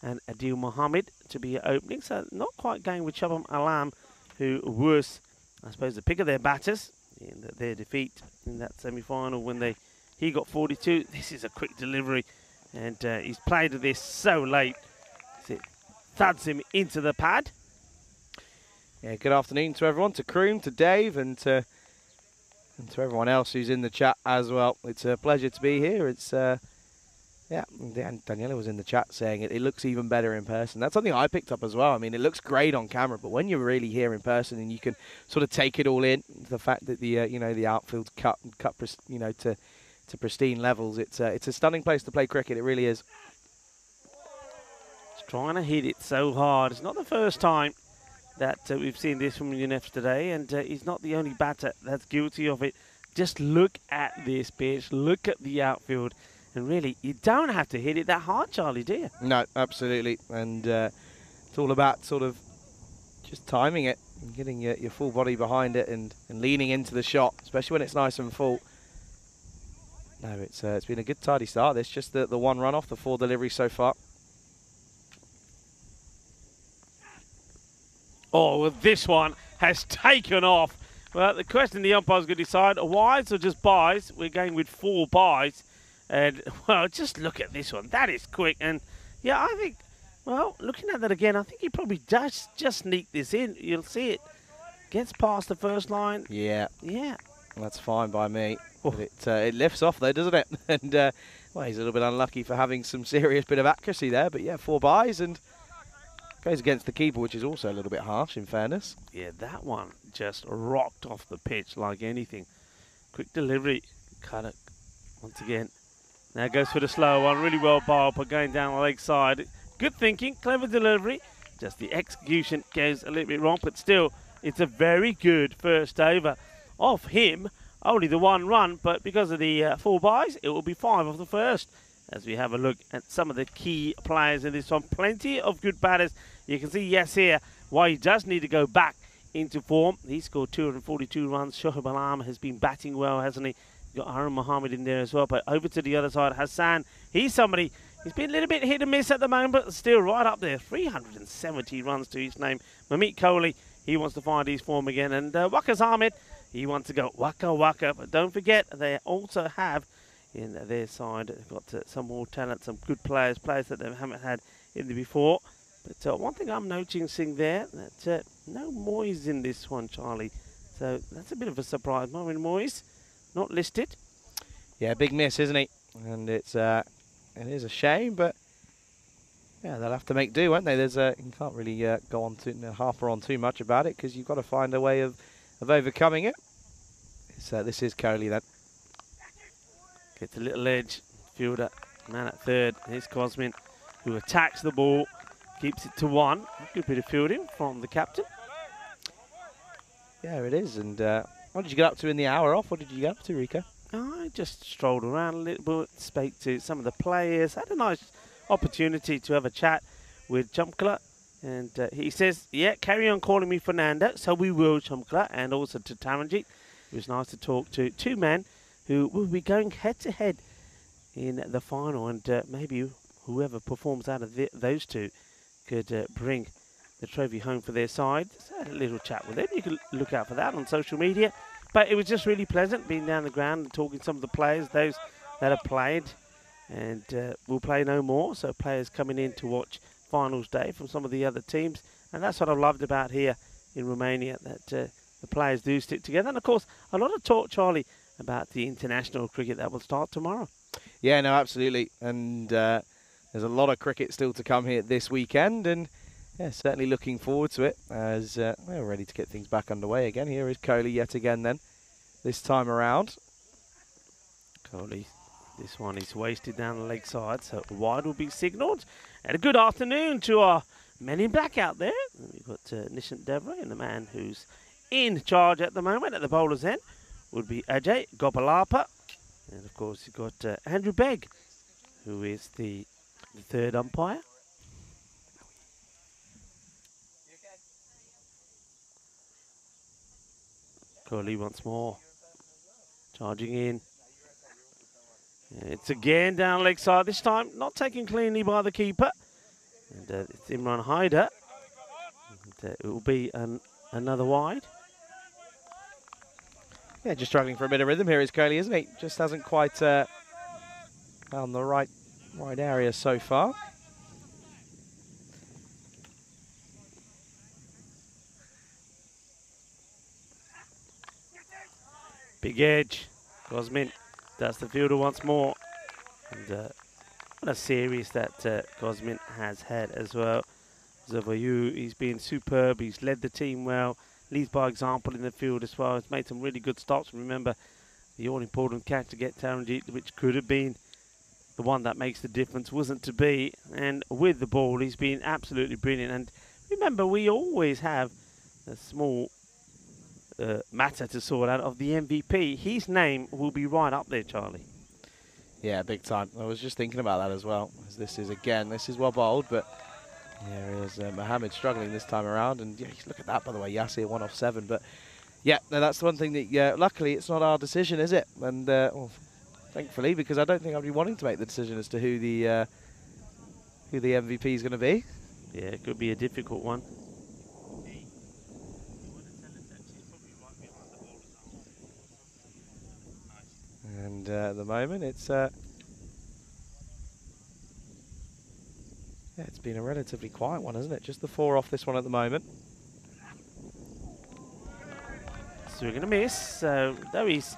Speaker 4: and Adil Mohammed to be opening. So not quite going with Shabam Alam, who was, I suppose, the pick of their batters in their defeat in that semi-final when he got 42. This is a quick delivery, and he's played this so late. It thuds him into the pad.
Speaker 3: Yeah, good afternoon to everyone, to Kroom, to Dave, and to everyone else who's in the chat as well. It's a pleasure to be here. It's yeah, and Daniela was in the chat saying it looks even better in person. That's something I picked up as well. I mean, it looks great on camera, but when you're really here in person and you can sort of take it all in, the fact that the the outfield's cut to pristine levels, it's a stunning place to play cricket. It really is.
Speaker 4: He's trying to hit it so hard. It's not the first time that we've seen this from UNEFs today, and he's not the only batter that's guilty of it. Just look at this pitch, look at the outfield, and really, you don't have to hit it that hard, Charlie, do you?
Speaker 3: No, absolutely, and it's all about sort of just timing it and getting your full body behind it and leaning into the shot, especially when it's nice and full. No, it's been a good tidy start. It's just the one run off the 4 deliveries so far.
Speaker 4: Oh, well, this one has taken off. Well, the question the umpire's going to decide, wides or just buys? We're going with 4 buys. And, well, just look at this one. That is quick. And, yeah, I think, well, looking at that again, I think he probably does just sneak this in. You'll see it. Gets past the first line.
Speaker 3: Yeah.
Speaker 4: Yeah.
Speaker 3: That's fine by me. Oh. It lifts off, though, doesn't it? And, well, he's a little bit unlucky for having some serious bit of accuracy there. But, yeah, 4 buys and goes against the keeper, which is also a little bit harsh, in fairness.
Speaker 4: Yeah, that one just rocked off the pitch like anything. Quick delivery. Cut it once again. Now goes for the slow one. Really well bowled, but going down the leg side. Good thinking, clever delivery. Just the execution goes a little bit wrong, but still, it's a very good first over of him. Only the 1 run, but because of the 4 buys, it will be 5 of the first. As we have a look at some of the key players in this one. Plenty of good batters. You can see, yes, here, why he does need to go back into form. He scored 242 runs. Shoaib Alam has been batting well, hasn't he? Got Aaron Mohammed in there as well. But over to the other side, Hassan. He's somebody, he's been a little bit hit and miss at the moment, but still right up there. 370 runs to his name. Mamit Kohli, he wants to find his form again. And Waqas Ahmed, he wants to go waka waka. But don't forget, they also have in their side, they've got some more talent, some good players that they haven't had in there before. But one thing I'm noticing there, that no Moyes in this one, Charlie. So that's a bit of a surprise. Marvin Moyes, not listed.
Speaker 3: Yeah, big miss, isn't he? And it is a shame, but yeah, they'll have to make do, won't they? You can't really go on harper on too much about it, because you've got to find a way of overcoming it. This is Kohli then.
Speaker 4: Gets a little edge. Fielder, man at third. Here's Cosmin, who attacks the ball, keeps it to 1. Good bit of fielding from the captain.
Speaker 3: Yeah, it is. And what did you get up to in the hour off? What did you get up to, Rico?
Speaker 4: I just strolled around a little bit, spoke to some of the players, had a nice opportunity to have a chat with Chumkla. And he says, yeah, carry on calling me Fernando. So we will, Chumkla, and also to Taranjit. It was nice to talk to 2 men who will be going head-to-head in the final, and maybe whoever performs out of those 2 could bring the trophy home for their side. So I had a little chat with them. You can look out for that on social media. But it was just really pleasant being down the ground and talking to some of the players, those that have played and will play no more. So players coming in to watch finals day from some of the other teams. And that's what I've loved about here in Romania, that the players do stick together. And, of course, a lot of talk, Charlie, about the international cricket that will start tomorrow.
Speaker 3: Yeah, no, absolutely. And there's a lot of cricket still to come here this weekend. And Yeah, certainly looking forward to it as we're ready to get things back underway again. Here is Coley yet again then, this time around.
Speaker 4: Coley, this one is wasted down the leg side, so wide will be signalled. And a good afternoon to our men in black out there. We've got Nishant Devra, and the man who's in charge at the moment at the bowler's end would be Ajay Gopalapa. And of course you've got Andrew Begg, who is the third umpire. Coley once more, charging in. It's again down leg side, this time not taken cleanly by the keeper. And it's Imran Haider. And, it will be another wide.
Speaker 3: Yeah, just struggling for a bit of rhythm here is Coley, isn't he? Just hasn't quite found the right area so far.
Speaker 4: Big edge. Cosmin, that's the fielder once more. And what a series that Cosmin has had as well. Zavayu, he's been superb. He's led the team well. Leads by example in the field as well. He's made some really good stops. Remember the all-important catch to get Taranjeet, which could have been the one that makes the difference, wasn't to be. And with the ball, he's been absolutely brilliant. And remember, we always have a small matter to sort out of the MVP. His name will be right up there, Charlie.
Speaker 3: Yeah, big time. I was just thinking about that as well. As this is well bowled, but yeah, is Mohammed struggling this time around. And yeah, look at that, by the way, Yasir 1 off 7. But yeah, no, that's the one thing that luckily it's not our decision, is it? And well, thankfully, because I don't think I'd be wanting to make the decision as to who the MVP is going to be.
Speaker 4: Yeah, it could be a difficult one.
Speaker 3: And at the moment, it's been a relatively quiet one, hasn't it? Just the 4 off this one at the moment.
Speaker 4: So we're going to miss. So though he's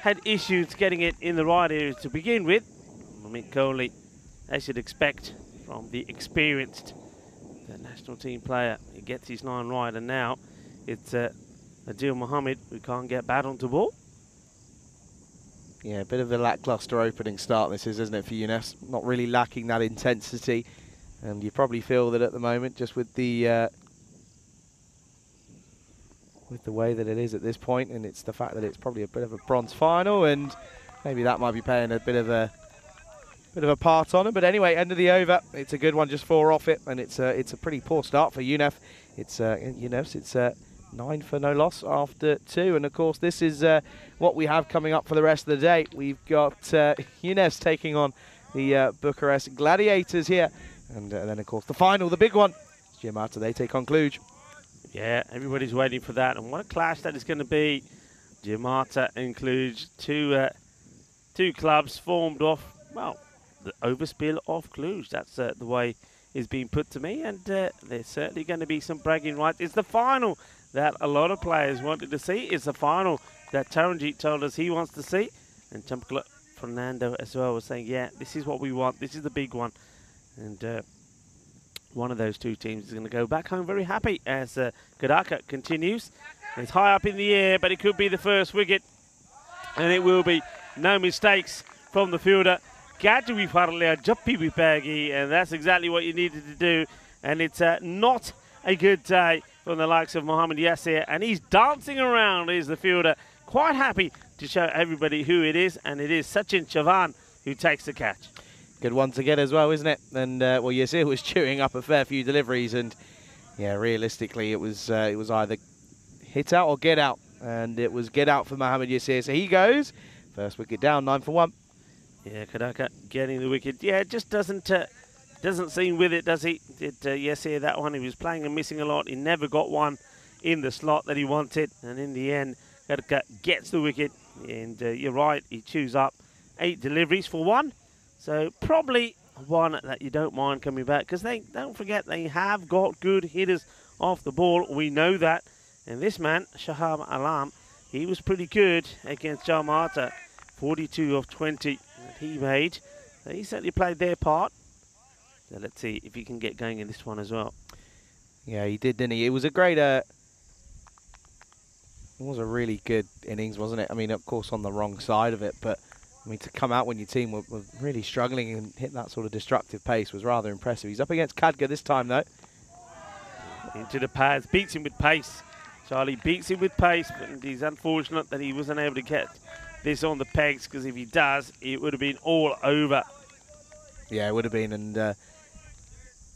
Speaker 4: had issues getting it in the right area to begin with, I mean, Coley, as you'd expect from the experienced national team player, he gets his 9 right, and now it's Adil Mohammed who can't get bat onto ball.
Speaker 3: Yeah, a bit of a lackluster opening start this is, isn't it, for UNES? Not really lacking that intensity. And you probably feel that at the moment, just with the way that it is at this point, and it's the fact that it's probably a bit of a bronze final, and maybe that might be playing a bit of a part on it. But anyway, end of the over. It's a good one, just 4 off it, and it's a pretty poor start for UNEF. It's UNEF's. It's 9 for no loss after 2, and of course this is what we have coming up for the rest of the day. We've got UNES taking on the Bucharest Gladiators here, and then of course the final, the big one, Giamata, they take on Cluj.
Speaker 4: Yeah, everybody's waiting for that, and what a clash that is going to be. Giamata and Cluj, two clubs formed off, well, the overspill of Cluj. That's the way it's been put to me, and there's certainly going to be some bragging rights. It's the final that a lot of players wanted to see. It's the final that Taranjeet told us he wants to see. And Champkala Fernando as well was saying, yeah, this is what we want. This is the big one. And one of those two teams is going to go back home very happy as Kadaka continues. It's high up in the air, but it could be the first wicket. And it will be. No mistakes from the fielder. And that's exactly what you needed to do. And it's not a good day from the likes of Mohammed Yasir, and he's dancing around as the fielder, quite happy to show everybody who it is, and it is Sachin Chavan who takes the catch.
Speaker 3: Good one to get as well, isn't it? And well, Yasir was chewing up a fair few deliveries, and yeah, realistically, it was either hit out or get out, and it was get out for Mohammed Yasir. So he goes, first wicket down, 9 for 1.
Speaker 4: Yeah, Kadaka getting the wicket. Yeah, it just doesn't seem with it, does he? Yasir, that one, he was playing and missing a lot. He never got one in the slot that he wanted. And in the end, Kadaka gets the wicket. And you're right, he chews up 8 deliveries for 1. So probably one that you don't mind coming back. Because don't forget, they have got good hitters off the ball. We know that. And this man, Shahab Alam, he was pretty good against Jalmarta. 42 of 20 that he made. He certainly played their part. So let's see if he can get going in this one as well.
Speaker 3: Yeah, he did, didn't he? It was a great, it was a really good innings, wasn't it? I mean, of course, on the wrong side of it, but I mean, to come out when your team were really struggling and hit that sort of destructive pace was rather impressive. He's up against Khadga this time, though.
Speaker 4: Into the pads, beats him with pace. Charlie beats him with pace, but he's unfortunate that he wasn't able to get this on the pegs, because if he does, it would have been all over.
Speaker 3: Yeah, it would have been, and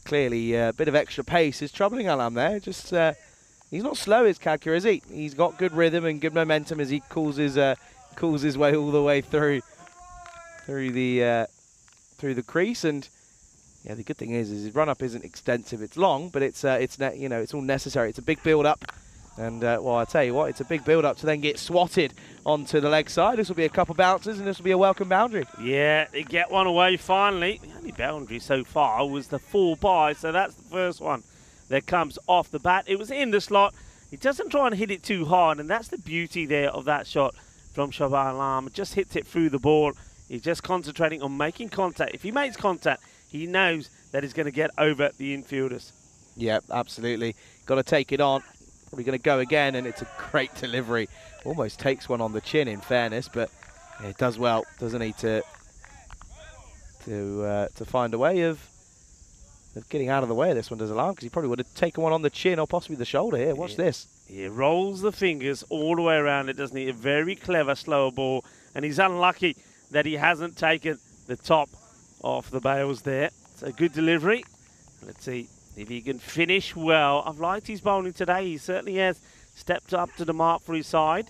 Speaker 3: clearly a bit of extra pace is troubling Alam there. Just he's not slow as Khadga, is he? He's got good rhythm and good momentum as he calls his way all the way through the crease. And yeah, the good thing is his run up isn't extensive. It's long, but it's you know, it's all necessary. It's a big build up, and well, I tell you what, it's a big build up to then get swatted onto the leg side. This will be a couple bounces, and this will be a welcome boundary.
Speaker 4: Yeah, they get one away finally. The only boundary so far was the 4-by, so that's the first one that comes off the bat. It was in the slot. He doesn't try and hit it too hard, and that's the beauty there of that shot from Shahbaz Alam. Just hits it through the ball. He's just concentrating on making contact. If he makes contact, he knows that he's going to get over the infielders.
Speaker 3: Yeah, absolutely. Got to take it on. Probably going to go again, and it's a great delivery. Almost takes one on the chin, in fairness, but yeah, it does well, doesn't he, to find a way of getting out of the way of this one, does Alam, because he probably would have taken one on the chin or possibly the shoulder here. Watch this.
Speaker 4: He rolls the fingers all the way around it, doesn't he? A very clever slower ball, and he's unlucky that he hasn't taken the top off the bails there. It's a good delivery. Let's see if he can finish well. I've liked his bowling today. He certainly has stepped up to the mark for his side.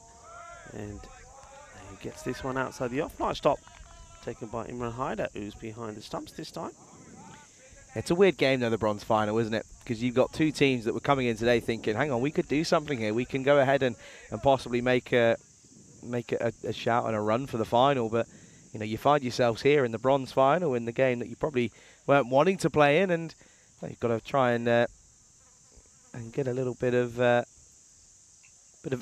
Speaker 4: And he gets this one outside the off. Nice stop taken by Imran Haider, who's behind the stumps this time.
Speaker 3: It's a weird game, though, the bronze final, isn't it? Because you've got two teams that were coming in today thinking, hang on, we could do something here. We can go ahead and possibly make a shout and a run for the final. But, you know, you find yourselves here in the bronze final in the game that you probably weren't wanting to play in. And well, you've got to try and get a little bit of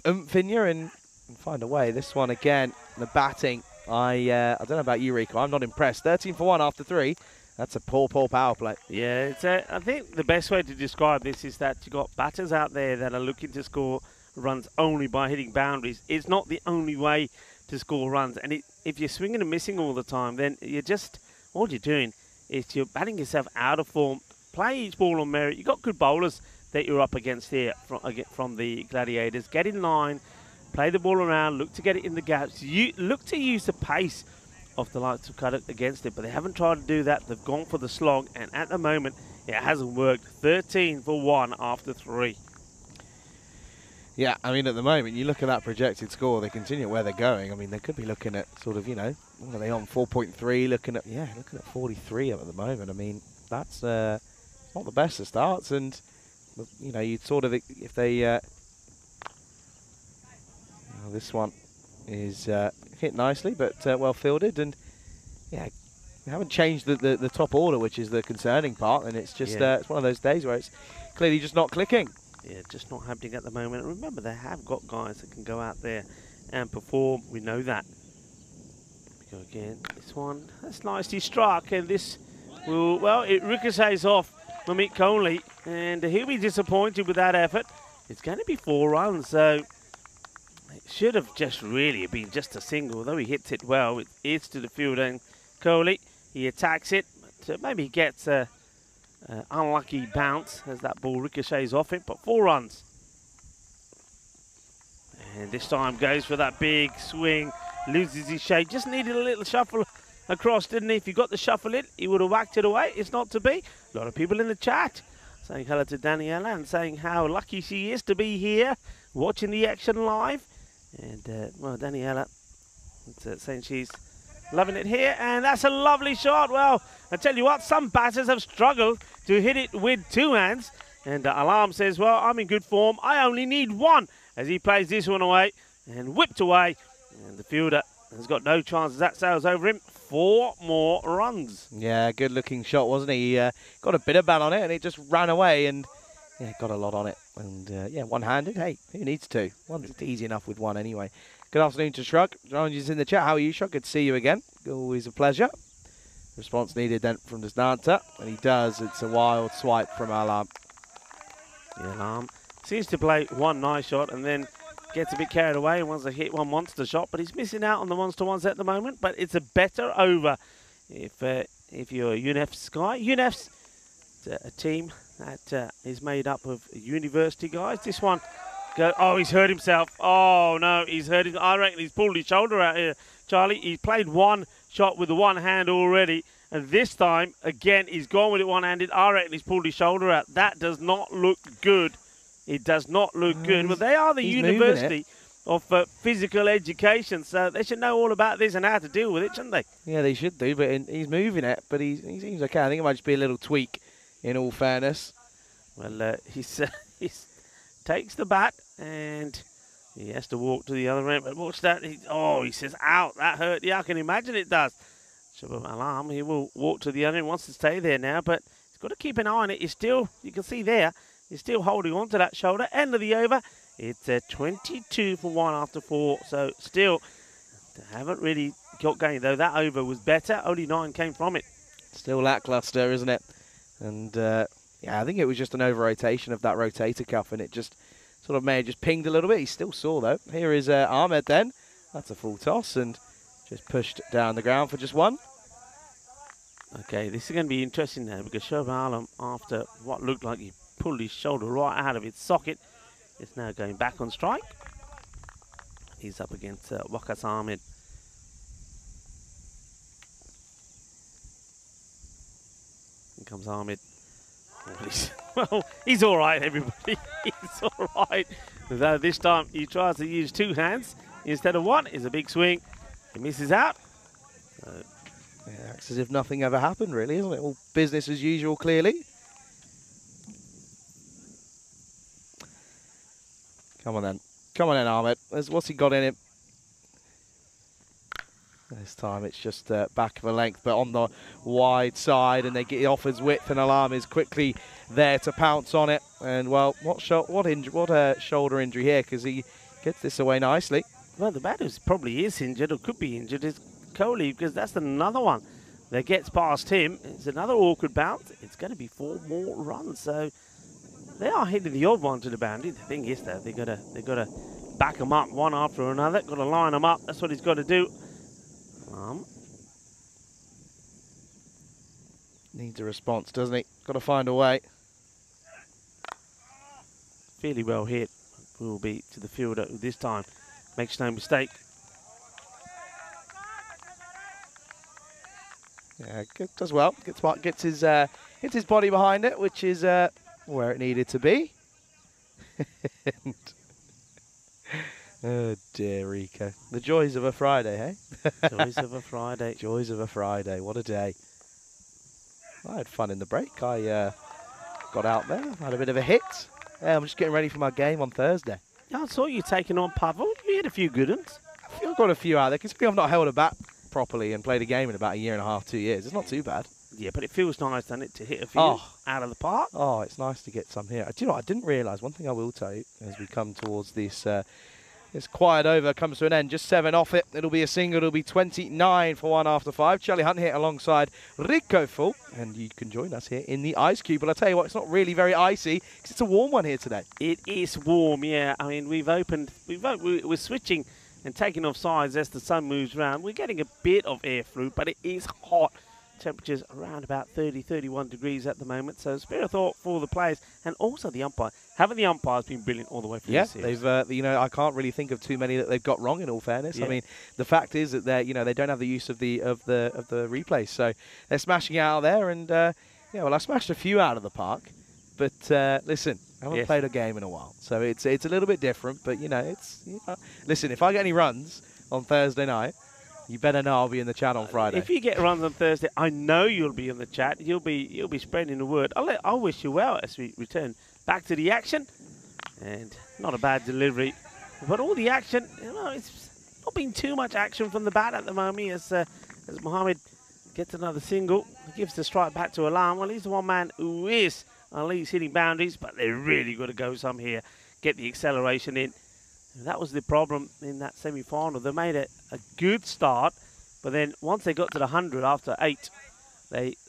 Speaker 3: oomph in you and find a way. This one again, the batting. I don't know about you, Rico. I'm not impressed. 13 for 1 after 3. That's a poor power play.
Speaker 4: Yeah, I think the best way to describe this is that you've got batters out there that are looking to score runs only by hitting boundaries. It's not the only way to score runs. And if you're swinging and missing all the time, then all you're doing is you're batting yourself out of form. Play each ball on merit. You've got good bowlers that you're up against here from the Gladiators. Get in line, play the ball around, look to get it in the gaps. You look to use the pace of the likes of Cuddle against it, but they haven't tried to do that. They've gone for the slog, and at the moment, it hasn't worked. 13 for 1 after 3.
Speaker 3: Yeah, I mean, at the moment, you look at that projected score, they continue where they're going. I mean, they could be looking at sort of, you know, what are they on, 4.3, looking at 43 at the moment. I mean, that's not the best of starts, and, you know, you'd sort of, if they, this one is hit nicely, but well fielded, and yeah, we haven't changed the top order, which is the concerning part, and it's just it's one of those days where it's clearly just not clicking.
Speaker 4: Yeah, just not happening at the moment. And remember, they have got guys that can go out there and perform. We know that. We go again. This one, that's nicely struck, and this will, well, it ricochets off Mamit Conley, and he'll be disappointed with that effort. It's going to be 4 runs, so it should have just really been just a single. Although he hits it well, it is to the field, and Coley, he attacks it, but maybe he gets a unlucky bounce as that ball ricochets off it, but 4 runs. And this time goes for that big swing, loses his shape. Just needed a little shuffle across, didn't he? If you got the shuffle in, he would have whacked it away. It's not to be. A lot of people in the chat saying hello to Daniela and saying how lucky she is to be here watching the action live. And, well, Daniela saying she's loving it here, and that's a lovely shot. Well, I tell you what, some batters have struggled to hit it with 2 hands, and Alam says, well, I'm in good form. I only need 1 as he plays this one away and whipped away, and the fielder has got no chance as that sails over him. 4 more runs. Yeah,
Speaker 3: good looking shot, wasn't he? He got a bit of bat on it, and it just ran away, and yeah, got a lot on it. And yeah, one-handed. Hey, who needs 2? It's easy enough with 1 anyway. Good afternoon to Shrug. John's in the chat. How are you, Shrug? Good to see you again. Always a pleasure. Response needed then from Desnanta, and he does. It's a wild swipe from Alam.
Speaker 4: The Alarm seems to play one nice shot and then gets a bit carried away and wants to hit one monster shot, but he's missing out on the monster ones at the moment. But it's a better over if you're UNEF Sky. UNEF's a team that is made up of university guys. This one, oh, he's hurt himself. Oh no, he's hurt him. I reckon he's pulled his shoulder out here, Charlie. He's played one shot with the one hand already, and this time again he's gone with it one-handed. I reckon he's pulled his shoulder out. That does not look good. It does not look good. But they are the University of Physical Education, so they should know all about this and how to deal with it, shouldn't they?
Speaker 3: Yeah, they should do, but he's moving it, but he seems okay. I think it might just be a little tweak, in all fairness.
Speaker 4: Well, he takes the bat, and he has to walk to the other end. But watch that. He says, "Ow, that hurt." Yeah, I can imagine it does. Shabab Alarm, he will walk to the other end, wants to stay there now, but he's got to keep an eye on it. He's still, you can see there, he's still holding on to that shoulder. End of the over. It's 22 for 1 after 4. So still, they haven't really got going, though. That over was better. Only 9 came from it.
Speaker 3: Still lackluster, isn't it? And, yeah, I think it was just an over-rotation of that rotator cuff, and it just sort of may have just pinged a little bit. He's still sore, though. Here is Ahmed then. That's a full toss, and just pushed down the ground for just 1.
Speaker 4: Okay, this is going to be interesting now, because Shabab Alam, after what looked like he pulled his shoulder right out of its socket, is now going back on strike. He's up against Wakas Ahmed. Here comes Ahmed. He's all right, everybody. He's all right. Though this time he tries to use 2 hands instead of 1. It's a big swing. He misses out.
Speaker 3: Yeah, it's as if nothing ever happened, really, isn't it? All business as usual, clearly. Come on then. Come on then, Ahmed. What's he got in him? This time it's just back of a length, but on the wide side, and he offers width, and Alarm is quickly there to pounce on it. And, well, what shoulder injury here, because he gets this away nicely.
Speaker 4: Well, the batter probably is injured, or could be injured, is Coley, because that's another one that gets past him. It's another awkward bounce. It's going to be 4 more runs, so they are hitting the odd one to the boundary. The thing is, though, they've got to back them up one after another. Got to line them up. That's what he's got to do.
Speaker 3: Needs a response, doesn't he? Got to find a way.
Speaker 4: Fairly well hit. Will be to the fielder who this time makes no mistake.
Speaker 3: Yeah, does well. Gets his body behind it, which is where it needed to be. Oh dear, Rico. The joys of a Friday, hey?
Speaker 4: Joys of a Friday.
Speaker 3: Joys of a Friday. What a day. I had fun in the break. I got out there, had a bit of a hit. Yeah, I'm just getting ready for my game on Thursday.
Speaker 4: I saw you taking on Pavel. You had a few good ones.
Speaker 3: I've got a few out there, because I've not held a bat properly and played a game in about 1.5 years, 2 years. It's not too bad.
Speaker 4: Yeah, but it feels nice, doesn't it, to hit a few out of the park?
Speaker 3: Oh, it's nice to get some here. Do you know what? I didn't realise, one thing I will tell you, as we come towards this quiet over comes to an end. Just 7 off it. It'll be a single. It'll be 29 for 1 after 5. Charlie Hunt here alongside Rico Full. And you can join us here in the Ice Cube. But I'll tell you what, it's not really very icy, because it's a warm one here today.
Speaker 4: It is warm, yeah. I mean, we're switching and taking off sides as the sun moves around. We're getting a bit of airflow, but it is hot. Temperatures around about 30, 31 degrees at the moment. So spare a thought for the players and also the umpire. Haven't the umpires been brilliant all the way through the series?
Speaker 3: They've, I can't really think of too many that they've got wrong, in all fairness. Yeah. I mean, the fact is that they don't have the use of the replays. So they're smashing out there, and I smashed a few out of the park. But listen, I haven't played a game in a while, so it's a little bit different. But listen, if I get any runs on Thursday night, you better know I'll be in the chat on Friday.
Speaker 4: If you get runs on Thursday, I know you'll be in the chat. You'll be spreading the word. I'll wish you well as we return back to the action. And not a bad delivery, but all the action. It's not been too much action from the bat at the moment. As Mohammed gets another single, he gives the strike back to Alarm. Well, he's the one man who is at least hitting boundaries, but they're really got to go some here, get the acceleration in. That was the problem in that semi-final. They made a good start, but then once they got to the 100 after 8,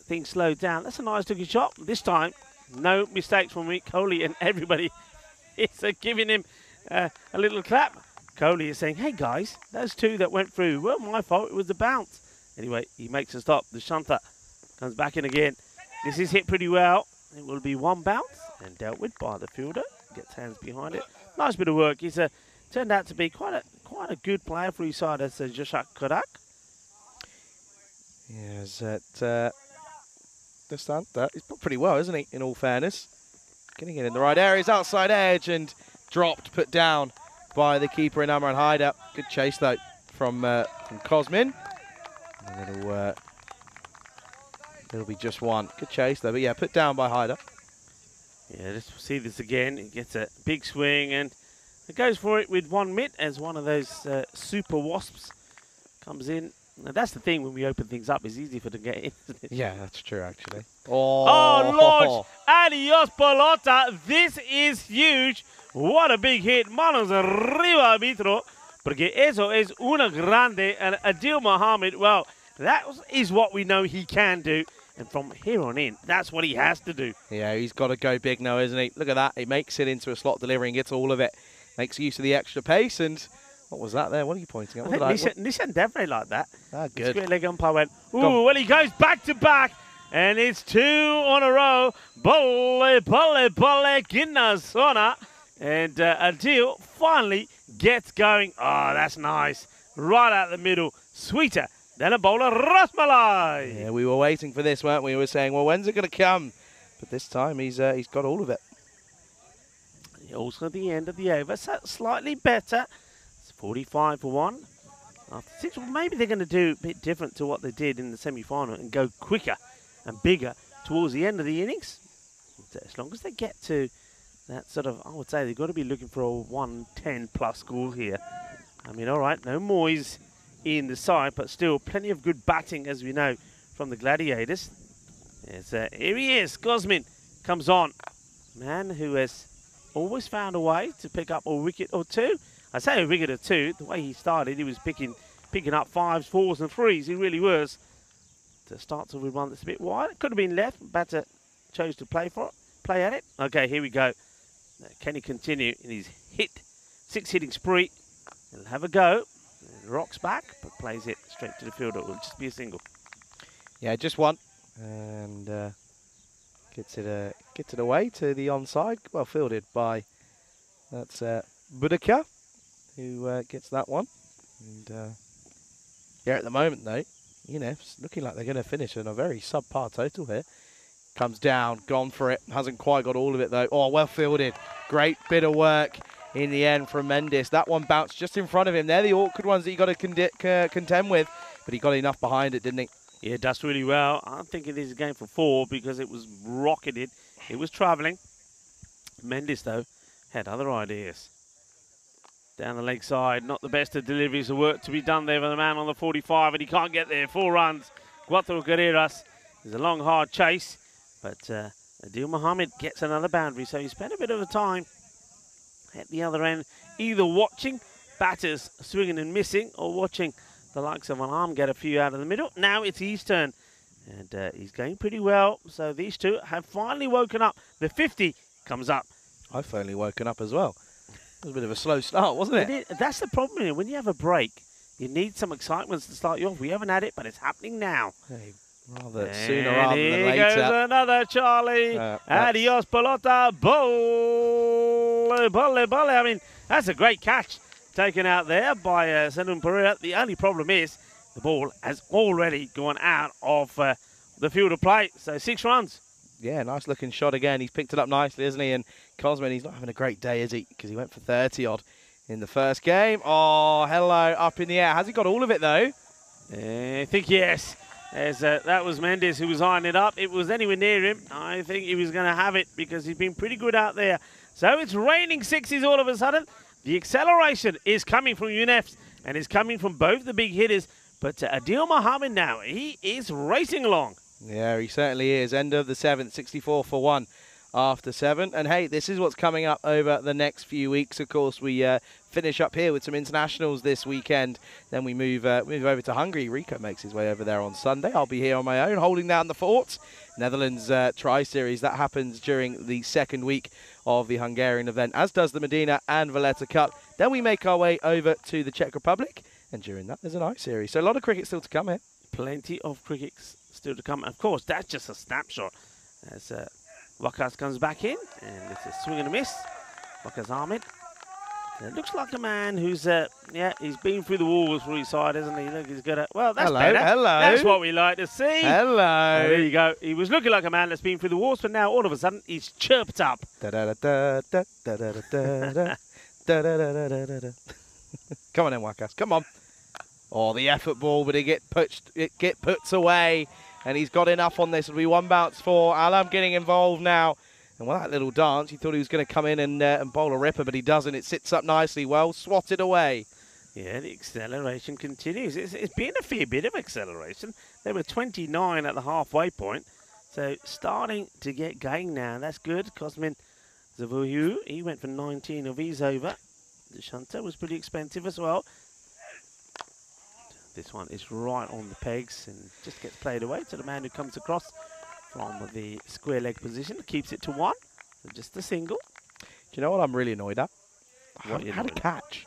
Speaker 4: things slowed down. That's a nice looking shot. This time, No mistakes from Mick Coley, and everybody is giving him a little clap. Coley is saying, hey guys, those two that went through weren't my fault, it was the bounce. Anyway, he makes a stop. The shunter comes back in again. This is hit pretty well. It will be one bounce and dealt with by the fielder. Gets hands behind it. Nice bit of work. He's turned out to be quite a good player for his side as Joshak Kodak.
Speaker 3: Yeah, he's put pretty well, isn't he, in all fairness? Getting it in the right areas, outside edge, and dropped, put down by the keeper in Amran Haider. Good chase, though, from Cosmin. It'll be just one. Good chase, though, but yeah, put down by Haider.
Speaker 4: Yeah, let's see this again. He gets a big swing, and it goes for it with one mitt as one of those super wasps comes in. Now, that's the thing when we open things up. It's easy for them to get in, isn't it?
Speaker 3: Yeah, that's true, actually.
Speaker 4: Oh, Lord! Adios, pelota. This is huge. What a big hit. Manos arriba, arbitro. Porque eso es una grande. And Adil Mohammed, well, that is what we know he can do. And from here on in, that's what he has to do.
Speaker 3: Yeah, he's got to go big now, isn't he? Look at that. He makes it into a slot delivery and gets all of it. Makes use of the extra pace. And what was that there? What are you pointing at?
Speaker 4: Nishan definitely like that.
Speaker 3: Ah, good.
Speaker 4: Square leg umpire went, ooh, well, he goes back to back. And it's two on a row. Bolle, bolle, bolle, Ginnasona. And Adil finally gets going. Oh, that's nice. Right out the middle. Sweeter than a bowl of rasmalai.
Speaker 3: Yeah, we were waiting for this, weren't we? We were saying, well, when's it going to come? But this time he's got all of it.
Speaker 4: Also at the end of the over, so slightly better. It's 45 for one. After 6, well, maybe they're going to do a bit different to what they did in the semi-final and go quicker and bigger towards the end of the innings. As long as they get to that sort of, I would say they've got to be looking for a 110 plus score here. I mean, all right, no Moyes in the side, but still plenty of good batting, as we know, from the Gladiators. Here he is, Cosmin comes on. Man who has always found a way to pick up a wicket or two. I say a wicket or two, the way he started, he was picking up 5s, 4s and 3s, he really was. To start with one that's a bit wide, it could have been left, batter chose to play at it. Okay, here we go. Can he continue in his 6 hitting spree? He'll have a go. Rocks back, but plays it straight to the fielder. It will just be a single.
Speaker 3: Yeah, just one. And gets it away to the onside. Well fielded by, that's Budaka, who gets that one. And yeah, at the moment, though, it's looking like they're going to finish on a very subpar total here. Comes down, gone for it. Hasn't quite got all of it, though. Oh, well fielded. Great bit of work in the end from Mendes. That one bounced just in front of him. They're the awkward ones that you got to contend with. But he got enough behind it, didn't he?
Speaker 4: Yeah, does really well. I'm thinking this is going for 4 because it was rocketed. It was travelling. Mendes, though, had other ideas. Down the leg side, not the best of deliveries. The work to be done there for the man on the 45, and he can't get there. 4 runs. Cuatro carreras. There's a long, hard chase. But Adil Mohammed gets another boundary, so he spent a bit of a time at the other end, either watching batters swinging and missing or watching the likes of an arm get a few out of the middle. Now it's his turn, and he's going pretty well. So these two have finally woken up. The 50 comes up.
Speaker 3: I've finally woken up as well. It was a bit of a slow start, wasn't it?
Speaker 4: That's the problem here. When you have a break, you need some excitement to start you off. We haven't had it, but it's happening now.
Speaker 3: Hey, rather sooner rather than later.
Speaker 4: Here goes another Charlie. Adios, pelota. Bolle, bolle, bolle. I mean, that's a great catch taken out there by Sendun Pereira. The only problem is the ball has already gone out of the field of play. So 6 runs.
Speaker 3: Yeah, nice looking shot again. He's picked it up nicely, isn't he? And Cosmin, he's not having a great day, is he? Because he went for 30 odd in the first game. Oh, hello, up in the air. Has he got all of it, though?
Speaker 4: I think yes. As that was Mendes who was eyeing it up. It was anywhere near him. I think he was going to have it because he's been pretty good out there. So it's raining 60s all of a sudden. The acceleration is coming from UNEFs and is coming from both the big hitters. But Adil Mohammed now, he is racing along.
Speaker 3: Yeah, he certainly is. End of the 7th, 64 for 1. after 7. And hey, this is what's coming up over the next few weeks. Of course, we finish up here with some internationals this weekend. Then we move over to Hungary. Rico makes his way over there on Sunday. I'll be here on my own, holding down the fort. Netherlands Tri-Series, that happens during the second week of the Hungarian event, as does the Medina and Valletta Cup. Then we make our way over to the Czech Republic, and during that, there's an ice series. So a lot of cricket still to come here.
Speaker 4: Plenty of cricket still to come. Of course, that's just a snapshot. As Wakas comes back in, and it's a swing and a miss. Wakas Ahmed. It looks like a man who's, he's been through the walls for his side, isn't he? Look, he's got a, well, that's better.
Speaker 3: Hello.
Speaker 4: That's what we like to see.
Speaker 3: Hello.
Speaker 4: There you go. He was looking like a man that's been through the walls, but now all of a sudden he's chirped up.
Speaker 3: Come on then, Wakas. Come on. Oh, the effort ball, but it get puts away, and he's got enough on this. It'll be one bounce for Alam getting involved now. And with that little dance, he thought he was going to come in and bowl a ripper, but he doesn't. It sits up nicely, well swatted away.
Speaker 4: Yeah, the acceleration continues. It's been a fair bit of acceleration. They were 29 at the halfway point, so starting to get going now. That's good. Cosmin Zavoyu, he went for 19 of his over. The shunter was pretty expensive as well. This one is right on the pegs and just gets played away to the man who comes across from the square leg position, keeps it to 1. So just a single.
Speaker 3: Do you know what I'm really annoyed at? I
Speaker 4: What
Speaker 3: haven't
Speaker 4: you
Speaker 3: had a
Speaker 4: annoyed at?
Speaker 3: catch.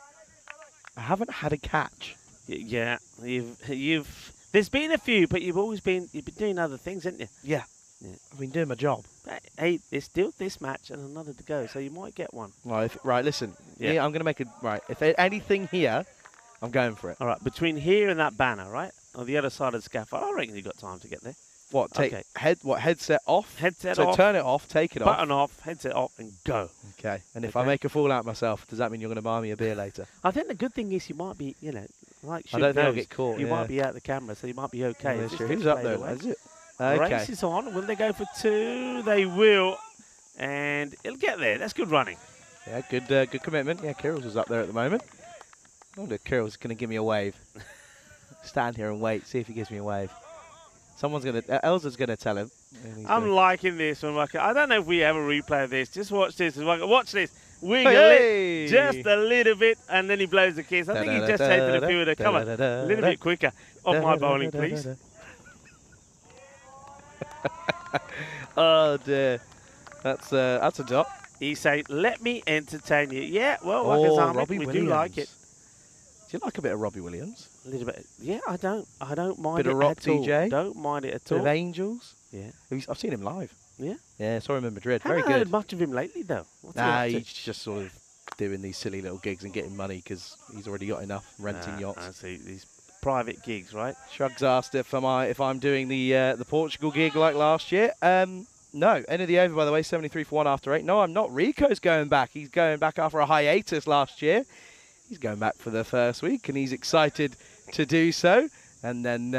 Speaker 3: I haven't had a catch.
Speaker 4: Yeah, there's been a few, but you've been doing other things, haven't you?
Speaker 3: Yeah.
Speaker 4: Yeah.
Speaker 3: I've been doing my job.
Speaker 4: Hey, there's still this match and another to go, so you might get one.
Speaker 3: Right, listen.
Speaker 4: Yeah.
Speaker 3: I'm going to make it. Right, if there's anything here, I'm going for it.
Speaker 4: All right, between here and that banner, right? On the other side of the scaffold, I reckon you've got time to get there.
Speaker 3: What,
Speaker 4: Okay.
Speaker 3: headset off?
Speaker 4: Headset
Speaker 3: so
Speaker 4: off.
Speaker 3: turn it off, take it off.
Speaker 4: Button off, headset off, and go.
Speaker 3: Okay. And if I
Speaker 4: Okay.
Speaker 3: make a fool out of myself, does that mean you're going to buy me a beer later?
Speaker 4: I think the good thing is you might be, like
Speaker 3: I don't think I'll
Speaker 4: knows,
Speaker 3: get caught.
Speaker 4: You
Speaker 3: yeah.
Speaker 4: might be out the camera, so you might be okay.
Speaker 3: Yeah,
Speaker 4: If this
Speaker 3: sure.
Speaker 4: gets
Speaker 3: Who's up
Speaker 4: played
Speaker 3: there?
Speaker 4: away.
Speaker 3: Is it? Okay.
Speaker 4: Race is on. Will they go for 2? They will. And it'll get there. That's good running.
Speaker 3: Yeah, good commitment. Yeah, Kirill's was up there at the moment. I wonder if Kirill's going to give me a wave. Stand here and wait, see if he gives me a wave. Someone's going to, Elsa's going to tell him.
Speaker 4: I'm liking this one, Michael. I don't know if we ever replay this. Just watch this. Watch this. Wiggle
Speaker 3: Hey!
Speaker 4: it just a little bit, and then he blows the kiss. I think he just said to the fielder, come on, a little bit quicker. Off my bowling, please.
Speaker 3: Oh, dear. That's a dot.
Speaker 4: He's saying, let me entertain you. Yeah, well,
Speaker 3: Oh,
Speaker 4: Wakazami,
Speaker 3: Robbie
Speaker 4: we
Speaker 3: Williams.
Speaker 4: do like it.
Speaker 3: Do you like a bit of Robbie Williams?
Speaker 4: A little bit. Yeah, I don't mind
Speaker 3: Bit
Speaker 4: it
Speaker 3: of rock
Speaker 4: at all.
Speaker 3: DJ?
Speaker 4: Don't mind it at
Speaker 3: Bit of
Speaker 4: all.
Speaker 3: Angels?
Speaker 4: Yeah.
Speaker 3: I've seen him live.
Speaker 4: Yeah?
Speaker 3: Yeah, saw him in Madrid. Very
Speaker 4: Haven't heard
Speaker 3: good.
Speaker 4: much of him lately, though. What's he
Speaker 3: Nah,
Speaker 4: up to?
Speaker 3: he's just sort of doing these silly little gigs and getting money because he's already got enough renting
Speaker 4: I
Speaker 3: yachts.
Speaker 4: see these private gigs, right?
Speaker 3: Shrugs asked if I'm doing the Portugal gig like last year. No, end of the over, by the way, 73 for 1 after 8. No, I'm not. Rico's going back. He's going back after a hiatus last year. He's going back for the first week, and he's excited to do so. And then,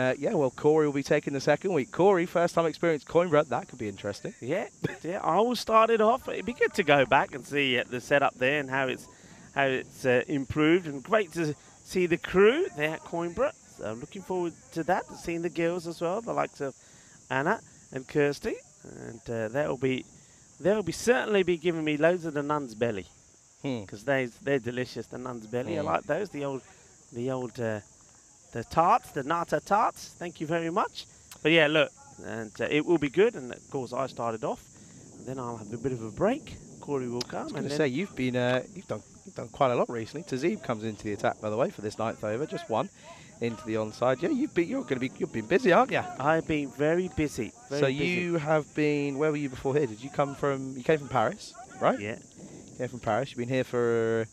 Speaker 3: Corey will be taking the second week. Corey, first time experience Coimbra. That could be interesting.
Speaker 4: Yeah, yeah. I will start it off. It'd be good to go back and see the setup there and how it's improved. And great to see the crew there at Coimbra. So I'm looking forward to that. Seeing the girls as well, the likes of Anna and Kirsty. And they'll be certainly be giving me loads of the nun's belly because they're delicious. The nun's belly, I like those. The old the tarts, the nata tarts. Thank you very much. But yeah, look, and it will be good. And of course, I started off, and then I'll have a bit of a break. Corey will come.
Speaker 3: I was going to say you've done quite a lot recently. Tazib comes into the attack, by the way, for this 9th over, just 1 into the onside. Yeah, you've been busy, aren't you?
Speaker 4: I've been very busy.
Speaker 3: You have been. Where were you before here? Did you come from? You came from Paris, right?
Speaker 4: Yeah.
Speaker 3: You came from Paris. You've been here for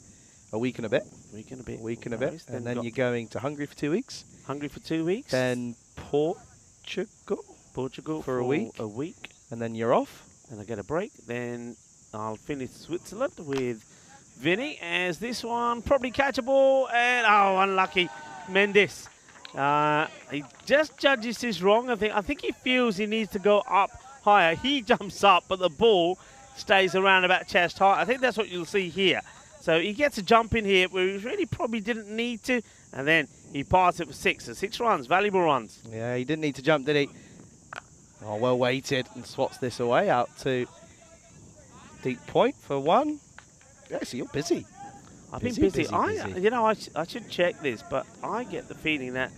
Speaker 3: a week and a bit.
Speaker 4: Week and a bit.
Speaker 3: Week and a bit, and then you're going to Hungary for 2 weeks.
Speaker 4: Hungary for 2 weeks.
Speaker 3: Then
Speaker 4: Portugal
Speaker 3: for a week. And then you're off.
Speaker 4: And I get a break. Then I'll finish Switzerland with Vinny, as this one probably catch a ball, and unlucky. Mendes. He just judges this wrong. I think he feels he needs to go up higher. He jumps up, but the ball stays around about chest height. I think that's what you'll see here. So he gets a jump in here where he really probably didn't need to, and then he parts it for 6. So 6 runs, valuable runs.
Speaker 3: Yeah, he didn't need to jump, did he? Oh, well weighted, and swats this away out to Deep point for one. Yeah, so you're busy.
Speaker 4: I've been busy. You know, I should check this, but I get the feeling that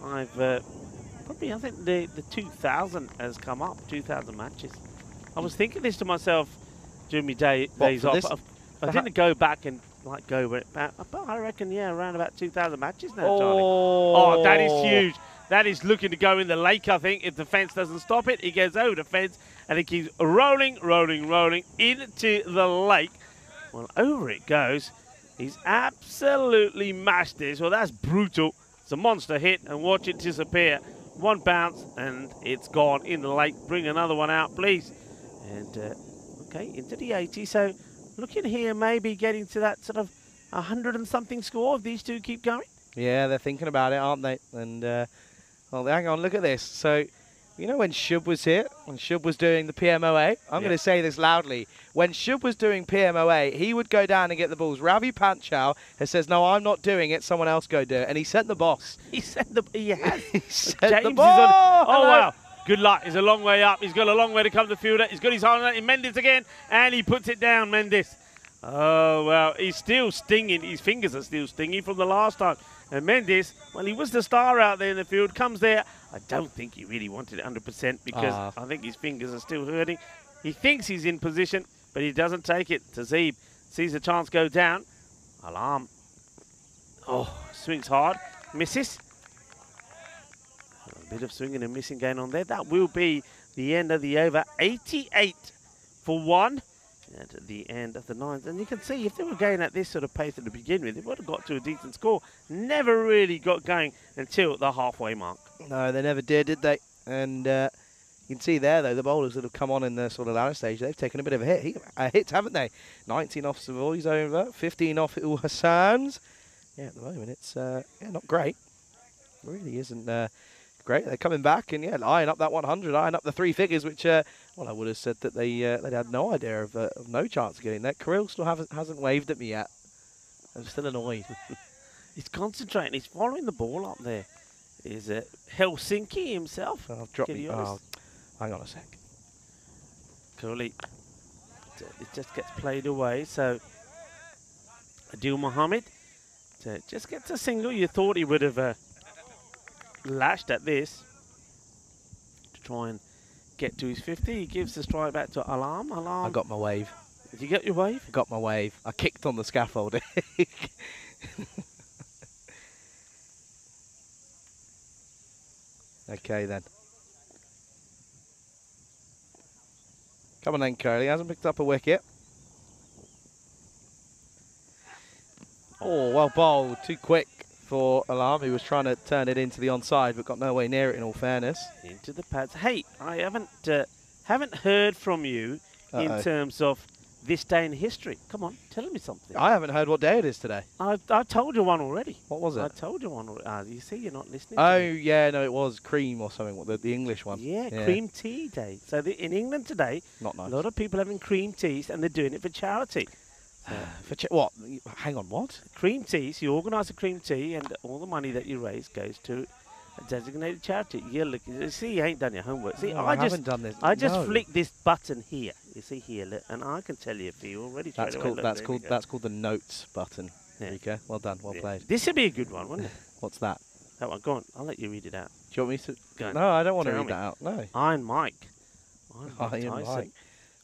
Speaker 4: I've probably, I think the 2,000 has come up, 2,000 matches. I was thinking this to myself during my days off. I didn't go back and like go with it back, but I reckon, yeah, around about 2,000 matches now, Charlie. Oh, that is huge. That is looking to go in the lake, I think. If the fence doesn't stop it, it goes over the fence and it keeps rolling, rolling, rolling into the lake. Well, over it goes. He's absolutely mashed this. Well, that's brutal. It's a monster hit, and watch it disappear. One bounce, and it's gone in the lake. Bring another one out, please. And, okay, into the 80. So, looking here, maybe getting to that sort of 100 and something score if these two keep going.
Speaker 3: Yeah, they're thinking about it, aren't they? And, well, hang on, look at this. So, you know when Shub was here, when Shub was doing the PMOA? I'm going to say this loudly. When Shub was doing PMOA, he would go down and get the balls. Ravi Panchal says, no, I'm not doing it. Someone else go do it. And he sent the boss.
Speaker 4: He sent the... He has.
Speaker 3: He sent
Speaker 4: James
Speaker 3: the ball.
Speaker 4: Oh, wow. Good luck. He's a long way up. He's got a long way to come to the fielder. He's got his eye on it. Mendes again. And he puts it down, Mendes. Oh, well, he's still stinging. His fingers are still stinging from the last time. And Mendes, well, he was the star out there in the field, comes there. I don't think he really wanted it 100% because I think his fingers are still hurting. He thinks he's in position, but he doesn't take it. Tazib sees the chance go down. Alarm. Oh, swings hard. Misses. A bit of swinging and missing going on there. That will be the end of the over. 88 for one. At the end of the ninth. And you can see if they were going at this sort of pace to begin with, they would have got to a decent score. Never really got going until the halfway mark.
Speaker 3: No, they never did they? And you can see there, though, the bowlers that have come on in the sort of latter stage, they've taken a bit of a hit, haven't they? 19 off Savoy's over, 15 off Ul Hassan's. Yeah, at the moment, it's not great. It really isn't great. They're coming back and, yeah, eyeing up that 100, eyeing up the three figures, which, well, I would have said that they had no idea of no chance of getting that. Kirill still hasn't waved at me yet. I'm still annoyed.
Speaker 4: He's concentrating. He's following the ball up there. Is Helsinki himself?
Speaker 3: I'll drop me. Oh, hang on a sec.
Speaker 4: Coolly. It just gets played away. So, Adil Mohammed just gets a single. You thought he would have lashed at this to try and get to his 50. He gives the strike back to Alarm. Alarm.
Speaker 3: I got my wave.
Speaker 4: Did you get your wave?
Speaker 3: I got my wave. I kicked on the scaffolding. Okay, then. Come on then, Curly. Hasn't picked up a wicket. Oh, well bowled. Too quick for Alarm, who was trying to turn it into the onside, but got no way near it, in all fairness.
Speaker 4: Into the pads. Hey, I haven't heard from you in terms of this day in history. Come on, tell me something.
Speaker 3: I haven't heard what day it is today.
Speaker 4: I told you one already.
Speaker 3: What was it?
Speaker 4: I told you one already. You see, you're not listening
Speaker 3: Oh,
Speaker 4: to me.
Speaker 3: yeah, no, it was cream or something, the English one.
Speaker 4: Yeah, cream tea day. So in England today,
Speaker 3: not nice.
Speaker 4: A lot of people having cream teas, and they're doing it for charity.
Speaker 3: What? Hang on, what?
Speaker 4: Cream teas. You organise a cream tea, and all the money that you raise goes to a designated charity. Look, you see, you ain't done your homework. See,
Speaker 3: no, I haven't done this.
Speaker 4: I just flick this button here. You see here, look, and I can tell you if you already.
Speaker 3: That's called the notes button. There you go. Well done. Well played.
Speaker 4: This would be a good one, wouldn't it?
Speaker 3: What's that?
Speaker 4: That one. Go on. I'll let you read it out.
Speaker 3: Do you want me to?
Speaker 4: Go
Speaker 3: No, I don't want to read that out. No.
Speaker 4: Iron Mike.
Speaker 3: Iron Mike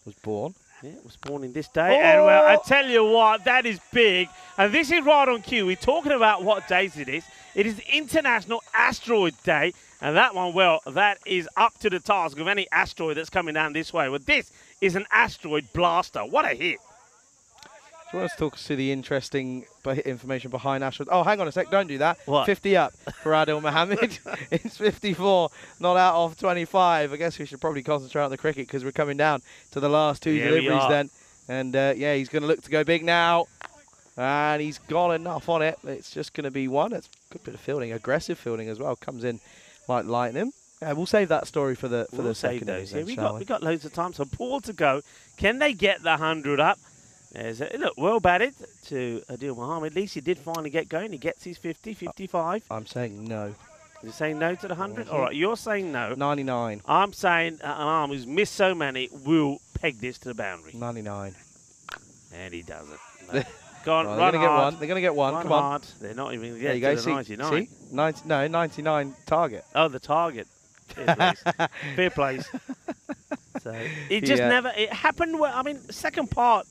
Speaker 3: was born.
Speaker 4: Yeah, it was born in this day. And, well, I tell you what, that is big. And this is right on cue. We're talking about what days it is. It is International Asteroid Day. And that one, well, that is up to the task of any asteroid that's coming down this way. Well, this is an asteroid blaster. What a hit.
Speaker 3: Do you want us to talk us through the interesting information behind asteroids? Oh, hang on a sec. Don't do that.
Speaker 4: What?
Speaker 3: 50 up for Adil Mohammed. It's 54, not out of 25. I guess we should probably concentrate on the cricket because we're coming down to the last two deliveries then. And, yeah, he's going to look to go big now. And he's got enough on it. It's just going to be one. It's a good bit of fielding, aggressive fielding as well. Comes in like lightning. We'll save that story for the second innings.
Speaker 4: Yeah, we got loads of time. So ball to go. Can they get the 100 up? Look, well batted to Adil Mohammed. At least he did finally get going. He gets his 50, 55.
Speaker 3: I'm saying no.
Speaker 4: You're saying no to the 100? All right, you're saying no.
Speaker 3: 99.
Speaker 4: I'm saying an arm who's missed so many will peg this to the boundary.
Speaker 3: 99.
Speaker 4: And he doesn't. No. Go on,
Speaker 3: Well,
Speaker 4: run
Speaker 3: they're going to get
Speaker 4: hard.
Speaker 3: one. They're going to get one.
Speaker 4: Run
Speaker 3: Come on.
Speaker 4: hard. They're not even
Speaker 3: There
Speaker 4: going
Speaker 3: you
Speaker 4: to
Speaker 3: go.
Speaker 4: get to the 99.
Speaker 3: See? 99 target.
Speaker 4: Oh, the target. Fair plays. Fair plays. So it just never. It happened. I mean, second part,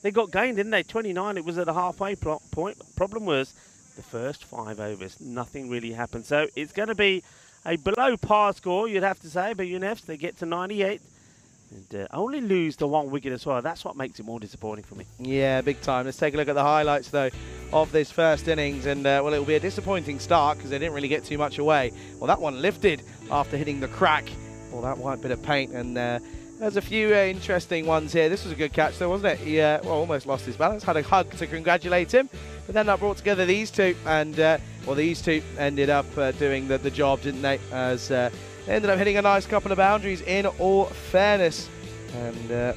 Speaker 4: they got gained, didn't they? 29. It was at the halfway point. Problem was the first 5 overs, nothing really happened. So it's going to be a below par score, you'd have to say. But UNFs, they get to 98 and only lose the 1 wicket as well. That's what makes it more disappointing for me.
Speaker 3: Yeah, big time. Let's take a look at the highlights, though, of this first innings. And, well, it'll be a disappointing start because they didn't really get too much away. Well, that one lifted after hitting the crack. Well, that white bit of paint. And there's a few interesting ones here. This was a good catch, though, wasn't it? He well, almost lost his balance. Had a hug to congratulate him. But then that brought together these two. And, well, these two ended up doing the job, didn't they? As they ended up hitting a nice couple of boundaries, in all fairness. And,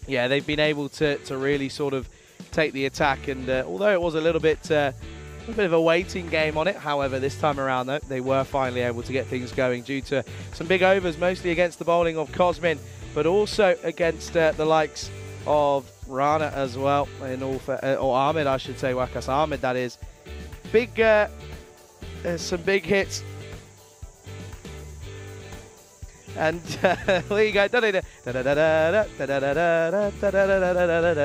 Speaker 3: yeah, they've been able to really sort of take the attack. And although it was a little bit of a waiting game on it, however, this time around, though, they were finally able to get things going due to some big overs, mostly against the bowling of Cosmin, but also against the likes of Rana as well, in all or Ahmed, I should say, Waqas Ahmed, that is. Big, some big hits. And there you go.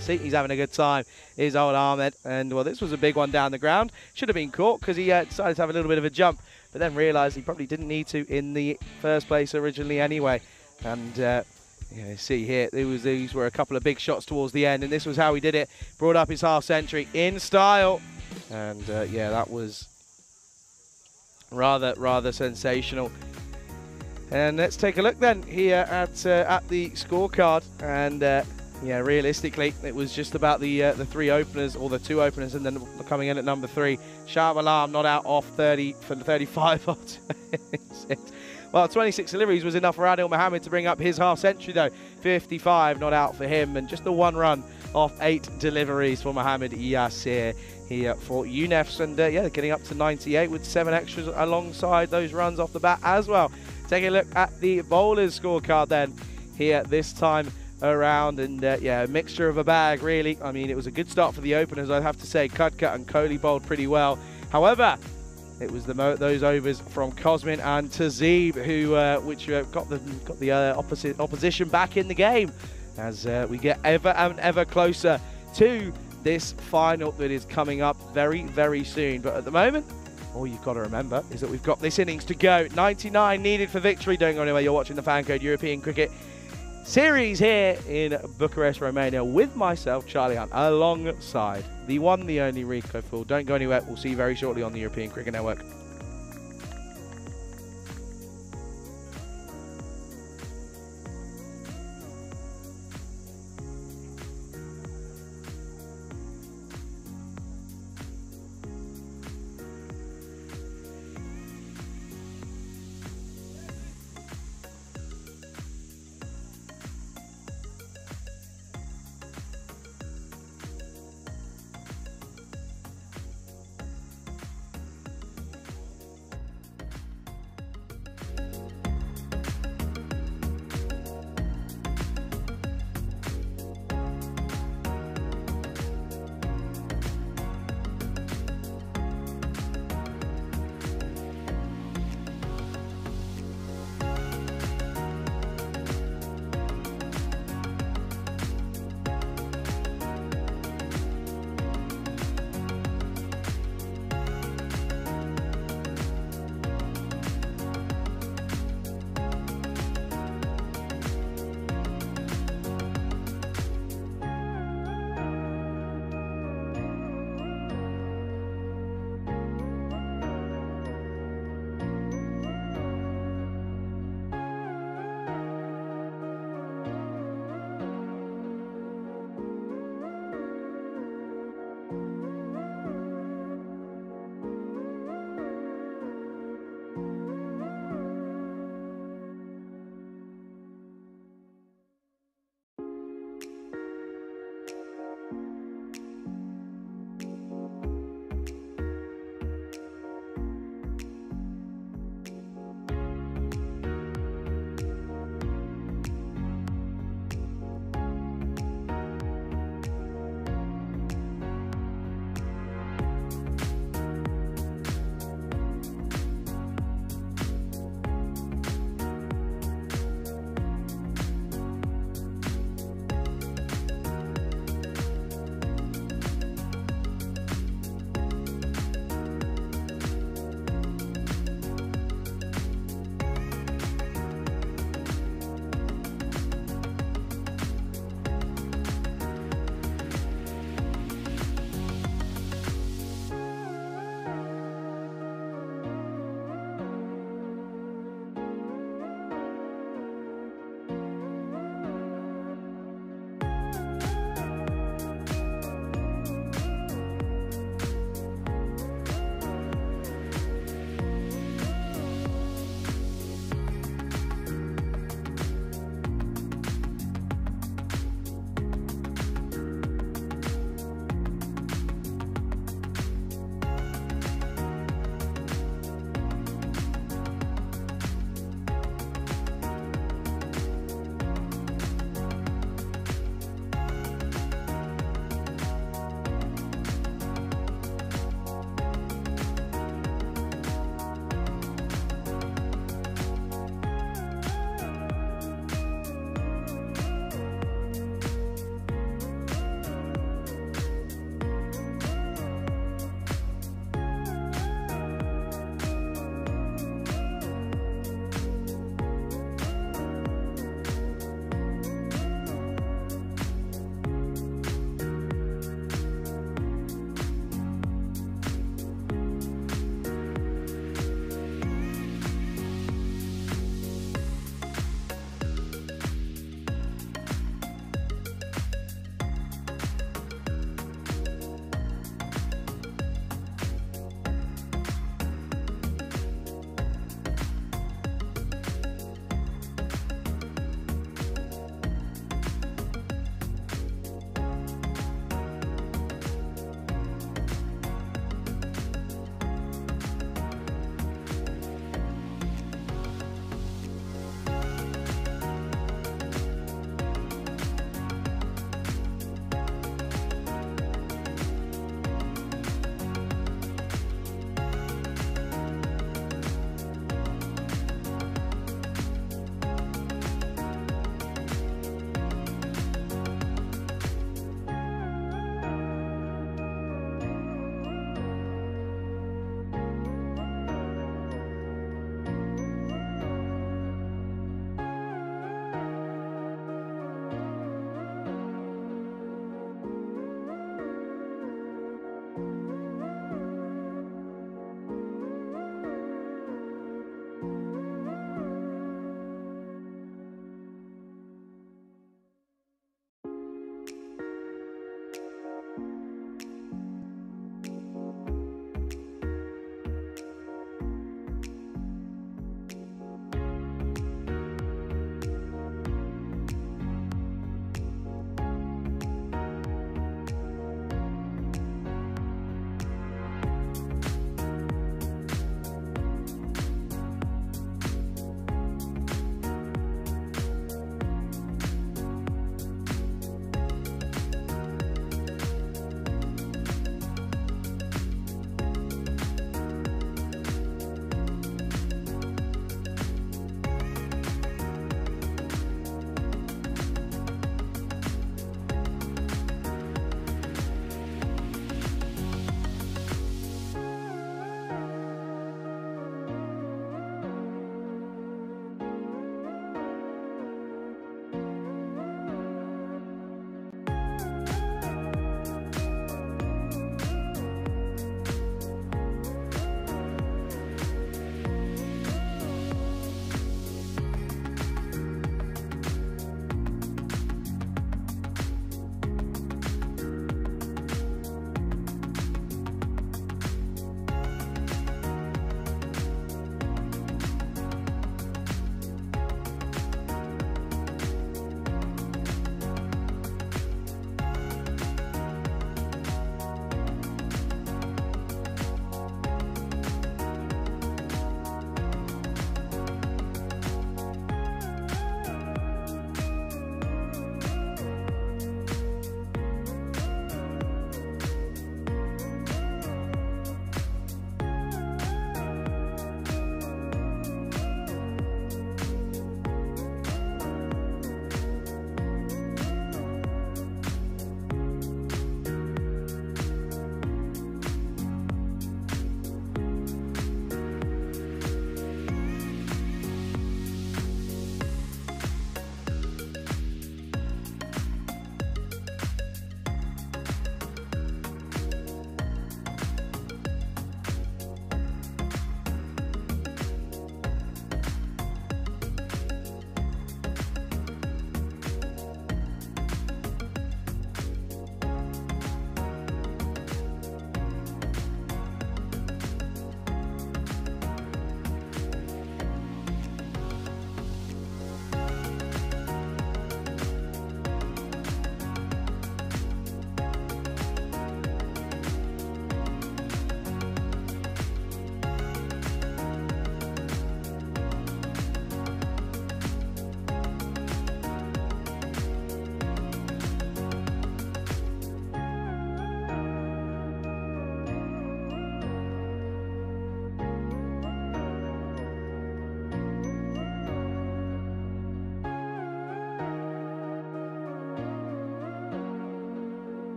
Speaker 3: See, he's having a good time. Here's old Ahmed. And, well, this was a big one down the ground. Should have been caught because he decided to have a little bit of a jump, but then realised he probably didn't need to in the first place originally anyway. And, yeah, see here, these were a couple of big shots towards the end, and this was how he did it. Brought up his half-century in style. And, yeah, that was rather sensational. And let's take a look then here at the scorecard. And yeah, realistically, it was just about the 3 openers, or the 2 openers, and then coming in at number 3. Shah Alam not out off 30 for 35 off 26. Well, 26 deliveries was enough for Adil Mohammed to bring up his half-century, though. 55 not out for him, and just the 1 run off 8 deliveries for Mohammed Yasir here for UNEFs. And yeah, getting up to 98 with 7 extras alongside those runs off the bat as well. Taking a look at the bowlers scorecard then here this time around, and yeah, a mixture of a bag really. I mean, it was a good start for the openers, I'd have to say. Kudka and Kohli bowled pretty well. However, it was those overs from Cosmin and Tazeeb who got the opposition back in the game as we get ever and ever closer to this final that is coming up very, very soon. But at the moment, all you've got to remember is that we've got this innings to go. 99 needed for victory. Don't go anywhere. You're watching the Fancode European Cricket Series here in Bucharest, Romania, with myself, Charlie Hunt, alongside the one, the only Rico Fool. Don't go anywhere. We'll see you very shortly on the European Cricket Network.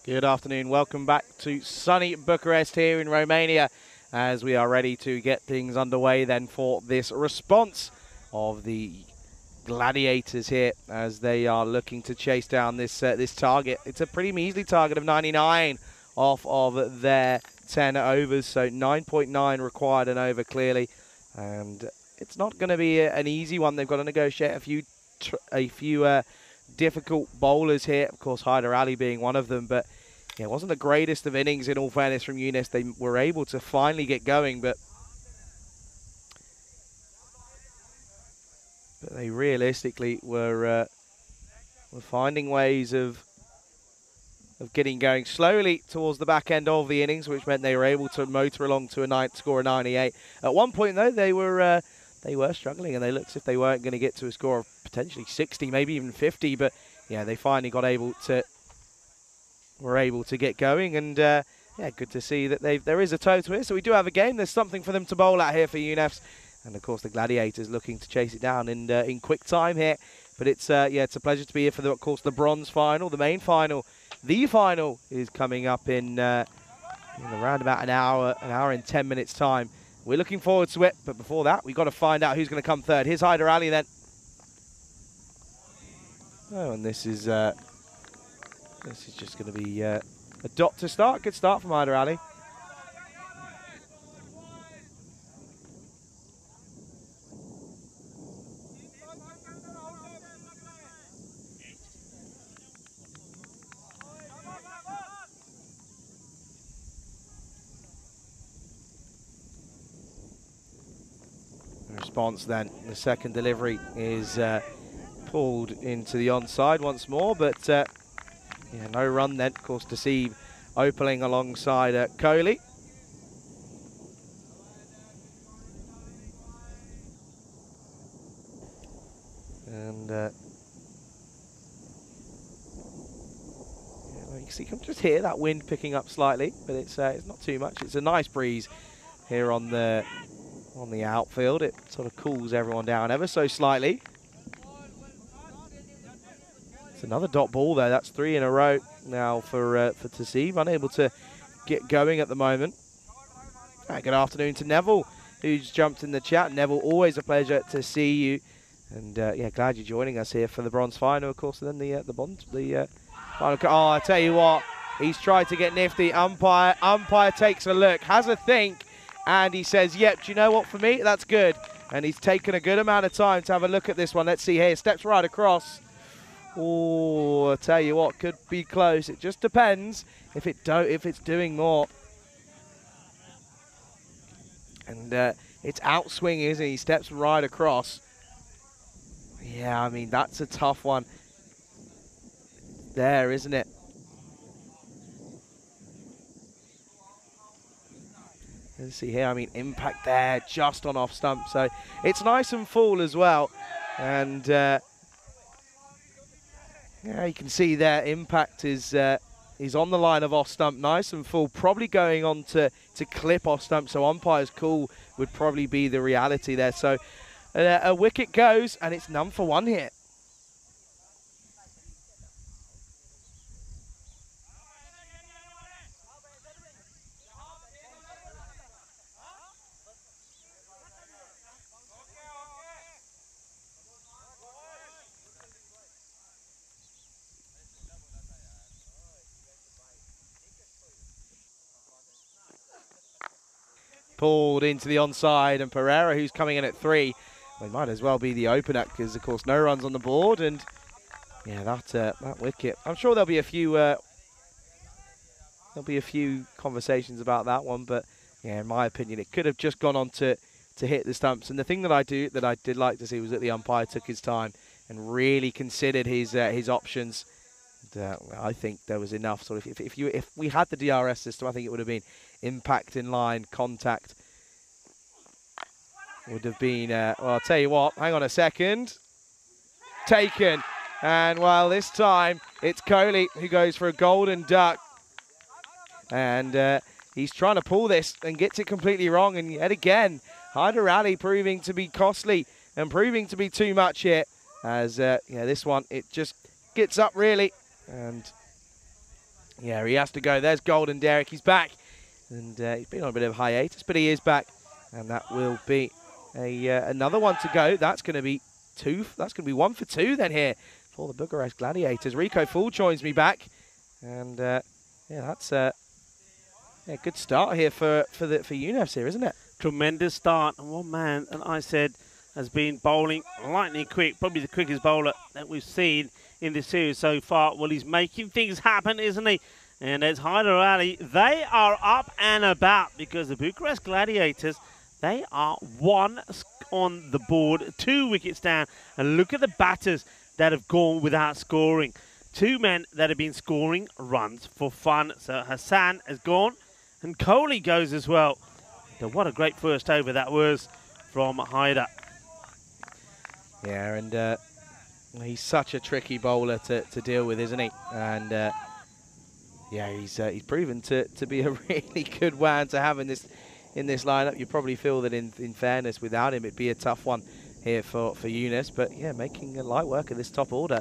Speaker 3: Good afternoon. Welcome back to sunny Bucharest here in Romania as we are ready to get things underway then for this response of the Gladiators here as they are looking to chase down this this target. It's a pretty measly target of 99 off of their 10 overs, so 9.9 required an over clearly, and it's not going to be an easy one. They've got to negotiate a few difficult bowlers here, of course Hyder Ali being one of them, but yeah, it wasn't the greatest of innings in all fairness from Younes. They were able to finally get going, but they realistically were finding ways of getting going slowly towards the back end of the innings, which meant they were able to motor along to a score of 98. At one point though, they were struggling, and they looked as if they weren't going to get to a score of potentially 60, maybe even 50. But yeah, they finally were able to get going, and yeah, good to see that there is a total here. So we do have a game. There's something for them to bowl at here for Younes. And of course, the Gladiators looking to chase it down in quick time here. But it's yeah, it's a pleasure to be here for of course the bronze final, the main final. The final is coming up in around about an hour and 10 minutes time. We're looking forward to it, but before that, we've got to find out who's going to come third. Here's Hyder Ali then. Oh, and this is just going to be a dot to start. Good start from Hyder Ali. Response then, the second delivery is pulled into the onside once more, but yeah, no run then, of course, to see Opaling alongside Kohli. And yeah, you can just hear that wind picking up slightly, but it's not too much. It's a nice breeze here on the outfield. It sort of cools everyone down ever so slightly. It's another dot ball there. That's 3 in a row now for Tasib. Unable to get going at the moment. Good afternoon to Neville, who's jumped in the chat. Neville, always a pleasure to see you. And yeah, glad you're joining us here for the bronze final, of course. And then the final. Oh, I tell you what, he's tried to get nifty. Umpire takes a look, has a think, and he says, yep, do you know what, for me, that's good. And he's taken a good amount of time to have a look at this one. Let's see here, steps right across. Oh, I tell you what, could be close. It just depends if it's doing more. And it's outswing, isn't he? Steps right across. Yeah, I mean, that's a tough one there, isn't it? Let's see here, I mean, impact there, just on off stump. So it's nice and full as well. And yeah, you can see there, impact is on the line of off stump, nice and full, probably going on to clip off stump. So umpire's call would probably be the reality there. So a wicket goes, and it's none for one here. Pulled into the onside, and Pereira, who's coming in at 3, well, he might as well be the opener because, of course, no runs on the board. And yeah, that wicket. I'm sure there'll be a few conversations about that one, but yeah, in my opinion, it could have just gone on to hit the stumps. And the thing that I did like to see was that the umpire took his time and really considered his options. And, I think there was enough. Sort of, if we had the DRS system, I think it would have been impact in line, contact would have been. Well, I'll tell you what. Hang on a second. Taken, and well, this time it's Kohli who goes for a golden duck, and he's trying to pull this and gets it completely wrong. And yet again, Hyder Ali proving to be costly and proving to be too much here. As yeah, this one it just gets up really. And Yeah, he has to go. There's Golden Derek. He's back. And he's been on a bit of a hiatus, but he is back. And that will be another one to go. That's going to be two. That's going to be 1 for 2 then here for the Bucharest Gladiators. Rico Full joins me back. And yeah, that's a good start here for UNEFs here, isn't it?
Speaker 4: Tremendous start. And one man, and I said, has been bowling lightning quick, probably the quickest bowler that we've seen in this series so far. Well, he's making things happen, isn't he? And it's Hyder Ali. They are up and about because the Bucharest Gladiators, they are 1 on the board, 2 wickets down. And look at the batters that have gone without scoring. 2 men that have been scoring runs for fun. So Hassan has gone and Kohli goes as well. So what a great first over that was from Hyder.
Speaker 3: Yeah, and he's such a tricky bowler to deal with, isn't he? And yeah, he's proven to be a really good one to have in this lineup. You probably feel that in fairness, without him, it'd be a tough one here for Yunus. But yeah, making a light work of this top order.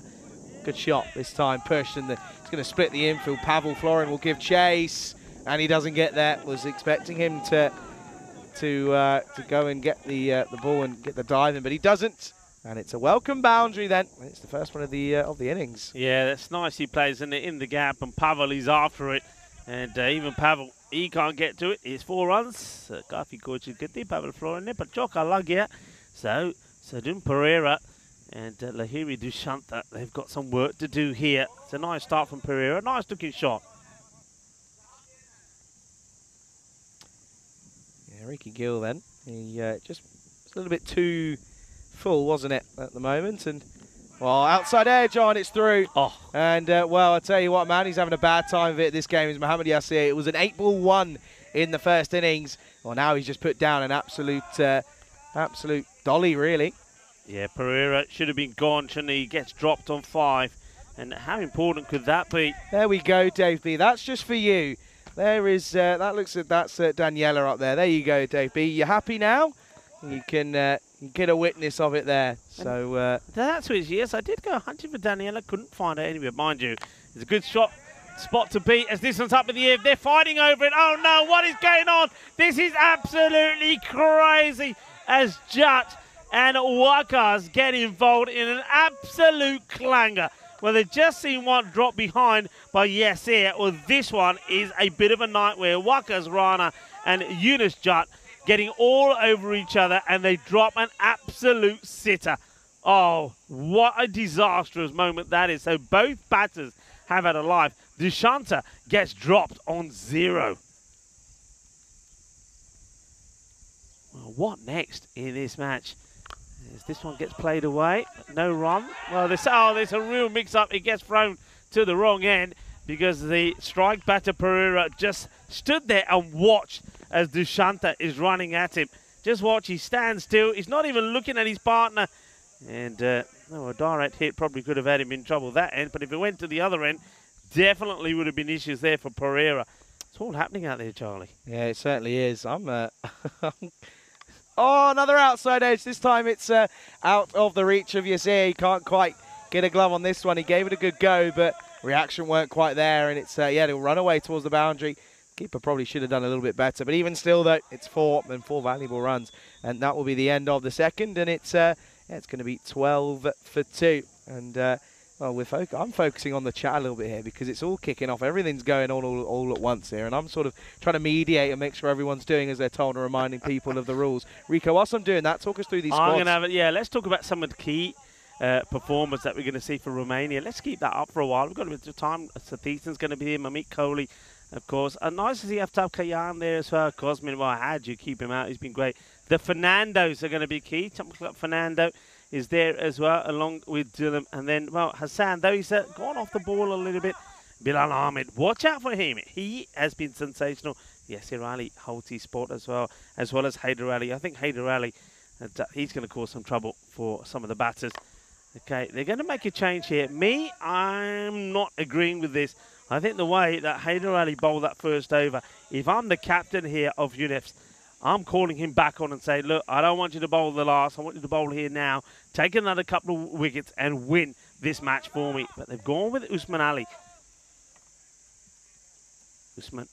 Speaker 3: Good shot this time, pushed, and it's going to split the infield. Pavel Florin will give chase, and he doesn't get there. Was expecting him to go and get the ball and get the dive in, but he doesn't. And it's a welcome boundary then. It's the first one of the innings.
Speaker 4: Yeah, that's nice. He plays in the gap, and Pavel is after it. And even Pavel, he can't get to it. It's 4 runs. Kafi coaches get the Pavel Florin there, but Choka Lagia. So Sadun Pereira and Lahiri Dushanta, they've got some work to do here. It's a nice start from Pereira. Nice looking shot.
Speaker 3: Yeah, Ricky Gill then. He just was a little bit too full, wasn't it, at the moment? And well, outside edge on, it's through.
Speaker 4: Oh.
Speaker 3: And well, I tell you what, man, he's having a bad time of it. This game is Mohamed Yassir. It was an 8-ball 1 in the first innings. Well, now he's just put down an absolute dolly, really.
Speaker 4: Yeah, Pereira should have been gone, shouldn't he? Gets dropped on 5. And how important could that be?
Speaker 3: There we go, Dave B. That's just for you. There is, that's Daniela up there. There you go, Dave B. You happy now? You can get a witness of it there. So
Speaker 4: that's which, yes, I did go hunting for Daniela. Couldn't find her anywhere. Mind you, it's a good spot to beat as this one's up in the air. They're fighting over it. Oh no, what is going on? This is absolutely crazy as Jut and Wakas get involved in an absolute clanger. Well, they've just seen one drop behind by Yassir. Well, this one is a bit of a nightmare. Wakas Rana and Yunus Jut getting all over each other, and they drop an absolute sitter. Oh, what a disastrous moment that is. So both batters have had a life. Dushanta gets dropped on 0. Well, what next in this match? As this one gets played away, no run. Well, there's a real mix-up. It gets thrown to the wrong end because the strike batter Pereira just stood there and watched as Dushanta is running at him. Just watch, he stands still. He's not even looking at his partner. And a direct hit probably could have had him in trouble that end. But if it went to the other end, definitely would have been issues there for Pereira. It's all happening out there, Charlie.
Speaker 3: Yeah, it certainly is. Oh, another outside edge. This time it's out of the reach of Yassir. He can't quite get a glove on this one. He gave it a good go, but reaction weren't quite there. And it's, yeah, it'll run away towards the boundary. Keeper probably should have done a little bit better. But even still, though, it's 4 valuable runs. And that will be the end of the second. And it's going to be 12 for 2. And, well, I'm focusing on the chat a little bit here because it's all kicking off. Everything's going on all at once here. And I'm sort of trying to mediate and make sure everyone's doing as they're told and reminding people of the rules. Rico, whilst I'm doing that, talk us through these squads.
Speaker 4: I'm going to have it. Yeah, let's talk about some of the key performers that we're going to see for Romania. Let's keep that up for a while. We've got a bit of time. Sathisan's going to be here. Mamit Kohli, of course. And nice to see Aftab Kayan there as well. Cosmin, well, how'd you keep him out? He's been great. The Fernandos are going to be key. Fernando is there as well, along with Dylan. And then, well, Hassan, though he's gone off the ball a little bit. Bilal Ahmed, watch out for him. He has been sensational. Yassir Ali holds his spot as well as Hyder Ali. I think Hyder Ali, he's going to cause some trouble for some of the batters. Okay, they're going to make a change here. I'm not agreeing with this. I think the way that Hyder Ali bowled that first over, if I'm the captain here of UNEFs, I'm calling him back on and say, look, I don't want you to bowl the last. I want you to bowl here now. Take another couple of wickets and win this match for me. But they've gone with Usman Ali. Usman.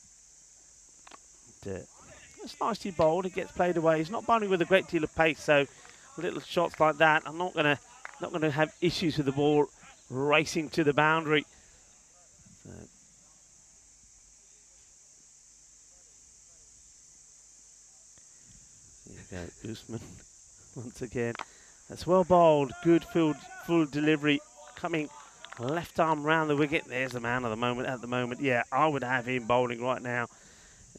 Speaker 4: It's nicely bowled. It gets played away. He's not bowling with a great deal of pace, so little shots like that, I'm not gonna have issues with the ball racing to the boundary. So. There you go, Usman once again. That's well bowled. Good full delivery coming left arm round the wicket. There's the man of the moment at the moment. Yeah, I would have him bowling right now.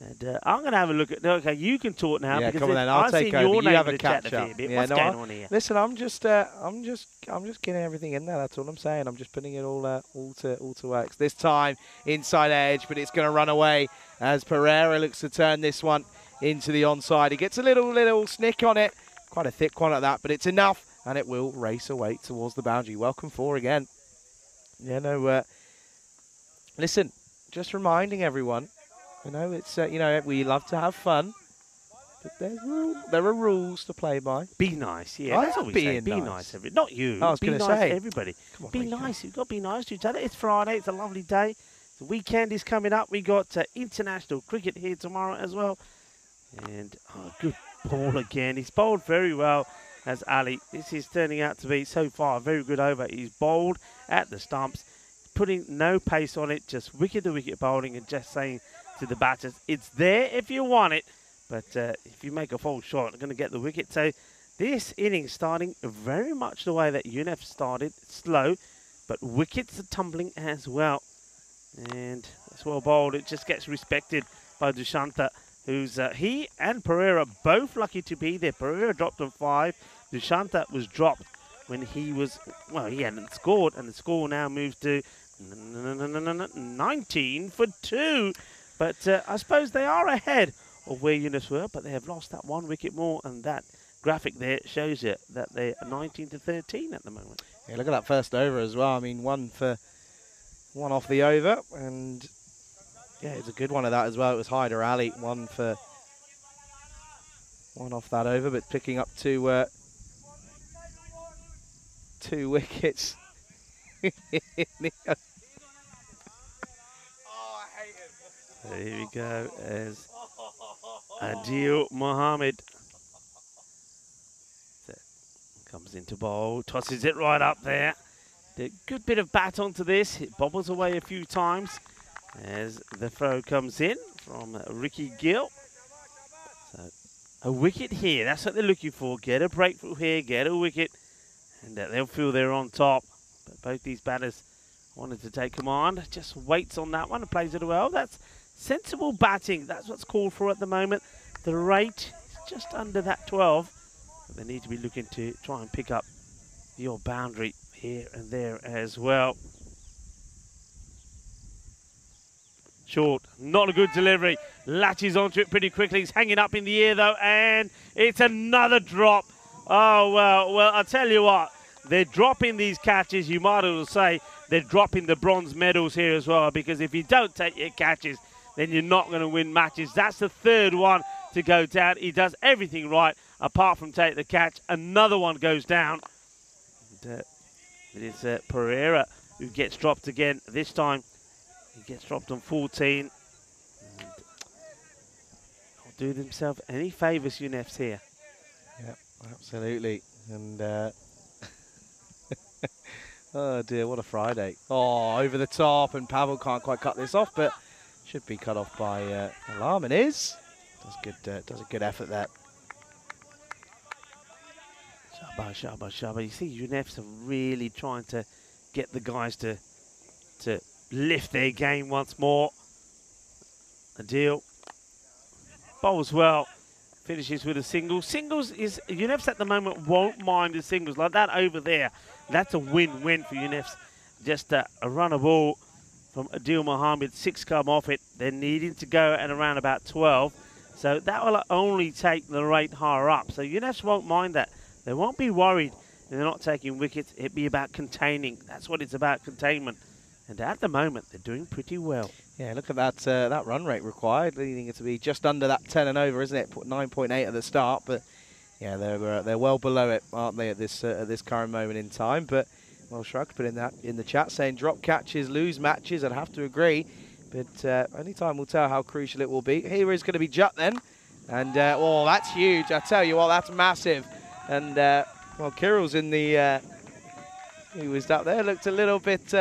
Speaker 4: And I'm going to have a look at. Okay, you can talk now.
Speaker 3: Yeah,
Speaker 4: because
Speaker 3: come on then. I'll take over. You have a catch up.
Speaker 4: Yeah, what's going on here?
Speaker 3: Listen, I'm just getting everything in there. That's all I'm saying. I'm just putting it all to work. This time inside edge, but it's going to run away as Pereira looks to turn this one into the onside. He gets a little snick on it. Quite a thick one at that, but it's enough, and it will race away towards the boundary. Welcome 4 again. Yeah, no. Listen, just reminding everyone. You know, it's we love to have fun, but there are rules to play by.
Speaker 4: Be nice, yeah. That's what we say. Be nice, not you.
Speaker 3: I was
Speaker 4: going to
Speaker 3: say
Speaker 4: everybody. On, be nice. You've got to be nice to each other. It's Friday. It's a lovely day. The weekend is coming up. We got international cricket here tomorrow as well. And good ball again. He's bowled very well as Ali. This is turning out to be so far a very good over. He's bowled at the stumps, putting no pace on it, just wicket to wicket bowling, and just saying to the batters, it's there if you want it, but if you make a false shot, you're going to get the wicket. So this innings starting very much the way that UNEF started, slow, but wickets are tumbling as well. And it's well bowled. It just gets respected by Dushanta, who's he and Pereira both lucky to be there. Pereira dropped on 5. Dushanta was dropped when he was, well, he hadn't scored, and the score now moves to 19 for 2. But I suppose they are ahead of where UNEF were, but they have lost that 1 wicket more, and that graphic there shows you that they're 19 to 13 at the moment.
Speaker 3: Yeah, look at that first over as well. I mean, one off the over, and yeah, it's a good one of that as well. It was Hyder Ali, one off that over, but picking up 2 wickets.
Speaker 4: There we go, as Adil Mohammed comes into bowl, tosses it right up there. A good bit of bat onto this. It bobbles away a few times as the throw comes in from Ricky Gill. So a wicket here, that's what they're looking for. Get a breakthrough here, get a wicket, and they'll feel they're on top. But both these batters wanted to take command. Just waits on that one and plays it well. That's sensible batting. That's what's called for at the moment. The rate is just under that 12. But they need to be looking to try and pick up your boundary here and there as well. Short, not a good delivery. Latches onto it pretty quickly. He's hanging up in the air though, and it's another drop. Oh, well, I'll tell you what. They're dropping these catches. You might as well say they're dropping the bronze medals here as well, because if you don't take your catches, then you're not going to win matches. That's the 3rd one to go down. He does everything right apart from take the catch. Another one goes down. And, it is Pereira who gets dropped again. This time he gets dropped on 14. And not do themselves any favours, UNEF's here.
Speaker 3: Yeah, absolutely. And oh dear, what a Friday. Oh, over the top, and Pavel can't quite cut this off, but should be cut off by Alarm, and is. Does a good effort there.
Speaker 4: Shabba. You see, UNEF's are really trying to get the guys to lift their game once more. Adil bowls well, finishes with a single. Singles is, UNEF's at the moment won't mind the singles like that over there. That's a win-win for UNEF's. Just a run of ball from Adil Mohammed, 6 come off it. They're needing to go at around about 12. So that will only take the rate higher up. So UNEF's won't mind that. They won't be worried if they're not taking wickets. It'd be about containing. That's what it's about, containment. And at the moment, they're doing pretty well.
Speaker 3: Yeah, look at that that run rate required, leading it to be just under that 10 and over, isn't it? 9.8 at the start, but yeah, they're well below it, aren't they, at this current moment in time? But well, Shrug put in that in the chat saying drop catches, lose matches. I'd have to agree. But only time will tell how crucial it will be. Here is going to be Jut then. And, oh, that's huge. I tell you what, that's massive. And, well, Kirill's in the... he was up there, looked a little bit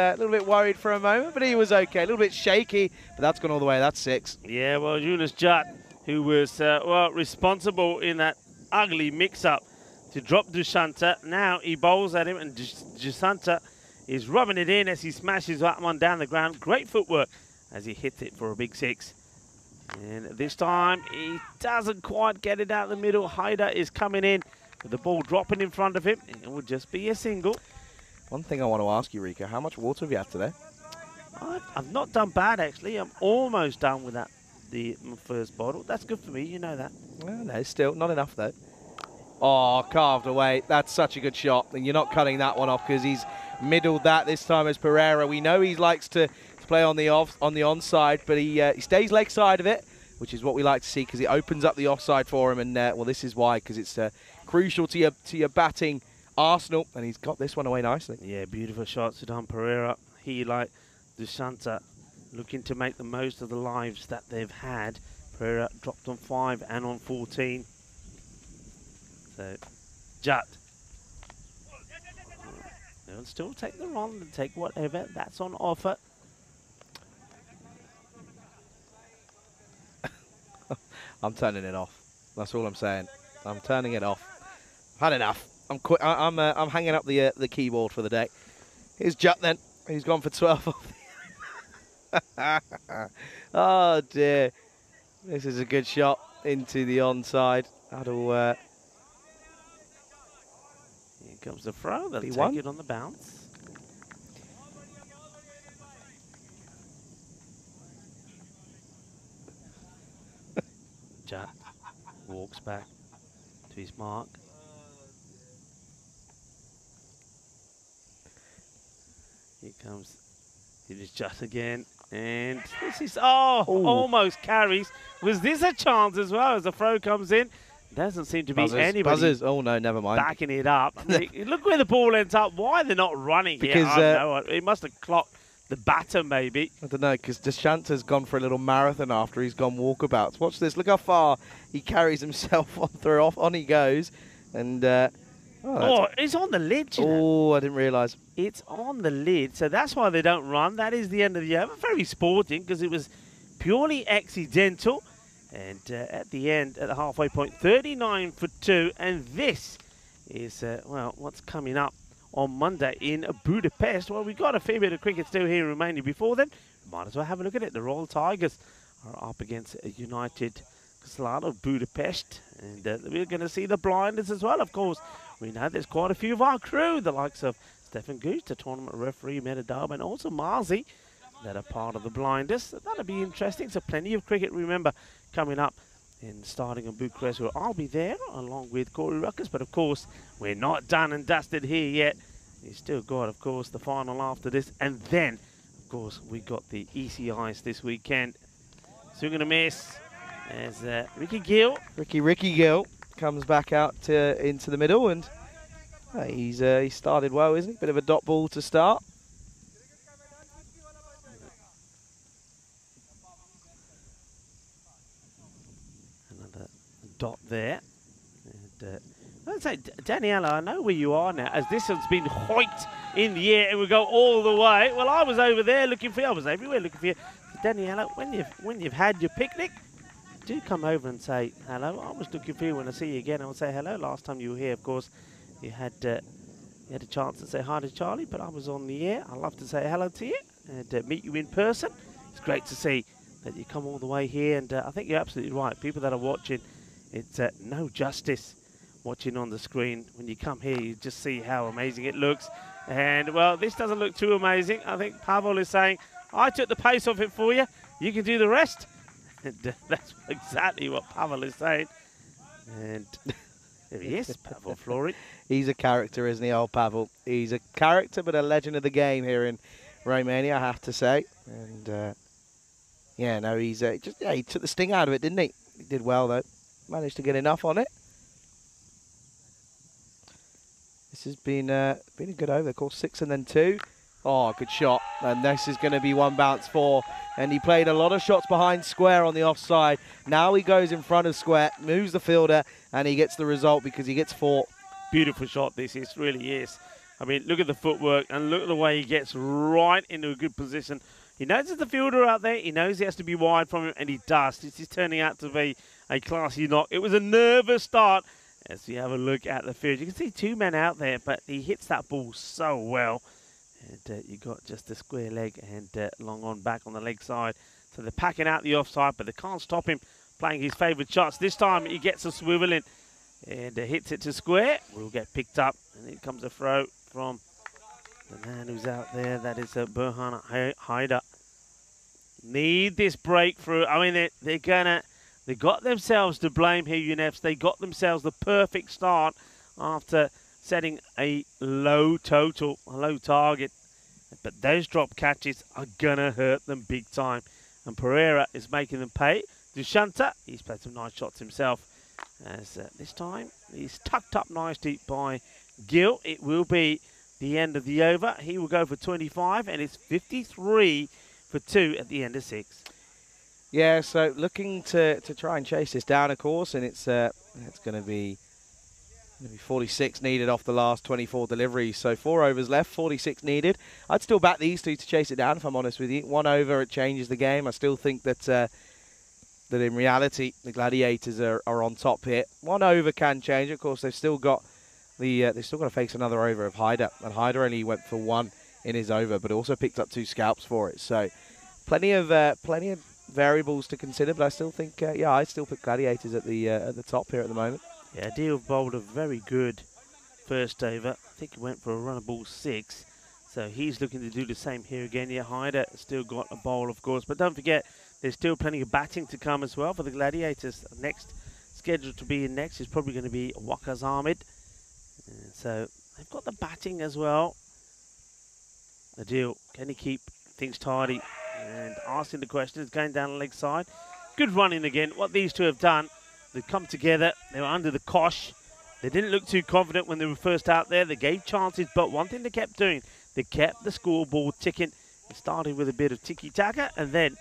Speaker 3: worried for a moment, but he was okay. A little bit shaky, but that's gone all the way. That's 6.
Speaker 4: Yeah, well, Jonas Jut, who was, well, responsible in that ugly mix-up to drop Dushanta. Now he bowls at him, and Dushanta is rubbing it in as he smashes that one down the ground. Great footwork as he hits it for a big 6. And this time, he doesn't quite get it out the middle. Haider is coming in with the ball dropping in front of him. It will just be a single.
Speaker 3: One thing I want to ask you, Rico, how much water have you had today?
Speaker 4: I've not done bad, actually. I'm almost done with that, my first bottle. That's good for me, you know that.
Speaker 3: Well, no, still not enough, though. Oh, carved away. That's such a good shot. And you're not cutting that one off because he's middled that this time as Pereira. We know he likes to play on the onside, but he stays leg side of it, which is what we like to see because it opens up the offside for him. And well, this is why, because it's crucial to your batting arsenal, and he's got this one away nicely.
Speaker 4: Yeah, beautiful shot, Sudan Pereira. He, like Dushanta, looking to make the most of the lives that they've had. Pereira dropped on 5 and on 14. So, Jut. They'll still take the run and take whatever that's on offer.
Speaker 3: I'm turning it off. That's all I'm saying. I'm turning it off. Had enough. I'm hanging up the keyboard for the day. Here's Jut then. He's gone for 12. Oh dear. This is a good shot into the onside. That'll. Here
Speaker 4: comes the throw. They'll take it on the bounce. Jut walks back to his mark. Here comes, it is Jut again, and this is, almost carries. Was this a chance as well as the throw comes in? Doesn't seem to be anybody.
Speaker 3: Buzzers. Oh no, never mind.
Speaker 4: Backing it up. Look where the ball ends up. Why they're not running
Speaker 3: because,
Speaker 4: here? I don't know. It must have clocked the batter maybe.
Speaker 3: I don't know, because Dushanta's gone for a little marathon after he's gone walkabouts. Watch this. Look how far he carries himself on through. On he goes, and
Speaker 4: it's on the lid. You know?
Speaker 3: Oh, I didn't realise.
Speaker 4: It's on the lid, so that's why they don't run. That is the end of the over. Very sporting because it was purely accidental. And at the end, at the halfway point, 39 for 2. And this is, well, what's coming up on Monday in Budapest. Well, we've got a fair bit of cricket still here in Romania before then. Might as well have a look at it. The Royal Tigers are up against United Slot of Budapest. And we're going to see the blinders as well, of course. We know there's quite a few of our crew, the likes of Stefan Gooch, the tournament referee, Medadab, and also Marzi, that are part of the blinders. That'll be interesting. So plenty of cricket, remember, coming up in starting in Bucharest, where I'll be there along with Corey Ruckers. But of course, we're not done and dusted here yet. We've still got, of course, the final after this. And then, of course, we got the ECIs this weekend. Swing and a miss as Ricky Gill.
Speaker 3: Ricky Gill comes back out into the middle, and he started well, isn't he? Bit of a dot ball to start.
Speaker 4: Another dot there. And, let's say, Daniela, I know where you are now, as this has been hoiked in the air and we go all the way. Well, I was over there looking for you. I was everywhere looking for you. Daniela, when you've had your picnic, do come over and say hello. I was looking for you. When I see you again, I'll say hello. Last time you were here, of course, you had a chance to say hi to Charlie, but I was on the air. I'd love to say hello to you and meet you in person. It's great to see that you come all the way here, and I think you're absolutely right. People that are watching, it's no justice watching on the screen. When you come here, you just see how amazing it looks. And, well, this doesn't look too amazing. I think Pavel is saying, I took the pace off it for you. You can do the rest. And that's exactly what Pavel is saying. And there he is, Pavel Flory.
Speaker 3: He's a character, isn't he, old Pavel? He's a character, but a legend of the game here in Romania, I have to say. And, yeah, no, he's he took the sting out of it, didn't he? He did well, though. Managed to get enough on it. This has been a good over. Of course, 6 and then 2. Oh, good shot. And this is going to be one bounce for. And he played a lot of shots behind square on the offside. Now he goes in front of square, moves the fielder, and he gets the result because he gets 4.
Speaker 4: Beautiful shot this is, really is. I mean, look at the footwork and look at the way he gets right into a good position. He knows there's the fielder out there. He knows he has to be wide from him, and he does. This is turning out to be a classy knock. It was a nervous start as we have a look at the field. You can see 2 men out there, but he hits that ball so well. And you got just a square leg and long on back on the leg side. So they're packing out the offside, but they can't stop him playing his favourite shots. This time he gets a swivel in and hits it to square. Will get picked up, and here comes a throw from the man who's out there. That is Burhan Haider. Need this breakthrough. I mean, they got themselves to blame here, UNEFs. They got themselves the perfect start after setting a low total, a low target. But those drop catches are going to hurt them big time. And Pereira is making them pay. Dushanta, he's played some nice shots himself. As this time, he's tucked up nicely by Gill. It will be the end of the over. He will go for 25, and it's 53 for 2 at the end of 6.
Speaker 3: Yeah, so looking to try and chase this down, of course, and it's going to be 46 needed off the last 24 deliveries. So 4 overs left, 46 needed. I'd still back these two to chase it down, if I'm honest with you. 1 over, it changes the game. I still think that that in reality, the Gladiators are on top here. 1 over can change. Of course, they've still got to face another over of Haider, and Haider only went for 1 in his over, but also picked up 2 scalps for it. So plenty of variables to consider, but I still think, yeah, I still put Gladiators at the top here at the moment.
Speaker 4: Yeah, Deal bowled a very good first over. I think he went for a run of ball 6. So he's looking to do the same here again. Yeah, Haider still got a bowl, of course. But don't forget, there's still plenty of batting to come as well for the Gladiators. Next scheduled to be in next is probably going to be Waqas Ahmed. So they've got the batting as well. Adil, can he keep things tidy? And asking the question is going down the leg side. Good running again. What these two have done, they've come together. They were under the cosh. They didn't look too confident when they were first out there. They gave chances, but one thing they kept doing, they kept the scoreboard ticking. It started with a bit of tiki-taka, and then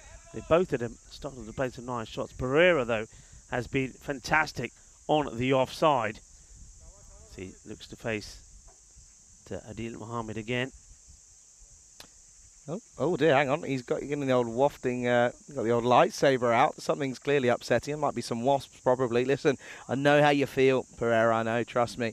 Speaker 4: both of them started to play some nice shots. Pereira, though, has been fantastic on the offside. So he looks to face to Adil Mohammed again.
Speaker 3: Oh dear, hang on. He's got the old wafting, got the old lightsaber out. Something's clearly upsetting him. Might be some wasps, probably. Listen, I know how you feel, Pereira. I know, trust me.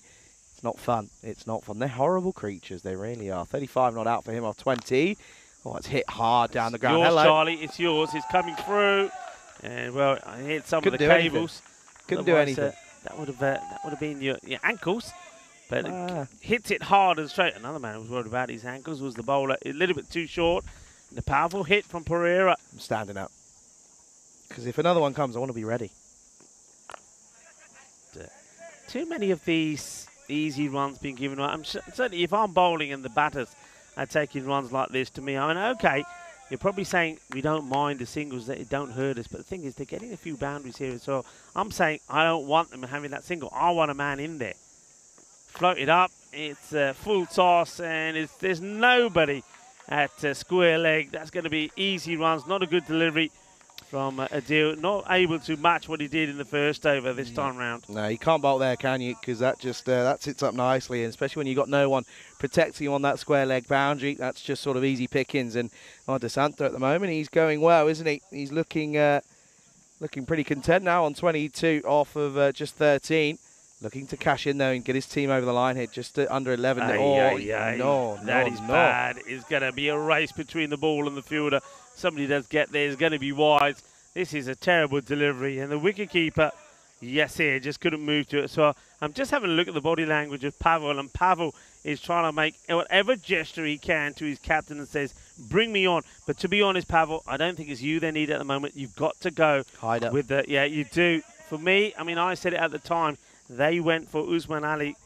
Speaker 3: It's not fun. It's not fun. They're horrible creatures. They really are. 35 not out for him off 20. Oh, it's hit hard down the ground.
Speaker 4: Yours,
Speaker 3: Hello.
Speaker 4: Charlie. It's yours. It's coming through. And, well, I hit some of the cables.
Speaker 3: Couldn't do anything.
Speaker 4: That would have been your ankles. But it hits it hard and straight. Another man who was worried about his ankles was the bowler. A little bit too short. And a powerful hit from Pereira.
Speaker 3: I'm standing up. Because if another one comes, I want to be ready.
Speaker 4: Too many of these easy runs being given away. Certainly, if I'm bowling and the batters are taking runs like this to me, I mean, okay, you're probably saying we don't mind the singles, that it don't hurt us. But the thing is, they're getting a few boundaries here as well. I'm saying I don't want them having that single. I want a man in there. Float it up. It's a full toss, and there's nobody at square leg. That's going to be easy runs. Not a good delivery from Adil. Not able to match what he did in the first over this time round.
Speaker 3: No, you can't bolt there, can you? Because that just that sits up nicely, and especially when you've got no one protecting you on that square leg boundary. That's just sort of easy pickings. And DeSanta at the moment, he's going well, isn't he? He's looking pretty content now on 22 off of just 13. Looking to cash in, though, and get his team over the line here, just under 11. No,
Speaker 4: that is bad. It's going to be a race between the ball and the fielder. Somebody does get there. It's going to be wide. This is a terrible delivery. And the wicketkeeper, yes, here, just couldn't move to it. So I'm just having a look at the body language of Pavel, and Pavel is trying to make whatever gesture he can to his captain and says, bring me on. But to be honest, Pavel, I don't think it's you they need at the moment. You've got to go with the, yeah, you do. For me, I mean, I said it at the time, they went for Usman Ali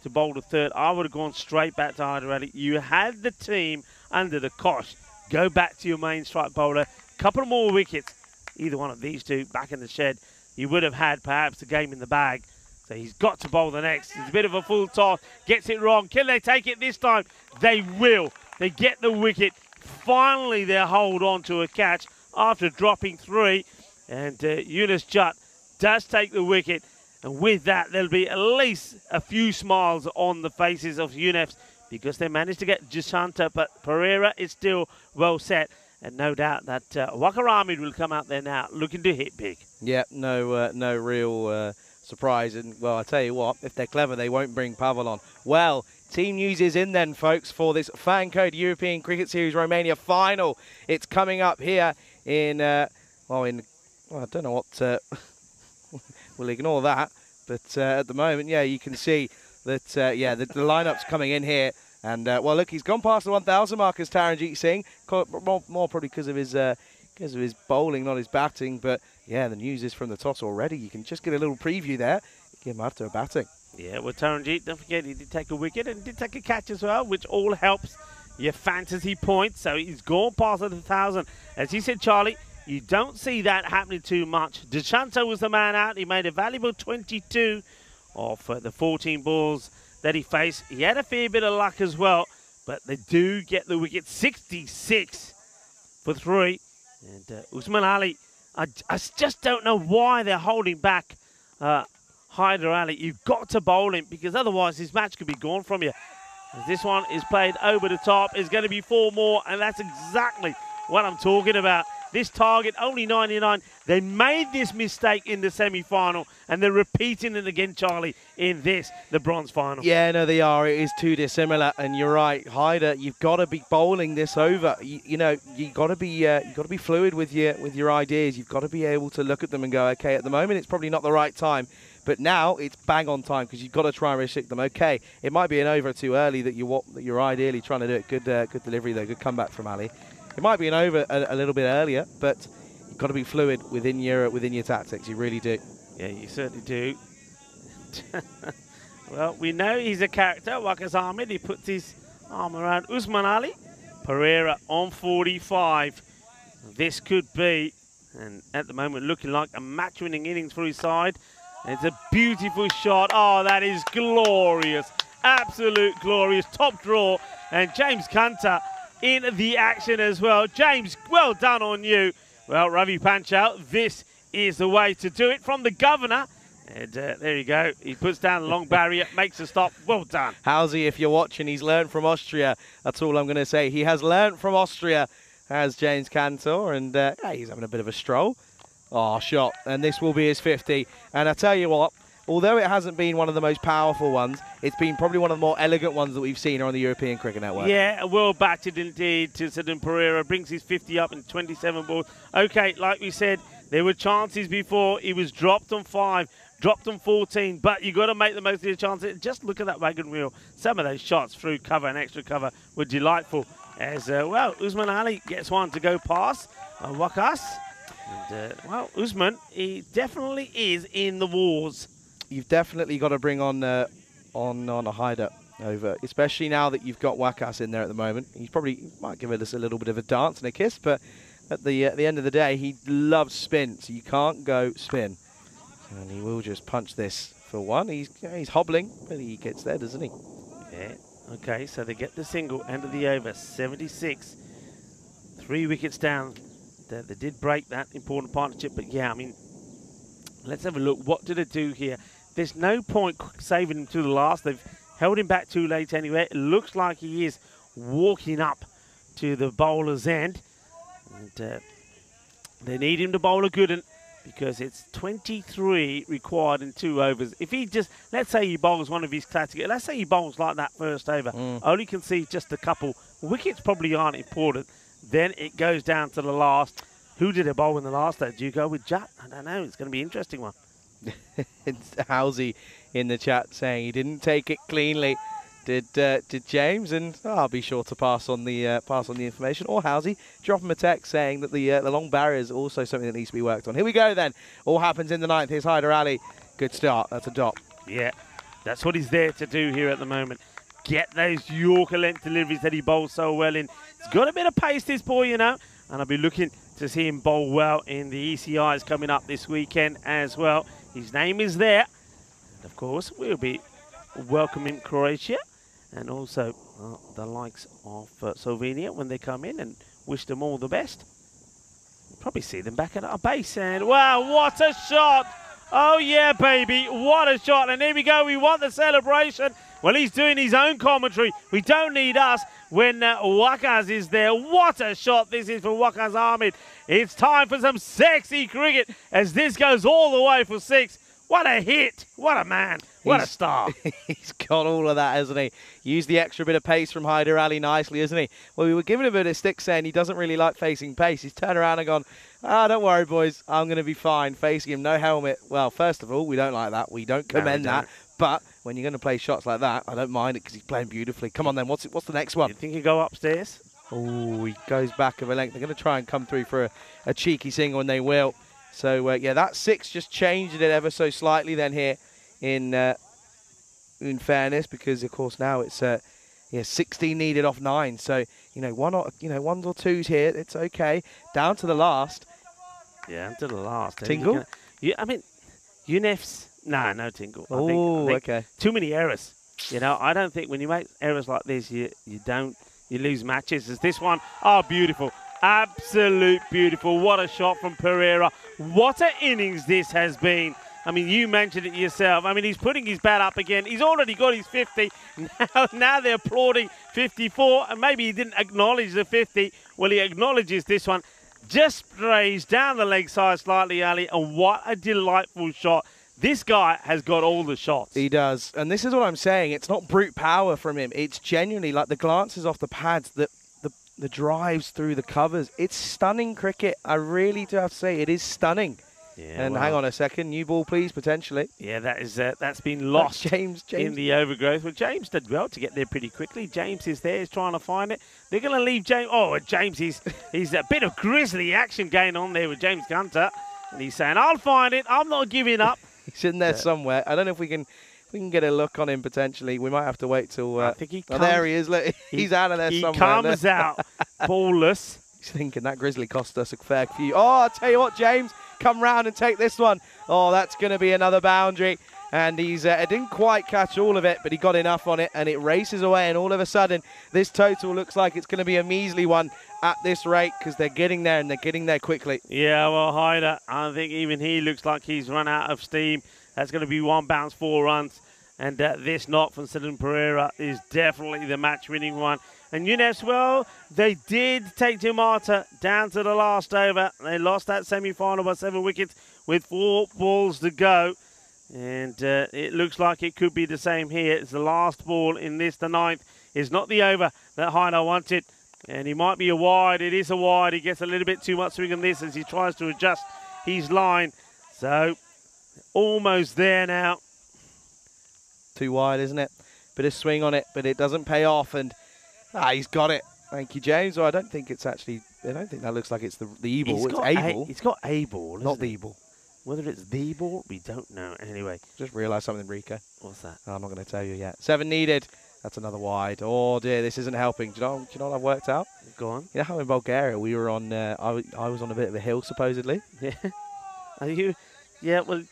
Speaker 4: to bowl the third. I would have gone straight back to Haider Ali. You had the team under the cosh. Go back to your main strike bowler. Couple more wickets. Either one of these two back in the shed. You would have had perhaps the game in the bag. So he's got to bowl the next. It's a bit of a full toss. Gets it wrong. Can they take it this time? They will. They get the wicket. Finally, they hold on to a catch after dropping 3. And Yunus Jutt does take the wicket. And with that, there'll be at least a few smiles on the faces of UNEFs because they managed to get Jashanta, but Pereira is still well set. And no doubt that Waqar Ahmed will come out there now looking to hit big.
Speaker 3: Yeah, no real surprise. And, well, I tell you what, if they're clever, they won't bring Pavel on. Well, team news is in then, folks, for this Fan Code European Cricket Series Romania final. It's coming up here in, I don't know what... We'll ignore that, but at the moment, yeah, you can see that, the lineup's coming in here. And, well, look, he's gone past the 1,000 mark as Taranjeet Singh, more probably because of his bowling, not his batting. But, yeah, the news is from the toss already. You can just get a little preview there. Give Marto batting.
Speaker 4: Yeah, well, Taranjeet, don't forget, he did take a wicket and did take a catch as well, which all helps your fantasy points. So he's gone past the 1,000. As you said, Charlie, you don't see that happening too much. Deshanta was the man out. He made a valuable 22 off the 14 balls that he faced. He had a fair bit of luck as well, but they do get the wicket. 66 for 3. And Usman Ali, I just don't know why they're holding back Hyder Ali. You've got to bowl him because otherwise this match could be gone from you. As this one is played over the top. It's going to be 4 more, and that's exactly what I'm talking about. This target, only 99. They made this mistake in the semi-final, and they're repeating it again, Charlie, in the bronze final.
Speaker 3: Yeah, no, they are. It is too dissimilar, and you're right, Hyder. You've got to be bowling this over. You know, you got to be fluid with your ideas. You've got to be able to look at them and go, okay, at the moment it's probably not the right time, but now it's bang on time because you've got to try and restrict them. Okay, it might be an over too early that you're ideally trying to do it. Good delivery though. Good comeback from Ali. It might be an over a little bit earlier, but you've got to be fluid within your tactics. You really do.
Speaker 4: Yeah, you certainly do. Well, we know he's a character, Waqar Ahmed. He puts his arm around Usman Ali. Pereira on 45. This could be, and at the moment, looking like a match-winning innings for his side. It's a beautiful shot. Oh, that is glorious. Absolute glorious. Top draw. And James Kanta in the action as well. James, well done on you. Well, Ravi Panchal, this is the way to do it from the governor. And there you go. He puts down the long barrier, makes a stop. Well done.
Speaker 3: Howsy, if you're watching, he's learned from Austria. That's all I'm going to say. He has learned from Austria, as James Cantor, and he's having a bit of a stroll. Oh, shot. And this will be his 50. And I tell you what, although it hasn't been one of the most powerful ones, it's been probably one of the more elegant ones that we've seen on the European Cricket Network.
Speaker 4: Yeah, well batted indeed to Sidon Pereira. Brings his 50 up in 27 balls. Okay, like we said, there were chances before. He was dropped on 5, dropped on 14, but you got to make the most of your chances. Just look at that wagon wheel. Some of those shots through cover and extra cover were delightful. As, well, Usman Ali gets one to go past Waqas. And, well, Usman, he definitely is in the wars.
Speaker 3: You've definitely got to bring on a Hyder over, especially now that you've got Waqas in there at the moment. He might give us a little bit of a dance and a kiss, but at the end of the day, he loves spin, so you can't go spin. And he will just punch this for 1. He's hobbling, but he gets there, doesn't he?
Speaker 4: Yeah. Okay, so they get the single, end of the over, 76. 3 wickets down. They did break that important partnership, but yeah, I mean, let's have a look. What did it do here? There's no point saving him to the last. They've held him back too late anyway. It looks like he is walking up to the bowler's end. And they need him to bowl a good one because it's 23 required in 2 overs. If he just, let's say he bowls one of his classic, let's say he bowls like that first over, only concede just a couple. Wickets probably aren't important. Then it goes down to the last. Who did a bowl in the last day? Do you go with Jat? I don't know. It's going to be an interesting one.
Speaker 3: It's Howsy in the chat saying he didn't take it cleanly. Did James? And I'll be sure to pass on the information. Or Howsy, drop him a text saying that the long barrier is also something that needs to be worked on. Here we go then. All happens in the 9th. Here's Hyder Ali. Good start. That's a dot.
Speaker 4: Yeah, that's what he's there to do here at the moment. Get those Yorker length deliveries that he bowls so well in. He's got a bit of pace, this boy, you know. And I'll be looking to see him bowl well in the ECIs coming up this weekend as well. His name is there. And of course, we'll be welcoming Croatia and also the likes of Slovenia when they come in, and wish them all the best. Probably see them back at our base. And wow, what a shot! Oh yeah, baby, what a shot. And here we go, we want the celebration. Well, he's doing his own commentary. We don't need us when Waqas is there. What a shot this is for Waqas Ahmed. It's time for some sexy cricket as this goes all the way for 6. What a hit. What a man. What a star.
Speaker 3: He's got all of that, hasn't he? Used the extra bit of pace from Hyder Ali nicely, isn't he? Well, we were giving him a bit of stick saying he doesn't really like facing pace. He's turned around and gone, don't worry, boys. I'm going to be fine facing him. No helmet. Well, first of all, we don't like that. We don't commend that. But when you're going to play shots like that, I don't mind it because he's playing beautifully. Come on then, what's the next one?
Speaker 4: You think he'll go upstairs?
Speaker 3: Oh, he goes back of a length. They're going to try and come through for a cheeky single, and they will. So, yeah, that 6 just changed it ever so slightly then here in fairness, because, of course, now it's 16 needed off 9. So, ones or twos here, it's okay. Down to the last.
Speaker 4: Yeah, to the last.
Speaker 3: Tingle?
Speaker 4: I mean, UNEF's... No tingle.
Speaker 3: Oh, okay.
Speaker 4: Too many errors. I don't think when you make errors like this, you lose matches. As this one, beautiful. Absolute beautiful. What a shot from Pereira. What an innings this has been. I mean, you mentioned it yourself. I mean, he's putting his bat up again. He's already got his 50. Now they're applauding 54, and maybe he didn't acknowledge the 50. Well, he acknowledges this one. Just sprays down the leg side slightly, Ali, and what a delightful shot. This guy has got all the shots.
Speaker 3: He does. And this is what I'm saying. It's not brute power from him. It's genuinely like the glances off the pads, the drives through the covers. It's stunning cricket. I really do have to say it is stunning. Yeah, and hang on a second. New ball, please, potentially.
Speaker 4: Yeah, that's been lost
Speaker 3: James.
Speaker 4: In the overgrowth. Well, James did well to get there pretty quickly. James is there. He's trying to find it. They're going to leave James. Oh, James, he's a bit of grisly action going on there with James Gunter. And he's saying, I'll find it. I'm not giving up.
Speaker 3: He's in there somewhere. I don't know if we can get a look on him potentially. We might have to wait till.
Speaker 4: I think he comes,
Speaker 3: there he is. Look, he's out of there somewhere.
Speaker 4: He comes out ballless.
Speaker 3: He's thinking that grizzly cost us a fair few. Oh, I'll tell you what, James, come round and take this one. Oh, that's going to be another boundary. And he's it didn't quite catch all of it, but he got enough on it, and it races away. And all of a sudden, this total looks like it's going to be a measly one at this rate, because they're getting there, and they're getting there quickly.
Speaker 4: Yeah, well, Hyder, I think even he looks like he's run out of steam. That's going to be 1 bounce, 4 runs. And this knock from Sidon Pereira is definitely the match-winning one. And UNEF's, well, they did take Jamata down to the last over. They lost that semi-final by 7 wickets with 4 balls to go. And it looks like it could be the same here. It's the last ball in this, the 9th. It's not the over that Hyder wanted. And he might be a wide. It is a wide. He gets a little bit too much swing on this as he tries to adjust his line. So, almost there now.
Speaker 3: Too wide, isn't it? Bit of swing on it, but it doesn't pay off. And he's got it. Thank you, James. Well, I don't think it's actually... I don't think that looks like it's the E-ball. It's A-ball.
Speaker 4: It's got A-ball,
Speaker 3: not the E-ball.
Speaker 4: Whether it's the ball, we don't know. Anyway.
Speaker 3: Just realised something, Rico.
Speaker 4: What's that?
Speaker 3: I'm not going to tell you yet. 7 needed. That's another wide. Oh, dear, this isn't helping. Do you know what I've worked out?
Speaker 4: Go on.
Speaker 3: You know how in Bulgaria we were on... I was on a bit of a hill, supposedly?
Speaker 4: Yeah. Are you... Yeah, well...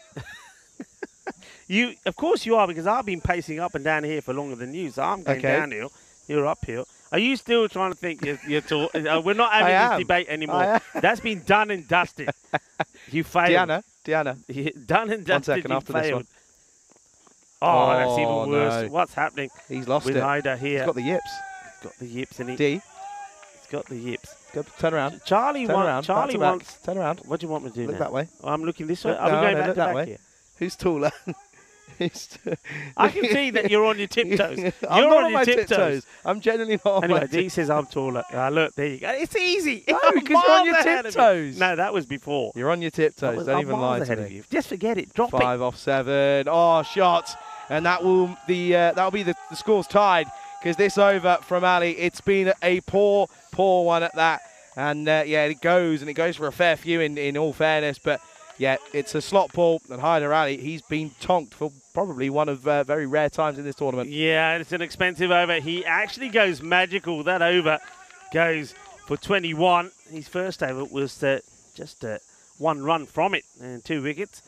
Speaker 4: Of course you are, because I've been pacing up and down here for longer than you, so I'm going downhill. You're uphill. Are you still trying to think you're tall? We're not having this debate anymore. That's been done and dusted. You failed.
Speaker 3: Diana.
Speaker 4: Done and dusted.
Speaker 3: 1 second after this one.
Speaker 4: Oh, that's even worse.
Speaker 3: No.
Speaker 4: What's happening?
Speaker 3: He's lost
Speaker 4: with
Speaker 3: it.
Speaker 4: Hyder here.
Speaker 3: He's got the yips.
Speaker 4: He's got the yips in it.
Speaker 3: D.
Speaker 4: He's got the yips.
Speaker 3: Go, turn around.
Speaker 4: Charlie wants.
Speaker 3: Turn around.
Speaker 4: What do you want me to do
Speaker 3: Look
Speaker 4: now?
Speaker 3: that way.
Speaker 4: I'm looking this way.
Speaker 3: Look,
Speaker 4: Are we going back to
Speaker 3: that way.
Speaker 4: here?
Speaker 3: Who's taller?
Speaker 4: I can see that you're on your tiptoes.
Speaker 3: I'm not on my tiptoes. I'm genuinely not on
Speaker 4: anyway,
Speaker 3: my
Speaker 4: D says I'm taller. Look, there you go. It's easy.
Speaker 3: No, because you're on your tiptoes.
Speaker 4: No, that was before.
Speaker 3: You're on your tiptoes. Don't even lie to me.
Speaker 4: Just forget it. Drop
Speaker 3: 5 off 7. Oh, shot. And that will be the score's tied, because this over from Ali, it's been a poor one at that. And, yeah, it goes for a fair few in all fairness. But, yeah, it's a slot ball. And Hyder Ali, he's been tonked for probably one of very rare times in this tournament.
Speaker 4: Yeah, it's an expensive over. He actually goes magical. That over goes for 21. His first over was just 1 run from it and 2 wickets.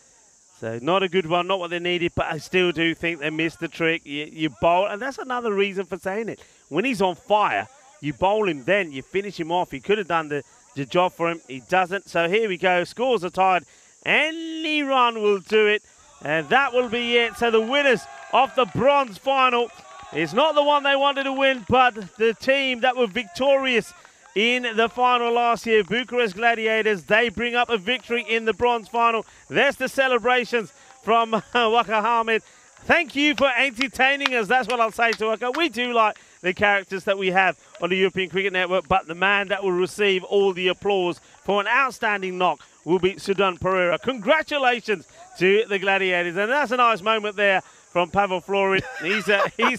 Speaker 4: So not a good one, not what they needed, but I still do think they missed the trick. You bowl, and that's another reason for saying it. when he's on fire, you bowl him then, you finish him off. He could have done the job for him. He doesn't. So here we go. Scores are tied. Any run will do it. And that will be it. So the winners of the bronze final is not the one they wanted to win, but the team that were victorious in the final last year, Bucharest Gladiators. They bring up a victory in the bronze final. There's the celebrations from Waka Hamid. Thank you for entertaining us. That's what I'll say to Waka. We do like the characters that we have on the European Cricket Network, but the man that will receive all the applause for an outstanding knock will be Sudan Pereira. Congratulations to the Gladiators. And that's a nice moment there from Pavel Florin. He's liking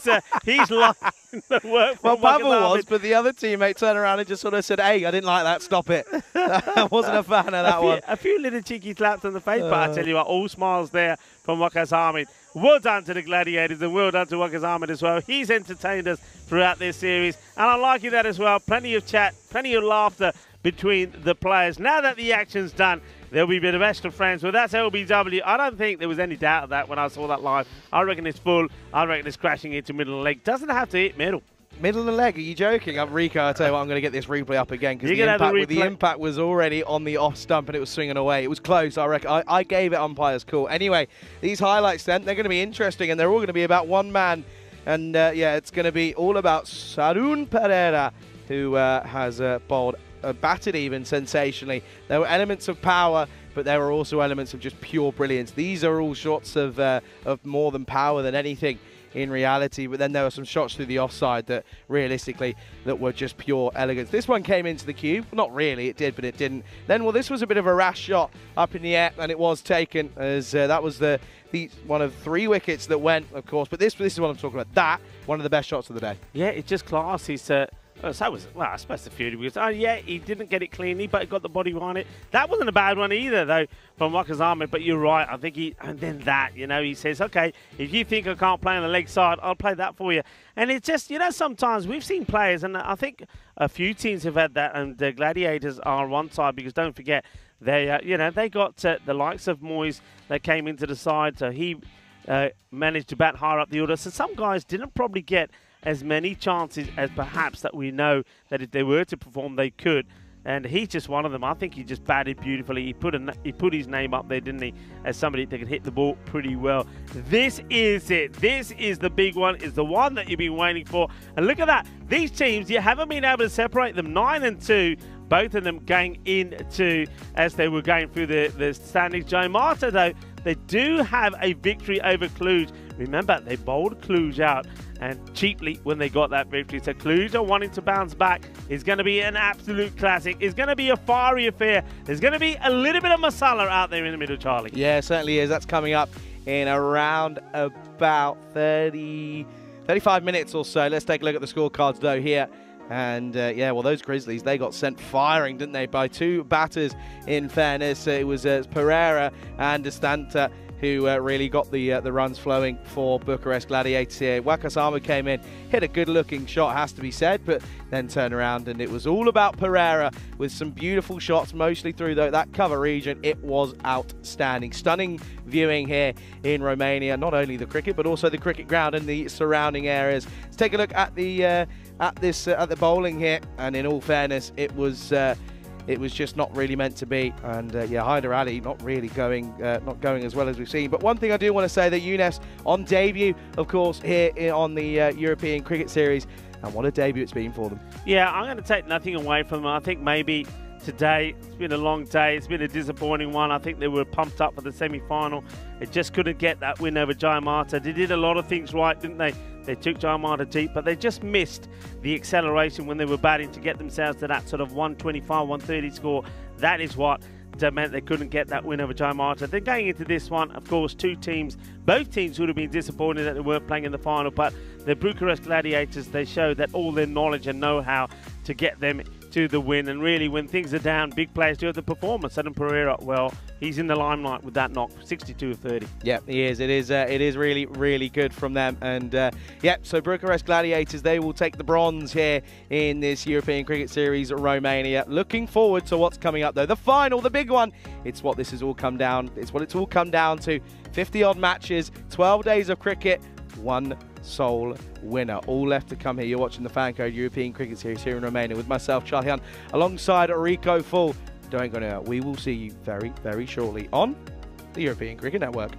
Speaker 4: the work from
Speaker 3: Well, Pavel
Speaker 4: Waka
Speaker 3: was, but the other teammate turned around and just sort of said, hey, I didn't like that, stop it. I wasn't a fan of that one.
Speaker 4: A few little cheeky slaps on the face, but I tell you what, all smiles there from Waqas Hamid. Well done to the Gladiators and well done to Waqas Hamid as well. He's entertained us throughout this series, and I'm liking that as well. Plenty of chat, plenty of laughter between the players. Now that the action's done, there'll be a bit of extra friends. Well, that's LBW. I don't think there was any doubt of that when I saw that live. I reckon it's full. I reckon it's crashing into middle of the leg. Doesn't have to hit middle.
Speaker 3: Middle of the leg, are you joking? I'm Rico, I'll tell you what, I'm going to get this replay up again because the impact was already on the off stump and it was swinging away. It was close, I reckon. I gave it umpire's call. Anyway, these highlights then, they're going to be interesting and they're all going to be about one man. And yeah, it's going to be all about Sarun Pereira, who has bowled, batted even sensationally. There were elements of power, but there were also elements of just pure brilliance. These are all shots of more than power than anything in reality, but then there were some shots through the offside that realistically that were just pure elegance. This one came into the cube. Not really, it did, but it didn't. Then, well, this was a bit of a rash shot up in the air, and it was taken as that was the one of 3 wickets that went, of course. But this is what I'm talking about. That, one of the best shots of the day.
Speaker 4: Yeah, it's just class. He's so was well, I suppose the Fury because yeah, he didn't get it cleanly, but he got the body on it. That wasn't a bad one either, though, from Waqas Hamid. But you're right. I think and then that, you know, he says, okay, if you think I can't play on the leg side, I'll play that for you. And it's just, you know, sometimes we've seen players, and I think a few teams have had that, and the Gladiators are on one side because don't forget they, you know, they got the likes of Moyes that came into the side, so he managed to bat higher up the order. So some guys didn't probably get as many chances as perhaps that we know that if they were to perform, they could. And he's just one of them. I think he just batted beautifully. He put his name up there, didn't he, as somebody that could hit the ball pretty well. This is it. This is the big one. Is the one that you've been waiting for. And look at that. These teams, you haven't been able to separate them. 9 and 2. Both of them going into as they were going through the standings. Joe Marta, though, they do have a victory over Cluj. Remember, they bowled Cluj out and cheaply when they got that victory. So Cluj are wanting to bounce back. It's going to be an absolute classic. It's going to be a fiery affair. There's going to be a little bit of masala out there in the middle, Charlie.
Speaker 3: Yeah, it certainly is. That's coming up in around about 35 minutes or so. Let's take a look at the scorecards, though, here. And, yeah, well, those Grizzlies, they got sent firing, didn't they, by 2 batters, in fairness. It was Pereira and Destanta who really got the runs flowing for Bucharest Gladiators here. Waqas Hamid came in, hit a good-looking shot, has to be said, but then turned around, and it was all about Pereira with some beautiful shots, mostly through that cover region. It was outstanding. Stunning viewing here in Romania, not only the cricket, but also the cricket ground and the surrounding areas. Let's take a look at the bowling here, and in all fairness, it was just not really meant to be, and yeah, Hyder Ali not really going as well as we've seen. But one thing I do want to say, that UNEF's on debut, of course, here on the European Cricket Series, and what a debut it's been for them.
Speaker 4: Yeah, I'm going to take nothing away from them. I think maybe today, it's been a long day, it's been a disappointing one. I think they were pumped up for the semi-final. They just couldn't get that win over Jaya Marta. They did a lot of things right, didn't they? They took Jaya Marta deep, but they just missed the acceleration when they were batting to get themselves to that sort of 125, 130 score. That is what meant they couldn't get that win over Jaya Marta. Then going into this one, of course, both teams would have been disappointed that they weren't playing in the final, but the Bucharest Gladiators, they showed that all their knowledge and know-how to get them to the win. And really, when things are down, big players do have the performance. Sudan Pereira, well, he's in the limelight with that knock, 62 of 30.
Speaker 3: Yeah, he is. It is really, really good from them. And yeah, so Bucharest Gladiators, they will take the bronze here in this European Cricket Series, Romania. Looking forward to what's coming up, though. The final, the big one. It's what this has all come down. It's what it's all come down to. 50-odd matches, 12 days of cricket. one sole winner. All left to come here. You're watching the Fancode European Cricket Series here in Romania with myself, Charlie Hunt, alongside Rico Full. Don't go now. We will see you very, very shortly on the European Cricket Network.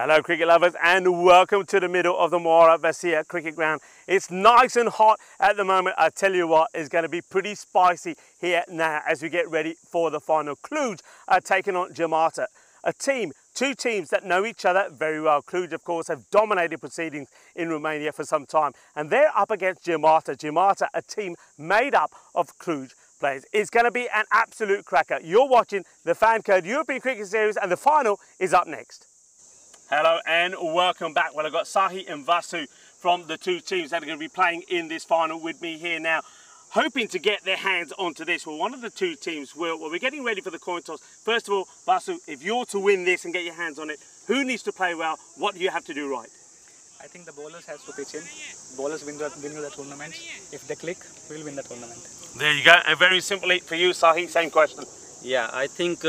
Speaker 1: Hello cricket lovers and welcome to the middle of the Moara Vasia cricket ground. It's nice and hot at the moment. I tell you what, it's going to be pretty spicy here now as we get ready for the final. Cluj are taking on Jakarta, two teams that know each other very well. Cluj of course have dominated proceedings in Romania for some time and they're up against Jakarta. Jakarta, a team made up of Cluj players. It's going to be an absolute cracker. You're watching the Fan Code European Cricket Series and the final is up next. Hello and welcome back. Well, I've got Sahi and Vasu from the two teams that are going to be playing in this final with me here now, hoping to get their hands onto this. Well, one of the two teams will. Well, we're getting ready for the coin toss. First of all, Vasu, if you're to win this and get your hands on it, who needs to play well? What do you have to do right?
Speaker 6: I think the bowlers has to pitch in. Bowlers win the tournament. If they click, we'll win the tournament.
Speaker 1: There you go. And very simply for you, Sahi, same question.
Speaker 5: Yeah, I think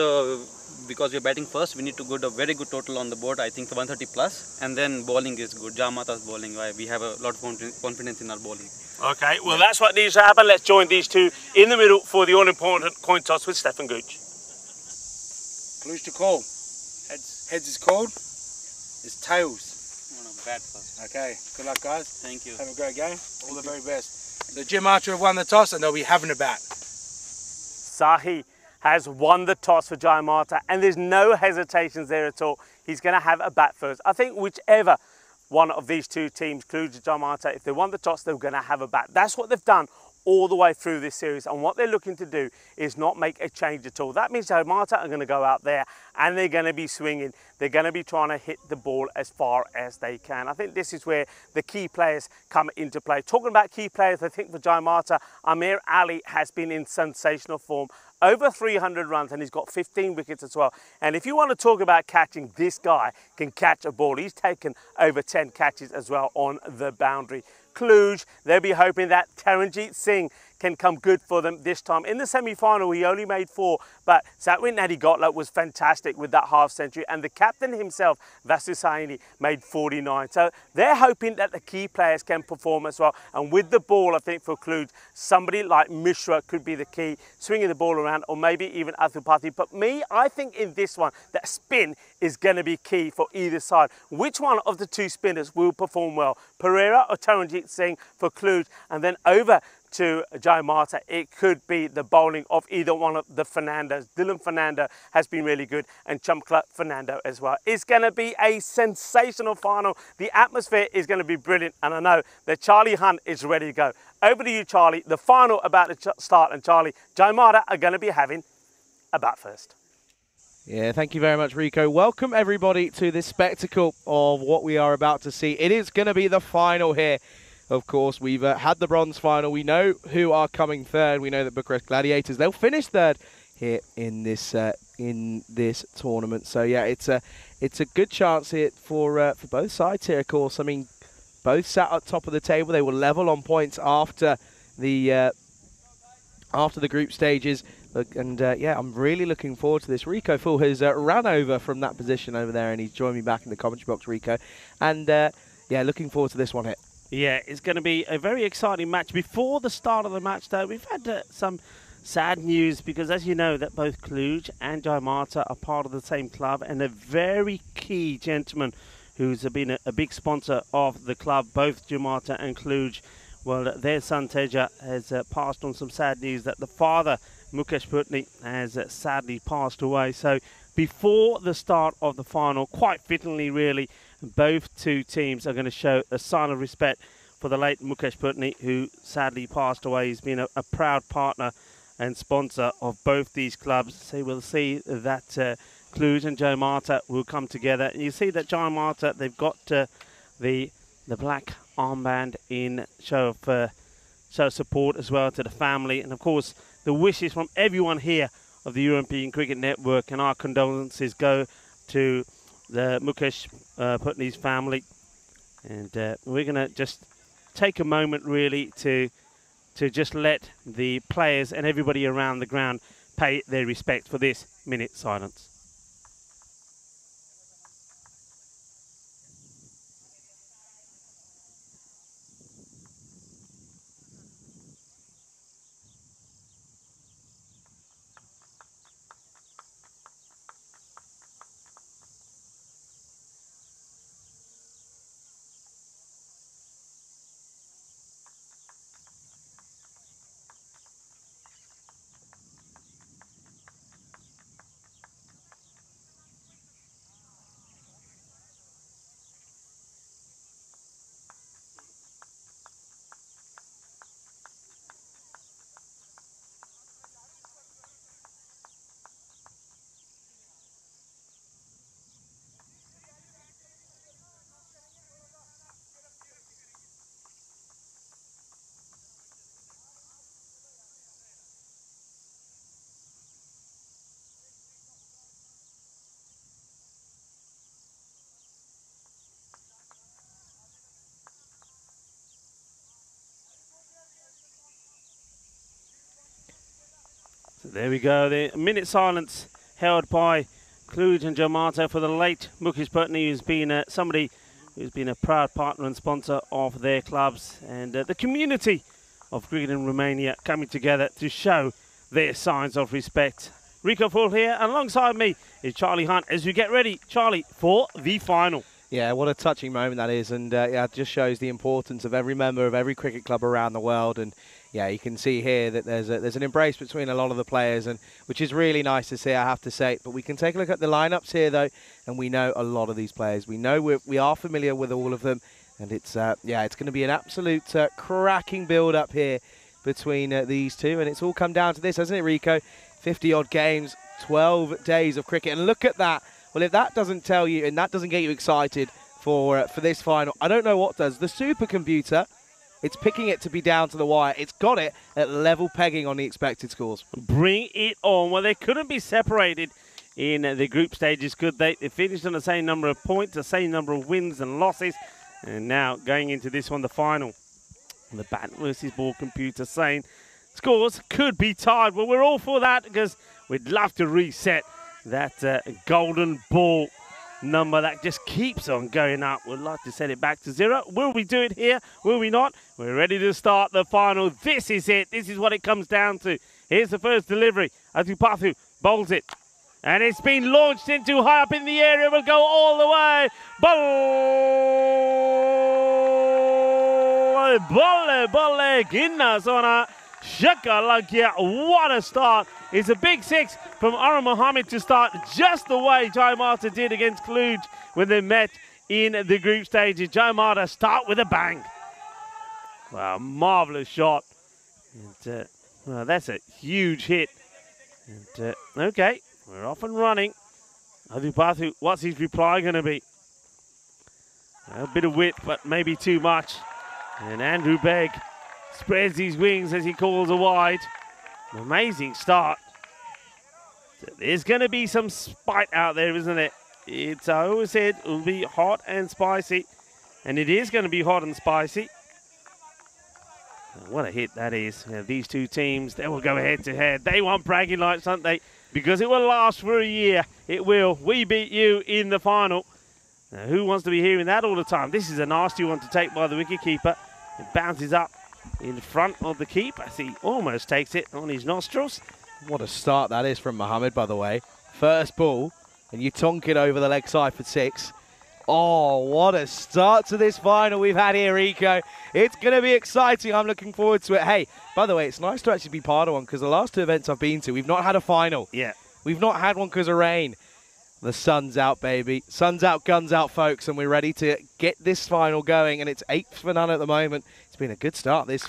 Speaker 5: because we're batting first, we need to get a very good total on the board. I think 130 plus, and then bowling is good. Jakarta's bowling, we have a lot of confidence in our bowling.
Speaker 1: Okay, well that's what needs to happen. Let's join these two in the middle for the all-important coin toss with Stefan Gooch.
Speaker 2: Cluj to call. Heads. Heads is called. It's tails.
Speaker 5: No, bat first.
Speaker 2: Okay, good luck guys.
Speaker 5: Thank you.
Speaker 2: Have a great game. All the very best. The Jakarta have won the toss and they'll be having a bat.
Speaker 1: Sahi has won the toss for Jakarta and there's no hesitations there at all. He's going to have a bat first. I think whichever one of these two teams, Cluj or Jakarta, if they won the toss, they're going to have a bat. That's what they've done all the way through this series, and what they're looking to do is not make a change at all. That means Jakarta are going to go out there and they're going to be swinging. They're going to be trying to hit the ball as far as they can. I think this is where the key players come into play. Talking about key players, I think for Jakarta, Amir Ali has been in sensational form. Over 300 runs and he's got 15 wickets as well. And if you want to talk about catching, this guy can catch a ball. He's taken over 10 catches as well on the boundary. Cluj, they'll be hoping that Taranjeet Singh can come good for them this time. In the semi-final, he only made 4, but Satwin Nadigotla was fantastic with that half century, and the captain himself, Vasu Saini, made 49. So they're hoping that the key players can perform as well. And with the ball, I think for Cluj, somebody like Mishra could be the key, swinging the ball around, or maybe even Athupati. But I think in this one, that spin is going to be key for either side. Which one of the two spinners will perform well? Pereira or Taranjeet Singh for Cluj? And then over to Jakarta, it could be the bowling of either one of the Fernandos. Dylan Fernando has been really good and Chamkla Fernando as well. It's going to be a sensational final. The atmosphere is going to be brilliant and I know that Charlie Hunt is ready to go. Over to you, Charlie. The final about to start, and Charlie, Jakarta are going to be having a bat first.
Speaker 3: Yeah, thank you very much, Rico. Welcome everybody to this spectacle of what we are about to see. It is going to be the final here. Of course, we've had the bronze final. We know who are coming third. We know that Bucharest Gladiators, they'll finish third here in this tournament. So yeah, it's a good chance here for both sides here. Of course, I mean, both sat at top of the table. They were level on points after the group stages. And yeah, I'm really looking forward to this. Rico Full has ran over from that position over there, and he's joined me back in the commentary box, Rico. And yeah, looking forward to this one here.
Speaker 4: Yeah, it's going to be a very exciting match. Before the start of the match, though, we've had some sad news because, as you know, that both Cluj and Jakarta are part of the same club, and a very key gentleman who's been a big sponsor of the club, both Jakarta and Cluj. Well, their son Teja has passed on some sad news that the father, Mukesh Putney, has sadly passed away. So before the start of the final, quite fittingly really, both two teams are going to show a sign of respect for the late Mukesh Putney, who sadly passed away. He's been a proud partner and sponsor of both these clubs. So we'll see that Cluj and Jakarta will come together. And you see that Jakarta, they've got the black armband in show of support as well to the family. And of course, the wishes from everyone here of the European Cricket Network, and our condolences go to the Mukesh Putney's family. And we're going to just take a moment really to just let the players and everybody around the ground pay their respect for this minute silence. So there we go. The minute silence held by Kluge and Jamato for the late Mukesh Putney, who's been somebody who's been a proud partner and sponsor of their clubs, and the community of cricket in Romania coming together to show their signs of respect. Rico Full here, and alongside me is Charlie Hunt as we get ready, Charlie, for the final.
Speaker 3: Yeah, what a touching moment that is, and yeah, it just shows the importance of every member of every cricket club around the world. And yeah, you can see here that there's an embrace between a lot of the players, and which is really nice to see, I have to say. But we can take a look at the lineups here, though, and we know a lot of these players. We know we are familiar with all of them, and it's yeah, it's going to be an absolute cracking build-up here between these two, and it's all come down to this, hasn't it, Rico? 50-odd games, 12 days of cricket, and look at that. Well, if that doesn't tell you and that doesn't get you excited for this final, I don't know what does. The supercomputer, it's picking it to be down to the wire. It's got it at level pegging on the expected scores.
Speaker 4: Bring it on. Well, they couldn't be separated in the group stages, could they? They finished on the same number of points, the same number of wins and losses, and now going into this one, the final. The bat versus ball computer saying scores could be tied. Well, we're all for that because we'd love to reset that golden ball number that just keeps on going up. We'd like to set it back to 0. Will we do it here? Will we not? We're ready to start the final. This is it. This is what it comes down to. Here's the first delivery. Adupathu bowls it. And it's been launched into high up in the air. It will go all the way. Bolle, ginna sona. Shakalakia, what a start. It's a big 6 from Aram Mohammed to start just the way Jai Mata did against Kluge when they met in the group stages. Jai Mata start with a bang. Wow, marvellous shot. And, well, that's a huge hit. And, okay, we're off and running. Adupathu, what's his reply going to be? A bit of wit, but maybe too much. And Andrew Begg spreads his wings as he calls a wide. Amazing start. So there's going to be some spite out there, isn't it? It's, I always said, it will be hot and spicy. And it is going to be hot and spicy. What a hit that is. You know, these two teams, they will go head to head. They want bragging rights, don't they? Because it will last for a year. It will. We beat you in the final. Now, who wants to be hearing that all the time? This is a nasty one to take by the wicketkeeper. It bounces up in front of the keep as he almost takes it on his nostrils.
Speaker 3: What a start that is from Mohammed, by the way. First ball, and you tonk it over the leg side for 6. Oh, what a start to this final we've had here, Rico. It's going to be exciting. I'm looking forward to it. Hey, by the way, it's nice to actually be part of one because the last 2 events I've been to, we've not had a final.
Speaker 4: Yeah.
Speaker 3: We've not had one because of rain. The sun's out, baby. Sun's out, guns out, folks, and we're ready to get this final going, and it's 8th for none at the moment. It's been a good start, this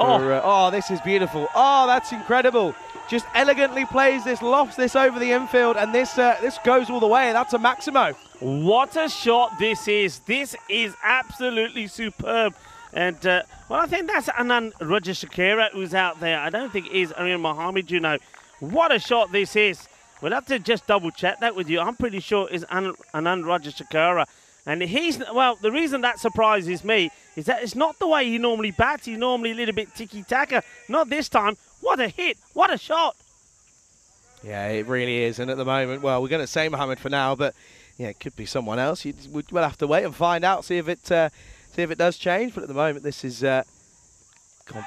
Speaker 3: oh, this is beautiful. Oh, that's incredible. Just elegantly plays this, lofts this over the infield, and this goes all the way, and that's a Maximo.
Speaker 4: What a shot this is. This is absolutely superb. And, well, I think that's Anand Rajashekara who's out there. I don't think it is Aryan Mohammed, you know. What a shot this is. We'll have to just double-check that with you. I'm pretty sure it's Anand Rajashekara. And he's, well, the reason that surprises me is that it's not the way he normally bats. He's normally a little bit tiki-taka. Not this time. What a hit. What a shot.
Speaker 3: Yeah, it really is. And at the moment, well, we're going to say Mohammed for now, but yeah, it could be someone else. We'll have to wait and find out, see if it does change. But at the moment, this is gone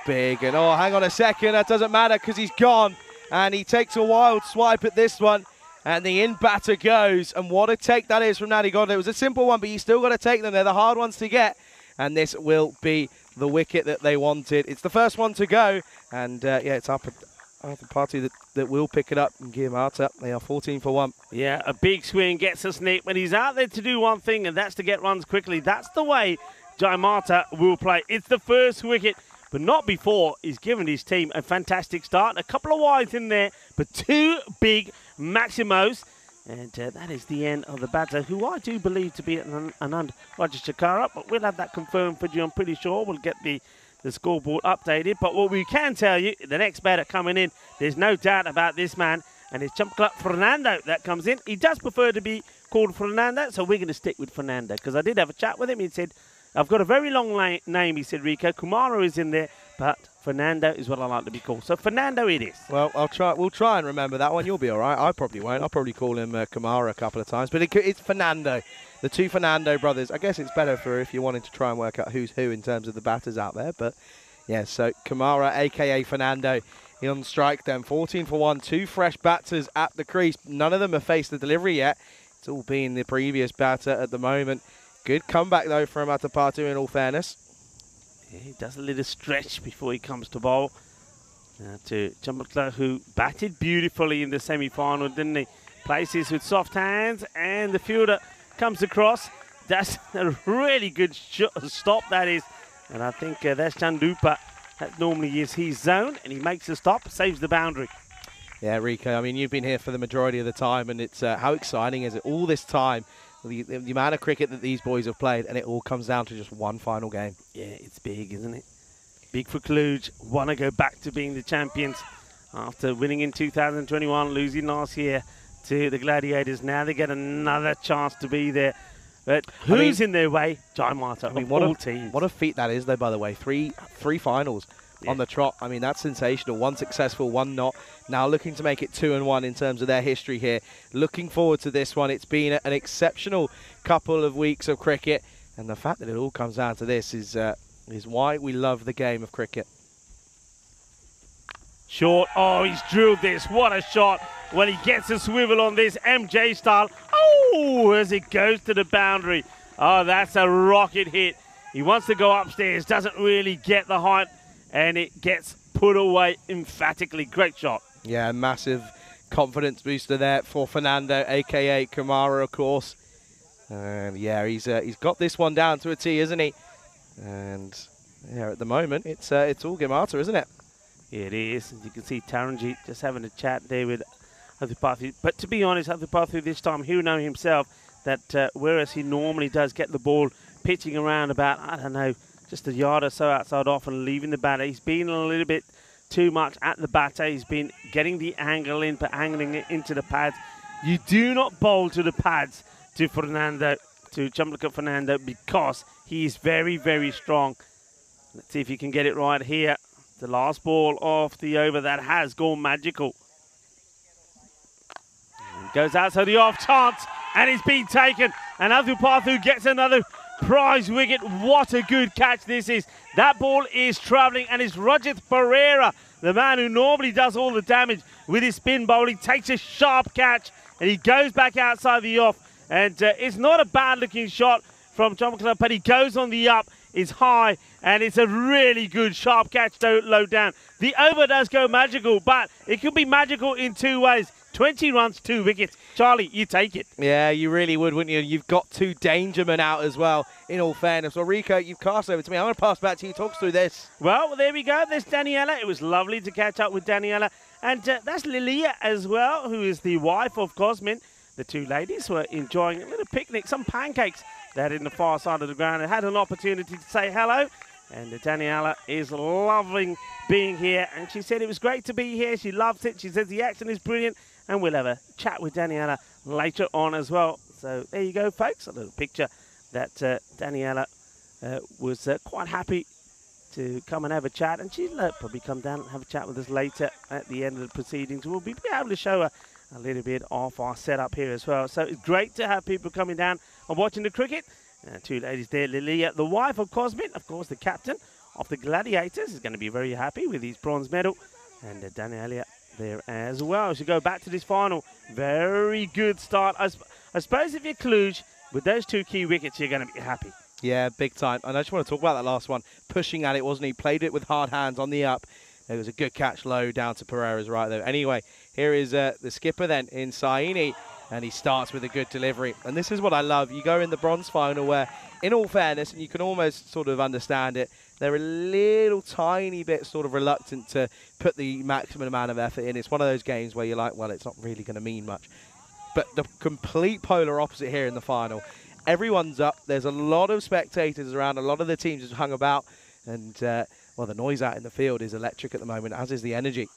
Speaker 3: big. And oh, hang on a second. That doesn't matter because he's gone. And he takes a wild swipe at this one. And the in-batter goes. And what a take that is from Nadi God. It was a simple one, but you still got to take them. They're the hard ones to get. And this will be the wicket that they wanted. It's the first one to go. And, yeah, it's up the party that will pick it up and give Marta. They are 14 for 1.
Speaker 4: Yeah, a big swing gets a snick. But he's out there to do one thing, and that's to get runs quickly. That's the way Jai Mata will play. It's the first wicket. But not before he's given his team a fantastic start. A couple of wides in there, but 2 big Maximos. And that is the end of the batter, who I do believe to be Anand Rajashekara. But we'll have that confirmed for you, I'm pretty sure. We'll get the scoreboard updated. But what we can tell you, the next batter coming in, there's no doubt about this man. And it's Chamkla Fernando that comes in. He does prefer to be called Fernando, so we're going to stick with Fernando. Because I did have a chat with him. He said, I've got a very long name, he said, Rico. Kumara is in there, but Fernando is what I like to be called. So Fernando it is.
Speaker 3: Well, we'll try and remember that one. You'll be all right. I probably won't. I'll probably call him Kamara a couple of times. But it's Fernando. The two Fernando brothers. I guess it's better for if you wanted to try and work out who's who in terms of the batters out there. But, yeah, so Kamara, a.k.a. Fernando, he on strike then. 14 for 1. 2 fresh batters at the crease. None of them have faced the delivery yet. It's all been the previous batter at the moment. Good comeback, though, from Atapatu, in all fairness.
Speaker 4: Yeah, he does a little stretch before he comes to bowl. To Chumbakla, who batted beautifully in the semi-final, didn't he? Places with soft hands, and the fielder comes across. That's a really good stop, that is. And I think that's Chandupa. That normally is his zone, and he makes the stop, saves the boundary.
Speaker 3: Yeah, Rico, I mean, you've been here for the majority of the time, and it's how exciting is it all this time? The amount of cricket that these boys have played, and it all comes down to just one final game.
Speaker 4: Yeah, it's big, isn't it? Big for Cluj. Want to go back to being the champions after winning in 2021, losing last year to the Gladiators. Now they get another chance to be there. But who's in their way? Jai Mata, I mean, what a
Speaker 3: feat that is, though, by the way. Three finals on the trot. I mean, that's sensational. One successful, one not. Now looking to make it 2-1 in terms of their history here. Looking forward to this one. It's been an exceptional couple of weeks of cricket. And the fact that it all comes down to this is why we love the game of cricket.
Speaker 4: Short. Oh, he's drilled this. What a shot. When he gets a swivel on this MJ style. Oh, as it goes to the boundary. Oh, that's a rocket hit. He wants to go upstairs. Doesn't really get the height. And it gets put away emphatically. Great shot.
Speaker 3: Yeah, massive confidence booster there for Fernando, a.k.a. Kamara, of course. And, yeah, he's got this one down to a T, isn't he? And, yeah, at the moment, it's all Gamata, isn't it?
Speaker 4: It is. You can see Taranjeet just having a chat there with Athupathu. But to be honest, Athupathu this time, he'll know himself that whereas he normally does get the ball pitching around about, I don't know, just a yard or so outside off and leaving the batter, he's been a little bit too much at the batter. He's been getting the angle in, but angling it into the pads. You do not bowl to the pads to Fernando, to Chamblaka Fernando, because he is very, very strong. Let's see if he can get it right here. The last ball of the over that has gone magical. And goes out to the off chance, and it's been taken. And Athupathu gets another prize wicket. What a good catch this is. That ball is travelling, and it's Rajat Pereira, the man who normally does all the damage with his spin bowling, takes a sharp catch, and he goes back outside the off. And it's not a bad-looking shot from Chamakla, but he goes on the up. It's high, and it's a really good sharp catch low down. The over does go magical, but it could be magical in two ways. 20 runs, 2 wickets. Charlie, you take it.
Speaker 3: Yeah, you really would, wouldn't you? You've got 2 Dangermen out as well, in all fairness. Well, Rico, you've cast over to me. I'm going to pass back to you. Talk us through this.
Speaker 4: Well, there we go. There's Daniela. It was lovely to catch up with Daniela. And that's Lilia as well, who is the wife of Cosmin. The two ladies were enjoying a little picnic, some pancakes that in the far side of the ground, and had an opportunity to say hello. And Daniela is loving being here, and she said it was great to be here. She loved it. She says the action is brilliant, and we'll have a chat with Daniela later on as well. So there you go, folks, a little picture that Daniela was quite happy to come and have a chat, and she'll probably come down and have a chat with us later at the end of the proceedings. We'll be able to show her a little bit of our setup here as well. So it's great to have people coming down and watching the cricket. Two ladies there, Lilia, the wife of Cosmin, of course, the captain of the Gladiators, is going to be very happy with his bronze medal. And Daniela there as well. She go back to this final. Very good start. I suppose if you're Cluj, with those 2 key wickets, you're going to be happy.
Speaker 3: Yeah, big time. And I just want to talk about that last one. Pushing at it, wasn't he? Played it with hard hands on the up. It was a good catch low down to Pereira's right, though. Anyway, here is the skipper then in Saini, and he starts with a good delivery. And this is what I love. You go in the bronze final where, in all fairness, and you can almost sort of understand it, they're a little tiny bit sort of reluctant to put the maximum amount of effort in. It's one of those games where you're like, well, it's not really going to mean much. But the complete polar opposite here in the final. Everyone's up. There's a lot of spectators around. A lot of the teams have hung about. And, well, the noise out in the field is electric at the moment, as is the energy.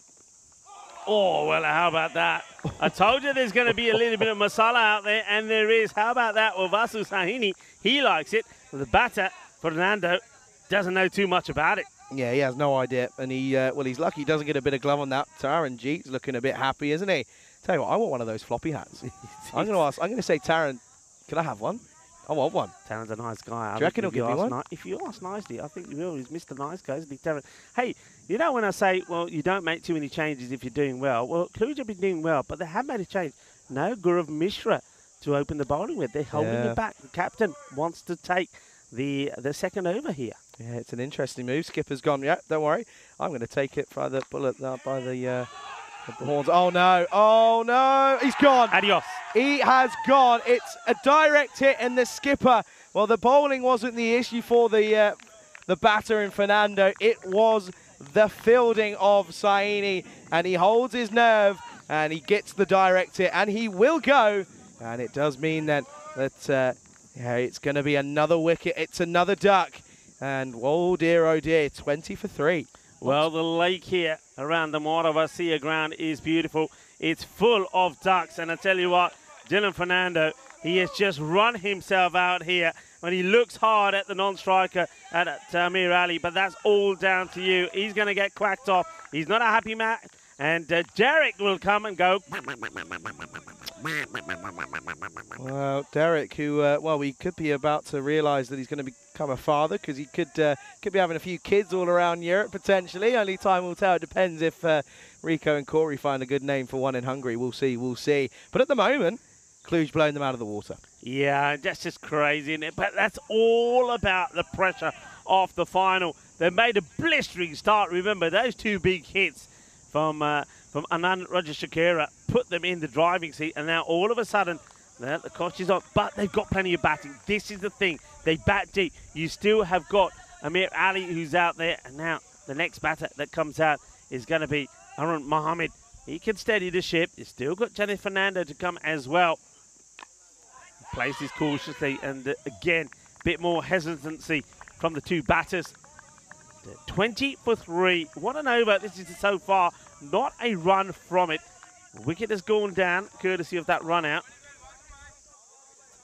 Speaker 4: Oh, well, how about that? I told you there's going to be a little bit of masala out there, and there is. How about that? Well, Vasu Sahini, he likes it. The batter, Fernando, doesn't know too much about it.
Speaker 3: Yeah, he has no idea, and well, he's lucky he doesn't get a bit of glove on that. Taran Jeet's looking a bit happy, isn't he? Tell you what, I want one of those floppy hats. I'm going to say, Taran, can I have one? I want one.
Speaker 4: Taran's a nice guy.
Speaker 3: Do you reckon he'll give me one?
Speaker 4: If you ask nicely, I think you will. He's Mr. Nice Guy, isn't he, Taran? Hey, you know when I say, well, you don't make too many changes if you're doing well. Well, Kluge have been doing well, but they have made a change. No Gaurav Mishra to open the bowling with. They're holding it back. The captain wants to take the second over here.
Speaker 3: Yeah, it's an interesting move. Skipper's gone. Yeah, don't worry. I'm going to take it by the bullet by the horns. Oh no! Oh no! He's gone.
Speaker 4: Adios.
Speaker 3: He has gone. It's a direct hit, and the skipper. Well, the bowling wasn't the issue for the batter in Fernando. It was the fielding of Saini, and he holds his nerve, and he gets the direct hit, and he will go. And it does mean that yeah, it's going to be another wicket. It's another duck. And oh dear, 20 for 3.
Speaker 4: Well, the lake here around the Moravassia ground is beautiful. It's full of ducks. And I tell you what, Dylan Fernando, he has just run himself out here. When he looks hard at the non-striker, at Amir Ali, but that's all down to you. He's going to get quacked off. He's not a happy man. And Derek will come and go.
Speaker 3: Well, Derek, who, well, we could be about to realise that he's going to become a father, because he could be having a few kids all around Europe, potentially. Only time will tell. It depends if Rico and Corey find a good name for one in Hungary. We'll see, we'll see. But at the moment, Kluge blowing them out of the water. Yeah,
Speaker 4: that's just crazy, isn't it? But that's all about the pressure of the final. They made a blistering start. Remember, those two big hits from Anand Rajashekera put them in the driving seat, and now all of a sudden the coach is on, but they've got plenty of batting. This is the thing, they bat deep. You still have got Amir Ali who's out there, and now the next batter that comes out is going to be Arun Mohammed. He can steady the ship. You've still got Jenny Fernando to come as well. He plays this cautiously, and again, a bit more hesitancy from the two batters. 20 for 3. What an over this is so far. Not a run from it. Wicket has gone down, courtesy of that run out.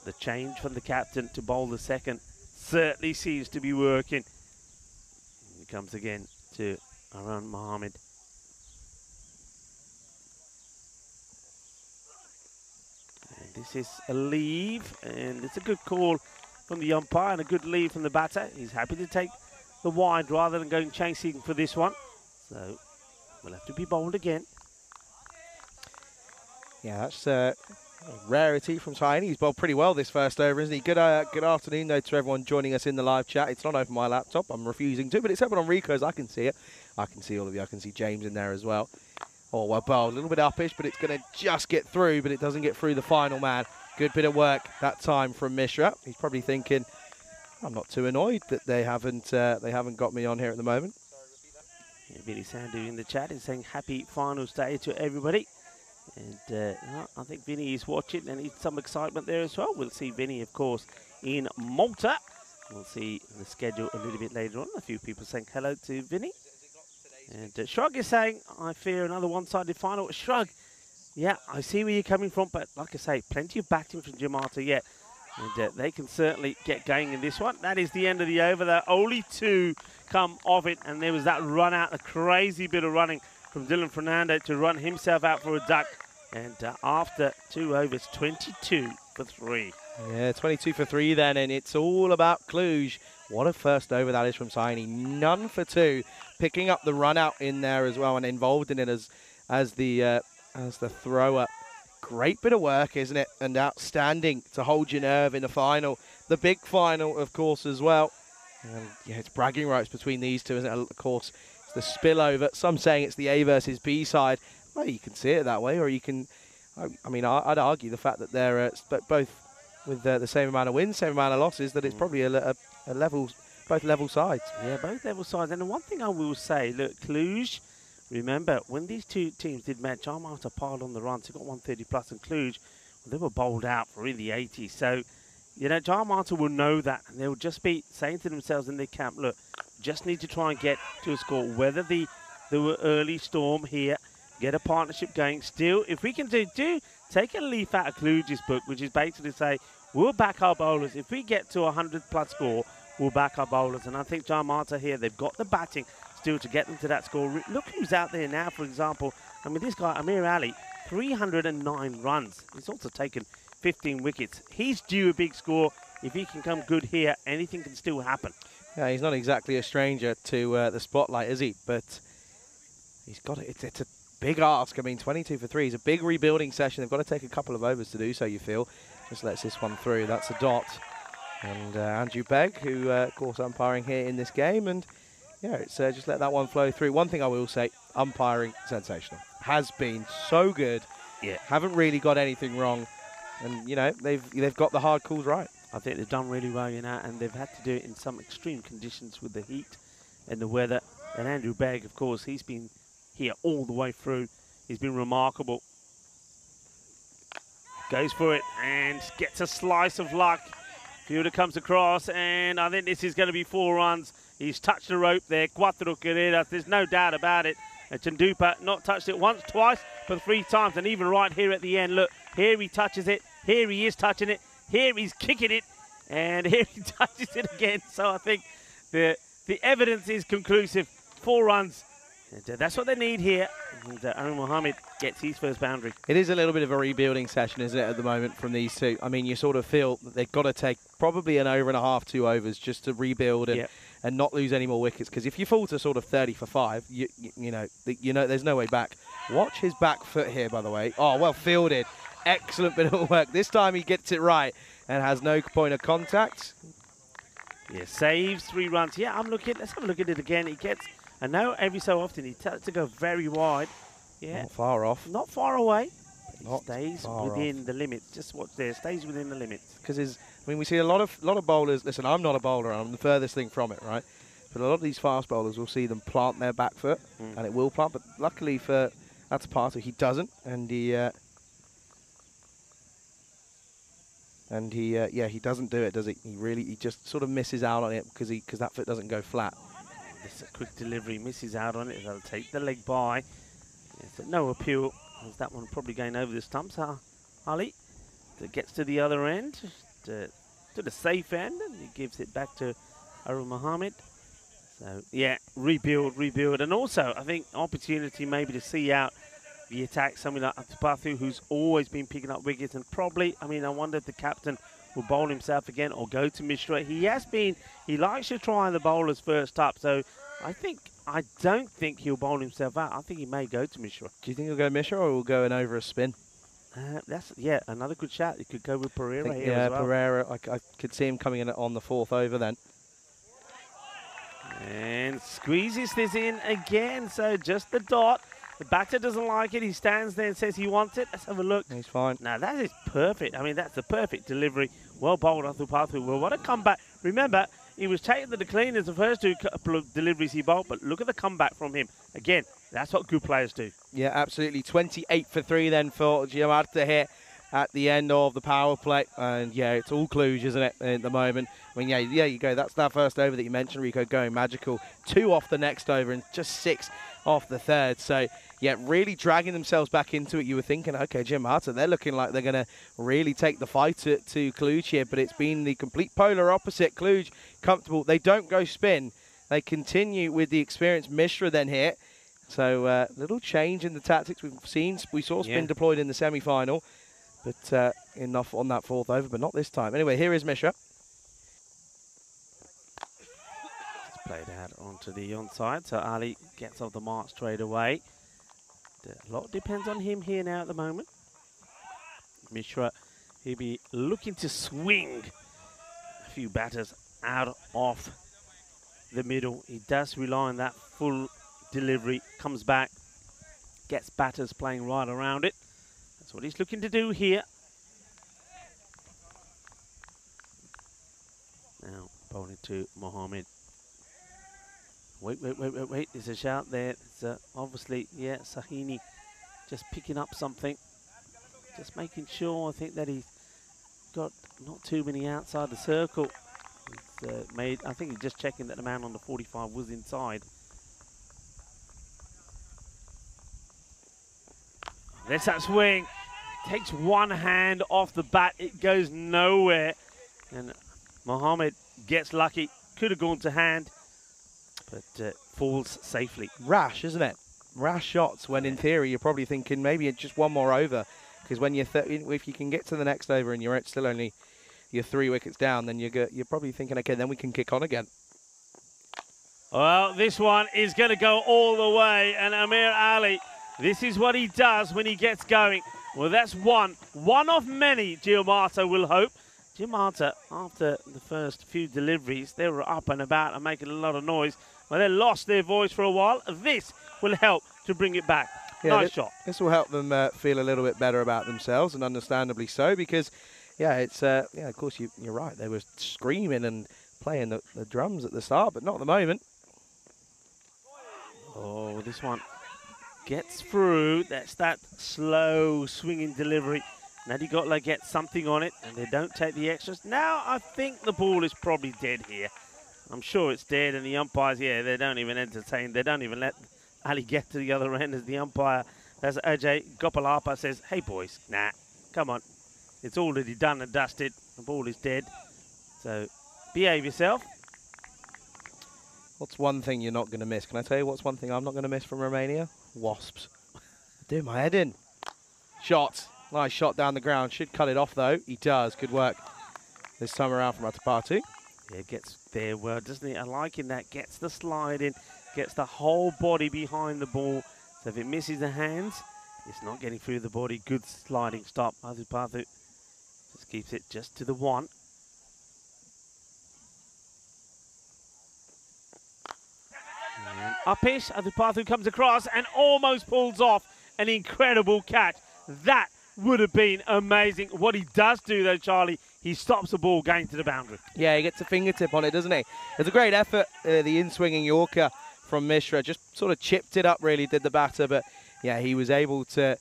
Speaker 4: The change from the captain to bowl the second certainly seems to be working. He comes again to Arun Mohammed. And this is a leave, and it's a good call from the umpire and a good leave from the batter. He's happy to take the wide rather than going chasing for this one. So we'll have to be bowled again.
Speaker 3: Yeah, that's a rarity from Saini. He's bowled pretty well this first over, isn't he? Good afternoon, though, to everyone joining us in the live chat. It's not open my laptop. I'm refusing to, but it's open on Rico's. I can see it. I can see all of you. I can see James in there as well. Oh, well bowled. A little bit uppish, but it's going to just get through, but it doesn't get through the final man. Good bit of work that time from Mishra. He's probably thinking, I'm not too annoyed that they haven't got me on here at the moment.
Speaker 4: Yeah, Vinny Sandhu in the chat is saying happy finals day to everybody. And I think Vinny is watching and needs some excitement there as well. We'll see Vinny, of course, in Malta. We'll see the schedule a little bit later on. A few people saying hello to Vinny. And Shrug is saying, I fear another one-sided final. Shrug, yeah, I see where you're coming from, but like I say, plenty of batting from Jamata yet. And they can certainly get going in this one. That is the end of the over. There are only 2 come off it, and there was that run out, a crazy bit of running from Dylan Fernando to run himself out for a duck. And after 2 overs, 22 for 3.
Speaker 3: Yeah, 22 for 3 then, and it's all about Kluge. What a first over that is from Saini. None for 2, picking up the run out in there as well and involved in it as the thrower. Great bit of work, isn't it? And outstanding to hold your nerve in the final. The big final, of course, as well. And yeah, it's bragging rights between these two, isn't it? Of course, it's the spillover. Some saying it's the A versus B side. Well, you can see it that way, or you can... I mean, I'd argue the fact that they're both with the same amount of wins, same amount of losses, that it's probably a level, both level sides.
Speaker 4: Yeah, both level sides. And the one thing I will say, look, Kluge... Remember, when these two teams did match, Armata piled on the runs. He got 130 plus, and Kluge, well, they were bowled out for in the 80s. So, you know, Armata will know that, and they'll just be saying to themselves in their camp, look, just need to try and get to a score. Whether there were early storm here, get a partnership going. Still, if we can do take a leaf out of Kluge's book, which is basically say, we'll back our bowlers. If we get to a 100 plus score, will back our bowlers. And I think Jamata here, they've got the batting still to get them to that score. Look who's out there now, for example. I mean, this guy, Amir Ali, 309 runs. He's also taken 15 wickets. He's due a big score. If he can come good here, anything can still happen.
Speaker 3: Yeah, he's not exactly a stranger to the spotlight, is he? But he's got it. It's a big ask. I mean, 22 for 3 is a big rebuilding session. They've got to take a couple of overs to do so, you feel. Just lets this one through. That's a dot. And Andrew Begg, who, of course, umpiring here in this game. And, yeah, it's just let that one flow through. One thing I will say, umpiring, sensational. Has been so good.
Speaker 4: Yeah.
Speaker 3: Haven't really got anything wrong. And, you know, they've got the hard calls right.
Speaker 4: I think they've done really well, you know, and they've had to do it in some extreme conditions with the heat and the weather. And Andrew Begg, of course, he's been here all the way through. He's been remarkable. Goes for it and gets a slice of luck. Fielder comes across, and I think this is going to be 4 runs. He's touched the rope there. Cuatro carreras, there's no doubt about it. Chandupa not touched it once, twice, but 3 times. And even right here at the end, look, here he touches it. Here he is touching it. Here he's kicking it. And here he touches it again. So I think the evidence is conclusive. 4 runs. And that's what they need here. And Aaron Mohammed gets his first boundary.
Speaker 3: It is a little bit of a rebuilding session, isn't it, at the moment from these two? I mean, you sort of feel that they've got to take probably an over and a half, 2 overs just to rebuild and not lose any more wickets. Because if you fall to sort of 30 for 5, you know, there's no way back. Watch his back foot here, by the way. Oh, well fielded. Excellent bit of work. This time he gets it right and has no point of contact.
Speaker 4: Yeah, saves 3 runs. Yeah, I'm looking. Let's have a look at it again. He gets, I know every so often he tends to go very wide. Yeah.
Speaker 3: Not far off.
Speaker 4: Not far away.
Speaker 3: Not
Speaker 4: He stays
Speaker 3: far
Speaker 4: within
Speaker 3: off.
Speaker 4: the limits. Just watch there. Stays within the limits.
Speaker 3: Because I mean, we see a lot of bowlers. Listen, I'm not a bowler. I'm the furthest thing from it, right? But a lot of these fast bowlers will see them plant their back foot, and it will plant. But luckily for that's part of he doesn't, and he doesn't do it, does he? He just sort of misses out on it because that foot doesn't go flat.
Speaker 4: This is a quick delivery, misses out on it. They'll take the leg by. Yes, no appeal. That one probably going over the stumps. Ali that gets to the other end, to the safe end, and he gives it back to Arun Mohammed. So yeah, rebuild, and also I think opportunity maybe to see out the attack. Somebody like Pathu, who's always been picking up wickets, and probably, I mean, I wonder if the captain will bowl himself again or go to Mishra. He likes to try the bowlers first up, so I don't think he'll bowl himself out. I think he may go to Mishra.
Speaker 3: Do you think he'll go Mishra or will go in over a spin?
Speaker 4: That's another good shout. He could go with Pereira here
Speaker 3: yeah,
Speaker 4: as well.
Speaker 3: Pereira. I could see him coming in on the 4th over then.
Speaker 4: And squeezes this in again, so just the dot. The batter doesn't like it. He stands there and says he wants it. Let's have a look.
Speaker 3: He's fine.
Speaker 4: Now, that is perfect. I mean, that's the perfect delivery. Well bowled, Pathu. Well, what a comeback. Remember, he was taking the cleaners the first 2 couple of deliveries he bowled, but look at the comeback from him. Again, that's what good players do.
Speaker 3: Yeah, absolutely. 28 for 3 then for Giamarta here at the end of the power play. And, yeah, it's all Cluj, isn't it, at the moment? I mean, yeah, you go. That's that first over that you mentioned, Rico, going magical. 2 off the next over and just 6 off the third. So, yeah, really dragging themselves back into it. You were thinking, okay, Giamarta, they're looking like they're going to really take the fight to Cluj here. But it's been the complete polar opposite. Cluj, comfortable. They don't go spin. They continue with the experienced Mishra then here. So, little change in the tactics we saw spin deployed in the semi-final. But enough on that 4th over, but not this time. Anyway, here is Mishra.
Speaker 4: It's played out onto the onside, so Ali gets off the mark straight away. A lot depends on him here now at the moment. Mishra, he'll be looking to swing a few batters out of the middle. He does rely on that full delivery, comes back, gets batters playing right around it. That's what he's looking to do here. Now, bowling to Mohammed. Wait. There's a shout there. It's obviously, Sahini just picking up something. Just making sure, I think, that he's got not too many outside the circle. He's I think he's just checking that the man on the 45 was inside. There's that swing. Takes one hand off the bat. It goes nowhere. And Mohammed gets lucky. could have gone to hand, but falls safely.
Speaker 3: Rash, isn't it? Rash shots when in theory you're probably thinking maybe it's just one more over, because when you're if you can get to the next over and you're still only you're 3 wickets down, then you're probably thinking, okay, then we can kick on again.
Speaker 4: Well, this one is going to go all the way, and Amir Ali, this is what he does when he gets going. Well, that's one of many, Giammato will hope. Giammato, after the first few deliveries, they were up and about and making a lot of noise. Well, they lost their voice for a while. This will help to bring it back.
Speaker 3: Yeah,
Speaker 4: nice shot.
Speaker 3: This will help them feel a little bit better about themselves, and understandably so, because, yeah, it's yeah, of course you're right. They were screaming and playing the drums at the start, but not at the moment.
Speaker 4: Oh, this one gets through. That's that slow swinging delivery. Nadi Gotla gets something on it, and they don't take the extras. Now I think the ball is probably dead here. I'm sure it's dead, and the umpires, yeah, they don't even entertain. They don't even let Ali get to the other end as the umpire, as Ajay Gopalapa says, hey, boys, nah, come on. It's already done and dusted. The ball is dead. So behave yourself.
Speaker 3: What's one thing you're not going to miss? Can I tell you what's one thing I'm not going to miss from Romania? Wasps. Do my head in. Shot. Nice shot down the ground. Should cut it off, though. He does. Good work this time around from Atapatu.
Speaker 4: Yeah, gets there well, doesn't he? I like him that. Gets the slide in. Gets the whole body behind the ball. So if it misses the hands, it's not getting through the body. Good sliding stop. Atapatu just keeps it just to the one. And upish, Atapatu comes across and almost pulls off an incredible catch. That would have been amazing. What he does do, though, Charlie, he stops the ball going to the boundary.
Speaker 3: Yeah, he gets a fingertip on it, doesn't he? It's a great effort, the in-swinging Yorker from Mishra. Just sort of chipped it up, really, did the batter. But, yeah, he was able to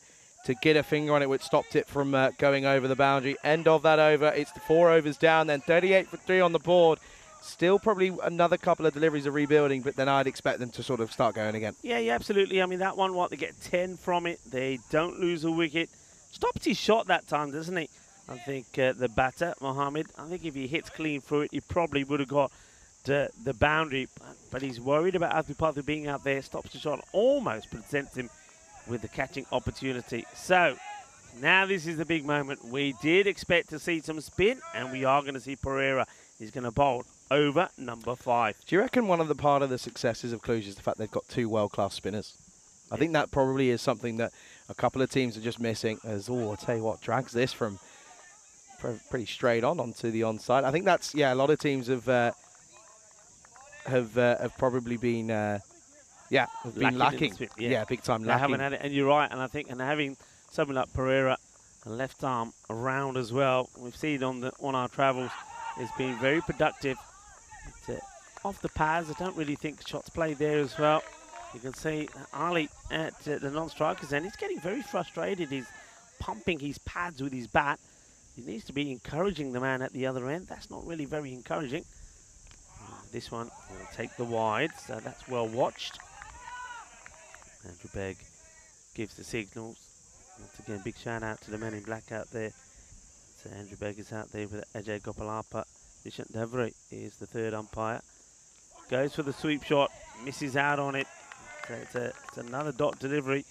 Speaker 3: get a finger on it, which stopped it from going over the boundary. End of that over. It's the 4 overs down, then 38 for 3 on the board. Still probably another couple of deliveries of rebuilding, but then I'd expect them to sort of start going again.
Speaker 4: Yeah, absolutely. I mean, that one, they get 10 from it. They don't lose a wicket. Stops his shot that time, doesn't he? I think the batter, Mohammed, I think if he hits clean through it, he probably would have got the boundary. But he's worried about Atapatu being out there. Stops the shot almost, presents him with the catching opportunity. So, now this is the big moment. We did expect to see some spin, and we are going to see Pereira. He's going to bowl over number 5.
Speaker 3: Do you reckon one of the part of the successes of Cluj is the fact they've got 2 world-class spinners? I think that probably is something that a couple of teams are just missing. As, I'll tell you what, drags this from pretty straight onto the onside. I think that's, yeah, a lot of teams have probably been, been lacking. Yeah, big time lacking.
Speaker 4: Haven't had it, and you're right. And I think, and having someone like Pereira, a left arm around as well, we've seen on our travels, it's been very productive. It's, off the pads, I don't really think shots played there as well. You can see Ali at the non-strikers end. He's getting very frustrated. He's pumping his pads with his bat. He needs to be encouraging the man at the other end. That's not really very encouraging. This one will take the wide, so that's well watched. Andrew Begg gives the signals. Once again, big shout out to the men in black out there. So Andrew Begg is out there with Ajay Gopalapa. Nishant Davri is the 3rd umpire. Goes for the sweep shot, misses out on it. So it's another dot delivery.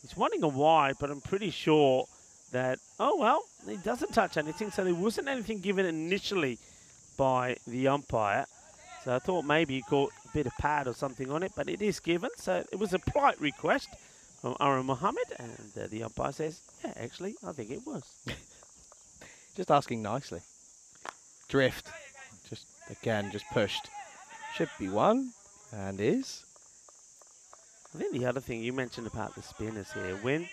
Speaker 4: He's wanting a wide, but I'm pretty sure that, oh well, he doesn't touch anything, so there wasn't anything given initially by the umpire. So I thought maybe he caught a bit of pad or something on it, but it is given. So it was a polite request from Aaron Mohammed, and the umpire says, yeah, actually, I think it was.
Speaker 3: Just asking nicely. Drift. Just, again, just pushed. Should be one, and is.
Speaker 4: I think the other thing you mentioned about the spinners here,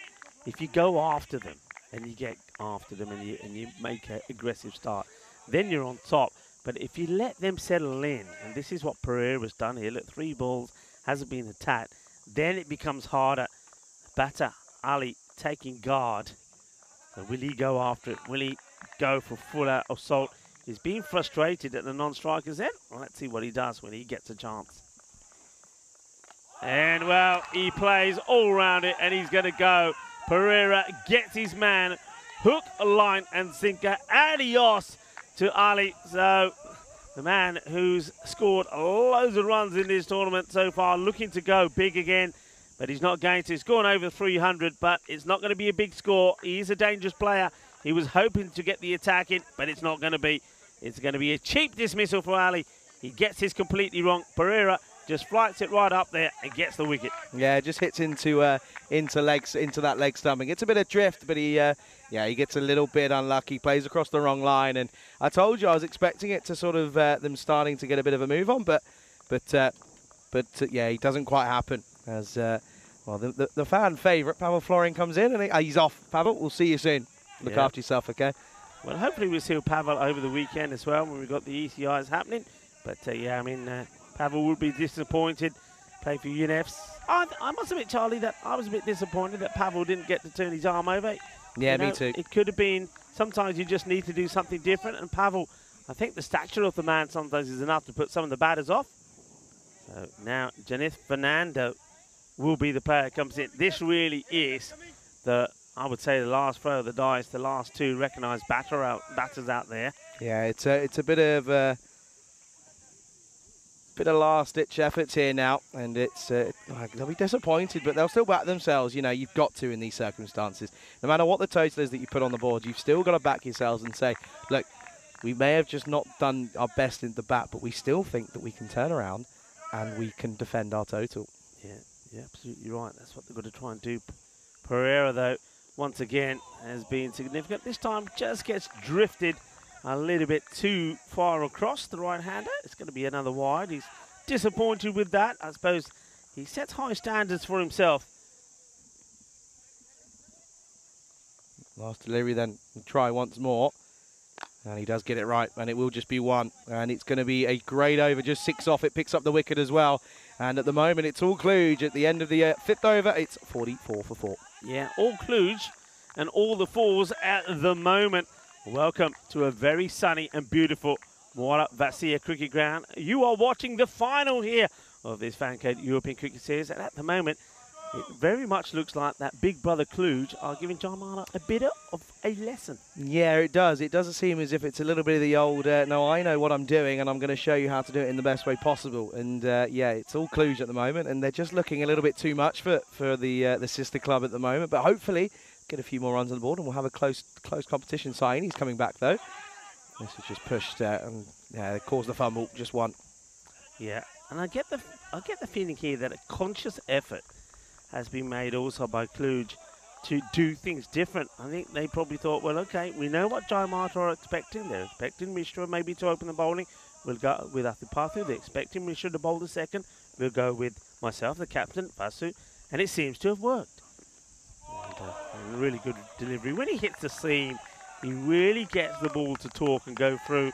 Speaker 4: if you go after them, and you get after them and you make an aggressive start, then you're on top. But if you let them settle in, and this is what Pereira's done here, look, 3 balls, hasn't been attacked, then it becomes harder. Batter, Ali, taking guard. So will he go after it? Will he go for full out assault? He's being frustrated at the non-strikers end. Well, let's see what he does when he gets a chance. And, well, he plays all around it, and he's going to go. Pereira gets his man. Hook, line, and sinker. Adios to Ali. So the man who's scored loads of runs in this tournament so far, looking to go big again, but he's not going to. He's gone over 300, but it's not going to be a big score. He is a dangerous player. He was hoping to get the attack in, but it's not going to be. It's going to be a cheap dismissal for Ali. He gets this completely wrong. Pereira just flights it right up there and gets the wicket.
Speaker 3: Yeah, just hits into that leg stumping. It's a bit of drift, but he gets a little bit unlucky. Plays across the wrong line, and I told you I was expecting it to sort of them starting to get a bit of a move on, but yeah, it doesn't quite happen. As well, the fan favourite Pavel Florin comes in, and he's off. Pavel, we'll see you soon. Look after yourself, okay?
Speaker 4: Well, hopefully we'll see Pavel over the weekend as well when we've got the ECIs happening. But yeah, I mean, Pavel would be disappointed. Play for UNFs. I must admit, Charlie, that I was a bit disappointed that Pavel didn't get to turn his arm over.
Speaker 3: Yeah, me too.
Speaker 4: It could have been, sometimes you just need to do something different. And Pavel, I think the stature of the man sometimes is enough to put some of the batters off. So now Janith Fernando will be the player that comes in. This really is I would say, the last throw of the dice, the last two recognised batters out there.
Speaker 3: Yeah, it's a bit of last-ditch efforts here now, and they'll be disappointed, but they'll still back themselves. You know, you've got to in these circumstances. No matter what the total is that you put on the board, you've still got to back yourselves and say, look, we may have just not done our best in the bat, but we still think that we can turn around and we can defend our total.
Speaker 4: Yeah, you're absolutely right. That's what they've got to try and do. Pereira, though, once again, has been significant. This time just gets drifted a little bit too far across the right-hander. It's going to be another wide. He's disappointed with that. I suppose he sets high standards for himself.
Speaker 3: Last delivery then, we'll try once more. And he does get it right, and it will just be one. And it's going to be a great over, just 6 off. It picks up the wicket as well. And at the moment, it's all Kluge. At the end of the 5th over, it's 44 for 4.
Speaker 4: Yeah, all Kluge and all the fours at the moment. Welcome to a very sunny and beautiful Moara Vasia cricket ground. You are watching the final here of this Fancade European Cricket Series. And at the moment, it very much looks like that big brother Kluge are giving John Marner a bit of a lesson.
Speaker 3: Yeah, it does. It does seem as if it's a little bit of the old, no, I know what I'm doing and I'm going to show you how to do it in the best way possible. And yeah, it's all Kluge at the moment, and they're just looking a little bit too much for the sister club at the moment. But hopefully get a few more runs on the board and we'll have a close competition. He's coming back though. This is just pushed and caused the fumble, just one.
Speaker 4: Yeah, and I get the feeling here that a conscious effort has been made also by Kluge to do things different. I think they probably thought, well, okay, we know what Jai Mata are expecting. They're expecting Mishra maybe to open the bowling. We'll go with Athipathu. They're expecting Mishra to bowl the second. We'll go with myself, the captain, Vasu. And it seems to have worked. And a really good delivery. When he hits the seam, he really gets the ball to talk and go through.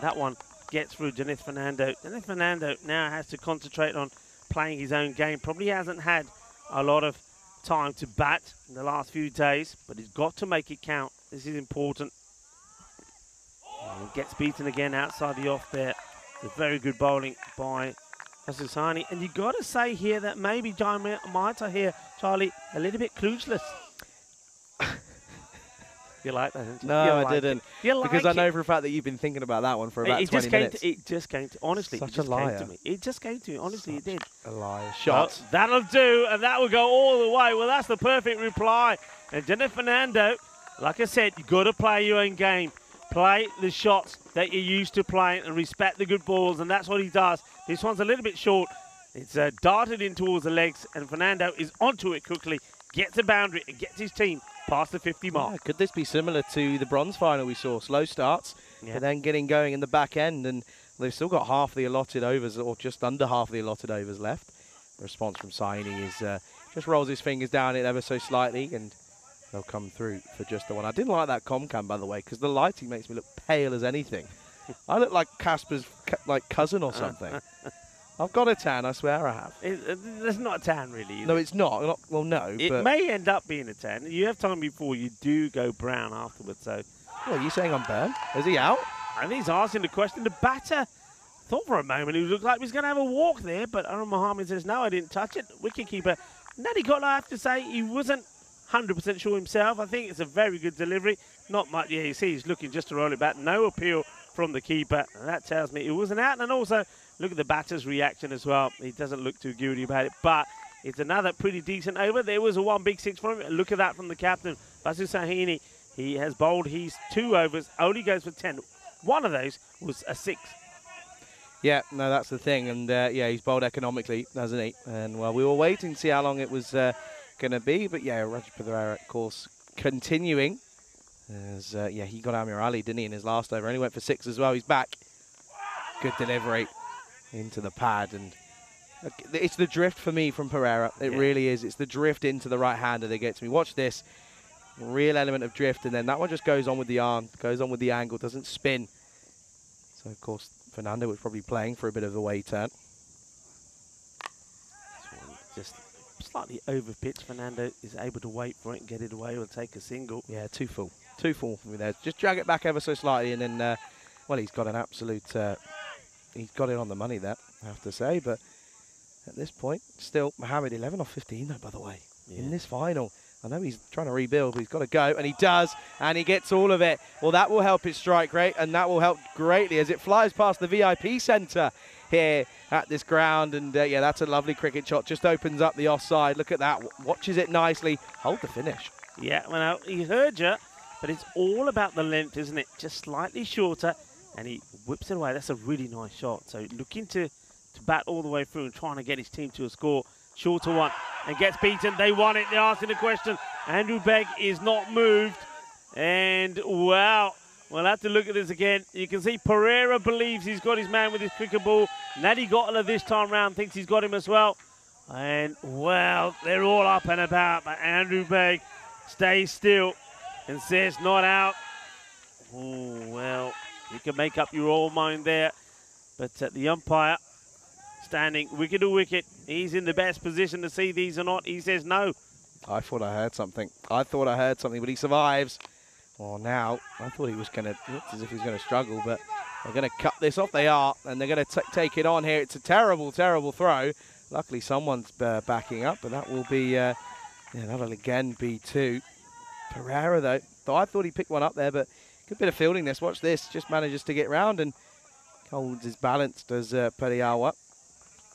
Speaker 4: That one gets through Janith Fernando. Janith Fernando now has to concentrate on playing his own game. Probably hasn't had a lot of time to bat in the last few days, but he's got to make it count. This is important. And he gets beaten again outside the off there. It's very good bowling by Hasusani. And you've got to say here that maybe Jai Mata here, Charlie, a little bit clueless. You like that, didn't you?
Speaker 3: No, I didn't. Because I know
Speaker 4: it.
Speaker 3: for a fact that you've been thinking about that one for about 20 minutes.
Speaker 4: It just came to, honestly,
Speaker 3: Such
Speaker 4: it just
Speaker 3: a liar.
Speaker 4: came to me. It just came to me, honestly, it did.
Speaker 3: A liar. Shot.
Speaker 4: Well, that'll do, and that will go all the way. Well, that's the perfect reply. And Jenna Fernando, like I said, you've got to play your own game. Play the shots that you're used to playing and respect the good balls, and that's what he does. This one's a little bit short. It's darted in towards the legs, and Fernando is onto it quickly, gets a boundary, and gets his team past the 50 mark.
Speaker 3: Yeah, could this be similar to the bronze final we saw? Slow starts, but then getting going in the back end, and they've still got half the allotted overs, or just under half the allotted overs left. The response from Saini is just rolls his fingers down it ever so slightly, and they'll come through for just the one. I didn't like that comcam, by the way, because the lighting makes me look pale as anything. I look like Casper's cousin or something. I've got a tan, I swear I have.
Speaker 4: There's not a tan, really.
Speaker 3: No, it's not. Well, no.
Speaker 4: It may end up being a tan. You have time before you do go brown afterwards. So,
Speaker 3: what, are you saying I'm burned? Is he out?
Speaker 4: I think he's asking the question. The batter thought for a moment he looked like he was going to have a walk there, but Aaron Mohammed says, no, I didn't touch it. Wicketkeeper Natty Cotler, I have to say, he wasn't 100% sure himself. I think it's a very good delivery. Not much. Yeah, you see he's looking just to roll it back. No appeal from the keeper. And that tells me it wasn't out. And also, look at the batter's reaction as well. He doesn't look too guilty about it. But it's another pretty decent over. There was a 1 big 6 from him. Look at that from the captain. Basu Sahini, he has bowled his 2 overs, only goes for 10. One of those was a 6.
Speaker 3: Yeah, no, that's the thing. And, yeah, he's bowled economically, hasn't he? And, well, we were waiting to see how long it was going to be. But, yeah, Rajat Pereira, of course, continuing. As, yeah, he got Amir Ali, didn't he, in his last over. And he went for 6 as well. He's back. Good delivery into the pad. And it's the drift for me from Pereira. It really is. It's the drift into the right-hander that gets me. Watch this. Real element of drift. And then that one just goes on with the arm, goes on with the angle, doesn't spin. So, of course, Fernando was probably playing for a bit of a way turn.
Speaker 4: Just slightly over pitch. Fernando is able to wait for it and get it away or take a single.
Speaker 3: Yeah, too full. Too full for me there. Just drag it back ever so slightly and then, well, he's got an absolute, he's got it on the money there, I have to say. But at this point, still, Mohammed 11 off 15 though, by the way, in this final. I know he's trying to rebuild, but he's got to go, and he does, and he gets all of it. Well, that will help his strike rate, and that will help greatly as it flies past the VIP centre here at this ground. And, yeah, that's a lovely cricket shot. Just opens up the offside. Look at that. Watches it nicely. Hold the finish.
Speaker 4: Yeah, well, he heard you, but it's all about the length, isn't it? Just slightly shorter, and he whips it away. That's a really nice shot. So looking to bat all the way through and trying to get his team to a score. Shorter one and gets beaten. They won it. They're asking the question. Andrew Begg is not moved. And, wow, we'll have to look at this again. You can see Pereira believes he's got his man with his cricket ball. Natty Gotler this time round thinks he's got him as well. And, well, they're all up and about. But Andrew Begg stays still and says not out. Oh, well, you can make up your own mind there. But the umpire standing wicket to wicket. He's in the best position to see these or not. He says no.
Speaker 3: I thought I heard something. I thought I heard something, but he survives. Well, now, I thought he was going to, looks as if he's going to struggle, but they're going to cut this off. They are, and they're going to take it on here. It's a terrible, terrible throw. Luckily, someone's backing up, but that will be, yeah, that'll again be 2. Pereira, though, I thought he picked one up there, but good bit of fielding this. Watch this. Just manages to get round and holds his balance, does Periawa.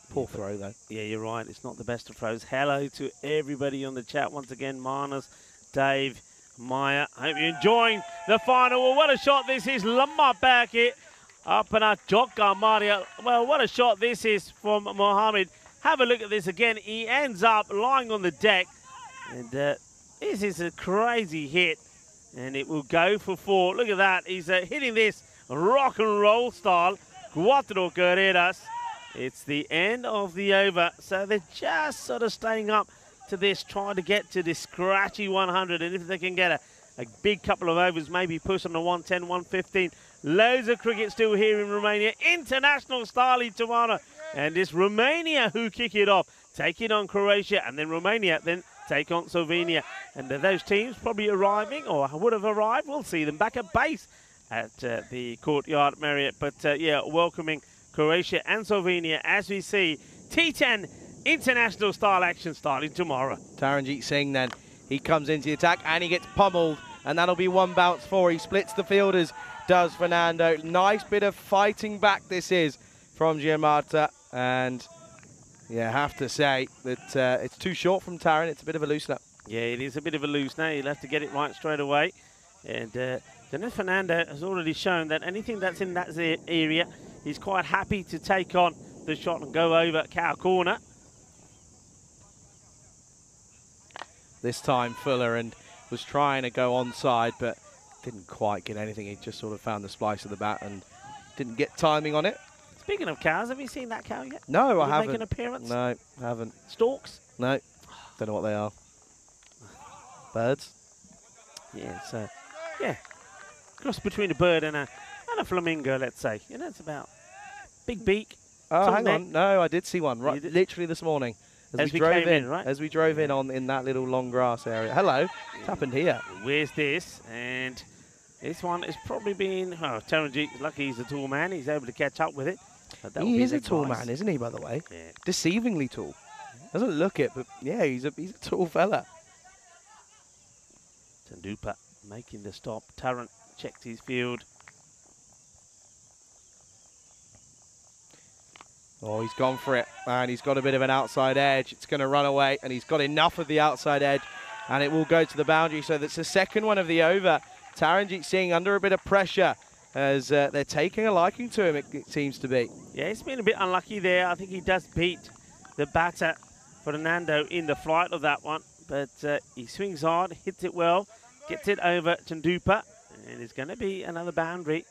Speaker 3: Poor throw, though.
Speaker 4: Yeah, you're right. It's not the best of throws. Hello to everybody on the chat. Once again, Marnus, Dave, Maya. I hope you're enjoying the final. Well, what a shot this is. Lama back it. Up and out. Jokka Maria. Well, what a shot this is from Mohammed. Have a look at this again. He ends up lying on the deck. And this is a crazy hit. And it will go for 4. Look at that. He's hitting this rock and roll style. 4 carreras. It's the end of the over, so they're just sort of staying up to this, trying to get to this scratchy 100, and if they can get a big couple of overs, maybe push on the 110, 115. Loads of cricket still here in Romania. International style tomorrow, and it's Romania who kick it off, take it on Croatia, and then Romania then take on Slovenia. And those teams probably arriving, or would have arrived, we'll see them back at base at the Courtyard Marriott. But, yeah, welcoming Croatia and Slovenia as we see T10 international style action starting tomorrow.
Speaker 3: Taranjeet Singh then, he comes into the attack and he gets pummeled, and that'll be 1 bounce 4. He splits the fielders, does Fernando. Nice bit of fighting back this is from Giammatta, and yeah, have to say that it's too short from Taran. It's a bit of a loosener.
Speaker 4: Yeah, it is a bit of a loosener. He'll have to get it right straight away. And Dennis Fernando has already shown that anything that's in that area, he's quite happy to take on the shot and go over cow corner.
Speaker 3: This time Fuller and was trying to go onside, but didn't quite get anything. He just sort of found the splice of the bat and didn't get timing on it.
Speaker 4: Speaking of cows, have you seen that cow yet?
Speaker 3: No, I haven't.
Speaker 4: Make an appearance?
Speaker 3: No, haven't.
Speaker 4: Storks?
Speaker 3: No, don't know what they are. Birds?
Speaker 4: Yeah, so yeah, cross between a bird and a flamingo, let's say. You know, it's about big beak.
Speaker 3: Oh, hang on. No, I did see one right, literally this morning. As we drove in,
Speaker 4: right?
Speaker 3: As we drove in that little long grass area. Hello, what's happened here?
Speaker 4: Where's this? And this one has probably been, oh, Taranjeet, lucky he's a tall man. He's able to catch up with it.
Speaker 3: He is a tall man, isn't he, by the way?
Speaker 4: Yeah.
Speaker 3: Deceivingly tall. Doesn't look it, but yeah, he's a tall fella.
Speaker 4: Tandupa making the stop. Tarrant checked his field.
Speaker 3: Oh, he's gone for it, and he's got a bit of an outside edge. It's going to run away, and he's got enough of the outside edge, and it will go to the boundary. So that's the second one of the over. Taranjeet Singh under a bit of pressure as they're taking a liking to him, it seems to be.
Speaker 4: Yeah, he's been a bit unlucky there. I think he does beat the batter, Fernando, in the flight of that one. But he swings hard, hits it well, gets it over to Ndupa, and it's going to be another boundary.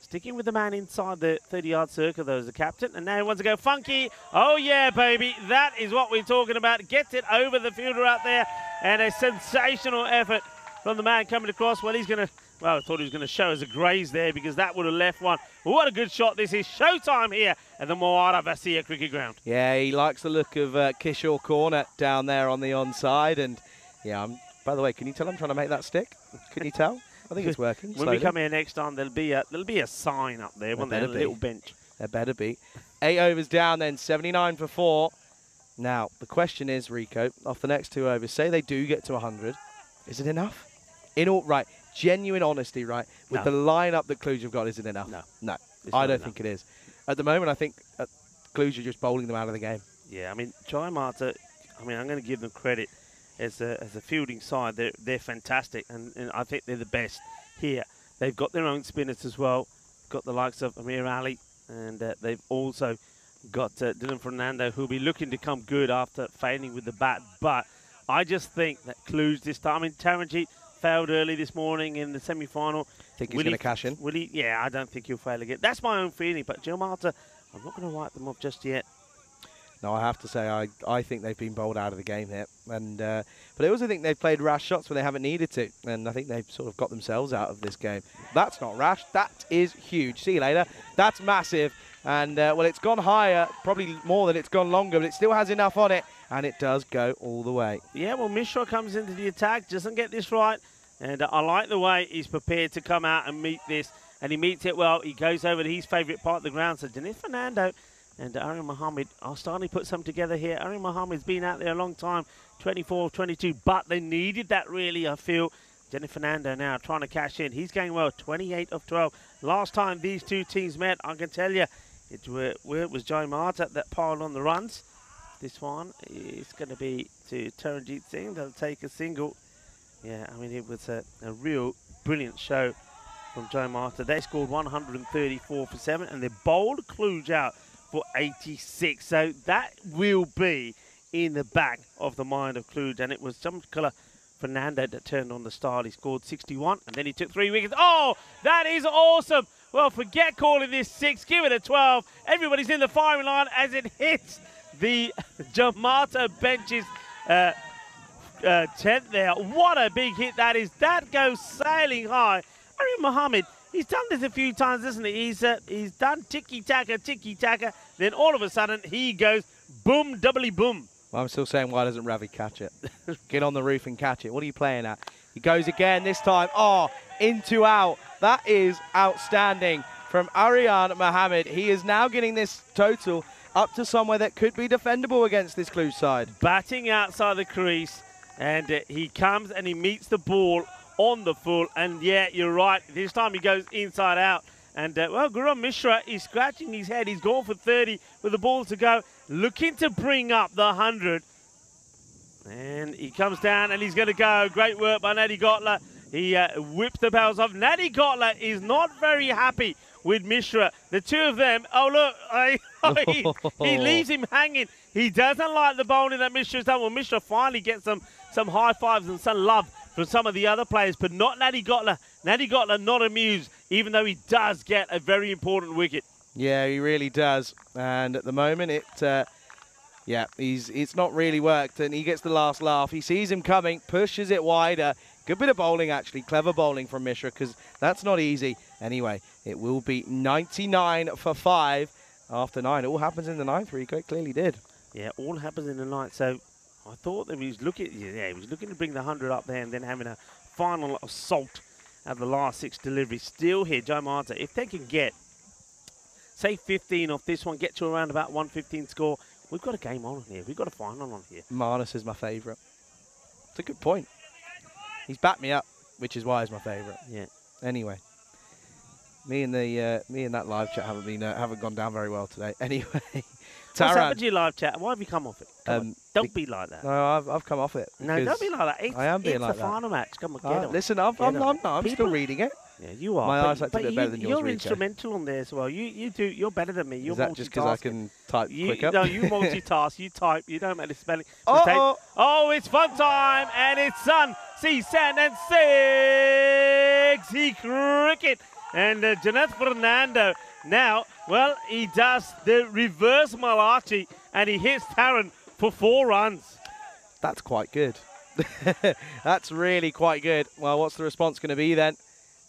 Speaker 4: Sticking with the man inside the 30-yard circle, though, as the captain. And now he wants to go funky. Oh, yeah, baby. That is what we're talking about. Gets it over the fielder out there. And a sensational effort from the man coming across. Well, he's going to... Well, I thought he was going to show us a graze there because that would have left one. What a good shot. This is showtime here at the Moara Vasia cricket ground.
Speaker 3: Yeah, he likes the look of Kishore Corner down there on the onside. And, yeah, by the way, can you tell I'm trying to make that stick? Can you tell? I think it's working.
Speaker 4: When we come here next time, there'll be a sign up there, won't there? A little bench.
Speaker 3: There better be. 8 overs down then, 79 for 4. Now, the question is, Rico, off the next 2 overs, say they do get to 100. Is it enough? In all, right, genuine honesty, right? With the lineup that Cluj have got, is it enough? No. I don't think it is. At the moment, I think Cluj are just bowling them out of the game.
Speaker 4: Yeah, I mean, Jai Mata, I'm going to give them credit. As a fielding side, they're fantastic, and I think they're the best here. They've got their own spinners as well. Got the likes of Amir Ali, and they've also got Dylan Fernando, who'll be looking to come good after failing with the bat. But I just think that Cluj this time. I mean, Taranjeet failed early this morning in the semi-final.
Speaker 3: Think he's going to cash in?
Speaker 4: Will he? Yeah, I don't think he'll fail again. That's my own feeling. But Jai Mata, I'm not going to write them off just yet.
Speaker 3: No, I have to say, I think they've been bowled out of the game here. And but I also think they've played rash shots when they haven't needed to. And I think they've sort of got themselves out of this game. That's not rash. That is huge. See you later. That's massive. And, well, it's gone higher, probably more than it's gone longer, but it still has enough on it. And it does go all the way.
Speaker 4: Yeah, well, Mishra comes into the attack, doesn't get this right. And I like the way he's prepared to come out and meet this. And he meets it well. He goes over to his favourite part of the ground. So Dennis Fernando and Aryan Mohammed are starting to put some together here. Aryan Mohammed's been out there a long time, 24, 22, but they needed that really, I feel. Dennis Fernando now trying to cash in. He's going well, 28 of 12. Last time these two teams met, I can tell you, it was Jai Mata that piled on the runs. This one is going to be to Taranjeet Singh. They'll take a single. Yeah, I mean, it was a real brilliant show from Jai Mata. They scored 134 for 7, and they bowled Cluj out for 86. So that will be in the back of the mind of Cluj. And it was Jamkala Fernando that turned on the start. He scored 61, and then he took 3 wickets. Oh, that is awesome. Well, forget calling this 6. Give it a 12. Everybody's in the firing line as it hits the Jamata bench's 10th there. What a big hit that is. That goes sailing high. Aryan Mohammed, he's done this a few times, hasn't he? He's done ticky-taka, then all of a sudden he goes boom, doubly boom.
Speaker 3: Well, I'm still saying, why doesn't Ravi catch it? Get on the roof and catch it. What are you playing at? He goes again this time. Oh, into out. That is outstanding from Aryan Mohammed. He is now getting this total up to somewhere that could be defendable against this Cluj side. Batting
Speaker 4: outside the crease, and he comes and he meets the ball on the full, and yeah, you're right. This time he goes inside out. And, well, Gurram Mishra is scratching his head. He's gone for 30 with the ball to go, looking to bring up the 100. And he comes down and he's going to go. Great work by Nadi Gotla. He whips the bells off. Nadi Gotla is not very happy with Mishra. The two of them, oh, look, he leaves him hanging. He doesn't like the bowling that Mishra's done. Well, Mishra finally gets some high fives and some love from some of the other players, but not Nadi Gotla. Nadi Gotla not amused, even though he does get a very important wicket.
Speaker 3: Yeah, he really does. And at the moment, it's not really worked, and he gets the last laugh. He sees him coming, pushes it wider. Good bit of bowling, actually. Clever bowling from Mishra, because that's not easy. Anyway, it will be 99 for 5 after 9. It all happens in the 9th, Rico. It clearly did.
Speaker 4: Yeah, all happens in the 9th. So I thought that he was looking to bring the 100 up there and then having a final assault at the last 6 deliveries. Still here, Jai Mata, if they can get, say, 15 off this one, get to around about 115 score, we've got a game on here. We've got a final on here.
Speaker 3: Marnus is my favourite. It's a good point. He's backed me up, which is why he's my favourite.
Speaker 4: Yeah.
Speaker 3: Anyway. Me and that live chat haven't gone down very well today. Anyway,
Speaker 4: What's happened to your live chat? Why have you come off it? Don't be like that.
Speaker 3: No, I've come off it.
Speaker 4: No, don't be like that.
Speaker 3: I am being like that.
Speaker 4: It's the final match. Come on, get on.
Speaker 3: Listen, I'm still reading it.
Speaker 4: Yeah, you are.
Speaker 3: My eyesight's a bit better than yours,
Speaker 4: You're
Speaker 3: Rico.
Speaker 4: Instrumental on there as well. You're better than me. You're
Speaker 3: Is that just because I can type quicker?
Speaker 4: No, you multitask. You type. You don't make the spelling.
Speaker 3: Oh,
Speaker 4: it's fun time, and it's Sun, Sea, Sand, and 6 cricket. And Janeth Fernando now, well, he does the reverse Malachi, and he hits Taran for 4 runs.
Speaker 3: That's quite good. That's really quite good. Well, what's the response going to be then?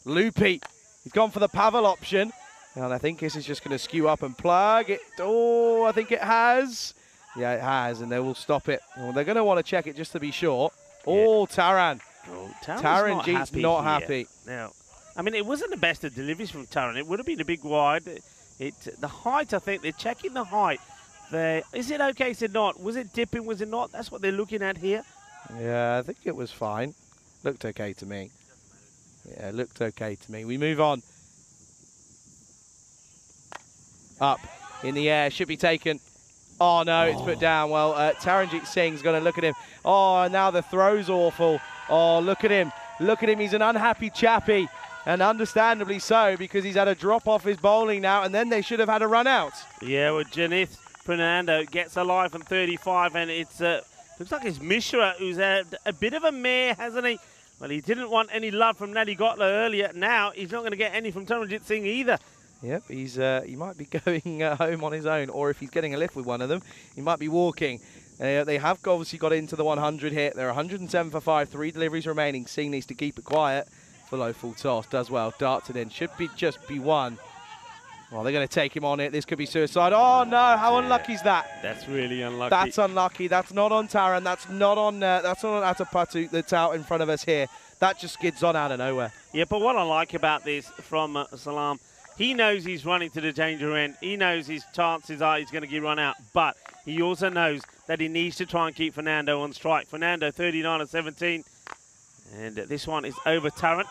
Speaker 3: Loopy. He's gone for the Pavel option. And I think this is just going to skew up and plug it. Oh, I think it has. Yeah, it has, and they will stop it. Well, they're going to want to check it just to be sure. Oh, Taran.
Speaker 4: Oh,
Speaker 3: Taran G's not happy.
Speaker 4: Now, I mean, it wasn't the best of deliveries from Taran. It would have been a big wide. The height, I think, they're checking the height. Is it okay? Is it not? Was it dipping? Was it not? That's what they're looking at here.
Speaker 3: Yeah, I think it was fine. Looked okay to me. Yeah, looked okay to me. We move on. Up in the air, should be taken. Oh no, it's put down. Well, Taranjit Singh's going to look at him. Oh, now the throw's awful. Oh, look at him. Look at him. He's an unhappy chappy. And understandably so, because he's had a drop off his bowling now, and then they should have had a run out.
Speaker 4: Yeah, well, Janeth Fernando gets alive from 35, and it's looks like it's Mishra who's had a bit of a mare, hasn't he? Well, he didn't want any love from Nadi Gotla earlier. Now he's not going to get any from Taranjit Singh either.
Speaker 3: Yep, he might be going home on his own, or if he's getting a lift with one of them, he might be walking. They have obviously got into the 100 hit. They're 107 for 5, 3 deliveries remaining. Singh needs to keep it quiet. Below full toss, does well, darts it in. Should be just be one. Well, they're going to take him on it. This could be suicide. Oh no, how unlucky is that?
Speaker 4: That's really unlucky.
Speaker 3: That's unlucky. That's not on Taran. That's not on Atapatu that's out in front of us here. That just skids on out of nowhere.
Speaker 4: Yeah, but what I like about this from Salam, he knows he's running to the danger end. He knows his chances are he's going to get run out, but he also knows that he needs to try and keep Fernando on strike. Fernando 39 and 17. And this one is over Taran.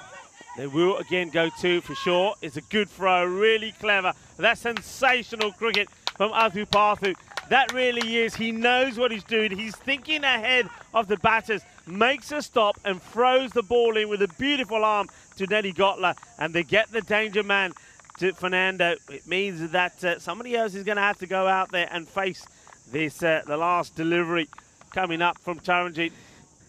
Speaker 4: They will again go 2 for sure. It's a good throw, really clever. That's sensational cricket from Athu Pathu. That really is. He knows what he's doing. He's thinking ahead of the batters, makes a stop and throws the ball in with a beautiful arm to Nadi Gotla. And they get the danger man to Fernando. It means that somebody else is going to have to go out there and face this, the last delivery coming up from Taranjit.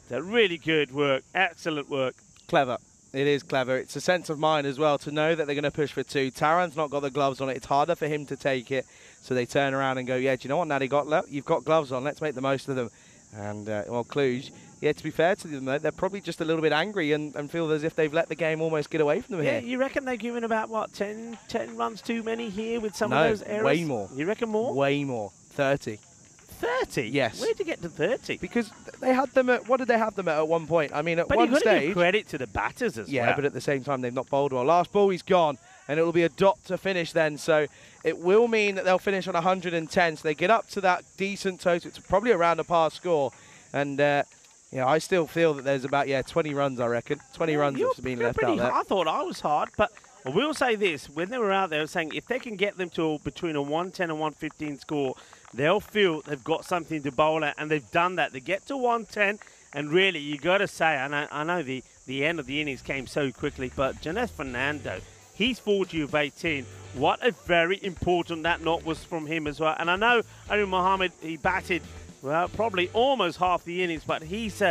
Speaker 4: So really good work, excellent work.
Speaker 3: Clever. It is clever. It's a sense of mind as well to know that they're going to push for 2. Taran's not got the gloves on it. It's harder for him to take it. So they turn around and go, yeah, do you know what, Nadi Gotla? You've got gloves on. Let's make the most of them. And, well, Cluj, yeah, to be fair to them, though, they're probably just a little bit angry and feel as if they've let the game almost get away from them here.
Speaker 4: Yeah, you reckon they're giving about, what, 10 runs too many here with some of those errors?
Speaker 3: No, way more.
Speaker 4: You reckon more?
Speaker 3: Way more. 30.
Speaker 4: 30?
Speaker 3: Yes.
Speaker 4: Where'd you get to 30?
Speaker 3: Because they had them at, what did they have them at one point? I mean, at
Speaker 4: but
Speaker 3: one
Speaker 4: stage... But you've got to give credit to the batters as well.
Speaker 3: Yeah, but at the same time, they've not bowled well. Last ball, he's gone, and it will be a dot to finish then. So it will mean that they'll finish on 110. So they get up to that decent total. It's probably around a par score. And, I still feel that there's about, 20 runs, I reckon. 20 runs that's been left out there.
Speaker 4: I thought I was hard, but I will say this. When they were out there, I was saying if they can get them to between a 110 and 115 score, they'll feel they've got something to bowl at, and they've done that. They get to 110, and really, you got to say, I know the end of the innings came so quickly, but Janeth Fernando, he's 40 of 18. What a very important that knock was from him as well. And I know Arun Mohammed, he batted, well, probably almost half the innings, but he's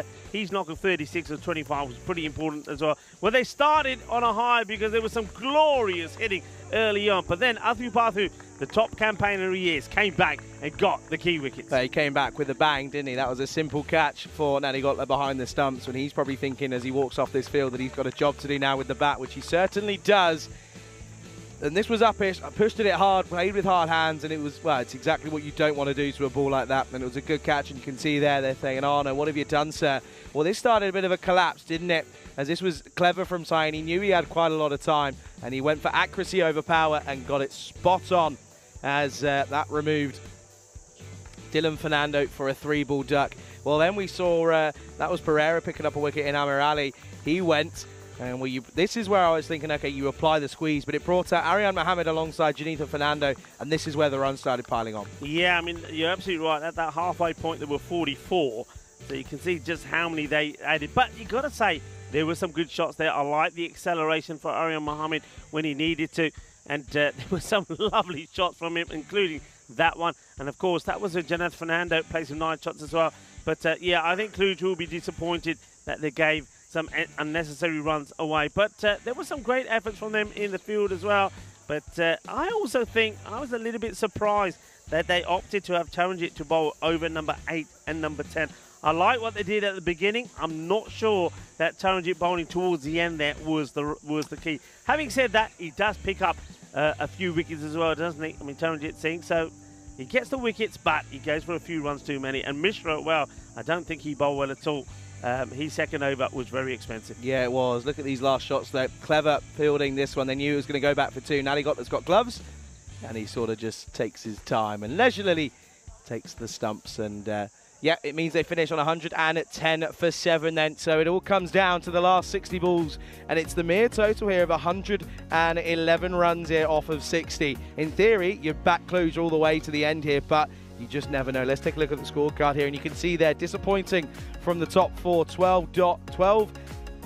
Speaker 4: knock of 36 or 25 was pretty important as well. Well, they started on a high because there was some glorious hitting early on, but then Athu Pathu, the top campaigner he is, came back and got the key wickets.
Speaker 3: He came back with a bang, didn't he? That was a simple catch for Nadi Gotla behind the stumps, when he's probably thinking as he walks off this field that he's got a job to do now with the bat, which he certainly does. And this was uppish. I pushed it hard, played with hard hands, and it was, well, it's exactly what you don't want to do to a ball like that. And it was a good catch, and you can see there, they're saying, oh no, what have you done, sir? Well, this started a bit of a collapse, didn't it? As this was clever from Sain. He knew he had quite a lot of time, and he went for accuracy over power and got it spot on as that removed Dylan Fernando for a 3-ball duck. Well, then we saw that was Pereira picking up a wicket in Amir Ali. He went And this is where I was thinking, okay, you apply the squeeze, but it brought out Ariane Mohammed alongside Janitha Fernando, and this is where the runs started piling on.
Speaker 4: Yeah, I mean, you're absolutely right. At that halfway point, there were 44, so you can see just how many they added. But you got to say, there were some good shots there. I like the acceleration for Ariane Mohammed when he needed to, and there were some lovely shots from him, including that one. And of course, that was a Janitha Fernando, played some 9 shots as well. But yeah, I think Cluj will be disappointed that they gave some unnecessary runs away. But there were some great efforts from them in the field as well. But I also think I was a little bit surprised that they opted to have Taranjit to bowl over number 8 and number 10. I like what they did at the beginning. I'm not sure that Taranjit bowling towards the end there was the key. Having said that, he does pick up a few wickets as well, doesn't he? I mean, Taranjit Singh, so he gets the wickets, but he goes for a few runs too many. And Mishra, well, I don't think he bowled well at all. His second over was very expensive.
Speaker 3: Yeah, it was. Look at these last shots there. Clever fielding this one. They knew he was going to go back for 2. Naligot got gloves, and he sort of just takes his time and leisurely takes the stumps. And yeah, it means they finish on 110 for 7 then. So it all comes down to the last 60 balls, and it's the mere total here of 111 runs here off of 60. In theory, you're back Cluj all the way to the end here, but you just never know. Let's take a look at the scorecard here, and you can see there, disappointing from the top 4, 12,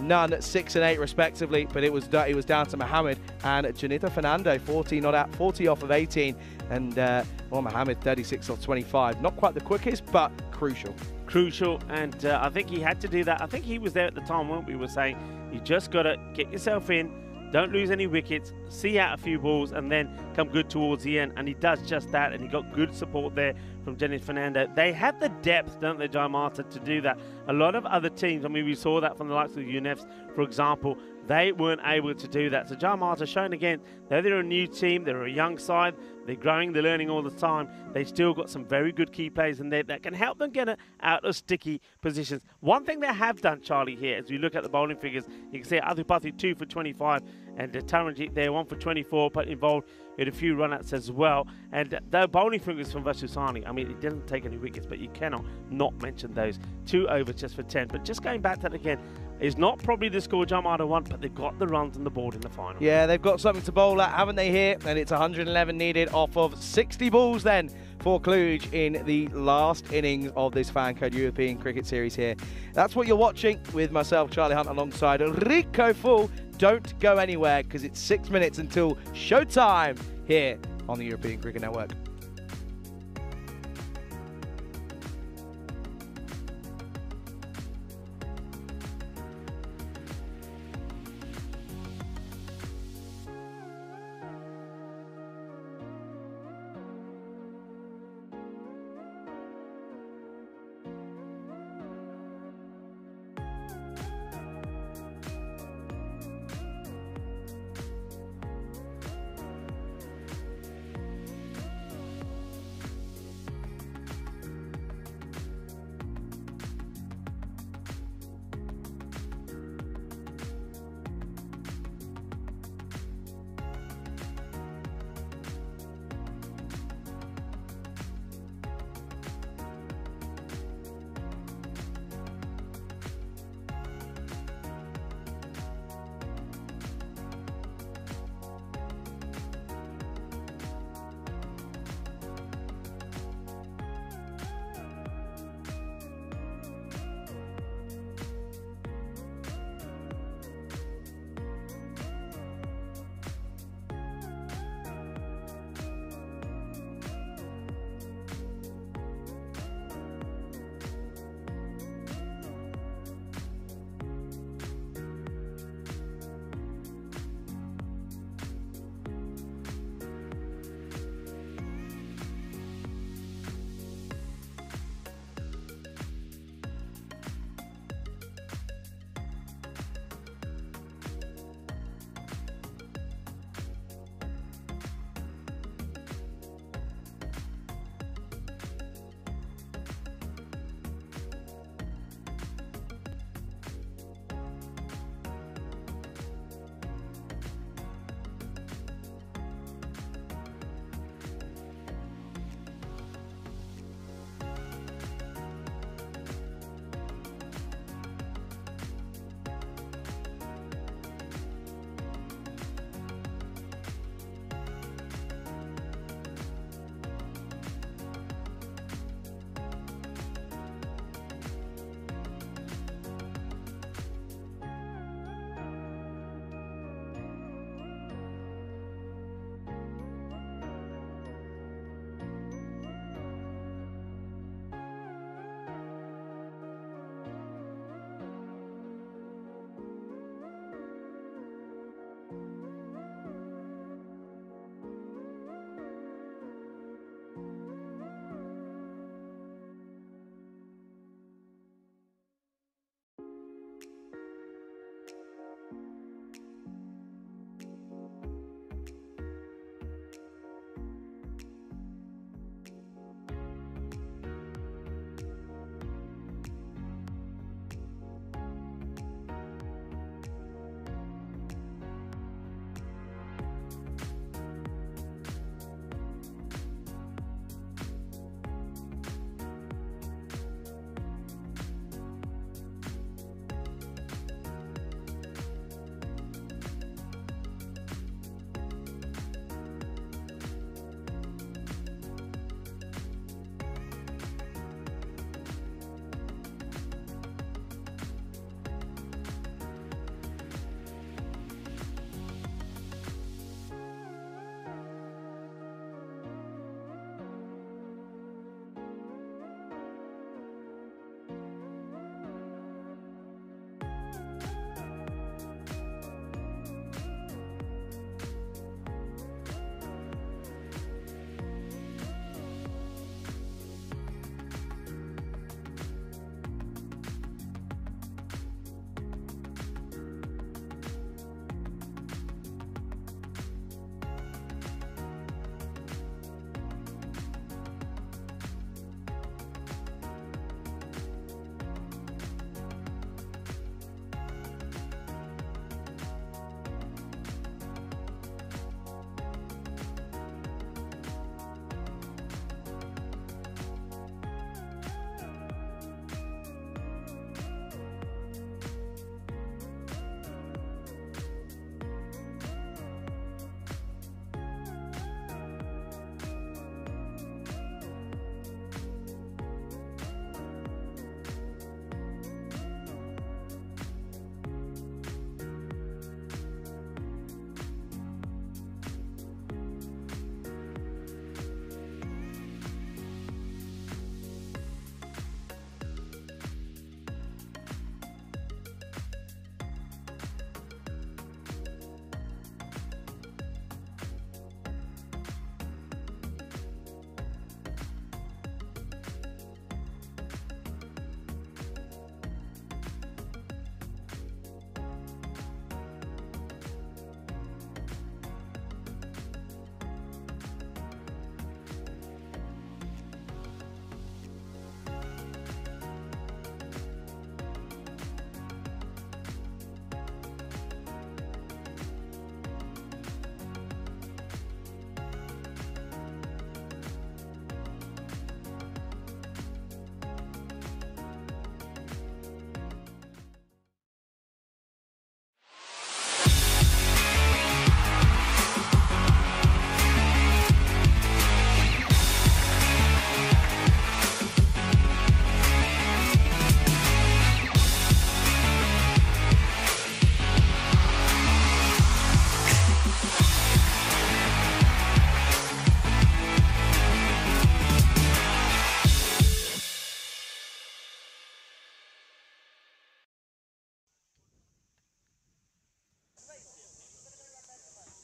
Speaker 3: none, 6 and 8 respectively, but it was down to Mohammed and Janitha Fernando, 40 off of 18, and well, Mohammed 36 off 25. Not quite the quickest, but crucial.
Speaker 4: Crucial, and I think he had to do that. I think he was there at the time, weren't we? Were saying you just got to get yourself in, don't lose any wickets, see out a few balls, and then come good towards the end. And he does just that, and he got good support there from Janitha Fernando. They have the depth, don't they, Jai Mata, to do that. A lot of other teams, I mean, we saw that from the likes of the UNEFs, for example, they weren't able to do that. So Jai Mata showing again, though they're a new team, they're a young side, they're growing, they're learning all the time, they've still got some very good key players in there that can help them get out of sticky positions. One thing they have done, Charlie, here, as we look at the bowling figures, you can see Adhipathy 2 for 25, and Taranjit there 1 for 24, but involved in a few run-outs as well. And the bowling figures from Vashisani, I mean, it didn't take any wickets, but you cannot not mention those. 2 overs just for 10. But just going back to that again, it's not probably the score Jai Mata want, but they've got the runs on the board in the final.
Speaker 3: Yeah, they've got something to bowl at, haven't they, here? And it's 111 needed off of 60 balls then for Cluj in the last innings of this Fan Code European Cricket Series here. That's what you're watching with myself, Charlie Hunt, alongside Rico Full. Don't go anywhere, because it's 6 minutes until showtime here on the European Cricket Network.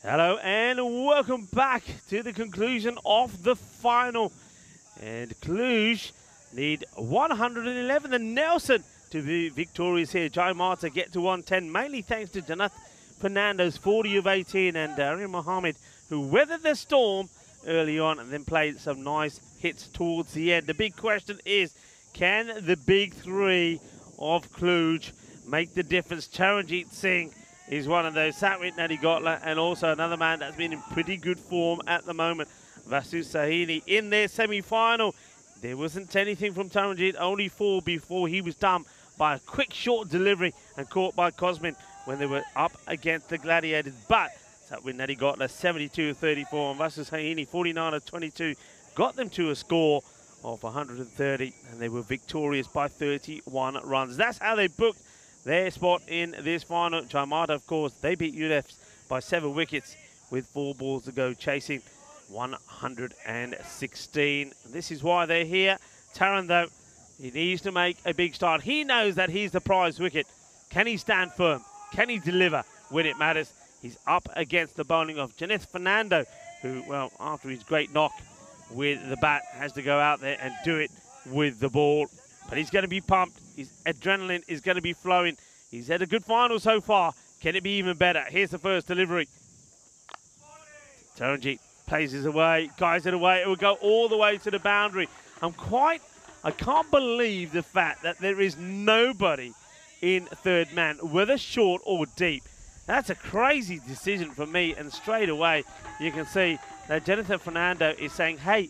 Speaker 4: Hello and welcome back to the conclusion of the final. And Cluj need 111 and Nelson to be victorious here. Jai Mata get to 110, mainly thanks to Janath Fernando's 40 of 18 and Aryan Mohammed, who weathered the storm early on and then played some nice hits towards the end. The big question is, can the big three of Cluj make the difference? Charanjit Singh is one of those, Satwit Nadigotla, and also another man that's been in pretty good form at the moment, Vasu Sahini, in their semi-final. There wasn't anything from Charanjit, only 4 before he was done by a quick short delivery and caught by Cosmin when they were up against the Gladiators. But Satwit Nadigotla 72-34 and Vasu Sahini 49-22 got them to a score of 130, and they were victorious by 31 runs. That's how they booked their spot in this final. Jai Mata, of course, they beat UNEFs by 7 wickets with 4 balls to go, chasing 116. This is why they're here. Taran, though, he needs to make a big start. He knows that he's the prize wicket. Can he stand firm? Can he deliver when it matters? He's up against the bowling of Janeth Fernando, who, well, after his great knock with the bat, has to go out there and do it with the ball. But he's going to be pumped. His adrenaline is going to be flowing. He's had a good final so far. Can it be even better? Here's the first delivery. Taranjit plays it away, guides it away. It will go all the way to the boundary. I can't believe the fact that there is nobody in third man, whether short or deep. That's a crazy decision for me. And straight away, you can see that Jonathan Fernando is saying, hey,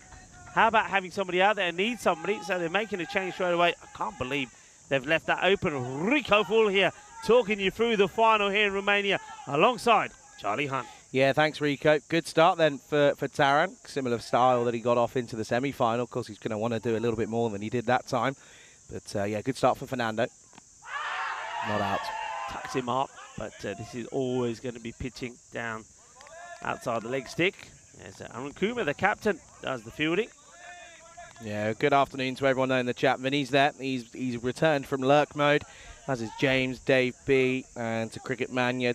Speaker 4: how about having somebody out there and need somebody? So they're making a change straight away. I can't believe they've left that open. Rico Full here, talking you through the final here in Romania, alongside Charlie Hunt.
Speaker 3: Yeah, thanks, Rico. Good start then for Taran. Similar style that he got off into the semi-final. Of course, he's going to want to do a little bit more than he did that time. But, yeah, good start for Fernando. Not out.
Speaker 4: Tucks him up, but this is always going to be pitching down outside the leg stick. As Arun Kumar, the captain, does the fielding.
Speaker 3: Yeah, good afternoon to everyone there in the chat. Vinny's there. He's returned from lurk mode, as is James, Dave B, and to Cricket Mania,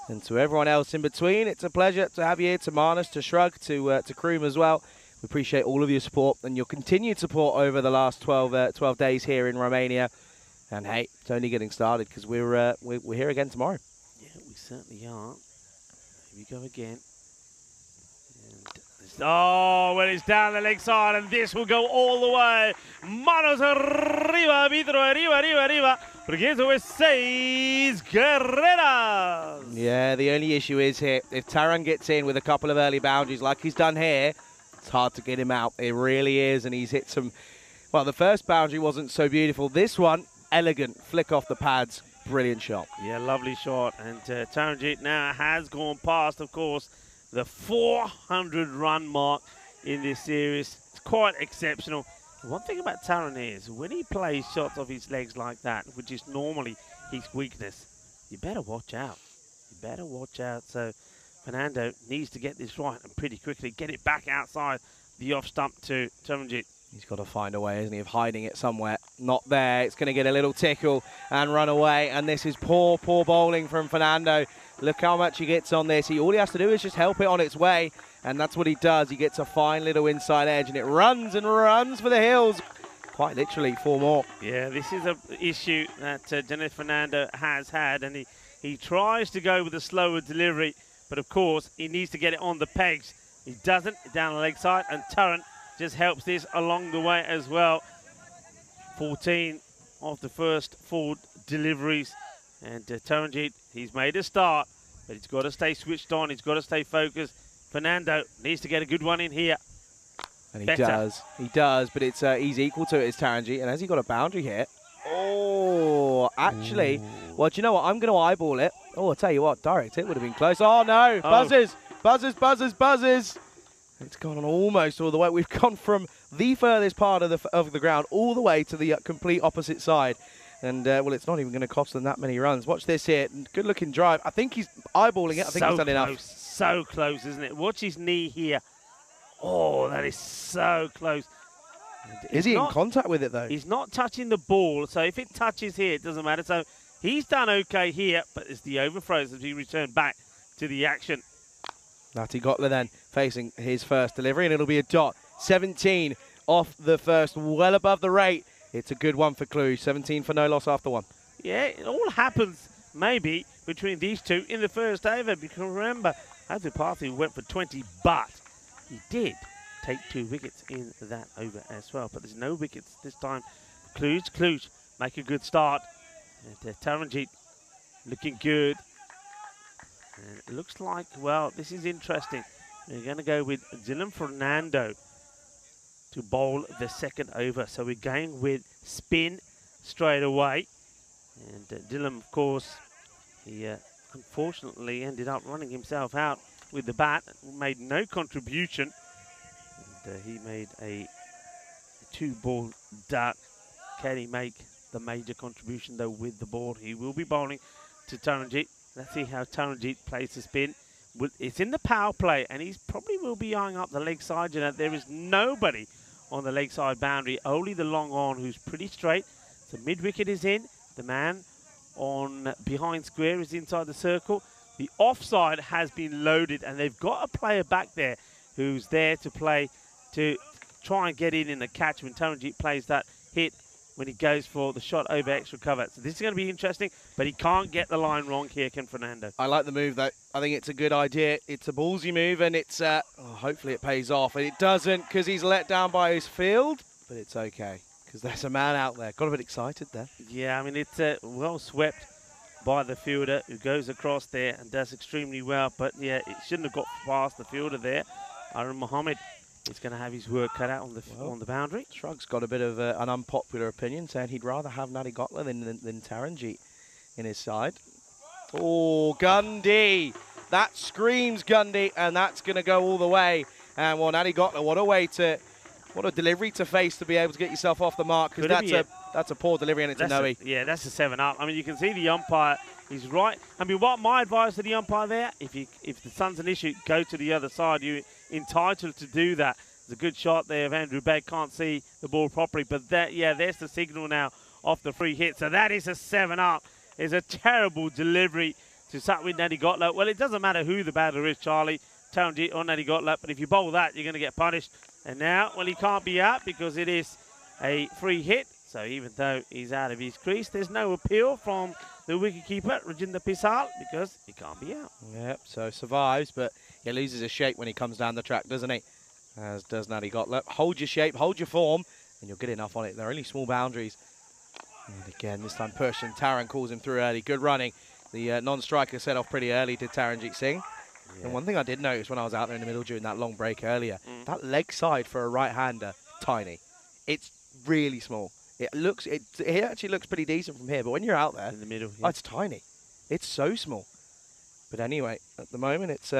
Speaker 3: and to everyone else in between. It's a pleasure to have you here, to Marnus, to Shrug, to Kroom as well. We appreciate all of your support and your continued support over the last 12 days here in Romania. And hey, it's only getting started because we're here again tomorrow.
Speaker 4: Yeah, we certainly are. Here we go again. Oh, well, it's down the leg side, and this will go all the way. Manos arriba, Vitro, arriba. Porque with 6 carreras.
Speaker 3: Yeah, the only issue is here, if Taran gets in with a couple of early boundaries like he's done here, it's hard to get him out. It really is, and he's hit some... Well, the first boundary wasn't so beautiful. This one, elegant, flick off the pads. Brilliant shot.
Speaker 4: Yeah, lovely shot. And Taranjit now has gone past, of course, the 400-run mark in this series. It's quite exceptional. One thing about Taran is, when he plays shots off his legs like that, which is normally his weakness, you better watch out. You better watch out. So Fernando needs to get this right and pretty quickly get it back outside the off stump to Taranjit.
Speaker 3: He's got to find a way, isn't he, of hiding it somewhere. Not there. It's going to get a little tickle and run away. And this is poor bowling from Fernando. Look how much he gets on this. All he has to do is just help it on its way. And that's what he does. He gets a fine little inside edge, and it runs and runs for the hills. Quite literally 4 more.
Speaker 4: Yeah, this is an issue that Dennis Fernando has had. And he tries to go with a slower delivery. But, of course, he needs to get it on the pegs. He doesn't, down the leg side. And Taran just helps this along the way as well. 14 of the first 4 deliveries. And Taranjit, he's made a start, but he's got to stay switched on. He's got to stay focused. Fernando needs to get a good one in here.
Speaker 3: And he does. He does, but it's he's equal to it, is Taranjit. And has he got a boundary here? Oh, actually, well, do you know what? I'm going to eyeball it. Oh, I'll tell you what, direct hit would have been close. Oh, no. Buzzes. It's gone on almost all the way. We've gone from the furthest part of the ground all the way to the complete opposite side. And, well, it's not even going to cost them that many runs. Watch this here. Good-looking drive. I think he's eyeballing it. I think he's done enough.
Speaker 4: So close, isn't it? Watch his knee here. Oh, that is so close.
Speaker 3: Is he in contact with it, though?
Speaker 4: He's not touching the ball. So if it touches here, it doesn't matter. So he's done okay here, but it's the overthrows as we return back to the action.
Speaker 3: Natty Gotler then facing his first delivery, and it'll be a dot. 17 off the first, well above the rate. It's a good one for Cluj. 17 for no loss after one.
Speaker 4: Yeah, it all happens maybe between these two in the first over, because remember, Adil Parthi went for 20, but he did take 2 wickets in that over as well. But there's no wickets this time. Cluj make a good start. And Taranjeet looking good. And it looks like, well, this is interesting. We're going to go with Dylan Fernando to bowl the second over. So we're going with spin straight away. And Dylan, of course, he unfortunately ended up running himself out with the bat. Made no contribution. And he made a 2-ball duck. Can he make the major contribution, though, with the ball? He will be bowling to Taranjeet. Let's see how Taranjeet plays the spin. It's in the power play, and he probably will be eyeing up the leg side. You know, there is nobody on the leg side boundary, only the long on, who's pretty straight. So mid-wicket is in. The man on behind square is inside the circle. The offside has been loaded, and they've got a player back there who's there to play, to try and get in the catch when Taranjeet plays that hit, when he goes for the shot over extra cover. So this is going to be interesting, but he can't get the line wrong here, can Fernando.
Speaker 3: I like the move, though. I think it's a good idea. It's a ballsy move, and it's hopefully it pays off. And it doesn't, because he's let down by his field, but it's okay, because there's a man out there. Got a bit excited there.
Speaker 4: Yeah, I mean, it's well swept by the fielder, who goes across there and does extremely well. But, yeah, it shouldn't have got past the fielder there. Aaron Mohammed is going to have his work cut out on the boundary.
Speaker 3: Shrug's got a bit of an unpopular opinion, saying he'd rather have Natty Gotler than Taranjeet in his side. Oh, Gundy. That screams Gundy, and that's going to go all the way. And well, Natty Gotler, what a delivery to face to be able to get yourself off the mark, because that's a poor delivery, and it's a no-e.
Speaker 4: Yeah, that's a 7-up. I mean, you can see the umpire. He's right. I mean, what my advice to the umpire there, if the sun's an issue, go to the other side. You're entitled to do that. It's a good shot there of Andrew Begg. Can't see the ball properly, but there's the signal now off the free hit. So that is a 7-up. It's a terrible delivery to Satwin Natty Gotler. Well, it doesn't matter who the batter is, Charlie, Taranjeet or Natty Gotler, but if you bowl that, you're going to get punished. And now, well, he can't be out because it is a free hit. So even though he's out of his crease, there's no appeal from the wicketkeeper, Rajinder Pisal, because he can't be out.
Speaker 3: Yep, so survives, but he loses his shape when he comes down the track, doesn't he? As does Natty Gotler. Hold your shape, hold your form, and you'll get enough on it. They're only small boundaries. And again, this time Persian Taran calls him through early. Good running. The non-striker set off pretty early, did Taranjeet Singh. Yeah. And one thing I did notice when I was out there in the middle during that long break earlier, that leg side for a right-hander, tiny. It's really small. It actually looks pretty decent from here, but when you're out there,
Speaker 4: in the middle,
Speaker 3: oh, it's tiny. It's so small. But anyway, at the moment, it's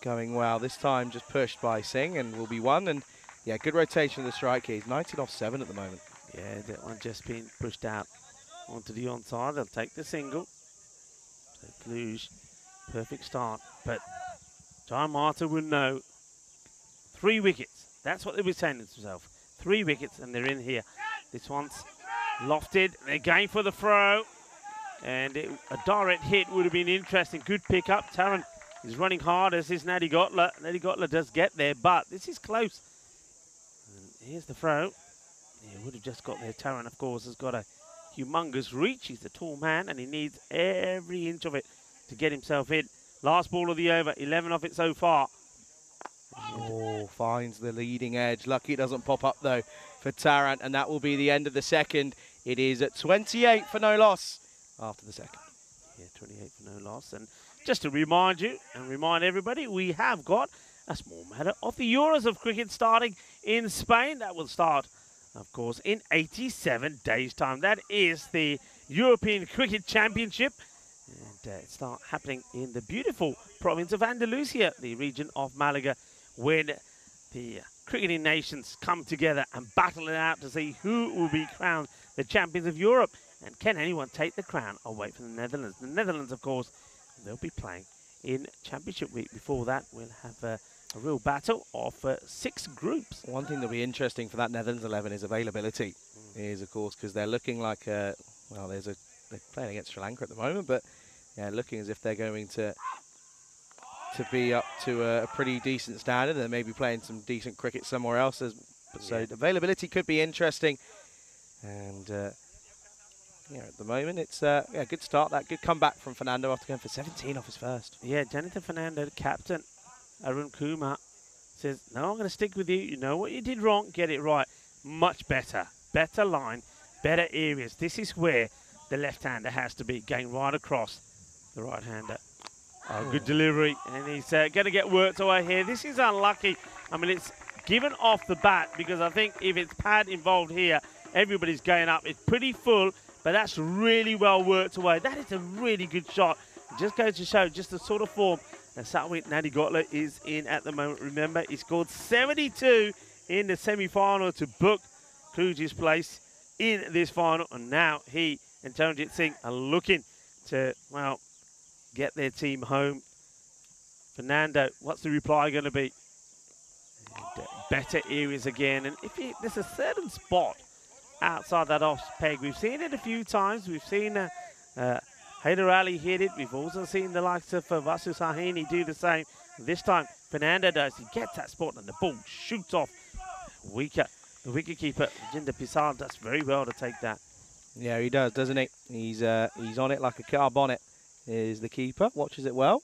Speaker 3: going well. This time just pushed by Singh and will be one. And yeah, good rotation of the strike here. He's 19 off 7 at the moment.
Speaker 4: Yeah, that one just been pushed out onto the onside. They'll take the single. So Cluj, perfect start. But John Martin will know 3 wickets. That's what they were saying to themselves. 3 wickets, and they're in here. This one's lofted. They're going for the throw. And a direct hit would have been interesting. Good pick up. Taran is running hard, as is Natty Gotler. Natty Gotler does get there, but this is close. And here's the throw. Yeah, would have just got there. Taran, of course, has got a humongous reach. He's a tall man, and he needs every inch of it to get himself in. Last ball of the over. 11 off it so far.
Speaker 3: Oh, finds the leading edge. Lucky it doesn't pop up, though, for Taran, and that will be the end of the second. It is at 28 for no loss after the second.
Speaker 4: Yeah, 28 for no loss. And just to remind you and remind everybody, we have got a small matter of the Euros of cricket starting in Spain. That will start, of course, in 87 days' time. That is the European Cricket Championship. And it starts happening in the beautiful province of Andalusia, the region of Malaga, when the cricketing nations come together and battle it out to see who will be crowned the champions of Europe. And can anyone take the crown away from the Netherlands? The Netherlands, of course, they'll be playing in Championship Week. Before that, we'll have a real battle of 6 groups.
Speaker 3: One thing that'll be interesting for that Netherlands 11 is availability. Is, of course, because they're looking like, well, they're playing against Sri Lanka at the moment, but yeah, looking as if they're going to to be up to a pretty decent standard and maybe playing some decent cricket somewhere else. So availability could be interesting. And at the moment it's a good start. That good comeback from Fernando after going for 17 off his first.
Speaker 4: Yeah, Jonathan Fernando, captain, Arun Kumar, says, no, I'm going to stick with you. You know what you did wrong, get it right. Much better. Better line, better areas. This is where the left-hander has to be, going right across the right-hander. Oh, good delivery, and he's going to get worked away here. This is unlucky. I mean, it's given off the bat because I think if it's pad involved here, everybody's going up. It's pretty full, but that's really well worked away. That is a really good shot. It just goes to show just the sort of form that Satwik Nadigotla is in at the moment. Remember, he scored 72 in the semi-final to book Kluge's place in this final, and now he and Taranjit Singh are looking to, well, get their team home. Fernando, what's the reply going to be? And, better areas again. And if there's a certain spot outside that off peg, we've seen it a few times. We've seen Haider Ali hit it. We've also seen the likes of Vasu Sahini do the same. This time, Fernando does. He gets that spot and the ball shoots off. Weaker. The wicketkeeper, Jinder Pisal, does very well to take that.
Speaker 3: Yeah, he does, doesn't he? He's on it like a car bonnet. Is the keeper, watches it well.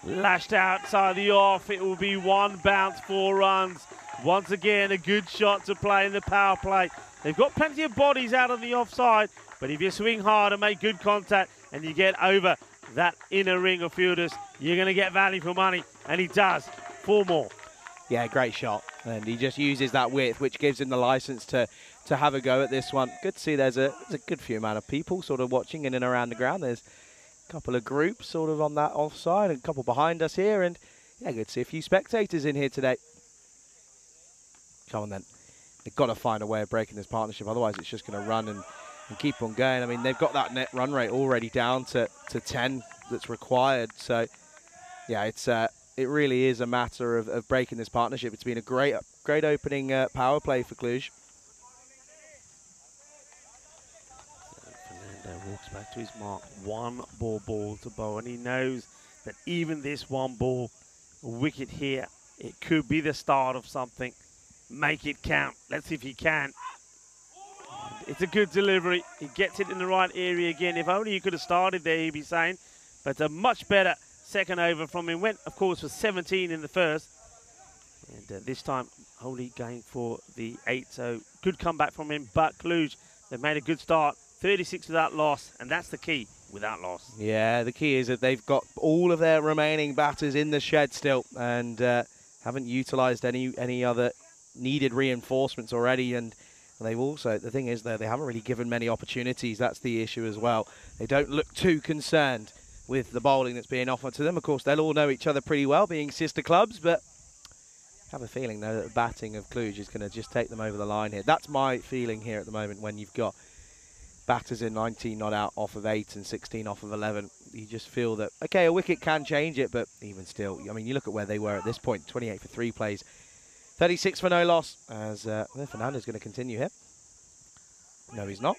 Speaker 4: Lashed outside the off, it will be one bounce, 4 runs. Once again, a good shot to play in the power play. They've got plenty of bodies out on the offside, but if you swing hard and make good contact and you get over that inner ring of fielders, you're going to get value for money, and he does. 4 more.
Speaker 3: Yeah, great shot. And he just uses that width, which gives him the license to have a go at this one. Good to see there's a good few amount of people sort of watching in and around the ground. There's a couple of groups sort of on that offside, and a couple behind us here. And yeah, good to see a few spectators in here today. Come on then. They've got to find a way of breaking this partnership. Otherwise, it's just going to run and keep on going. I mean, they've got that net run rate already down to 10 that's required. So yeah, it really is a matter of breaking this partnership. It's been a great opening power play for Cluj.
Speaker 4: Fernando walks back to his mark. 1 ball to bowl, and he knows that even this 1 ball wicket here, it could be the start of something. Make it count. Let's see if he can. And it's a good delivery. He gets it in the right area again. If only he could have started there, he'd be saying. But a much better second over from him. Went, of course, for 17 in the first. And this time, only going for the 8. So good comeback from him. But Cluj, they've made a good start. 36 without loss. And that's the key, without loss.
Speaker 3: Yeah, the key is that they've got all of their remaining batters in the shed still. And haven't utilised any other needed reinforcements already. And they've also, the thing is, though, they haven't really given many opportunities. That's the issue as well. They don't look too concerned with the bowling that's being offered to them. Of course, they'll all know each other pretty well, being sister clubs, but I have a feeling, though, that the batting of Cluj is going to just take them over the line here. That's my feeling here at the moment when you've got batters in 19 not out off of 8 and 16 off of 11. You just feel that, okay, a wicket can change it, but even still, I mean, you look at where they were at this point, 28 for 3 plays, 36 for no loss, as Fernando's going to continue here. No, he's not.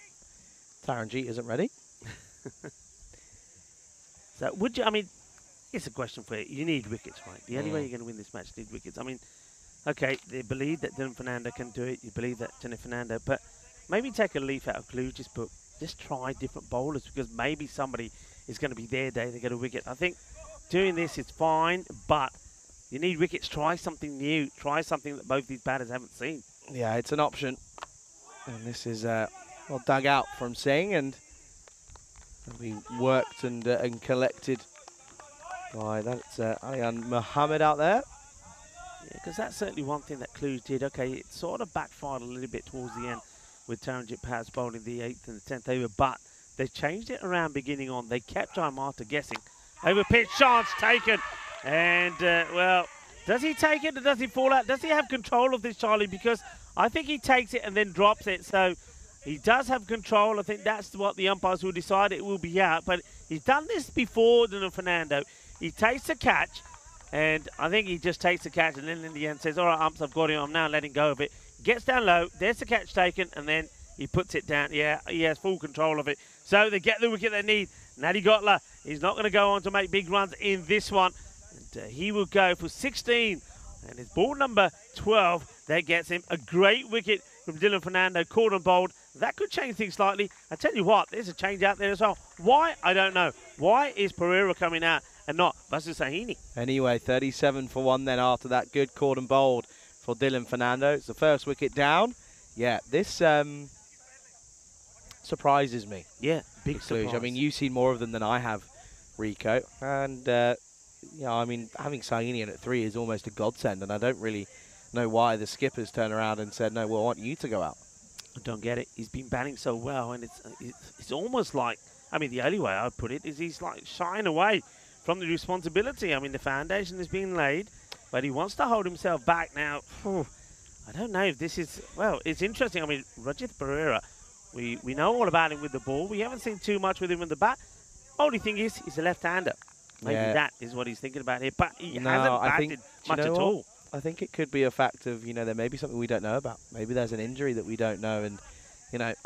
Speaker 3: Taranjit isn't ready.
Speaker 4: So would you, I mean, it's a question for you. You need wickets, right? The only way you're going to win this match, you need wickets. I mean, okay, they believe that Dylan Fernando can do it. You believe that Jenny Fernando, but maybe take a leaf out of Kluj's book. Just try different bowlers, because maybe somebody is going to be their day to get a wicket. I think doing this is fine, but you need wickets. Try something new. Try something that both these batters haven't seen.
Speaker 3: Yeah, it's an option. And this is well dug out from Singh, and we worked and collected by that's Alian Mohammed out there.
Speaker 4: Yeah, because that's certainly one thing that Cluj did. Okay, it sort of backfired a little bit towards the end with Taranjit perhaps bowling the 8th and the 10th over, but they changed it around beginning on. They kept Jaimata guessing. Over pitch, chance taken. And, well, does he take it or does he fall out? Does he have control of this, Charlie? Because I think he takes it and then drops it. So he does have control. I think that's what the umpires will decide. It will be out. But he's done this before, Dylan Fernando. He takes the catch, and I think he just takes the catch and then in the end says, all right, umps, I've got him. I'm now letting go of it. Gets down low. There's the catch taken, and then he puts it down. Yeah, he has full control of it. So they get the wicket they need. Nadigotla He's not going to go on to make big runs in this one. And he will go for 16. And it's ball number 12 that gets him a great wicket from Dylan Fernando, caught and bowled. That could change things slightly. I tell you what, there's a change out there as well. Why? I don't know. Why is Pereira coming out and not Basu Sahini?
Speaker 3: Anyway, 37 for 1 then after that good caught and bowled for Dylan Fernando. It's the first wicket down. Yeah, this surprises me.
Speaker 4: Yeah, big surprise.
Speaker 3: I mean, you've seen more of them than I have, Rico. And, I mean, having Sahini in at 3 is almost a godsend. And I don't really know why the skippers turned around and said, no, we want you to go out.
Speaker 4: I don't get it. He's been batting so well. And it's almost like, I mean, the only way I'd put it is he's like shying away from the responsibility. I mean, the foundation has been laid, but he wants to hold himself back now. I don't know if this is, well, it's interesting. I mean, Rajith Pereira, we know all about him with the ball. We haven't seen too much with him with the bat. Only thing is, he's a left-hander. Maybe that is what he's thinking about here. But he hasn't batted much at all.
Speaker 3: I think it could be a fact of, there may be something we don't know about. Maybe there's an injury that we don't know. And, I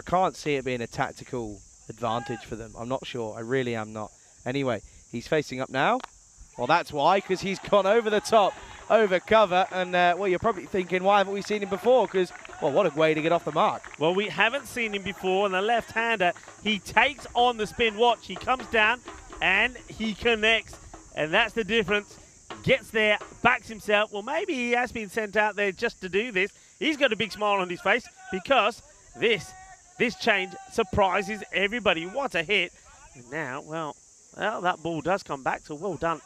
Speaker 3: can't see it being a tactical advantage for them. I'm not sure. I really am not. Anyway, he's facing up now. Well, that's why, because he's gone over the top, over cover. And, well, you're probably thinking, why haven't we seen him before? Because, well, what a way to get off the mark.
Speaker 4: Well, we haven't seen him before. And the left-hander, he takes on the spin. Watch, he comes down and he connects. And that's the difference. Gets there, backs himself. Well, maybe he has been sent out there just to do this. He's got a big smile on his face because this change surprises everybody. What a hit. And now, well, that ball does come back. So well done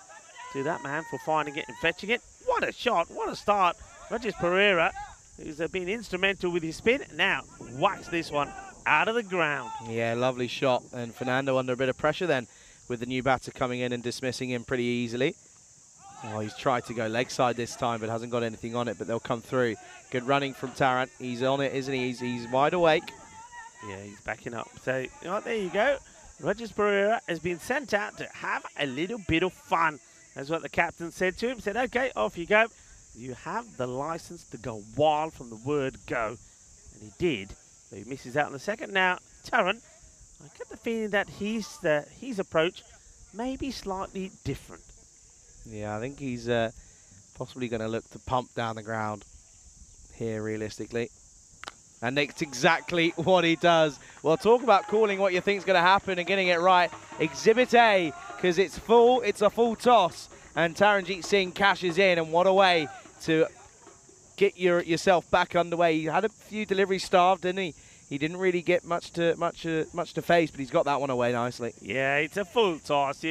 Speaker 4: to that man for finding it and fetching it. What a shot. What a start. Rajith Pereira, who's been instrumental with his spin, now whacks this one out of the ground.
Speaker 3: Yeah, lovely shot. And Fernando under a bit of pressure then with the new batter coming in and dismissing him pretty easily. Oh, he's tried to go leg side this time, but hasn't got anything on it, but they'll come through. Good running from Tarrant. He's on it, isn't he? He's wide awake.
Speaker 4: Yeah, he's backing up. So, there you go. Rajith Pereira has been sent out to have a little bit of fun. That's what the captain said to him. Said, okay, off you go. You have the license to go wild from the word go. And he did. So he misses out in the second. Now, Tarrant, I get the feeling that his approach may be slightly different.
Speaker 3: Yeah, I think he's possibly going to look to pump down the ground here, realistically. And that's exactly what he does. Well, talk about calling what you think's going to happen and getting it right. Exhibit A, because it's a full toss. And Taranjeet Singh cashes in, and what a way to get yourself back underway. He had a few deliveries starved, didn't he? He didn't really get much to face, but he's got that one away nicely.
Speaker 4: Yeah, it's a full toss.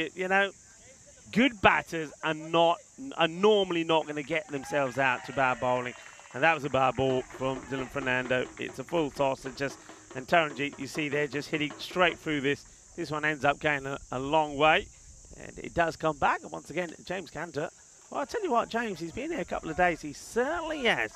Speaker 4: Good batters are normally not going to get themselves out to bad bowling. And that was a bad ball from Dylan Fernando. It's a full toss. And Taranjeet, you see there, just hitting straight through this. This one ends up going a long way. And it does come back. And once again, James Cantor. Well, I'll tell you what, James, he's been here a couple of days. He certainly has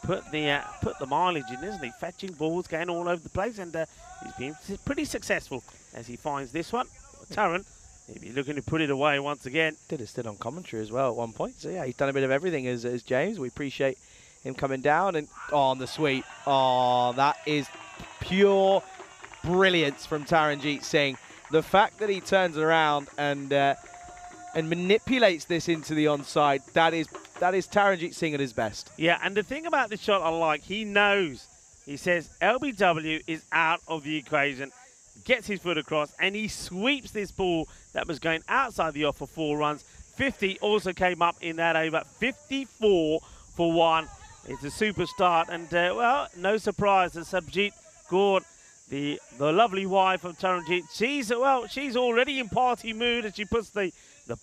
Speaker 4: put the mileage in, isn't he? Fetching balls, going all over the place. And he's been pretty successful as he finds this one. Tarrant, maybe looking to put it away once again.
Speaker 3: Did a stint on commentary as well at one point. So, yeah, he's done a bit of everything as James. We appreciate him coming down and on the sweep. Oh, that is pure brilliance from Taranjeet Singh. The fact that he turns around and manipulates this into the onside, that is Taranjeet Singh at his best.
Speaker 4: Yeah, and the thing about this shot I like, he knows. He says LBW is out of the equation. Gets his foot across, and he sweeps this ball that was going outside the off for 4 runs. 50 also came up in that over. 54 for 1. It's a super start, and well, no surprise that Sabjit Gaur, the lovely wife of Taranjeet, she's already in party mood, and she puts the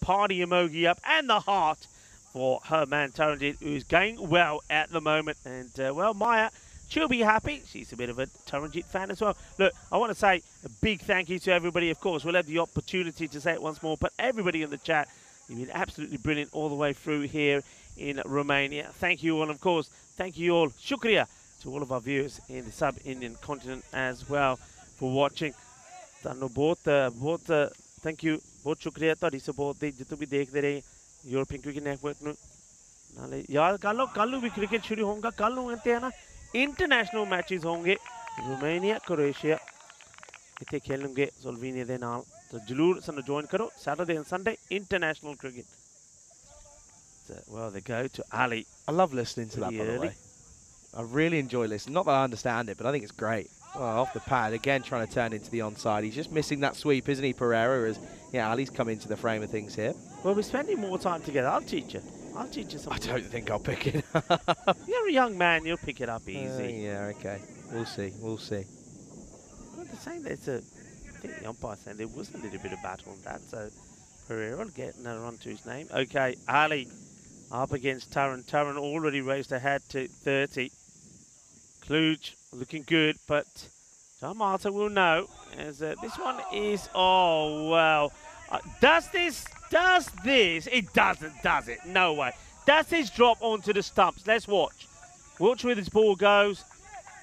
Speaker 4: party emoji up and the heart for her man Taranjeet, who's going well at the moment. And well, Maya, she'll be happy. She's a bit of a Taranjeet fan as well. Look, I want to say a big thank you to everybody. Of course, we'll have the opportunity to say it once more, but everybody in the chat, you've been absolutely brilliant all the way through here in Romania. Thank you all, and of course, thank you all. Shukriya to all of our viewers in the sub-Indian continent as well for watching. Thank you. बहुत शुक्रिया ਤੁਹਾਡੀ support ਦੇ ਜਿੱਥੇ ਵੀ ਦੇਖਦੇ ਰਹੇ European Cricket Network ਨੂੰ ਨਾਲੇ ਯਾਦ ਕਰ ਲਓ ਕੱਲ ਨੂੰ ਵੀ ਕ੍ਰਿਕਟ ਸ਼ੁਰੂ ਹੋਊਗਾ ਕੱਲ ਨੂੰ ਇੱਥੇ ਨਾ ਇੰਟਰਨੈਸ਼ਨਲ ਮੈਚਸ ਹੋਣਗੇ ਰੋਮਾਨੀਆ ਕ੍ਰੋਏਸ਼ੀਆ ਇੱਥੇ ਖੇਲਣਗੇ ਸਲੋਵੇਨੀਆ ਦੇ ਨਾਲ तो जरूर सन join करो Saturday and Sunday international cricket. So, well, they go to Ali.
Speaker 3: I love listening to that, by the way. I really enjoy listening. Not that I understand it, but I think it's great. Well, off the pad, again trying to turn into the onside. He's just missing that sweep, isn't he, Pereira? As Ali's come into the frame of things here.
Speaker 4: Well, we're spending more time together. I'll teach you. I'll teach you something.
Speaker 3: I don't think I'll pick it up.
Speaker 4: You're a young man. You'll pick it up easy.
Speaker 3: Yeah, okay. We'll see. We'll see.
Speaker 4: Well, they're saying there's I think the umpire saying there was a little bit of battle on that. So Pereira will get another run to his name. Okay, Ali up against Taran. Taran already raised ahead to 30. Kluge looking good, but John Marta will know. As this one is, oh, well. Does this? It doesn't, does it? No way. Does this drop onto the stumps? Let's watch. Watch where this ball goes.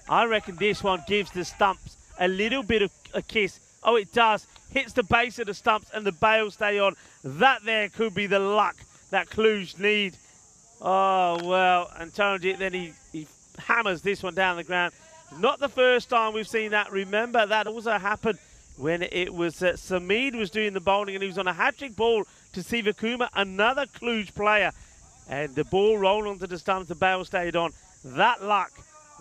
Speaker 4: I reckon this one gives the stumps a little bit of a kiss. Oh, it does. Hits the base of the stumps and the bail stay on. That there could be the luck that Kluge need. Oh, well. And Taranjit, then he hammers this one down the ground. Not the first time we've seen that. Remember, that also happened when it was Samid was doing the bowling and he was on a hat-trick ball to Sivakuma, another Kluge player. And the ball rolled onto the stumps, the bail stayed on. That luck,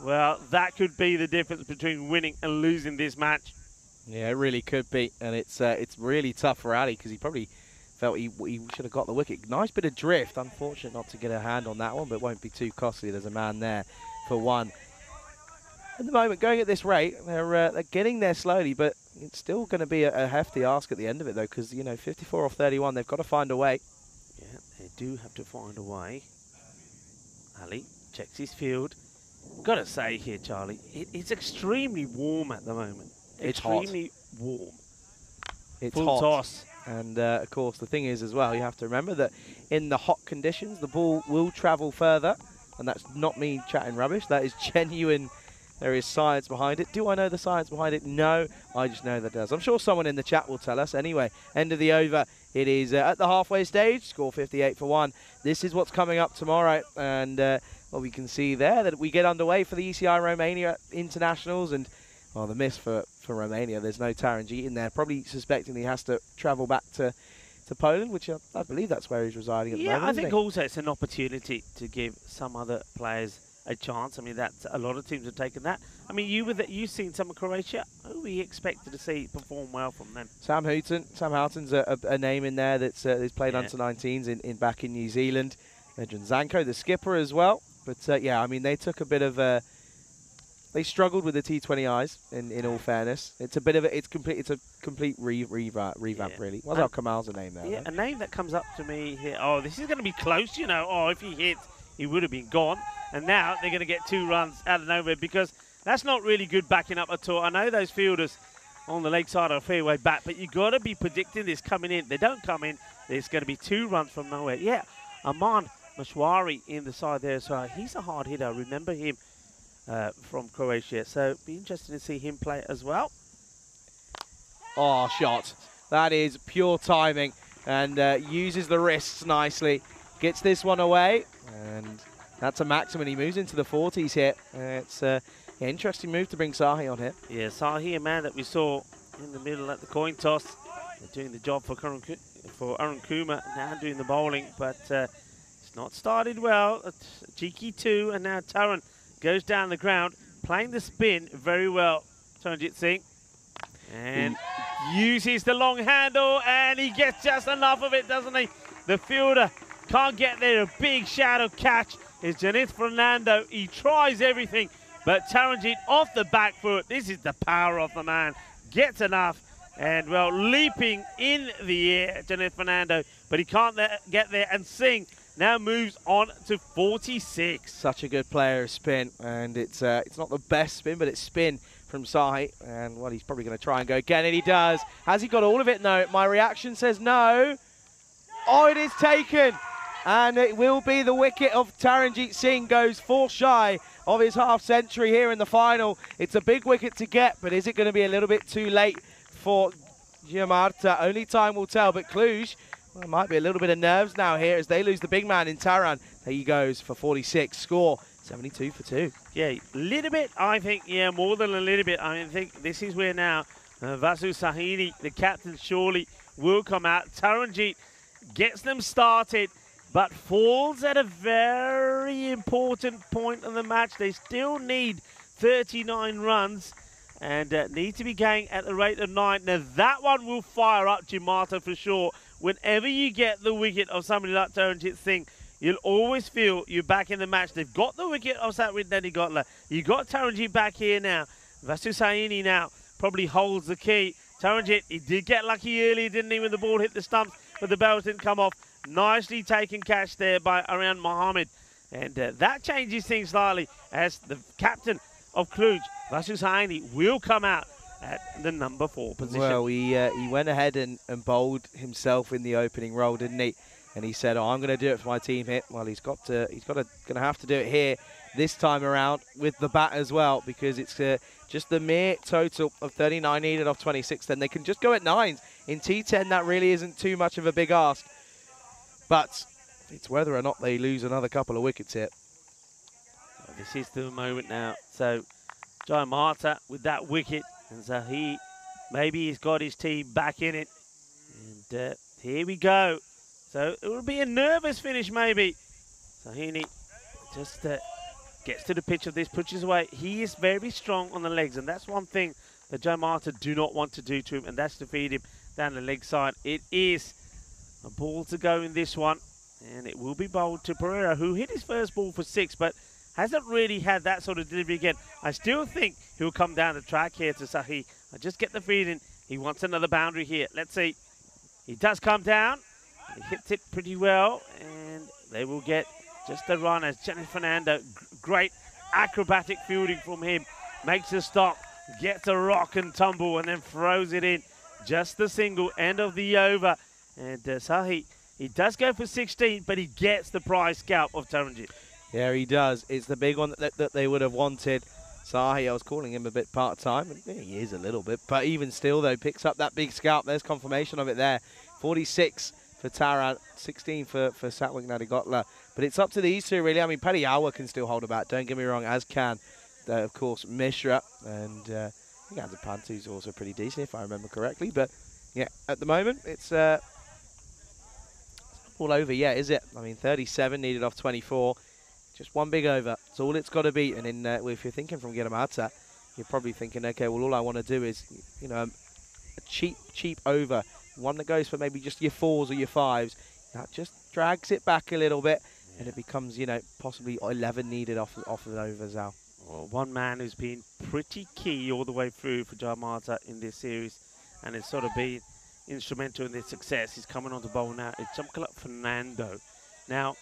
Speaker 4: well, that could be the difference between winning and losing this match.
Speaker 3: Yeah, it really could be. And it's really tough for Ali because he probably felt he should have got the wicket. Nice bit of drift. Unfortunate not to get a hand on that one, but it won't be too costly. There's a man there for one. At the moment, going at this rate, they're getting there slowly, but it's still going to be a hefty ask at the end of it, though, because, 54 off 31, they've got to find a way.
Speaker 4: Yeah, they do have to find a way. Ali checks his field. Got to say here, Charlie, it's extremely warm at the moment.
Speaker 3: It's
Speaker 4: extremely warm.
Speaker 3: It's
Speaker 4: Full
Speaker 3: hot.
Speaker 4: toss.
Speaker 3: And, of course, the thing is as well, you have to remember that in the hot conditions, the ball will travel further. And that's not me chatting rubbish. That is genuine. There is science behind it. Do I know the science behind it? No, I just know that it does. I'm sure someone in the chat will tell us. Anyway, end of the over. It is at the halfway stage. Score 58 for 1. This is what's coming up tomorrow. And well, we can see there that we get underway for the ECI Romania Internationals. And, well, the miss for Romania. There's no Taranjit in there. Probably suspecting he has to travel back to Poland, which I believe that's where he's residing at the moment.
Speaker 4: Yeah, I think also it's an opportunity to give some other players a chance. I mean, that's a lot of teams have taken that. I mean, you've seen some of Croatia. Who we expected to see perform well from them?
Speaker 3: Sam Houghton's a name in there that's played under 19s in back in New Zealand. Edrin Zanko, the skipper as well. But yeah, I mean, they took a bit of a. They struggled with the T20Is. In all fairness, it's a complete revamp really. What's our Kamal's name there?
Speaker 4: Yeah, a name that comes up to me here. Oh, this is going to be close. Oh, if he hit, he would have been gone. And now they're going to get 2 runs out of nowhere because that's not really good backing up at all. I know those fielders on the leg side are a fairway back, but you've got to be predicting this coming in. They don't come in. There's going to be 2 runs from nowhere. Yeah, Aman Mashwari in the side there as well. He's a hard hitter. I remember him from Croatia. So it'd be interesting to see him play as well.
Speaker 3: Oh, shot. That is pure timing and uses the wrists nicely. Gets this one away and that's a maximum. He moves into the 40s here. It's an interesting move to bring Sahi on here.
Speaker 4: Yeah, Sahi, a man that we saw in the middle at the coin toss. They're doing the job for Arun Kumar, now doing the bowling, but it's not started well. Cheeky 2, and now Taran goes down the ground, playing the spin very well. Taranjit Singh. And uses the long handle, and he gets just enough of it, doesn't he? The fielder can't get there. A big shadow catch is Janith Fernando. He tries everything, but Taranjit off the back foot. This is the power of the man. Gets enough, and, well, leaping in the air, Janith Fernando, but he can't get there, and Singh now moves on to 46.
Speaker 3: Such a good player of spin, and it's not the best spin, but it's spin from Sahi, and well, he's probably going to try and go again, and he does. Has he got all of it? No. My reaction says no. Oh, it is taken, and it will be the wicket of Taranjit Singh. Goes 4 shy of his half century here in the final. It's a big wicket to get, but is it going to be a little bit too late for Giamarta? Only time will tell, but Kluge, well, it might be a little bit of nerves now here as they lose the big man in Taran. There he goes for 46. Score 72 for 2.
Speaker 4: Yeah, a little bit, I think. Yeah, more than a little bit. I think this is where now Vasu Sahini, the captain, surely will come out. Taranjeet gets them started, but falls at a very important point in the match. They still need 39 runs and need to be going at the rate of 9. Now that one will fire up Jamata for sure. Whenever you get the wicket of somebody like Taranjeet Singh, you'll always feel you're back in the match. They've got the wicket of Satwin Denigotla. You got Taranjeet back here now. Vasu Saini now probably holds the key. Taranjeet, he did get lucky early, didn't he, when the ball hit the stumps, but the bells didn't come off. Nicely taken catch there by Aryan Mohammed. And that changes things slightly as the captain of Cluj, Vasu Saini, will come out at the number 4 position.
Speaker 3: Well, he went ahead and bowled himself in the opening roll, didn't he? And he said, "Oh, I'm going to do it for my team here." Well, he's going to have to do it here this time around with the bat as well, because it's just the mere total of 39 needed off 26. Then they can just go at 9s. In T10, that really isn't too much of a big ask. But it's whether or not they lose another couple of wickets here.
Speaker 4: Well, this is the moment now. So Jai Mata with that wicket, and so maybe he's got his team back in it. And here we go. So it will be a nervous finish maybe. Sahini just gets to the pitch of this, pushes away. He is very strong on the legs, and that's one thing that Jai Mata do not want to do to him, and that's to feed him down the leg side. It is a ball to go in this one, and it will be bowled to Pereira, who hit his first ball for 6, but hasn't really had that sort of delivery again. I still think he'll come down the track here to Sahi. I just get the feeling he wants another boundary here. Let's see. He does come down. He hits it pretty well, and they will get just a run as Jenny Fernando. Great acrobatic fielding from him. Makes a stop, gets a rock and tumble, and then throws it in. Just the single, end of the over. And Sahi, he does go for 16, but he gets the prize scalp of Taranjeet.
Speaker 3: Yeah, he does. It's the big one that they would have wanted. Sahi, I was calling him a bit part-time, and he is a little bit. But even still, though, picks up that big scalp. There's confirmation of it there. 46 for Taran, 16 for Satwik Nadigotla. But it's up to these two, really. I mean, Paddy Awa can still hold a bat, don't get me wrong, as can, of course, Mishra. And I think Anza Pantu's also pretty decent, if I remember correctly. But, yeah, at the moment, it's all over, yeah, is it? I mean, 37 needed off 24. Just one big over. That's all it's got to be. And if you're thinking from Giramata, you're probably thinking, okay, well, all I want to do is, you know, a cheap over. One that goes for maybe just your 4s or your 5s. That just drags it back a little bit, and it becomes, you know, possibly 11 needed off an over, Zal.
Speaker 4: Well, one man who's been pretty key all the way through for Jai Mata in this series, and has sort of been instrumental in their success. He's coming on the bowl now. It's Jamkala Fernando. Now,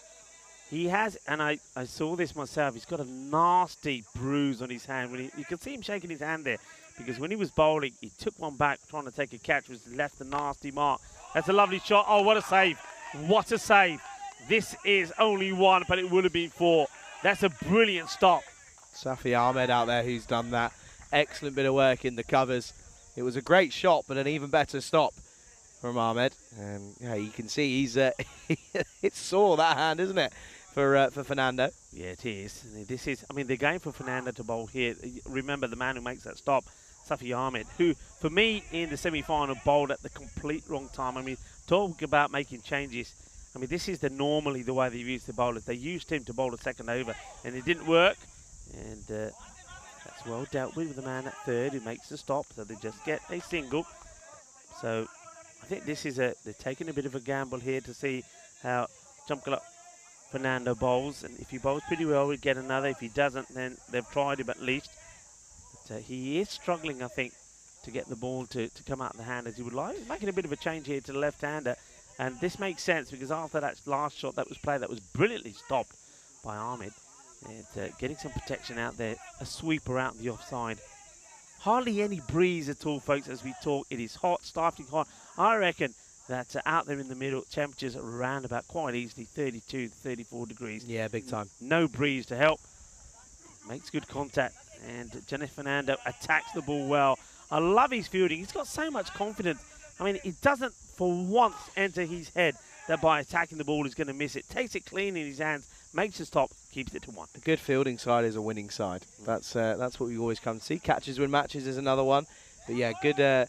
Speaker 4: he has, and I saw this myself, he's got a nasty bruise on his hand. You can see him shaking his hand there, because when he was bowling, he took one back trying to take a catch, was left a nasty mark. That's a lovely shot. Oh, what a save. What a save. This is only 1, but it would have been 4. That's a brilliant stop.
Speaker 3: Safi Ahmed out there who's done that. Excellent bit of work in the covers. It was a great shot, but an even better stop from Ahmed. And yeah, you can see he's it's sore, that hand, isn't it, for Fernando?
Speaker 4: Yeah, it is. This is, I mean, they're going for Fernando to bowl here. Remember the man who makes that stop, Safi Ahmed, who, for me, in the semi-final, bowled at the complete wrong time. I mean, talk about making changes. I mean, this is normally the way they've used the bowlers. They used him to bowl a second over, and it didn't work. And that's well dealt with the man at 3rd who makes the stop, so they just get a single. So I think this is they're taking a bit of a gamble here to see how Jamkala Fernando bowls. And if he bowls pretty well, we'll get another. If he doesn't, then they've tried him at least. But he is struggling, I think, to get the ball to come out of the hand as he would like. He's making a bit of a change here to the left-hander. And this makes sense because after that last shot that was played, that was brilliantly stopped by Ahmed. And getting some protection out there, a sweeper out the offside. Hardly any breeze at all, folks, as we talk. It is hot, stifling hot. I reckon that out there in the middle, temperatures are around about quite easily 32 to 34 degrees.
Speaker 3: Yeah, big time.
Speaker 4: No breeze to help. Makes good contact. And Jenny Fernando attacks the ball well. I love his fielding. He's got so much confidence. I mean, it doesn't for once enter his head that by attacking the ball he's going to miss it. Takes it clean in his hands, makes a stop, keeps it to 1.
Speaker 3: A good fielding side is a winning side. That's what we always come to see. Catches win matches is another one. But yeah, good.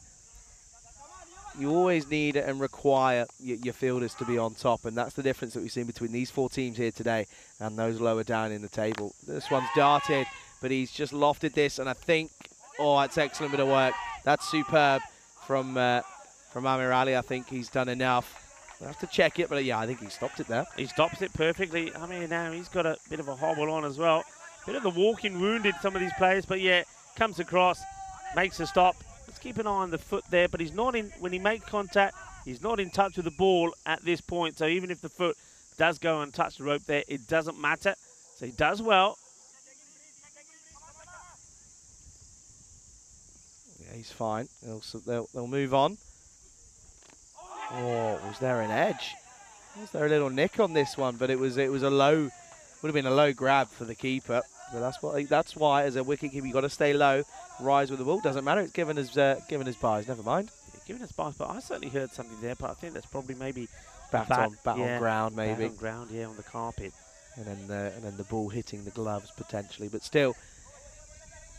Speaker 3: You always need and require your fielders to be on top, and that's the difference that we've seen between these 4 teams here today and those lower down in the table. This one's darted, but he's just lofted this, and I think, oh, that's excellent bit of work. That's superb from Amir Ali. I think he's done enough. We'll have to check it, but yeah, I think he stopped it there.
Speaker 4: He stops it perfectly. I mean, now he's got a bit of a hobble on as well. Bit of the walking wounded some of these players, but yeah, comes across, makes a stop. Let's keep an eye on the foot there, but he's not in, when he makes contact, he's not in touch with the ball at this point. So even if the foot does go and touch the rope there, it doesn't matter. So he does well.
Speaker 3: Yeah, he's fine. They'll move on. Oh, was there an edge? Was there a little nick on this one? But it was a low, would have been a low grab for the keeper. But that's why as a wicket keeper you got to stay low, rise with the ball. Doesn't matter. It's given his buys. Never mind.
Speaker 4: Yeah, given his buys, but I certainly heard something there. But I think that's probably maybe
Speaker 3: bat on ground, maybe.
Speaker 4: Bat on ground, yeah, on the carpet.
Speaker 3: And then the ball hitting the gloves potentially. But still,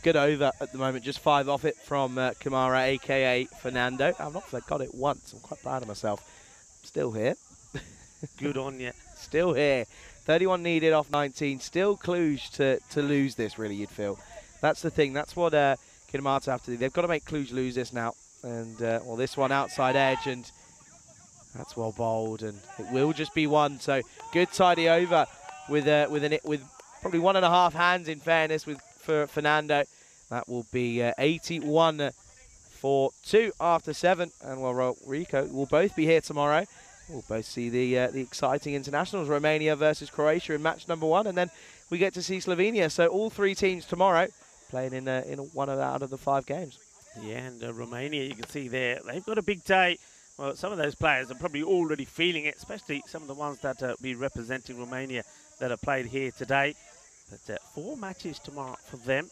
Speaker 3: good over at the moment. Just 5 off it from Kamara, aka Fernando. I've not got it once. I'm quite proud of myself. Still here.
Speaker 4: Good on you.
Speaker 3: Still here. 31 needed off 19. Still Cluj to lose this, really, you'd feel. That's the thing. That's what Kidamata have to do. They've got to make Cluj lose this now. And, well, this one outside edge, and that's well bowled, and it will just be 1. So good tidy over with probably 1.5 hands, in fairness, for Fernando. That will be 81 for 2 after 7. And, well, Rico will both be here tomorrow. We'll both see the exciting internationals, Romania versus Croatia in match number 1, and then we get to see Slovenia. So all 3 teams tomorrow playing in one out of the 5 games.
Speaker 4: Yeah, and Romania, you can see there, they've got a big day. Well, some of those players are probably already feeling it, especially some of the ones that be representing Romania that are played here today. But 4 matches tomorrow for them.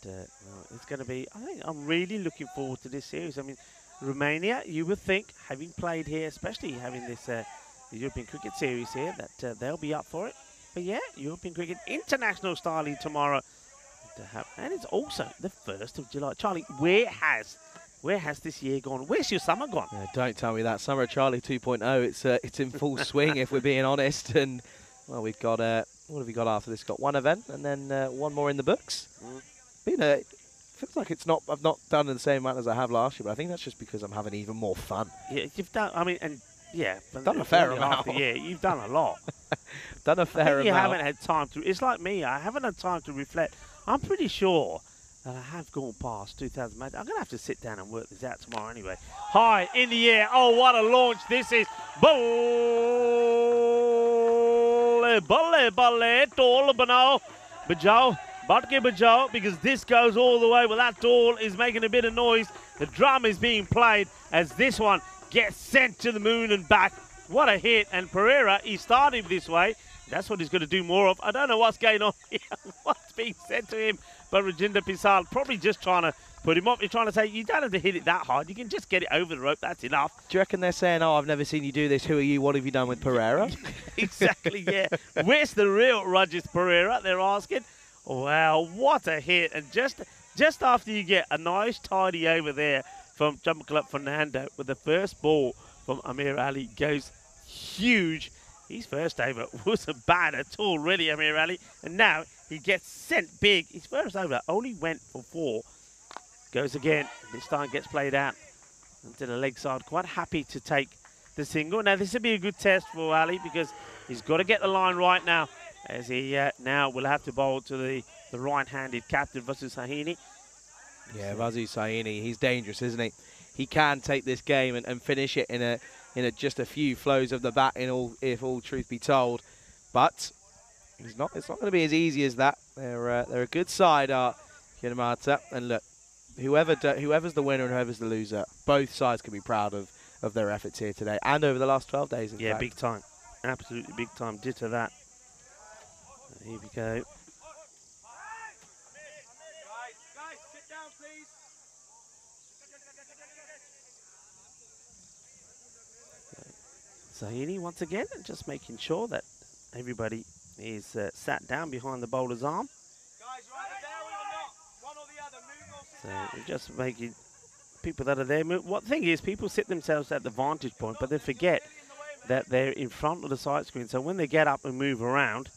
Speaker 4: And well, it's going to be, I think I'm really looking forward to this series. I mean, Romania, you would think, having played here, especially having this the European Cricket Series here, that they'll be up for it. But yeah, European Cricket International styling tomorrow. And it's also the 1st of July. Charlie, where has this year gone? Where's your summer gone?
Speaker 3: Yeah, don't tell me that. Summer of Charlie 2.0, it's in full swing, if we're being honest. And, well, we've got, what have we got after this? Got 1 event and then 1 more in the books. Feels like I've not done the same amount as I have last year, but I think that's just because I'm having even more fun.
Speaker 4: Yeah, you've done, I mean, and yeah.
Speaker 3: Done a fair amount.
Speaker 4: Yeah, you've done a lot.
Speaker 3: Done a fair amount.
Speaker 4: You haven't had time to, it's like me, I haven't had time to reflect. I'm pretty sure that I have gone past 2000 matches. I'm going to have to sit down and work this out tomorrow anyway. High in the air. Oh, what a launch this is. Bajao, because this goes all the way. Well, that ball is making a bit of noise. The drum is being played as this one gets sent to the moon and back. What a hit. And Pereira, he started this way. That's what he's going to do more of. I don't know what's going on here, what's being said to him. But Rajinder Pisal probably just trying to put him up. He's trying to say, you don't have to hit it that hard. You can just get it over the rope. That's enough.
Speaker 3: Do you reckon they're saying, oh, I've never seen you do this. Who are you? What have you done with Pereira?
Speaker 4: Exactly, yeah. Where's the real Rajith Pereira? They're asking. Wow, what a hit. And just after you get a nice tidy over there from Jump Club Fernando with the first ball from Amir Ali goes huge. His first over wasn't bad at all, really, Amir Ali. And now he gets sent big. His first over only went for 4. Goes again. This time gets played out into the leg side. Quite happy to take the single. Now, this will be a good test for Ali because he's got to get the line right now, as he now will have to bowl to the right-handed captain, Vasu Sahini.
Speaker 3: Yeah, Vasu Sahini, he's dangerous, isn't he? He can take this game and finish it in just a few flows of the bat, if all truth be told. But it's not going to be as easy as that. They're a good side, Kidamata. And look, whoever's the winner and whoever's the loser, both sides can be proud of their efforts here today and over the last 12 days.
Speaker 4: Yeah, big time. Absolutely big time. Ditto that. Here we go.
Speaker 2: Guys, sit down, please.
Speaker 4: Sahini once again, just making sure that everybody is sat down behind the bowler's arm.
Speaker 2: Guys, you're either there or you're not. One or the other. Move or
Speaker 4: So we're just making people that are there move. What thing is, people sit themselves at the vantage point, but they forget that they're in front of the side screen. So when they get up and move around,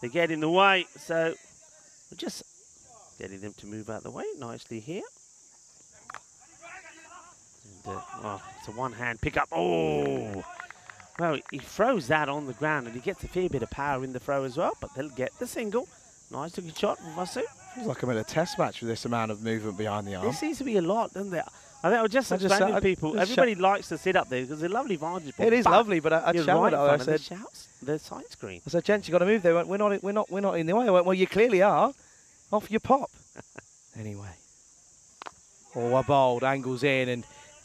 Speaker 4: they get in the way. So we're just getting them to move out the way nicely here. And, oh, it's a one-hand pickup. Oh! Well, he throws that on the ground, and he gets a fair bit of power in the throw as well, but they'll get the single. Nice looking shot from Vasu.
Speaker 3: Feels like I'm in a test match with this amount of movement behind the arm.
Speaker 4: There seems to be a lot, doesn't there? I think I was just explaining to people. Everybody likes to sit up there because it's a lovely vantage point.
Speaker 3: It is lovely, but I shouted. I said,
Speaker 4: the side screen.
Speaker 3: I said, gents, you got to move. They went, we're not in the way. I went, well, you clearly are. Off your pop. Anyway. Oh, a bold angles in, and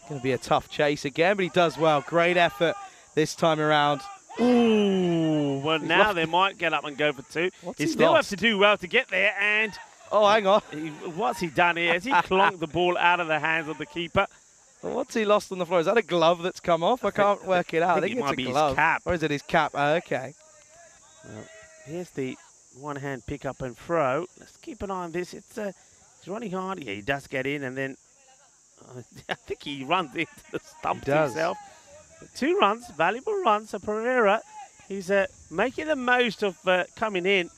Speaker 3: going to be a tough chase again, but he does well. Great effort this time around.
Speaker 4: Ooh, well, now they might get up and go for two. He still has to do well to get there, and...
Speaker 3: Oh, hang on.
Speaker 4: What's he done here? Has he clonked the ball out of the hands of the keeper?
Speaker 3: Well, what's he lost on the floor? Is that a glove that's come off? I can't work it out. I think it's a glove.
Speaker 4: His cap.
Speaker 3: Or is it his cap? Oh, okay.
Speaker 4: Well, here's the one-hand pick up and throw. Let's keep an eye on this. It's he's running hard. Yeah, he does get in, and then I think he runs into the stump himself. 2 runs, valuable runs. So Pereira, he's making the most of coming in.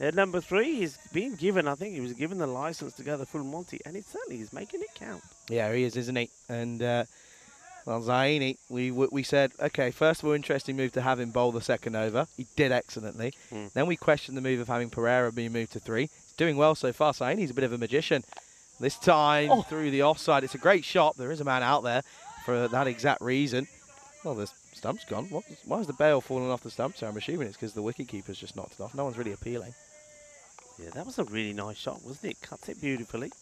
Speaker 4: At number 3, he's been given, I think he was given the license to go the full Monty, and it certainly is making it count.
Speaker 3: Yeah, he is, isn't he? And, well, Zaini, we said, okay, first of all, interesting move to have him bowl the second over. He did excellently. Then we questioned the move of having Pereira be moved to 3. He's doing well so far. Zaini's a bit of a magician. This time, through the offside. It's a great shot. There is a man out there for that exact reason. Well, the stump's gone. Why is the bail falling off the stump? So I'm assuming it's because the wicketkeeper's just knocked it off. No one's really appealing.
Speaker 4: Yeah, that was a really nice shot, wasn't it? Cuts it beautifully.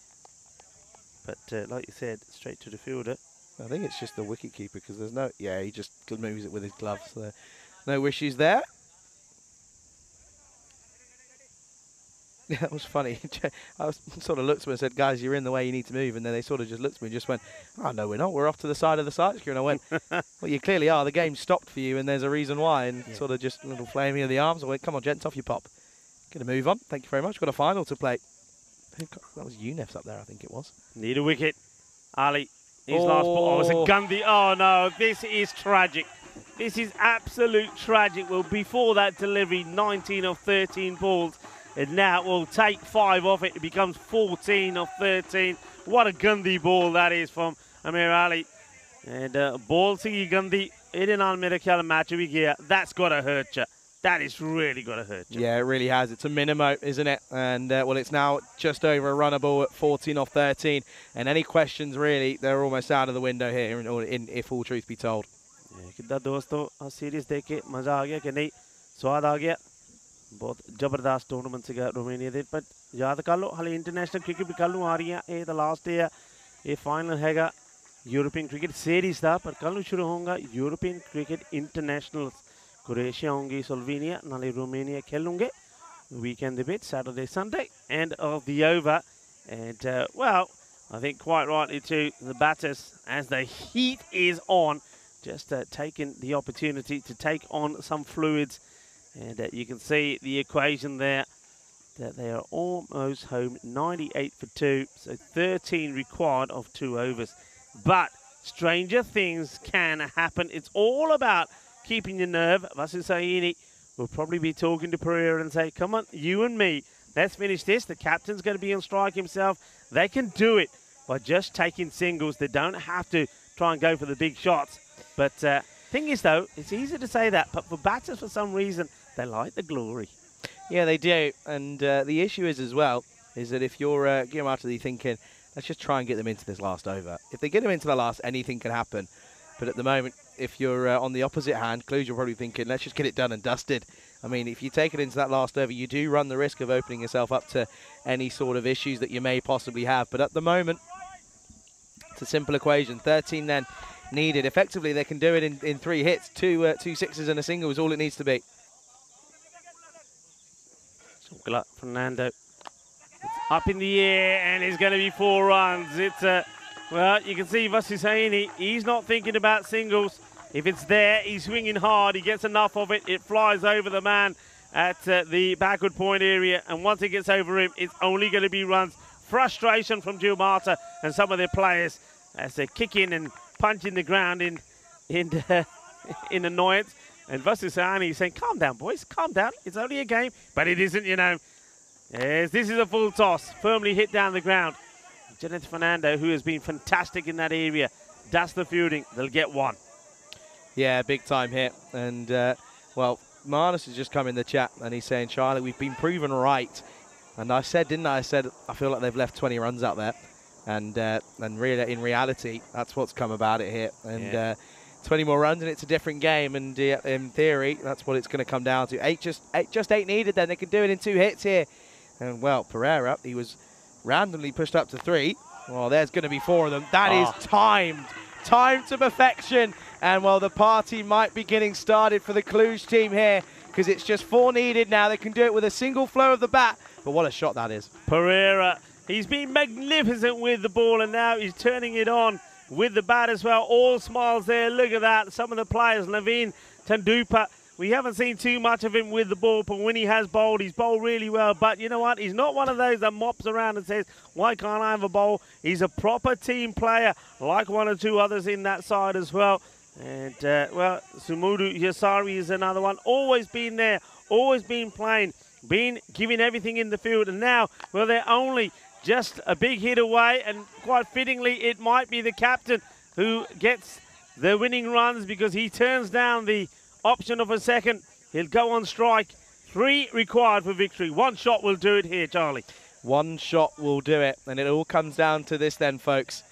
Speaker 4: But like you said, straight to the fielder.
Speaker 3: I think it's just the wicketkeeper because there's no... Yeah, he just moves it with his gloves. So no issues there. Yeah, that was funny. I sort of looked at him and said, guys, you're in the way, you need to move. And then they sort of just looked at me and just went, oh, no, we're not. We're off to the side of the side screen. And I went, well, you clearly are. The game stopped for you and there's a reason why. And sort of just a little flaming of the arms. I went, come on, gents, off your pop. Going to move on. Thank you very much. Got a final to play. That was UNEF's up there, I think it was.
Speaker 4: Need a wicket. Ali, his last ball. Oh, it's a Gandhi. Oh, no, this is tragic. This is absolute tragic. Well, before that delivery, 19 of 13 balls. And now we'll take 5 off it. It becomes 14 of 13. What a Gandhi ball that is from Amir Ali. And ball to Gandhi. That's got to hurt you. That is really got to hurt you.
Speaker 3: Yeah, it really has. It's a minimo, isn't it? And, well, it's now just over a runner ball at 14 off 13. And any questions, really, they're almost out of the window here, if all truth be told.
Speaker 4: कितना दोस्तों series देख के मज़ा आ गया कि नहीं स्वाद आ गया बहुत ज़बरदस्त टूर्नामेंट सीगा रोमानिया दे पर याद कर लो हाले इंटरनेशनल क्रिकेट भी कल नूं आ रही है ये द लास्ट है ये फाइनल हैगा यूरोपियन क्रिकेट सीरीज था पर कल नूं शुरू होगा यूरोपियन क्रिकेट इंटरनेशनल क्रोएशिया होंगी स्लोवेनिया नाले रोमानिया खेलेंगे weekend debate Saturday Sunday end of the over and well I think quite rightly too the batters as the heat is on just taking the opportunity to take on some fluids and you can see the equation there that they are almost home 98 for 2 so 13 required of 2 overs but stranger things can happen. It's all about keeping your nerve. Vasu Saini will probably be talking to Pereira and say, come on, you and me, let's finish this. The captain's going to be on strike himself. They can do it by just taking singles. They don't have to try and go for the big shots. But thing is, though, it's easy to say that. But for batters, for some reason, they like the glory.
Speaker 3: Yeah, they do. And the issue is, as well, is that if you're Guillermo thinking, let's just try and get them into this last over. If they get them into the last, anything can happen. But at the moment, if you're on the opposite hand, Cluj, you're probably thinking, let's just get it done and dusted. I mean, if you take it into that last over, you do run the risk of opening yourself up to any sort of issues that you may possibly have. But at the moment, it's a simple equation. 13 then needed. Effectively, they can do it in 3 hits. Two sixes and a single is all it needs to be.
Speaker 4: Good luck, Fernando. It's up in the air, and it's going to be 4 runs. It's well, you can see Vasu Saini, he's not thinking about singles. If it's there, he's swinging hard. He gets enough of it. It flies over the man at the backward point area. And once it gets over him, it's only going to be runs frustration from Giamata and some of their players as they're kicking and punching the ground in annoyance. And Vasisani is saying, calm down, boys, calm down. It's only a game. But it isn't, you know. Yes, this is a full toss, firmly hit down the ground. Janet Fernando, who has been fantastic in that area, that's the fielding. They'll get one.
Speaker 3: Yeah, big time hit. And, well, Marnus has just come in the chat and he's saying, Charlie, we've been proven right. And I said, didn't I? I said, I feel like they've left 20 runs out there. And really, in reality, that's what's come about it here. And 20 more runs and it's a different game. And in theory, that's what it's going to come down to. Just eight needed then. They can do it in 2 hits here. And, well, Pereira, he was randomly pushed up to 3. Well, there's going to be 4 of them. That is timed to perfection. And, well, the party might be getting started for the Cluj team here because it's just 4 needed now. They can do it with a single flow of the bat. But what a shot that is.
Speaker 4: Pereira, he's been magnificent with the ball, and now he's turning it on with the bat as well. All smiles there. Look at that. Some of the players, Naveen Tandupa, we haven't seen too much of him with the ball, but when he has bowled, he's bowled really well. But you know what? He's not one of those that mops around and says, why can't I have a bowl? He's a proper team player, like 1 or 2 others in that side as well. And, well, Sumudu Yasari is another one. Always been there, always been playing, been giving everything in the field. And now, well, they're only just a big hit away. And quite fittingly, it might be the captain who gets the winning runs because he turns down the option of a second. He'll go on strike. 3 required for victory. 1 shot will do it here, Charlie.
Speaker 3: 1 shot will do it. And it all comes down to this then, folks.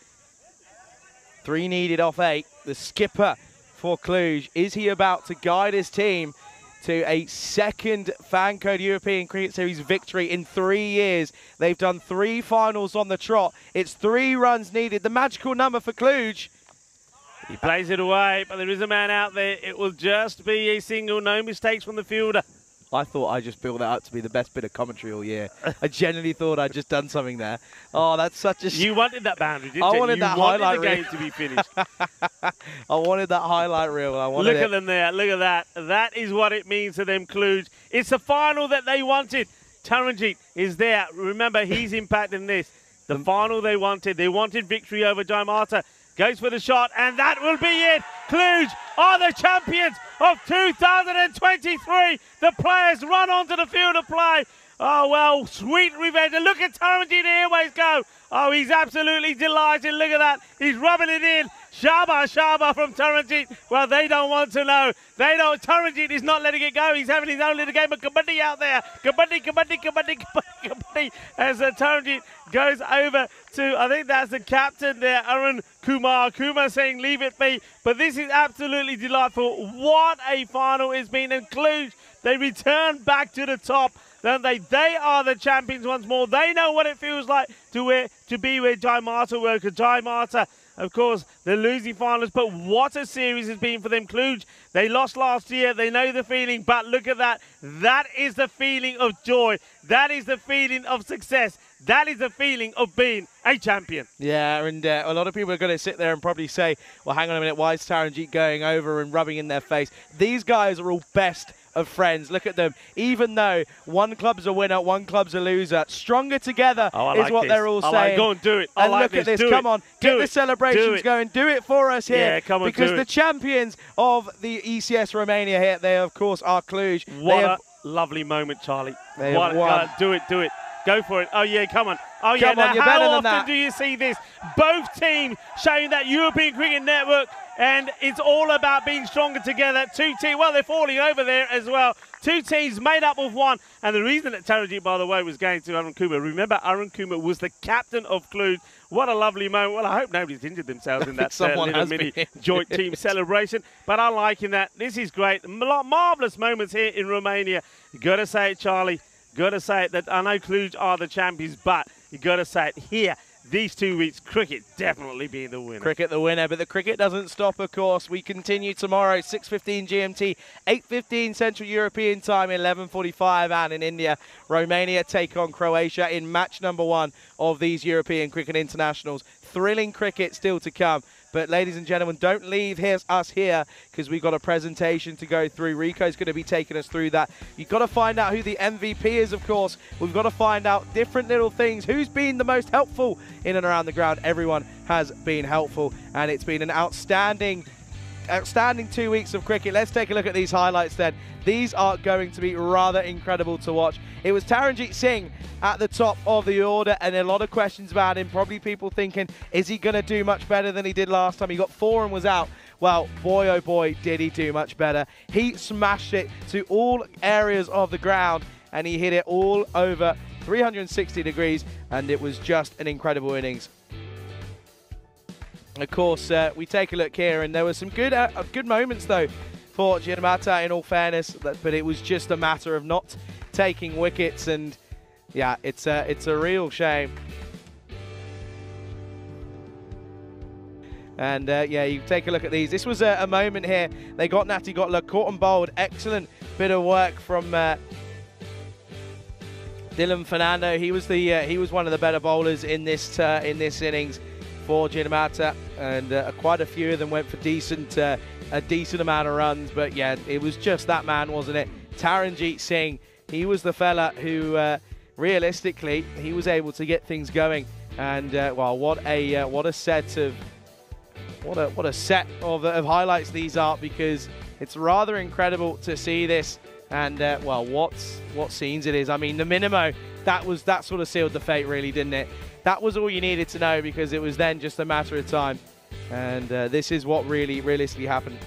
Speaker 3: 3 needed off 8. The skipper for Cluj. Is he about to guide his team to a second Fan Code European Cricket Series victory in 3 years? They've done 3 finals on the trot. It's 3 runs needed. The magical number for Cluj.
Speaker 4: He plays it away, but there is a man out there. It will just be a single. No mistakes from the fielder.
Speaker 3: I thought I just built that up to be the best bit of commentary all year. I genuinely thought I'd just done something there. Oh, that's such a...
Speaker 4: You wanted that boundary, didn't you?
Speaker 3: I wanted that highlight reel.
Speaker 4: You wanted the game to be finished.
Speaker 3: I wanted that highlight reel.
Speaker 4: Look at them there. Look at that. That is what it means to them, Cluj. It's the final that they wanted. Taranjeet is there. Remember, he's impacting this. The final they wanted. They wanted victory over Giamata. Goes for the shot, and that will be it. Cluj are the champions of 2023. The players run onto the field of play. Oh, well, sweet revenge. And look at Taranjeet Airways go. Oh, he's absolutely delighted. Look at that. He's rubbing it in. Shaba, Shaba from Taranjeet. Well, they don't want to know. They don't. Taranjeet is not letting it go. He's having his own little game of kabaddi out there. Kabaddi, kabaddi, kabaddi, kabaddi, kabaddi. As Taranjeet goes over to, I think that's the captain there, Arun Kumar. Kumar saying, leave it be. But this is absolutely delightful. What a final it's been. And Cluj, they return back to the top. Don't they? They are the champions once more. They know what it feels like to be where Giamata were. Because Giamata, of course, the losing finalists. But what a series has been for them. Cluj, they lost last year. They know the feeling. But look at that. That is the feeling of joy. That is the feeling of success. That is the feeling of being a champion. Yeah, and a lot of people are going to sit there and probably say, well, hang on a minute, why is Taranjeet going over and rubbing in their face? These guys are all best of friends. Look at them. Even though one club's a winner, one club's a loser, stronger together is what they're all saying. Go and do it.
Speaker 3: And look at this. Come on. Get the celebrations going. Do it for us here.
Speaker 4: Yeah, come on,
Speaker 3: because the champions of the ECS Romania here, they, of course, are Cluj.
Speaker 4: What a lovely moment, Charlie. Do it. Go for it. Oh, yeah, come on. Oh, yeah,
Speaker 3: now, how
Speaker 4: often do you see this? Both teams showing that European Cricket Network, and it's all about being stronger together. 2 teams, well, they're falling over there as well. 2 teams made up of 1. And the reason that Taranjeet, by the way, was going to Arun Kumar, remember, Arun Kumar was the captain of Cluj. What a lovely moment. Well, I hope nobody's injured themselves in that little mini joint team celebration. But I'm liking that. This is great. Marvellous moments here in Romania. You got to say it, Charlie. Got to say it, that I know Cluj are the champions, but you got to say it here. these 2 weeks, cricket definitely being the winner.
Speaker 3: Cricket the winner, but the cricket doesn't stop, of course. We continue tomorrow, 6:15 GMT, 8:15 Central European Time, 11:45, and in India, Romania take on Croatia in match number 1 of these European Cricket Internationals. Thrilling cricket still to come. But ladies and gentlemen, don't leave us here because we've got a presentation to go through. Rico's going to be taking us through that. You've got to find out who the MVP is, of course. We've got to find out different little things. Who's been the most helpful in and around the ground? Everyone has been helpful, and it's been an outstanding 2 weeks of cricket. Let's take a look at these highlights then. These are going to be rather incredible to watch. It was Taranjeet Singh at the top of the order, and a lot of questions about him. Probably people thinking, is he going to do much better than he did last time? He got 4 and was out. Well, boy, oh boy, did he do much better. He smashed it to all areas of the ground, and he hit it all over 360 degrees, and it was just an incredible innings. Of course, we take a look here, and there were some good moments, though, for Gianmata, in all fairness, but it was just a matter of not taking wickets, and yeah, it's a real shame. And yeah, you take a look at these. This was a moment here. They got Natty Gotler caught and bowled. Excellent bit of work from Dylan Fernando. He was one of the better bowlers in this innings for Gianmata, and quite a few of them went for a decent amount of runs. But yeah, it was just that man, wasn't it? Taranjeet Singh. He was the fella who, realistically, he was able to get things going. And well, what a set of highlights these are, because it's rather incredible to see this. And well, what scenes it is. I mean, the Minimo, that sort of sealed the fate, really, didn't it? That was all you needed to know, because it was then just a matter of time. And this is what really realistically happened.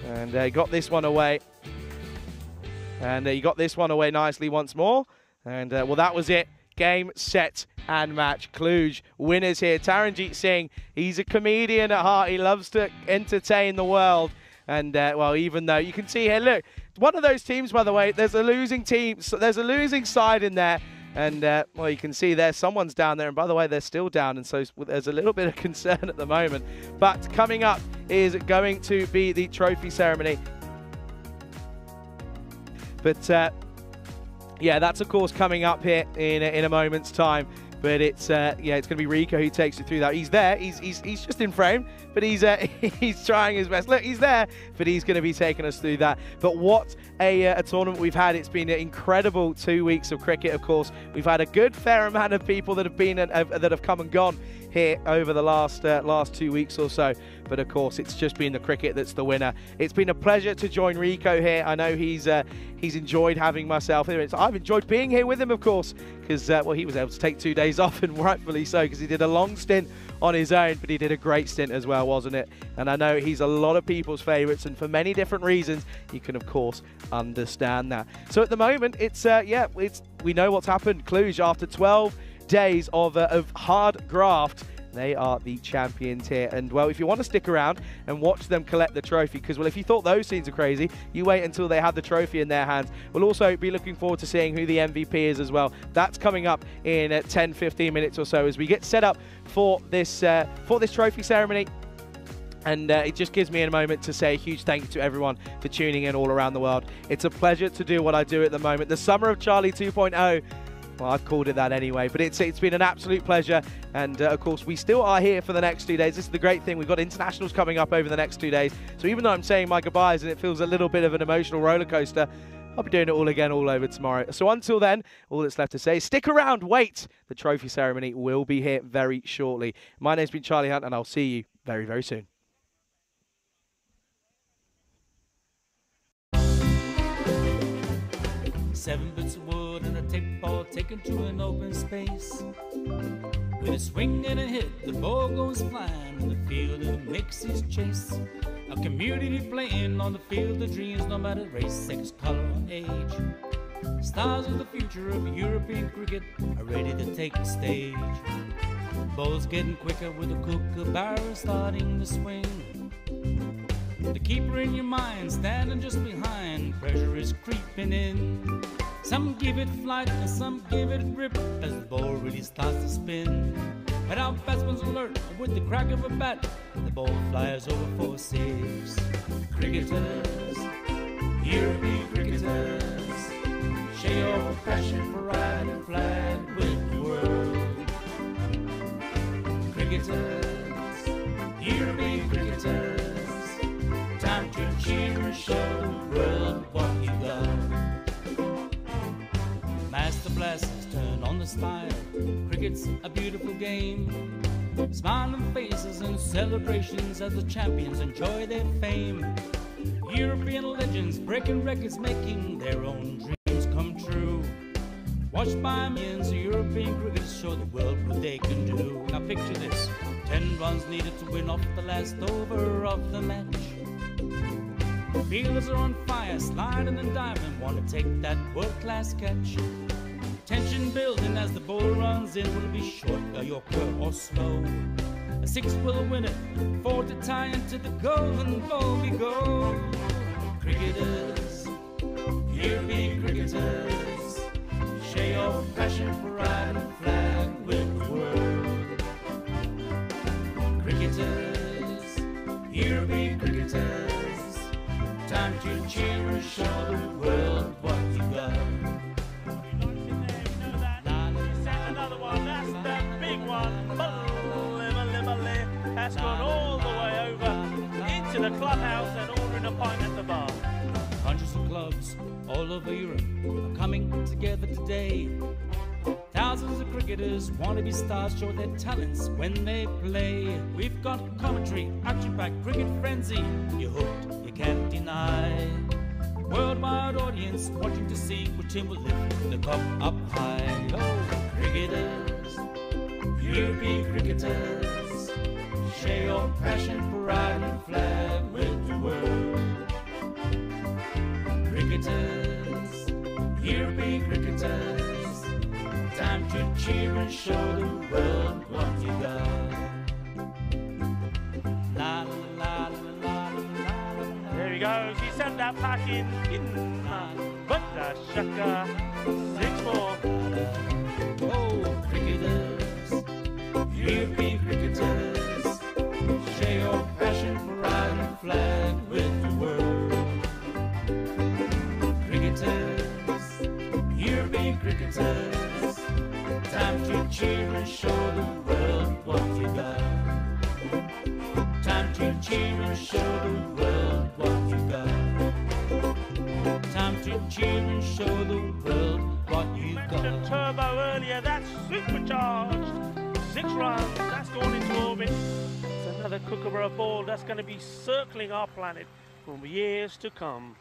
Speaker 3: And he got this one away. And he got this one away nicely once more. And well, that was it. Game, set, and match. Cluj winners here. Taranjeet Singh, he's a comedian at heart. He loves to entertain the world. And well, even though you can see here, look, one of those teams, by the way, there's a losing team. So there's a losing side in there. And well, you can see there, someone's down there. And by the way, they're still down. And so there's a little bit of concern at the moment. But coming up is going to be the trophy ceremony. But yeah, that's of course coming up here in a moment's time. But it's yeah, it's going to be Rico who takes you through that. He's there. He's just in frame, but he's trying his best. Look, he's there, but he's going to be taking us through that. But what a tournament we've had! It's been an incredible 2 weeks of cricket. Of course, we've had a good fair amount of people that have come and gone here over the last 2 weeks or so. But of course, it's just been the cricket that's the winner. It's been a pleasure to join Rico here. I know he's enjoyed having myself here. I've enjoyed being here with him, of course, because well, he was able to take 2 days off, and rightfully so, because he did a long stint on his own, but he did a great stint as well, wasn't it? And I know he's a lot of people's favourites, and for many different reasons, you can of course understand that. So at the moment, it's yeah, we know what's happened. Cluj, after 12 days of hard graft, they are the champions here. And well, if you want to stick around and watch them collect the trophy, because well, if you thought those scenes are crazy, you wait until they have the trophy in their hands. We'll also be looking forward to seeing who the MVP is as well. That's coming up in 10-15 minutes or so as we get set up for this trophy ceremony. And it just gives me a moment to say a huge thank you to everyone for tuning in all around the world. It's a pleasure to do what I do at the moment. The summer of Charlie 2.0. Well, I've called it that anyway, but it's been an absolute pleasure. And of course, we still are here for the next 2 days. This is the great thing. We've got internationals coming up over the next 2 days. So even though I'm saying my goodbyes and it feels a little bit of an emotional roller coaster, I'll be doing it all again all over tomorrow. So until then, all that's left to say is stick around, wait. The trophy ceremony will be here very shortly. My name's been Charlie Hunt, and I'll see you very, very soon.
Speaker 7: Seven bits of wood and a tape ball taken to an open space. With a swing and a hit, the ball goes flying in the field and makes his chase. A community playing on the field of dreams, no matter race, sex, color, or age. Stars of the future of European cricket are ready to take the stage. Ball's getting quicker with the kookaburra starting to swing. The keeper in your mind standing just behind, pressure is creeping in. Some give it flight and some give it grip as the ball really starts to spin. But our batsman's alert with the crack of a bat. The ball flies over for six. Cricketers, European cricketers, share your passion for riding flag with the world. Cricketers, European cricketers, time to cheer and show the world what you got. Master blasters turn on the style. Cricket's a beautiful game. Smiling faces and celebrations as the champions enjoy their fame. European legends breaking records, making their own dreams come true. Watched by millions of European cricketers show the world what they can do. Now picture this, 10 runs needed to win off the last over of the match. Fielders are on fire, sliding and diving, want to take that world-class catch. Tension building as the ball runs in. Will it be short, a yorker or slow? A 6 will win it, 4 to tie into the golden ball we go. Cricketers, European cricketers, share your passion for riding flag with the world. Cricketers, European cricketers, time to cheer and show the world what you got.
Speaker 1: That's gone all the way over into the clubhouse and ordering a pint at the bar.
Speaker 7: Hundreds of clubs all over Europe are coming together today. Thousands of cricketers want to be stars, show their talents when they play. We've got commentary, action-packed cricket frenzy. You're hooked, you can't deny. Worldwide audience watching to see which team will lift the cup up high. Oh, cricketers, European cricketers, share your passion for riding flag with the world. Cricketers, European cricketers, time to cheer and show the world what you got. La la la la la la.
Speaker 1: There he goes, he sent that pack in but the shaka, 6-4.
Speaker 7: Oh, cricketers, European cricketers, share your passion for riding flag with the world. Cricketers, European cricketers, time to cheer and show the world what you got. Time to cheer and show the world what you got. Time to cheer and show the world what you
Speaker 1: Mentioned
Speaker 7: got.
Speaker 1: turbo earlier, that's supercharged. 6 runs, that's gone into orbit. It's another Kookaburra ball that's going to be circling our planet for years to come.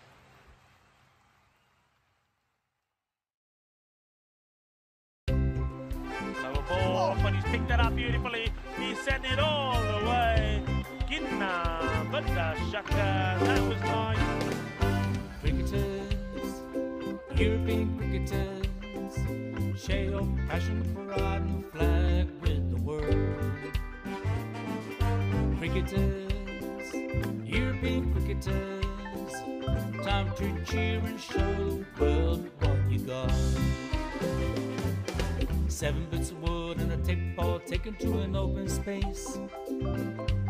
Speaker 1: Lower ball, but he's picked that up beautifully. He's sent it all the way. Ginna, but the shaka, that was nice.
Speaker 7: Cricketers, European cricketers, share your passion for riding the flag with the world. Cricketers, European cricketers, time to cheer and show the world what you got. 7 bits of wood and a tape ball taken to an open space.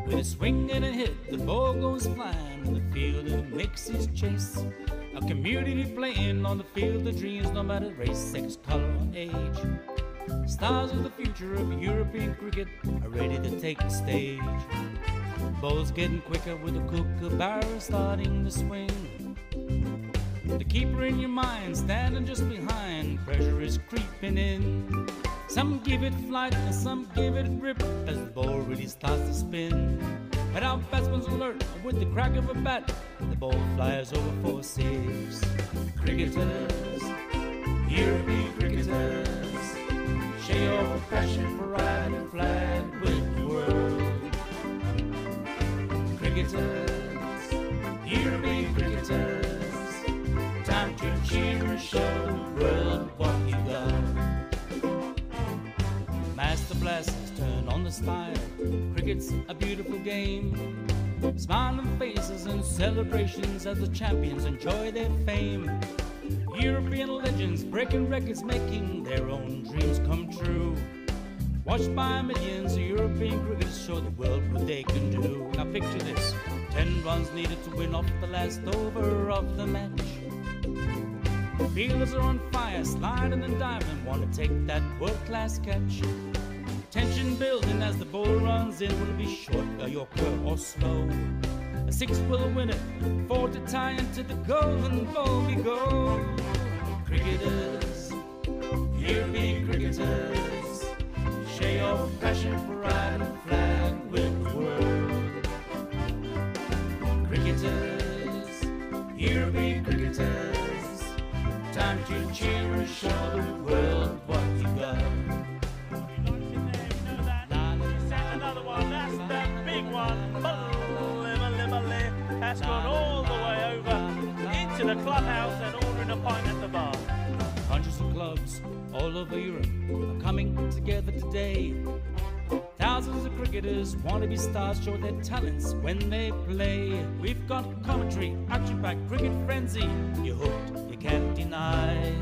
Speaker 7: With a swing and a hit, the ball goes flying in the field and makes his chase. A community playing on the field of dreams, no matter race, sex, color, or age. Stars of the future of European cricket are ready to take the stage. Ball's getting quicker with the Kookaburra starting to swing. The keeper in your mind standing just behind, pressure is creeping in. Some give it flight and some give it grip as the ball really starts to spin. But our batsman's alert with the crack of a bat, the ball flies over for 6. Cricketers, European cricketers, share your passion for riding flag with the world. Cricketers, European cricketers, time to cheer and show the world what you got. Master blasters turn on the style. Cricket's a beautiful game. Smiling faces and celebrations as the champions enjoy their fame. European legends breaking records, making their own dreams come true. Watched by millions of European cricketers show the world what they can do. Now picture this, 10 runs needed to win off the last over of the match. Fielders are on fire, sliding and diving, want to take that world-class catch. Tension building as the bowler runs in. Will it be short, a yorker or slow? A 6 will win it, 4 to tie into the golden ball we go. Cricketers, European cricketers, share your passion for riding the flag with the world. Cricketers, European cricketers, time to cheer and show the world what you got.
Speaker 1: Another one, that's the big one. That's gone all the way over into the clubhouse and ordering a pint at the bar.
Speaker 7: Hundreds of clubs all over Europe are coming together today. Thousands of cricketers want to be stars, show their talents when they play. We've got commentary, action-packed cricket frenzy. You're hooked, you can't deny.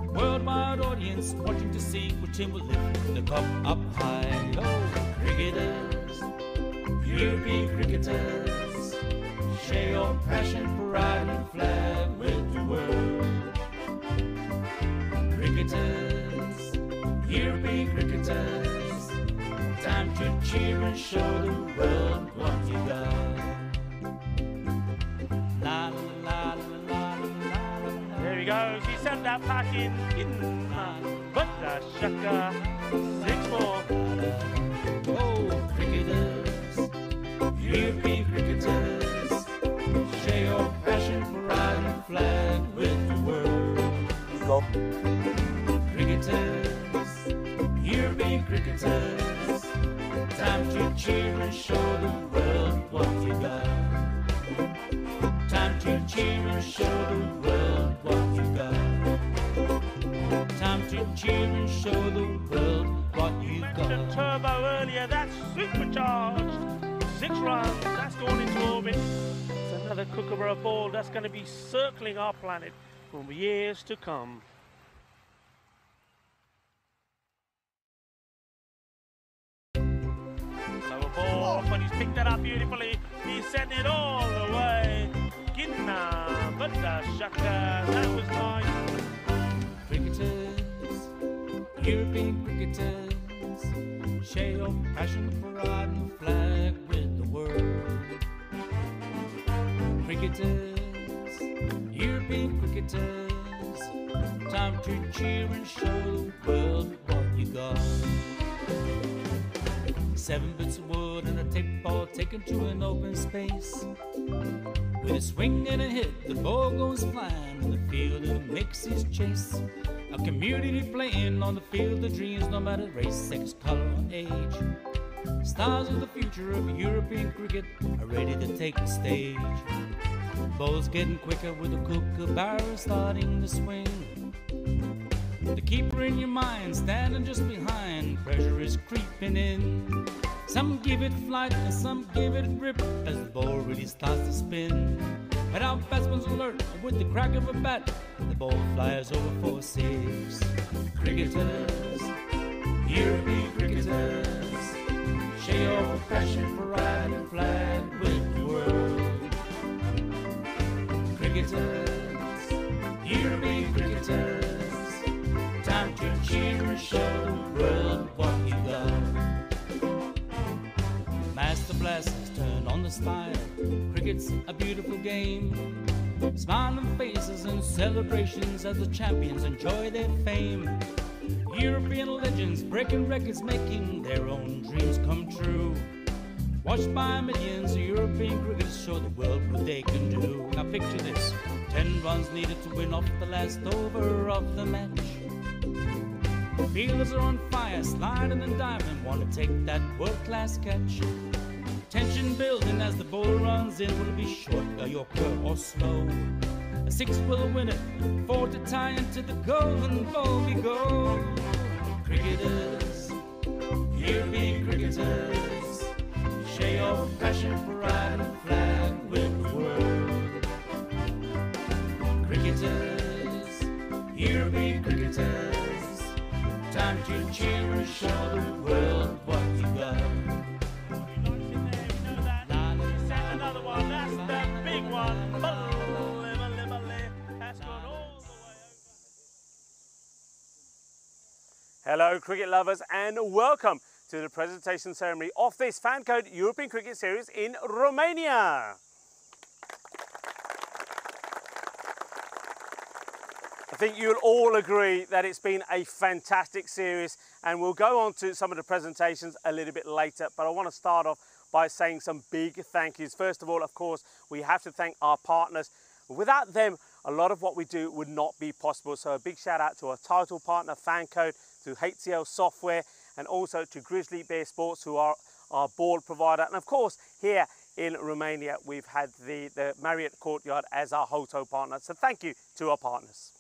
Speaker 7: Worldwide audience watching to see which team will lift the cup up high. Oh, cricketers, European cricketers, share your passion for riding the flag with the world. Cricketers, European cricketers, time to cheer and show the world what you got. La la la la la la.
Speaker 1: There he goes, he sent that pack in but the shaka, 6 more.
Speaker 7: Oh, cricketers, European cricketers, share your passion for riding the flag with the world.
Speaker 2: Go.
Speaker 7: Cricketers, European cricketers, time to cheer and show the world what you got. Time to cheer and show the world what you got. Time to cheer and show the world what you
Speaker 1: Mentioned
Speaker 7: got.
Speaker 1: turbo earlier, that's supercharged. 6 runs, that's gone into orbit. It's another Kookaburra ball that's going to be circling our planet for years to come. Lower ball, but he's picked that up beautifully. He's sent it all the way. Ginna, but the shaka, that was nice.
Speaker 7: Cricketers, European cricketers, share your passion for riding the flag with the world. Cricketers, European cricketers, time to cheer and show the world what you got. 7 bits of wood and a tape ball taken to an open space. With a swing and a hit, the ball goes flying in the field and it makes his chase. A community playing on the field of dreams, no matter race, sex, color, or age. Stars of the future of European cricket are ready to take the stage. Ball's getting quicker with the Kookaburra starting to swing. The keeper in your mind standing just behind, pressure is creeping in. Some give it flight and some give it grip as the ball really starts to spin. But our batsman's alert with the crack of a bat, the ball flies over for 6. Cricketers, European cricketers, share your passion for riding the flag with the world. Cricketers, European cricketers, time to cheer and show the world what you got. Master blasters turn on the style. Cricket's a beautiful game. Smiling faces and celebrations as the champions enjoy their fame. European legends breaking records, making their own dreams come true. Watched by millions of European cricketers show the world what they can do. Now picture this, 10 runs needed to win off the last over of the match. Fielders are on fire, sliding and diving, want to take that world-class catch. Tension building as the bowler runs in. Will it be short, a yorker or slow? A 6 will win it, 4 to tie into the golden ball we go. Cricketers, European cricketers, share your passion for riding the flag with the world. Cricketers, and cheer and show the world what you got.
Speaker 1: Another one, that's the big one. That's gone all the way over. Hello cricket lovers and welcome to the presentation ceremony of this Fan Code European Cricket Series in Romania. I think you'll all agree that it's been a fantastic series, and we'll go on to some of the presentations a little bit later, but I want to start off by saying some big thank yous. First of all, of course, we have to thank our partners. Without them, a lot of what we do would not be possible. So a big shout out to our title partner, Fan Code, to HCL Software, and also to Grizzly Bear Sports, who are our board provider. And of course, here in Romania, we've had the Marriott Courtyard as our hotel partner. So thank you to our partners.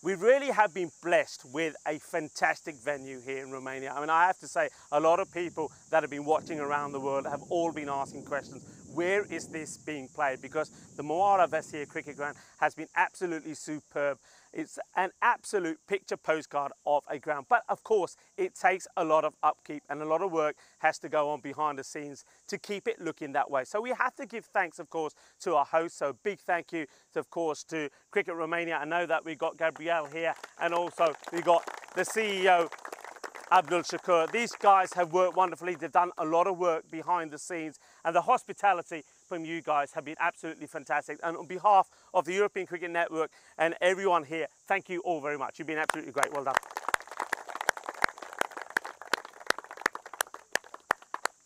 Speaker 1: We really have been blessed with a fantastic venue here in Romania. I mean, I have to say, a lot of people that have been watching around the world have all been asking questions. Where is this being played? Because the Moara Vestia cricket ground has been absolutely superb. It's an absolute picture postcard of a ground. But of course, it takes a lot of upkeep and a lot of work has to go on behind the scenes to keep it looking that way. So we have to give thanks, of course, to our hosts. So big thank you, of course, to Cricket Romania. I know that we've got Gabriel here, and also we got the CEO, Abdul Shakur. These guys have worked wonderfully. They've done a lot of work behind the scenes, and the hospitality from you guys have been absolutely fantastic. And on behalf of the European Cricket Network and everyone here, thank you all very much. You've been absolutely great. Well done.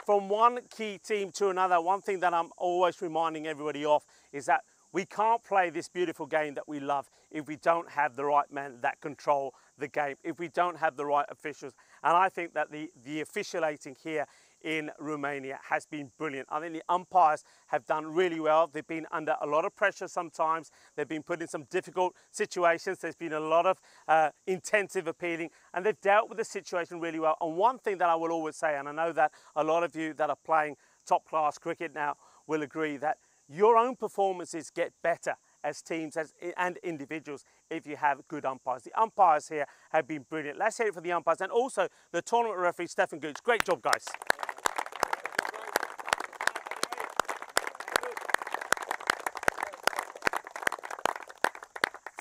Speaker 1: From one key team to another, one thing that I'm always reminding everybody of is that we can't play this beautiful game that we love if we don't have the right men that control the game, if we don't have the right officials. And I think that the officiating here in Romania has been brilliant. I think the umpires have done really well. They've been under a lot of pressure sometimes. They've been put in some difficult situations. There's been a lot of intensive appealing, and they've dealt with the situation really well. And one thing that I will always say, and I know that a lot of you that are playing top class cricket now will agree, that your own performances get better as teams and individuals if you have good umpires. The umpires here have been brilliant. Let's hear it for the umpires, and also the tournament referee, Stefan Gooch. Great job, guys.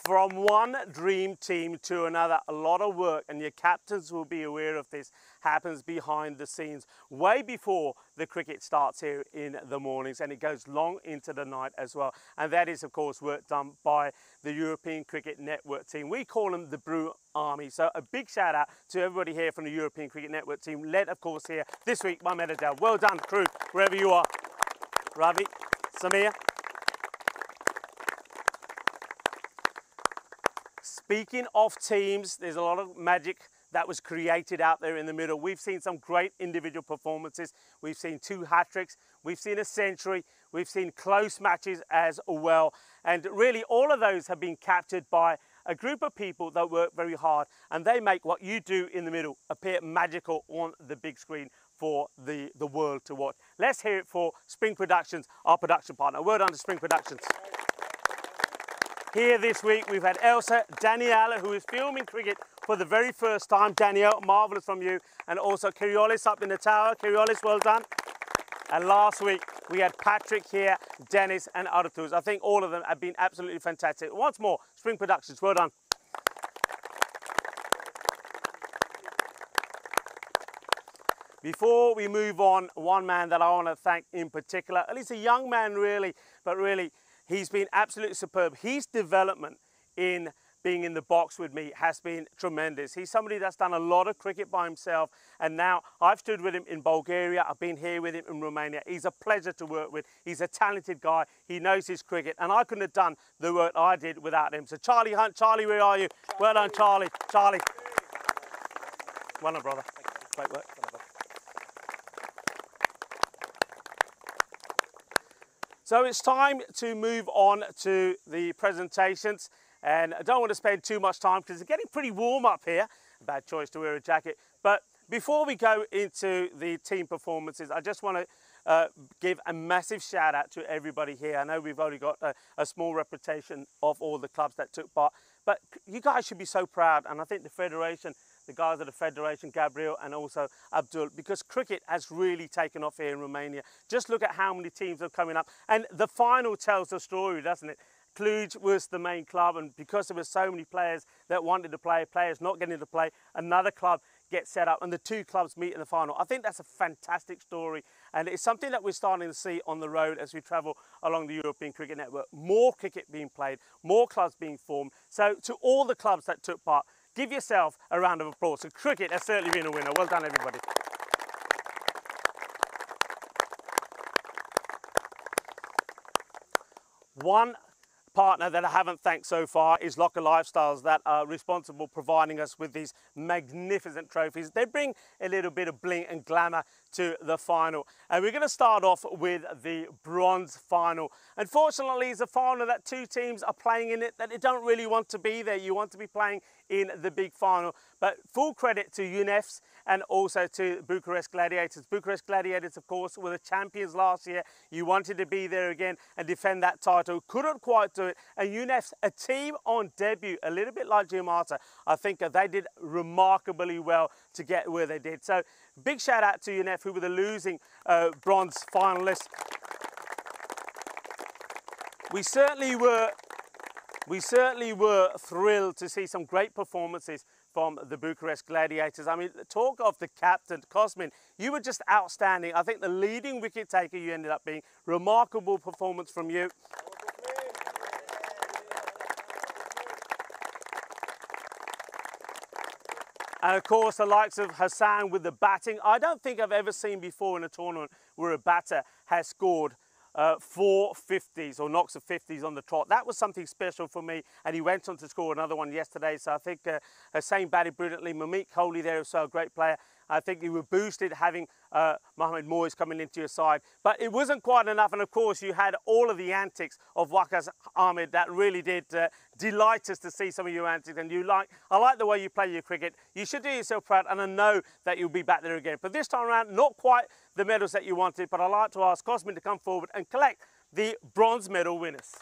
Speaker 1: From one dream team to another, a lot of work, and your captains will be aware of this, happens behind the scenes, way before the cricket starts here in the mornings, and it goes long into the night as well. And that is, of course, work done by the European Cricket Network team. We call them the Brew Army. So a big shout out to everybody here from the European Cricket Network team, led, of course, here this week by Medadel. Well done, crew, wherever you are. Ravi, Samir. Speaking of teams, there's a lot of magic that was created out there in the middle. We've seen some great individual performances. We've seen 2 hat-tricks. We've seen a century. We've seen close matches as well. And really, all of those have been captured by a group of people that work very hard, and they make what you do in the middle appear magical on the big screen for the world to watch. Let's hear it for Spring Productions, our production partner. Well done to Spring Productions. Here this week we've had Elsa, Daniela, who is filming cricket for the very first time. Danielle, marvellous from you. And also Kiriolis up in the tower. Kiriolis, well done. And last week we had Patrick here, Dennis and Artur. I think all of them have been absolutely fantastic. Once more, Spring Productions, well done. Before we move on, one man that I want to thank in particular, at least a young man really, but really, he's been absolutely superb. His development in being in the box with me has been tremendous. He's somebody that's done a lot of cricket by himself, and now I've stood with him in Bulgaria. I've been here with him in Romania. He's a pleasure to work with. He's a talented guy. He knows his cricket, and I couldn't have done the work I did without him. So Charlie Hunt, Charlie, where are you? Well done, Charlie. Charlie. Well done, brother. Great work. So it's time to move on to the presentations, and I don't want to spend too much time because it's getting pretty warm up here. Bad choice to wear a jacket. But before we go into the team performances, I just want to give a massive shout out to everybody here. I know we've only got a small reputation of all the clubs that took part, but you guys should be so proud. And I think the Federation, the guys at the Federation, Gabriel and also Abdul, because cricket has really taken off here in Romania. Just look at how many teams are coming up. And the final tells the story, doesn't it? Cluj was the main club, and because there were so many players that wanted to play, players not getting to play, another club gets set up and the two clubs meet in the final. I think that's a fantastic story, and it's something that we're starting to see on the road as we travel along the European Cricket Network. More cricket being played, more clubs being formed. So to all the clubs that took part, give yourself a round of applause. So cricket has certainly been a winner. Well done, everybody. One partner that I haven't thanked so far is Locker Lifestyles, that are responsible providing us with these magnificent trophies. They bring a little bit of bling and glamour to the final. And we're going to start off with the bronze final. Unfortunately, it's a final that two teams are playing in it that they don't really want to be there. You want to be playing in the big final. But full credit to UNEFs and also to Bucharest Gladiators. Bucharest Gladiators, of course, were the champions last year. You wanted to be there again and defend that title. Couldn't quite do it. And UNEFs, a team on debut, a little bit like Giamata, I think they did remarkably well to get where they did. So big shout out to UNEF, who were the losing bronze finalists. We certainly were thrilled to see some great performances from the Bucharest Gladiators. I mean, talk of the captain, Cosmin, you were just outstanding. I think the leading wicket taker you ended up being. Remarkable performance from you. And of course, the likes of Hassan with the batting. I don't think I've ever seen before in a tournament where a batter has scored 4 50s or knocks of 50s on the trot. That was something special for me, and he went on to score another one yesterday. So I think Hussain batted brilliantly. Mamik Kohli there, so a great player. I think you were boosted having Mohamed Moyes coming into your side, but it wasn't quite enough. And of course, you had all of the antics of Waqas Ahmed that really did delight us to see some of your antics. And I like the way you play your cricket. You should do yourself proud, and I know that you'll be back there again. But this time around, not quite the medals that you wanted, but I'd like to ask Cosmin to come forward and collect the bronze medal winners.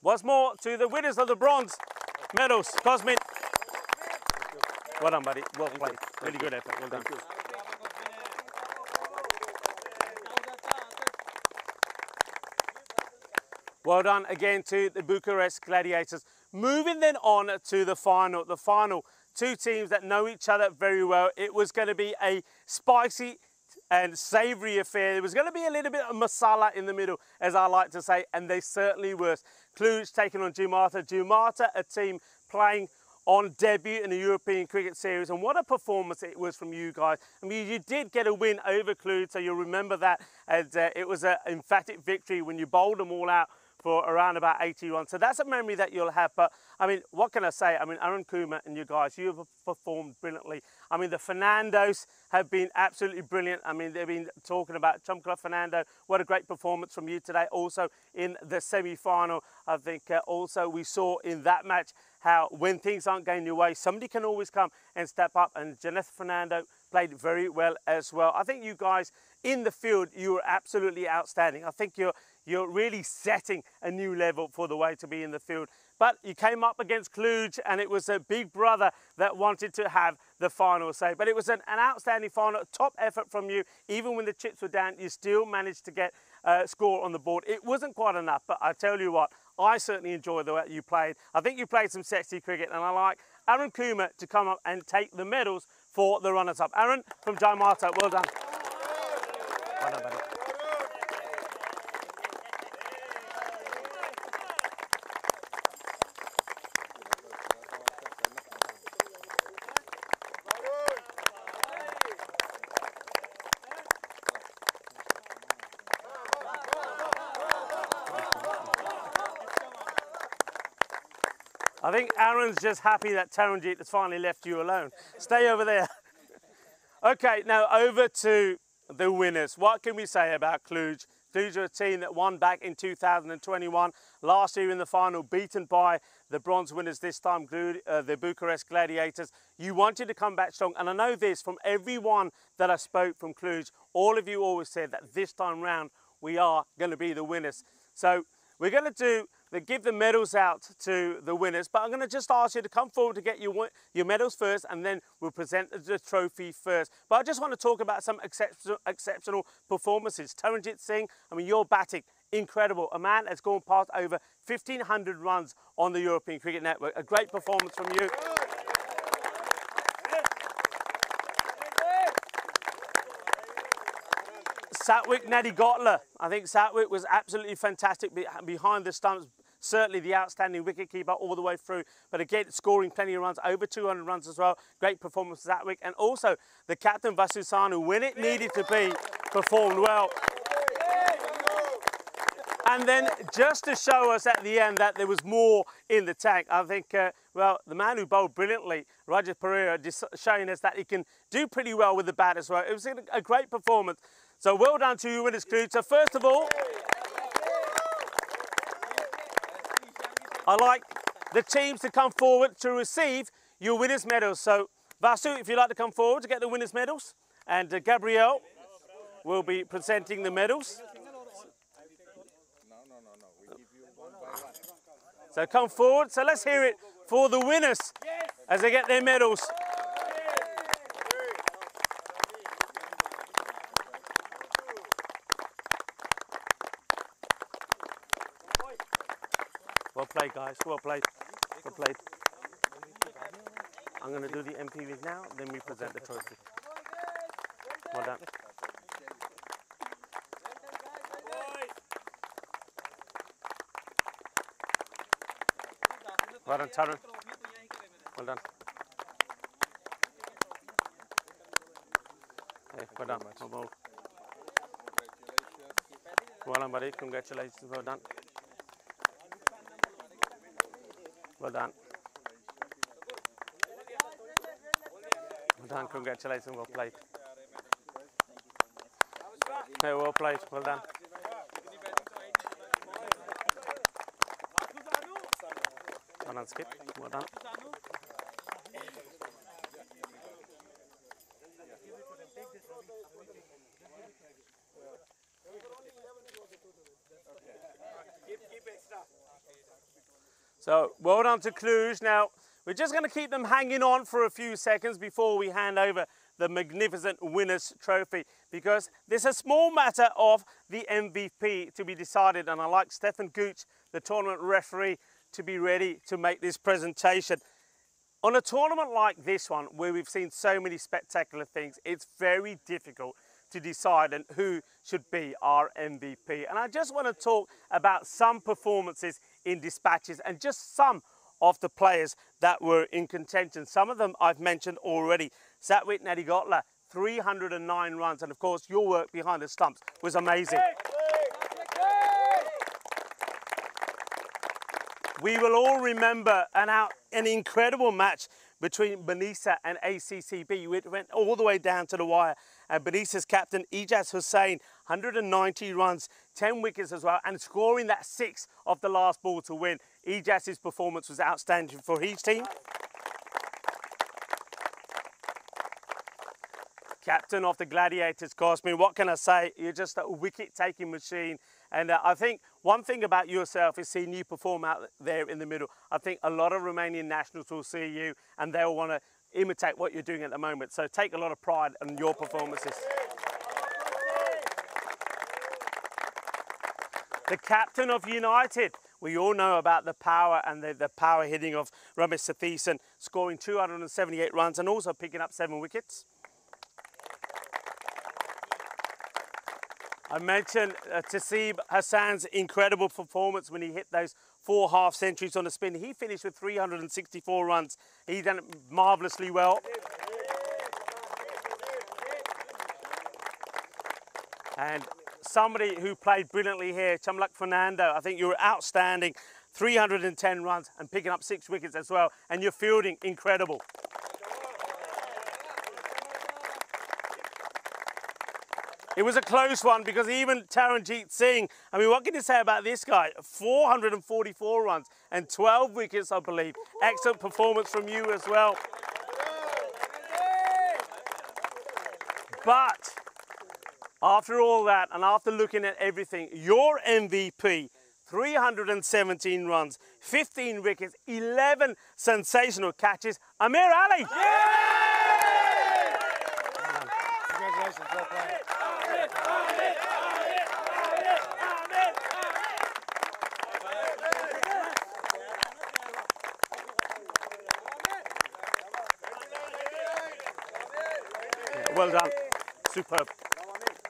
Speaker 1: Once more to the winners of the bronze medals. Cosmin. Well done, buddy. Well played. Really good effort. Well done. Well done again to the Bucharest Gladiators. Moving then on to the final. The final, two teams that know each other very well. It was going to be a spicy and savoury affair. There was going to be a little bit of masala in the middle, as I like to say, and they certainly were. Cluj taking on Giamata. Giamata, a team playing on debut in the European Cricket Series, and what a performance it was from you guys. I mean, you did get a win over Cluj, so you'll remember that, and it was an emphatic victory when you bowled them all out for around about 80 runs. So that's a memory that you'll have. But I mean, what can I say? I mean, Arun Kumar and you guys, you have performed brilliantly. I mean, the Fernandos have been absolutely brilliant. I mean, they've been talking about Chumkla Fernando. What a great performance from you today. Also in the semi-final, I think also we saw in that match how when things aren't going your way, somebody can always come and step up. And Janeth Fernando played very well as well. I think you guys in the field, you were absolutely outstanding. I think you're really setting a new level for the way to be in the field. But you came up against Cluj, and it was a big brother that wanted to have the final say. But it was an outstanding final, top effort from you. Even when the chips were down, you still managed to get a score on the board. It wasn't quite enough, but I tell you what, I certainly enjoyed the way you played. I think you played some sexy cricket, and I like Arun Kumar to come up and take the medals for the runners-up. Arun from Giamata, well done. Well done, buddy. I think Aaron's just happy that Taranjeet has finally left you alone. Stay over there. Okay, now over to the winners. What can we say about Cluj? Cluj Cluj are a team that won back in 2021, last year in the final, beaten by the bronze winners this time, the Bucharest Gladiators. You wanted to come back strong, and I know this from everyone that I spoke from Cluj, all of you always said that this time round we are going to be the winners. So we're going to give the medals out to the winners, but I'm going to just ask you to come forward to get your medals first, and then we'll present the trophy first. But I just want to talk about some exceptional performances. Taranjit Singh, I mean, your batting, incredible. A man has gone past over 1,500 runs on the European Cricket Network. A great performance from you. Satwik Nadigotla, I think Satwik was absolutely fantastic behind the stumps. Certainly the outstanding wicketkeeper all the way through. But again, scoring plenty of runs, over 200 runs as well. Great performance from Satwik. And also the captain, Vasu Sanu, when it needed to be, performed well. And then just to show us at the end that there was more in the tank, I think, well, the man who bowled brilliantly, Rajat Pereira, showing us that he can do pretty well with the bat as well. It was a great performance. So well done to you, winners, Cluj. So first of all, I'd like the teams to come forward to receive your winners' medals. So Vasu, if you'd like to come forward to get the winners' medals, and Gabrielle will be presenting the medals. So come forward. So let's hear it for the winners as they get their medals. Well played, guys. Well played. Well played. I'm going to do the MPVs now, then we present the trophy. Well done. Well done, Tarun. Well done. Hey, well done. Well done, buddy. Congratulations. Well done. Well done. Well done, congratulations, well played. Hey, well played, well done. Well done, Skip, well done. So, well done to Cluj. Now, we're just going to keep them hanging on for a few seconds before we hand over the magnificent winners' trophy, because there's a small matter of the MVP to be decided, and I like Stefan Gooch, the tournament referee, to be ready to make this presentation. On a tournament like this one, where we've seen so many spectacular things, it's very difficult to decide on who should be our MVP. And I just want to talk about some performances in dispatches and just some of the players that were in contention. Some of them I've mentioned already. Satwik Nadigotla, 309 runs, and of course your work behind the stumps was amazing. We will all remember an incredible match between Banisa and ACCB. It went all the way down to the wire. And Banisa's captain, Ijaz Hussain, 190 runs, 10 wickets as well, and scoring that 6 off the last ball to win. Ijaz's performance was outstanding for his team. Captain of the Gladiators, Cosmin, what can I say? You're just a wicket-taking machine. And I think one thing about yourself is seeing you perform out there in the middle. I think a lot of Romanian nationals will see you and they'll want to imitate what you're doing at the moment. So take a lot of pride in your performances. The captain of United. We all know about the power and the power hitting of Ramesh Satheesan, scoring 278 runs and also picking up 7 wickets. I mentioned Tasib Hassan's incredible performance when he hit those 4 half centuries on the spin. He finished with 364 runs. He done it marvellously well. And somebody who played brilliantly here, Chamlak Fernando, I think you were outstanding. 310 runs and picking up 6 wickets as well. And your fielding, incredible. It was a close one because even Taranjeet Singh, I mean, what can you say about this guy? 444 runs and 12 wickets, I believe. Excellent performance from you as well. But after all that and after looking at everything, your MVP, 317 runs, 15 wickets, 11 sensational catches, Amir Ali.
Speaker 2: Congratulations, well played.
Speaker 1: Well done. Superb.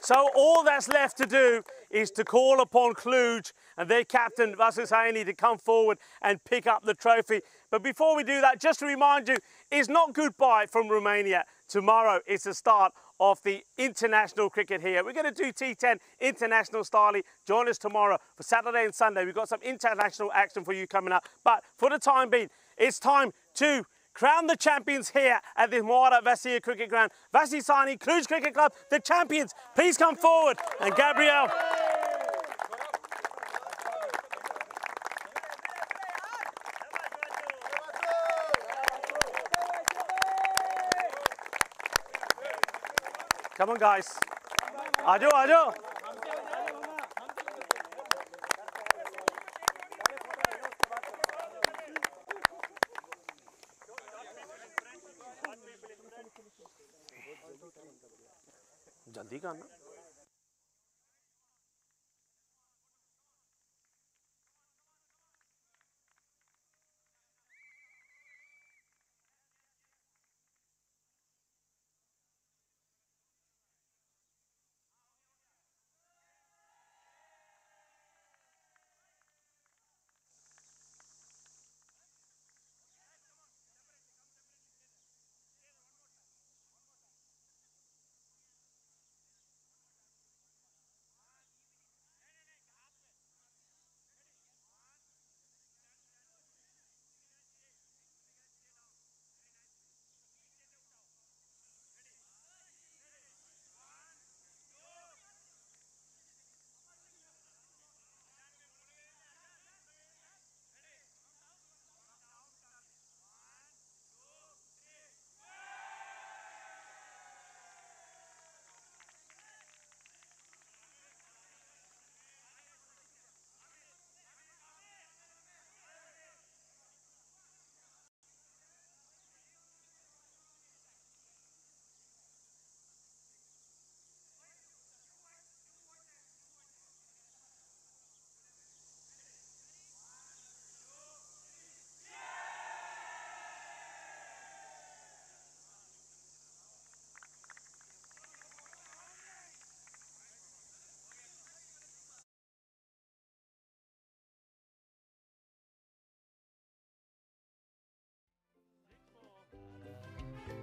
Speaker 1: So all that's left to do is to call upon Cluj and their captain, Vasis Haini, to come forward and pick up the trophy. But before we do that, just to remind you, it's not goodbye from Romania. Tomorrow is the start of the international cricket here. We're going to do T10 international style. Join us tomorrow for Saturday and Sunday. We've got some international action for you coming up. But for the time being, it's time to crown the champions here at the Muara Vasia Cricket Ground. Vasis Haini, Cluj Cricket Club, the champions. Please come forward. And Gabrielle. Come on, guys. Ajo, ajo. जल्दी करना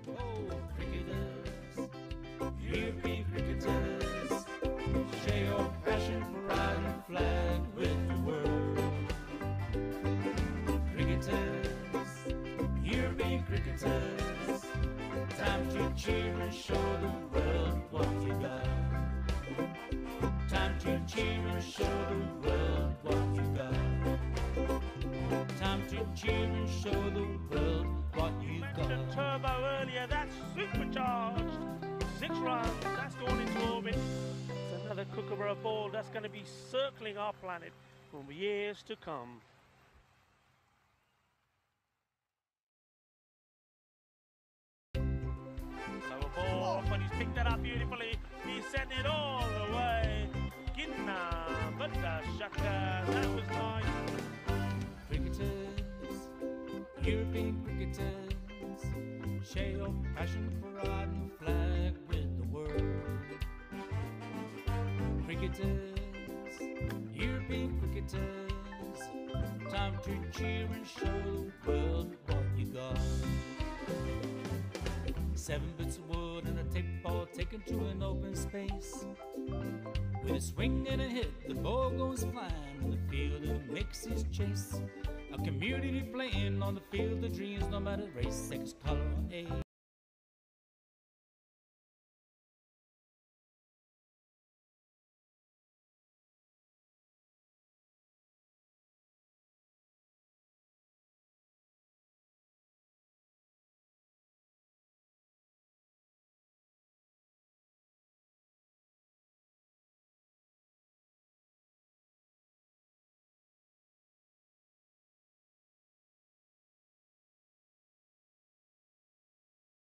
Speaker 7: Oh, cricketers, here be cricketers, share your passion for riding the flag with the world. Cricketers, here be cricketers, time to cheer and show the world what you got. Time to cheer and show the world what you got. Time to cheer and show the world what you got.
Speaker 4: Turbo earlier, that's supercharged. 6 runs, that's gone into orbit. It's another Kookaburra ball that's going to be circling our planet for years to come. Lower ball, but he's picked that up beautifully. He sent it all the way. Ginna, but the shaka, that was nice.
Speaker 7: Cricketers, European cricketers, share your passion for riding the flag with the world. Cricketers, European cricketers, time to cheer and show the world what you got. 7 bits of wood and a tape ball taken to an open space. With a swing and a hit, the ball goes flying in the field and it makes his chase. A community playing on the field of dreams, no matter race, sex, color, or age.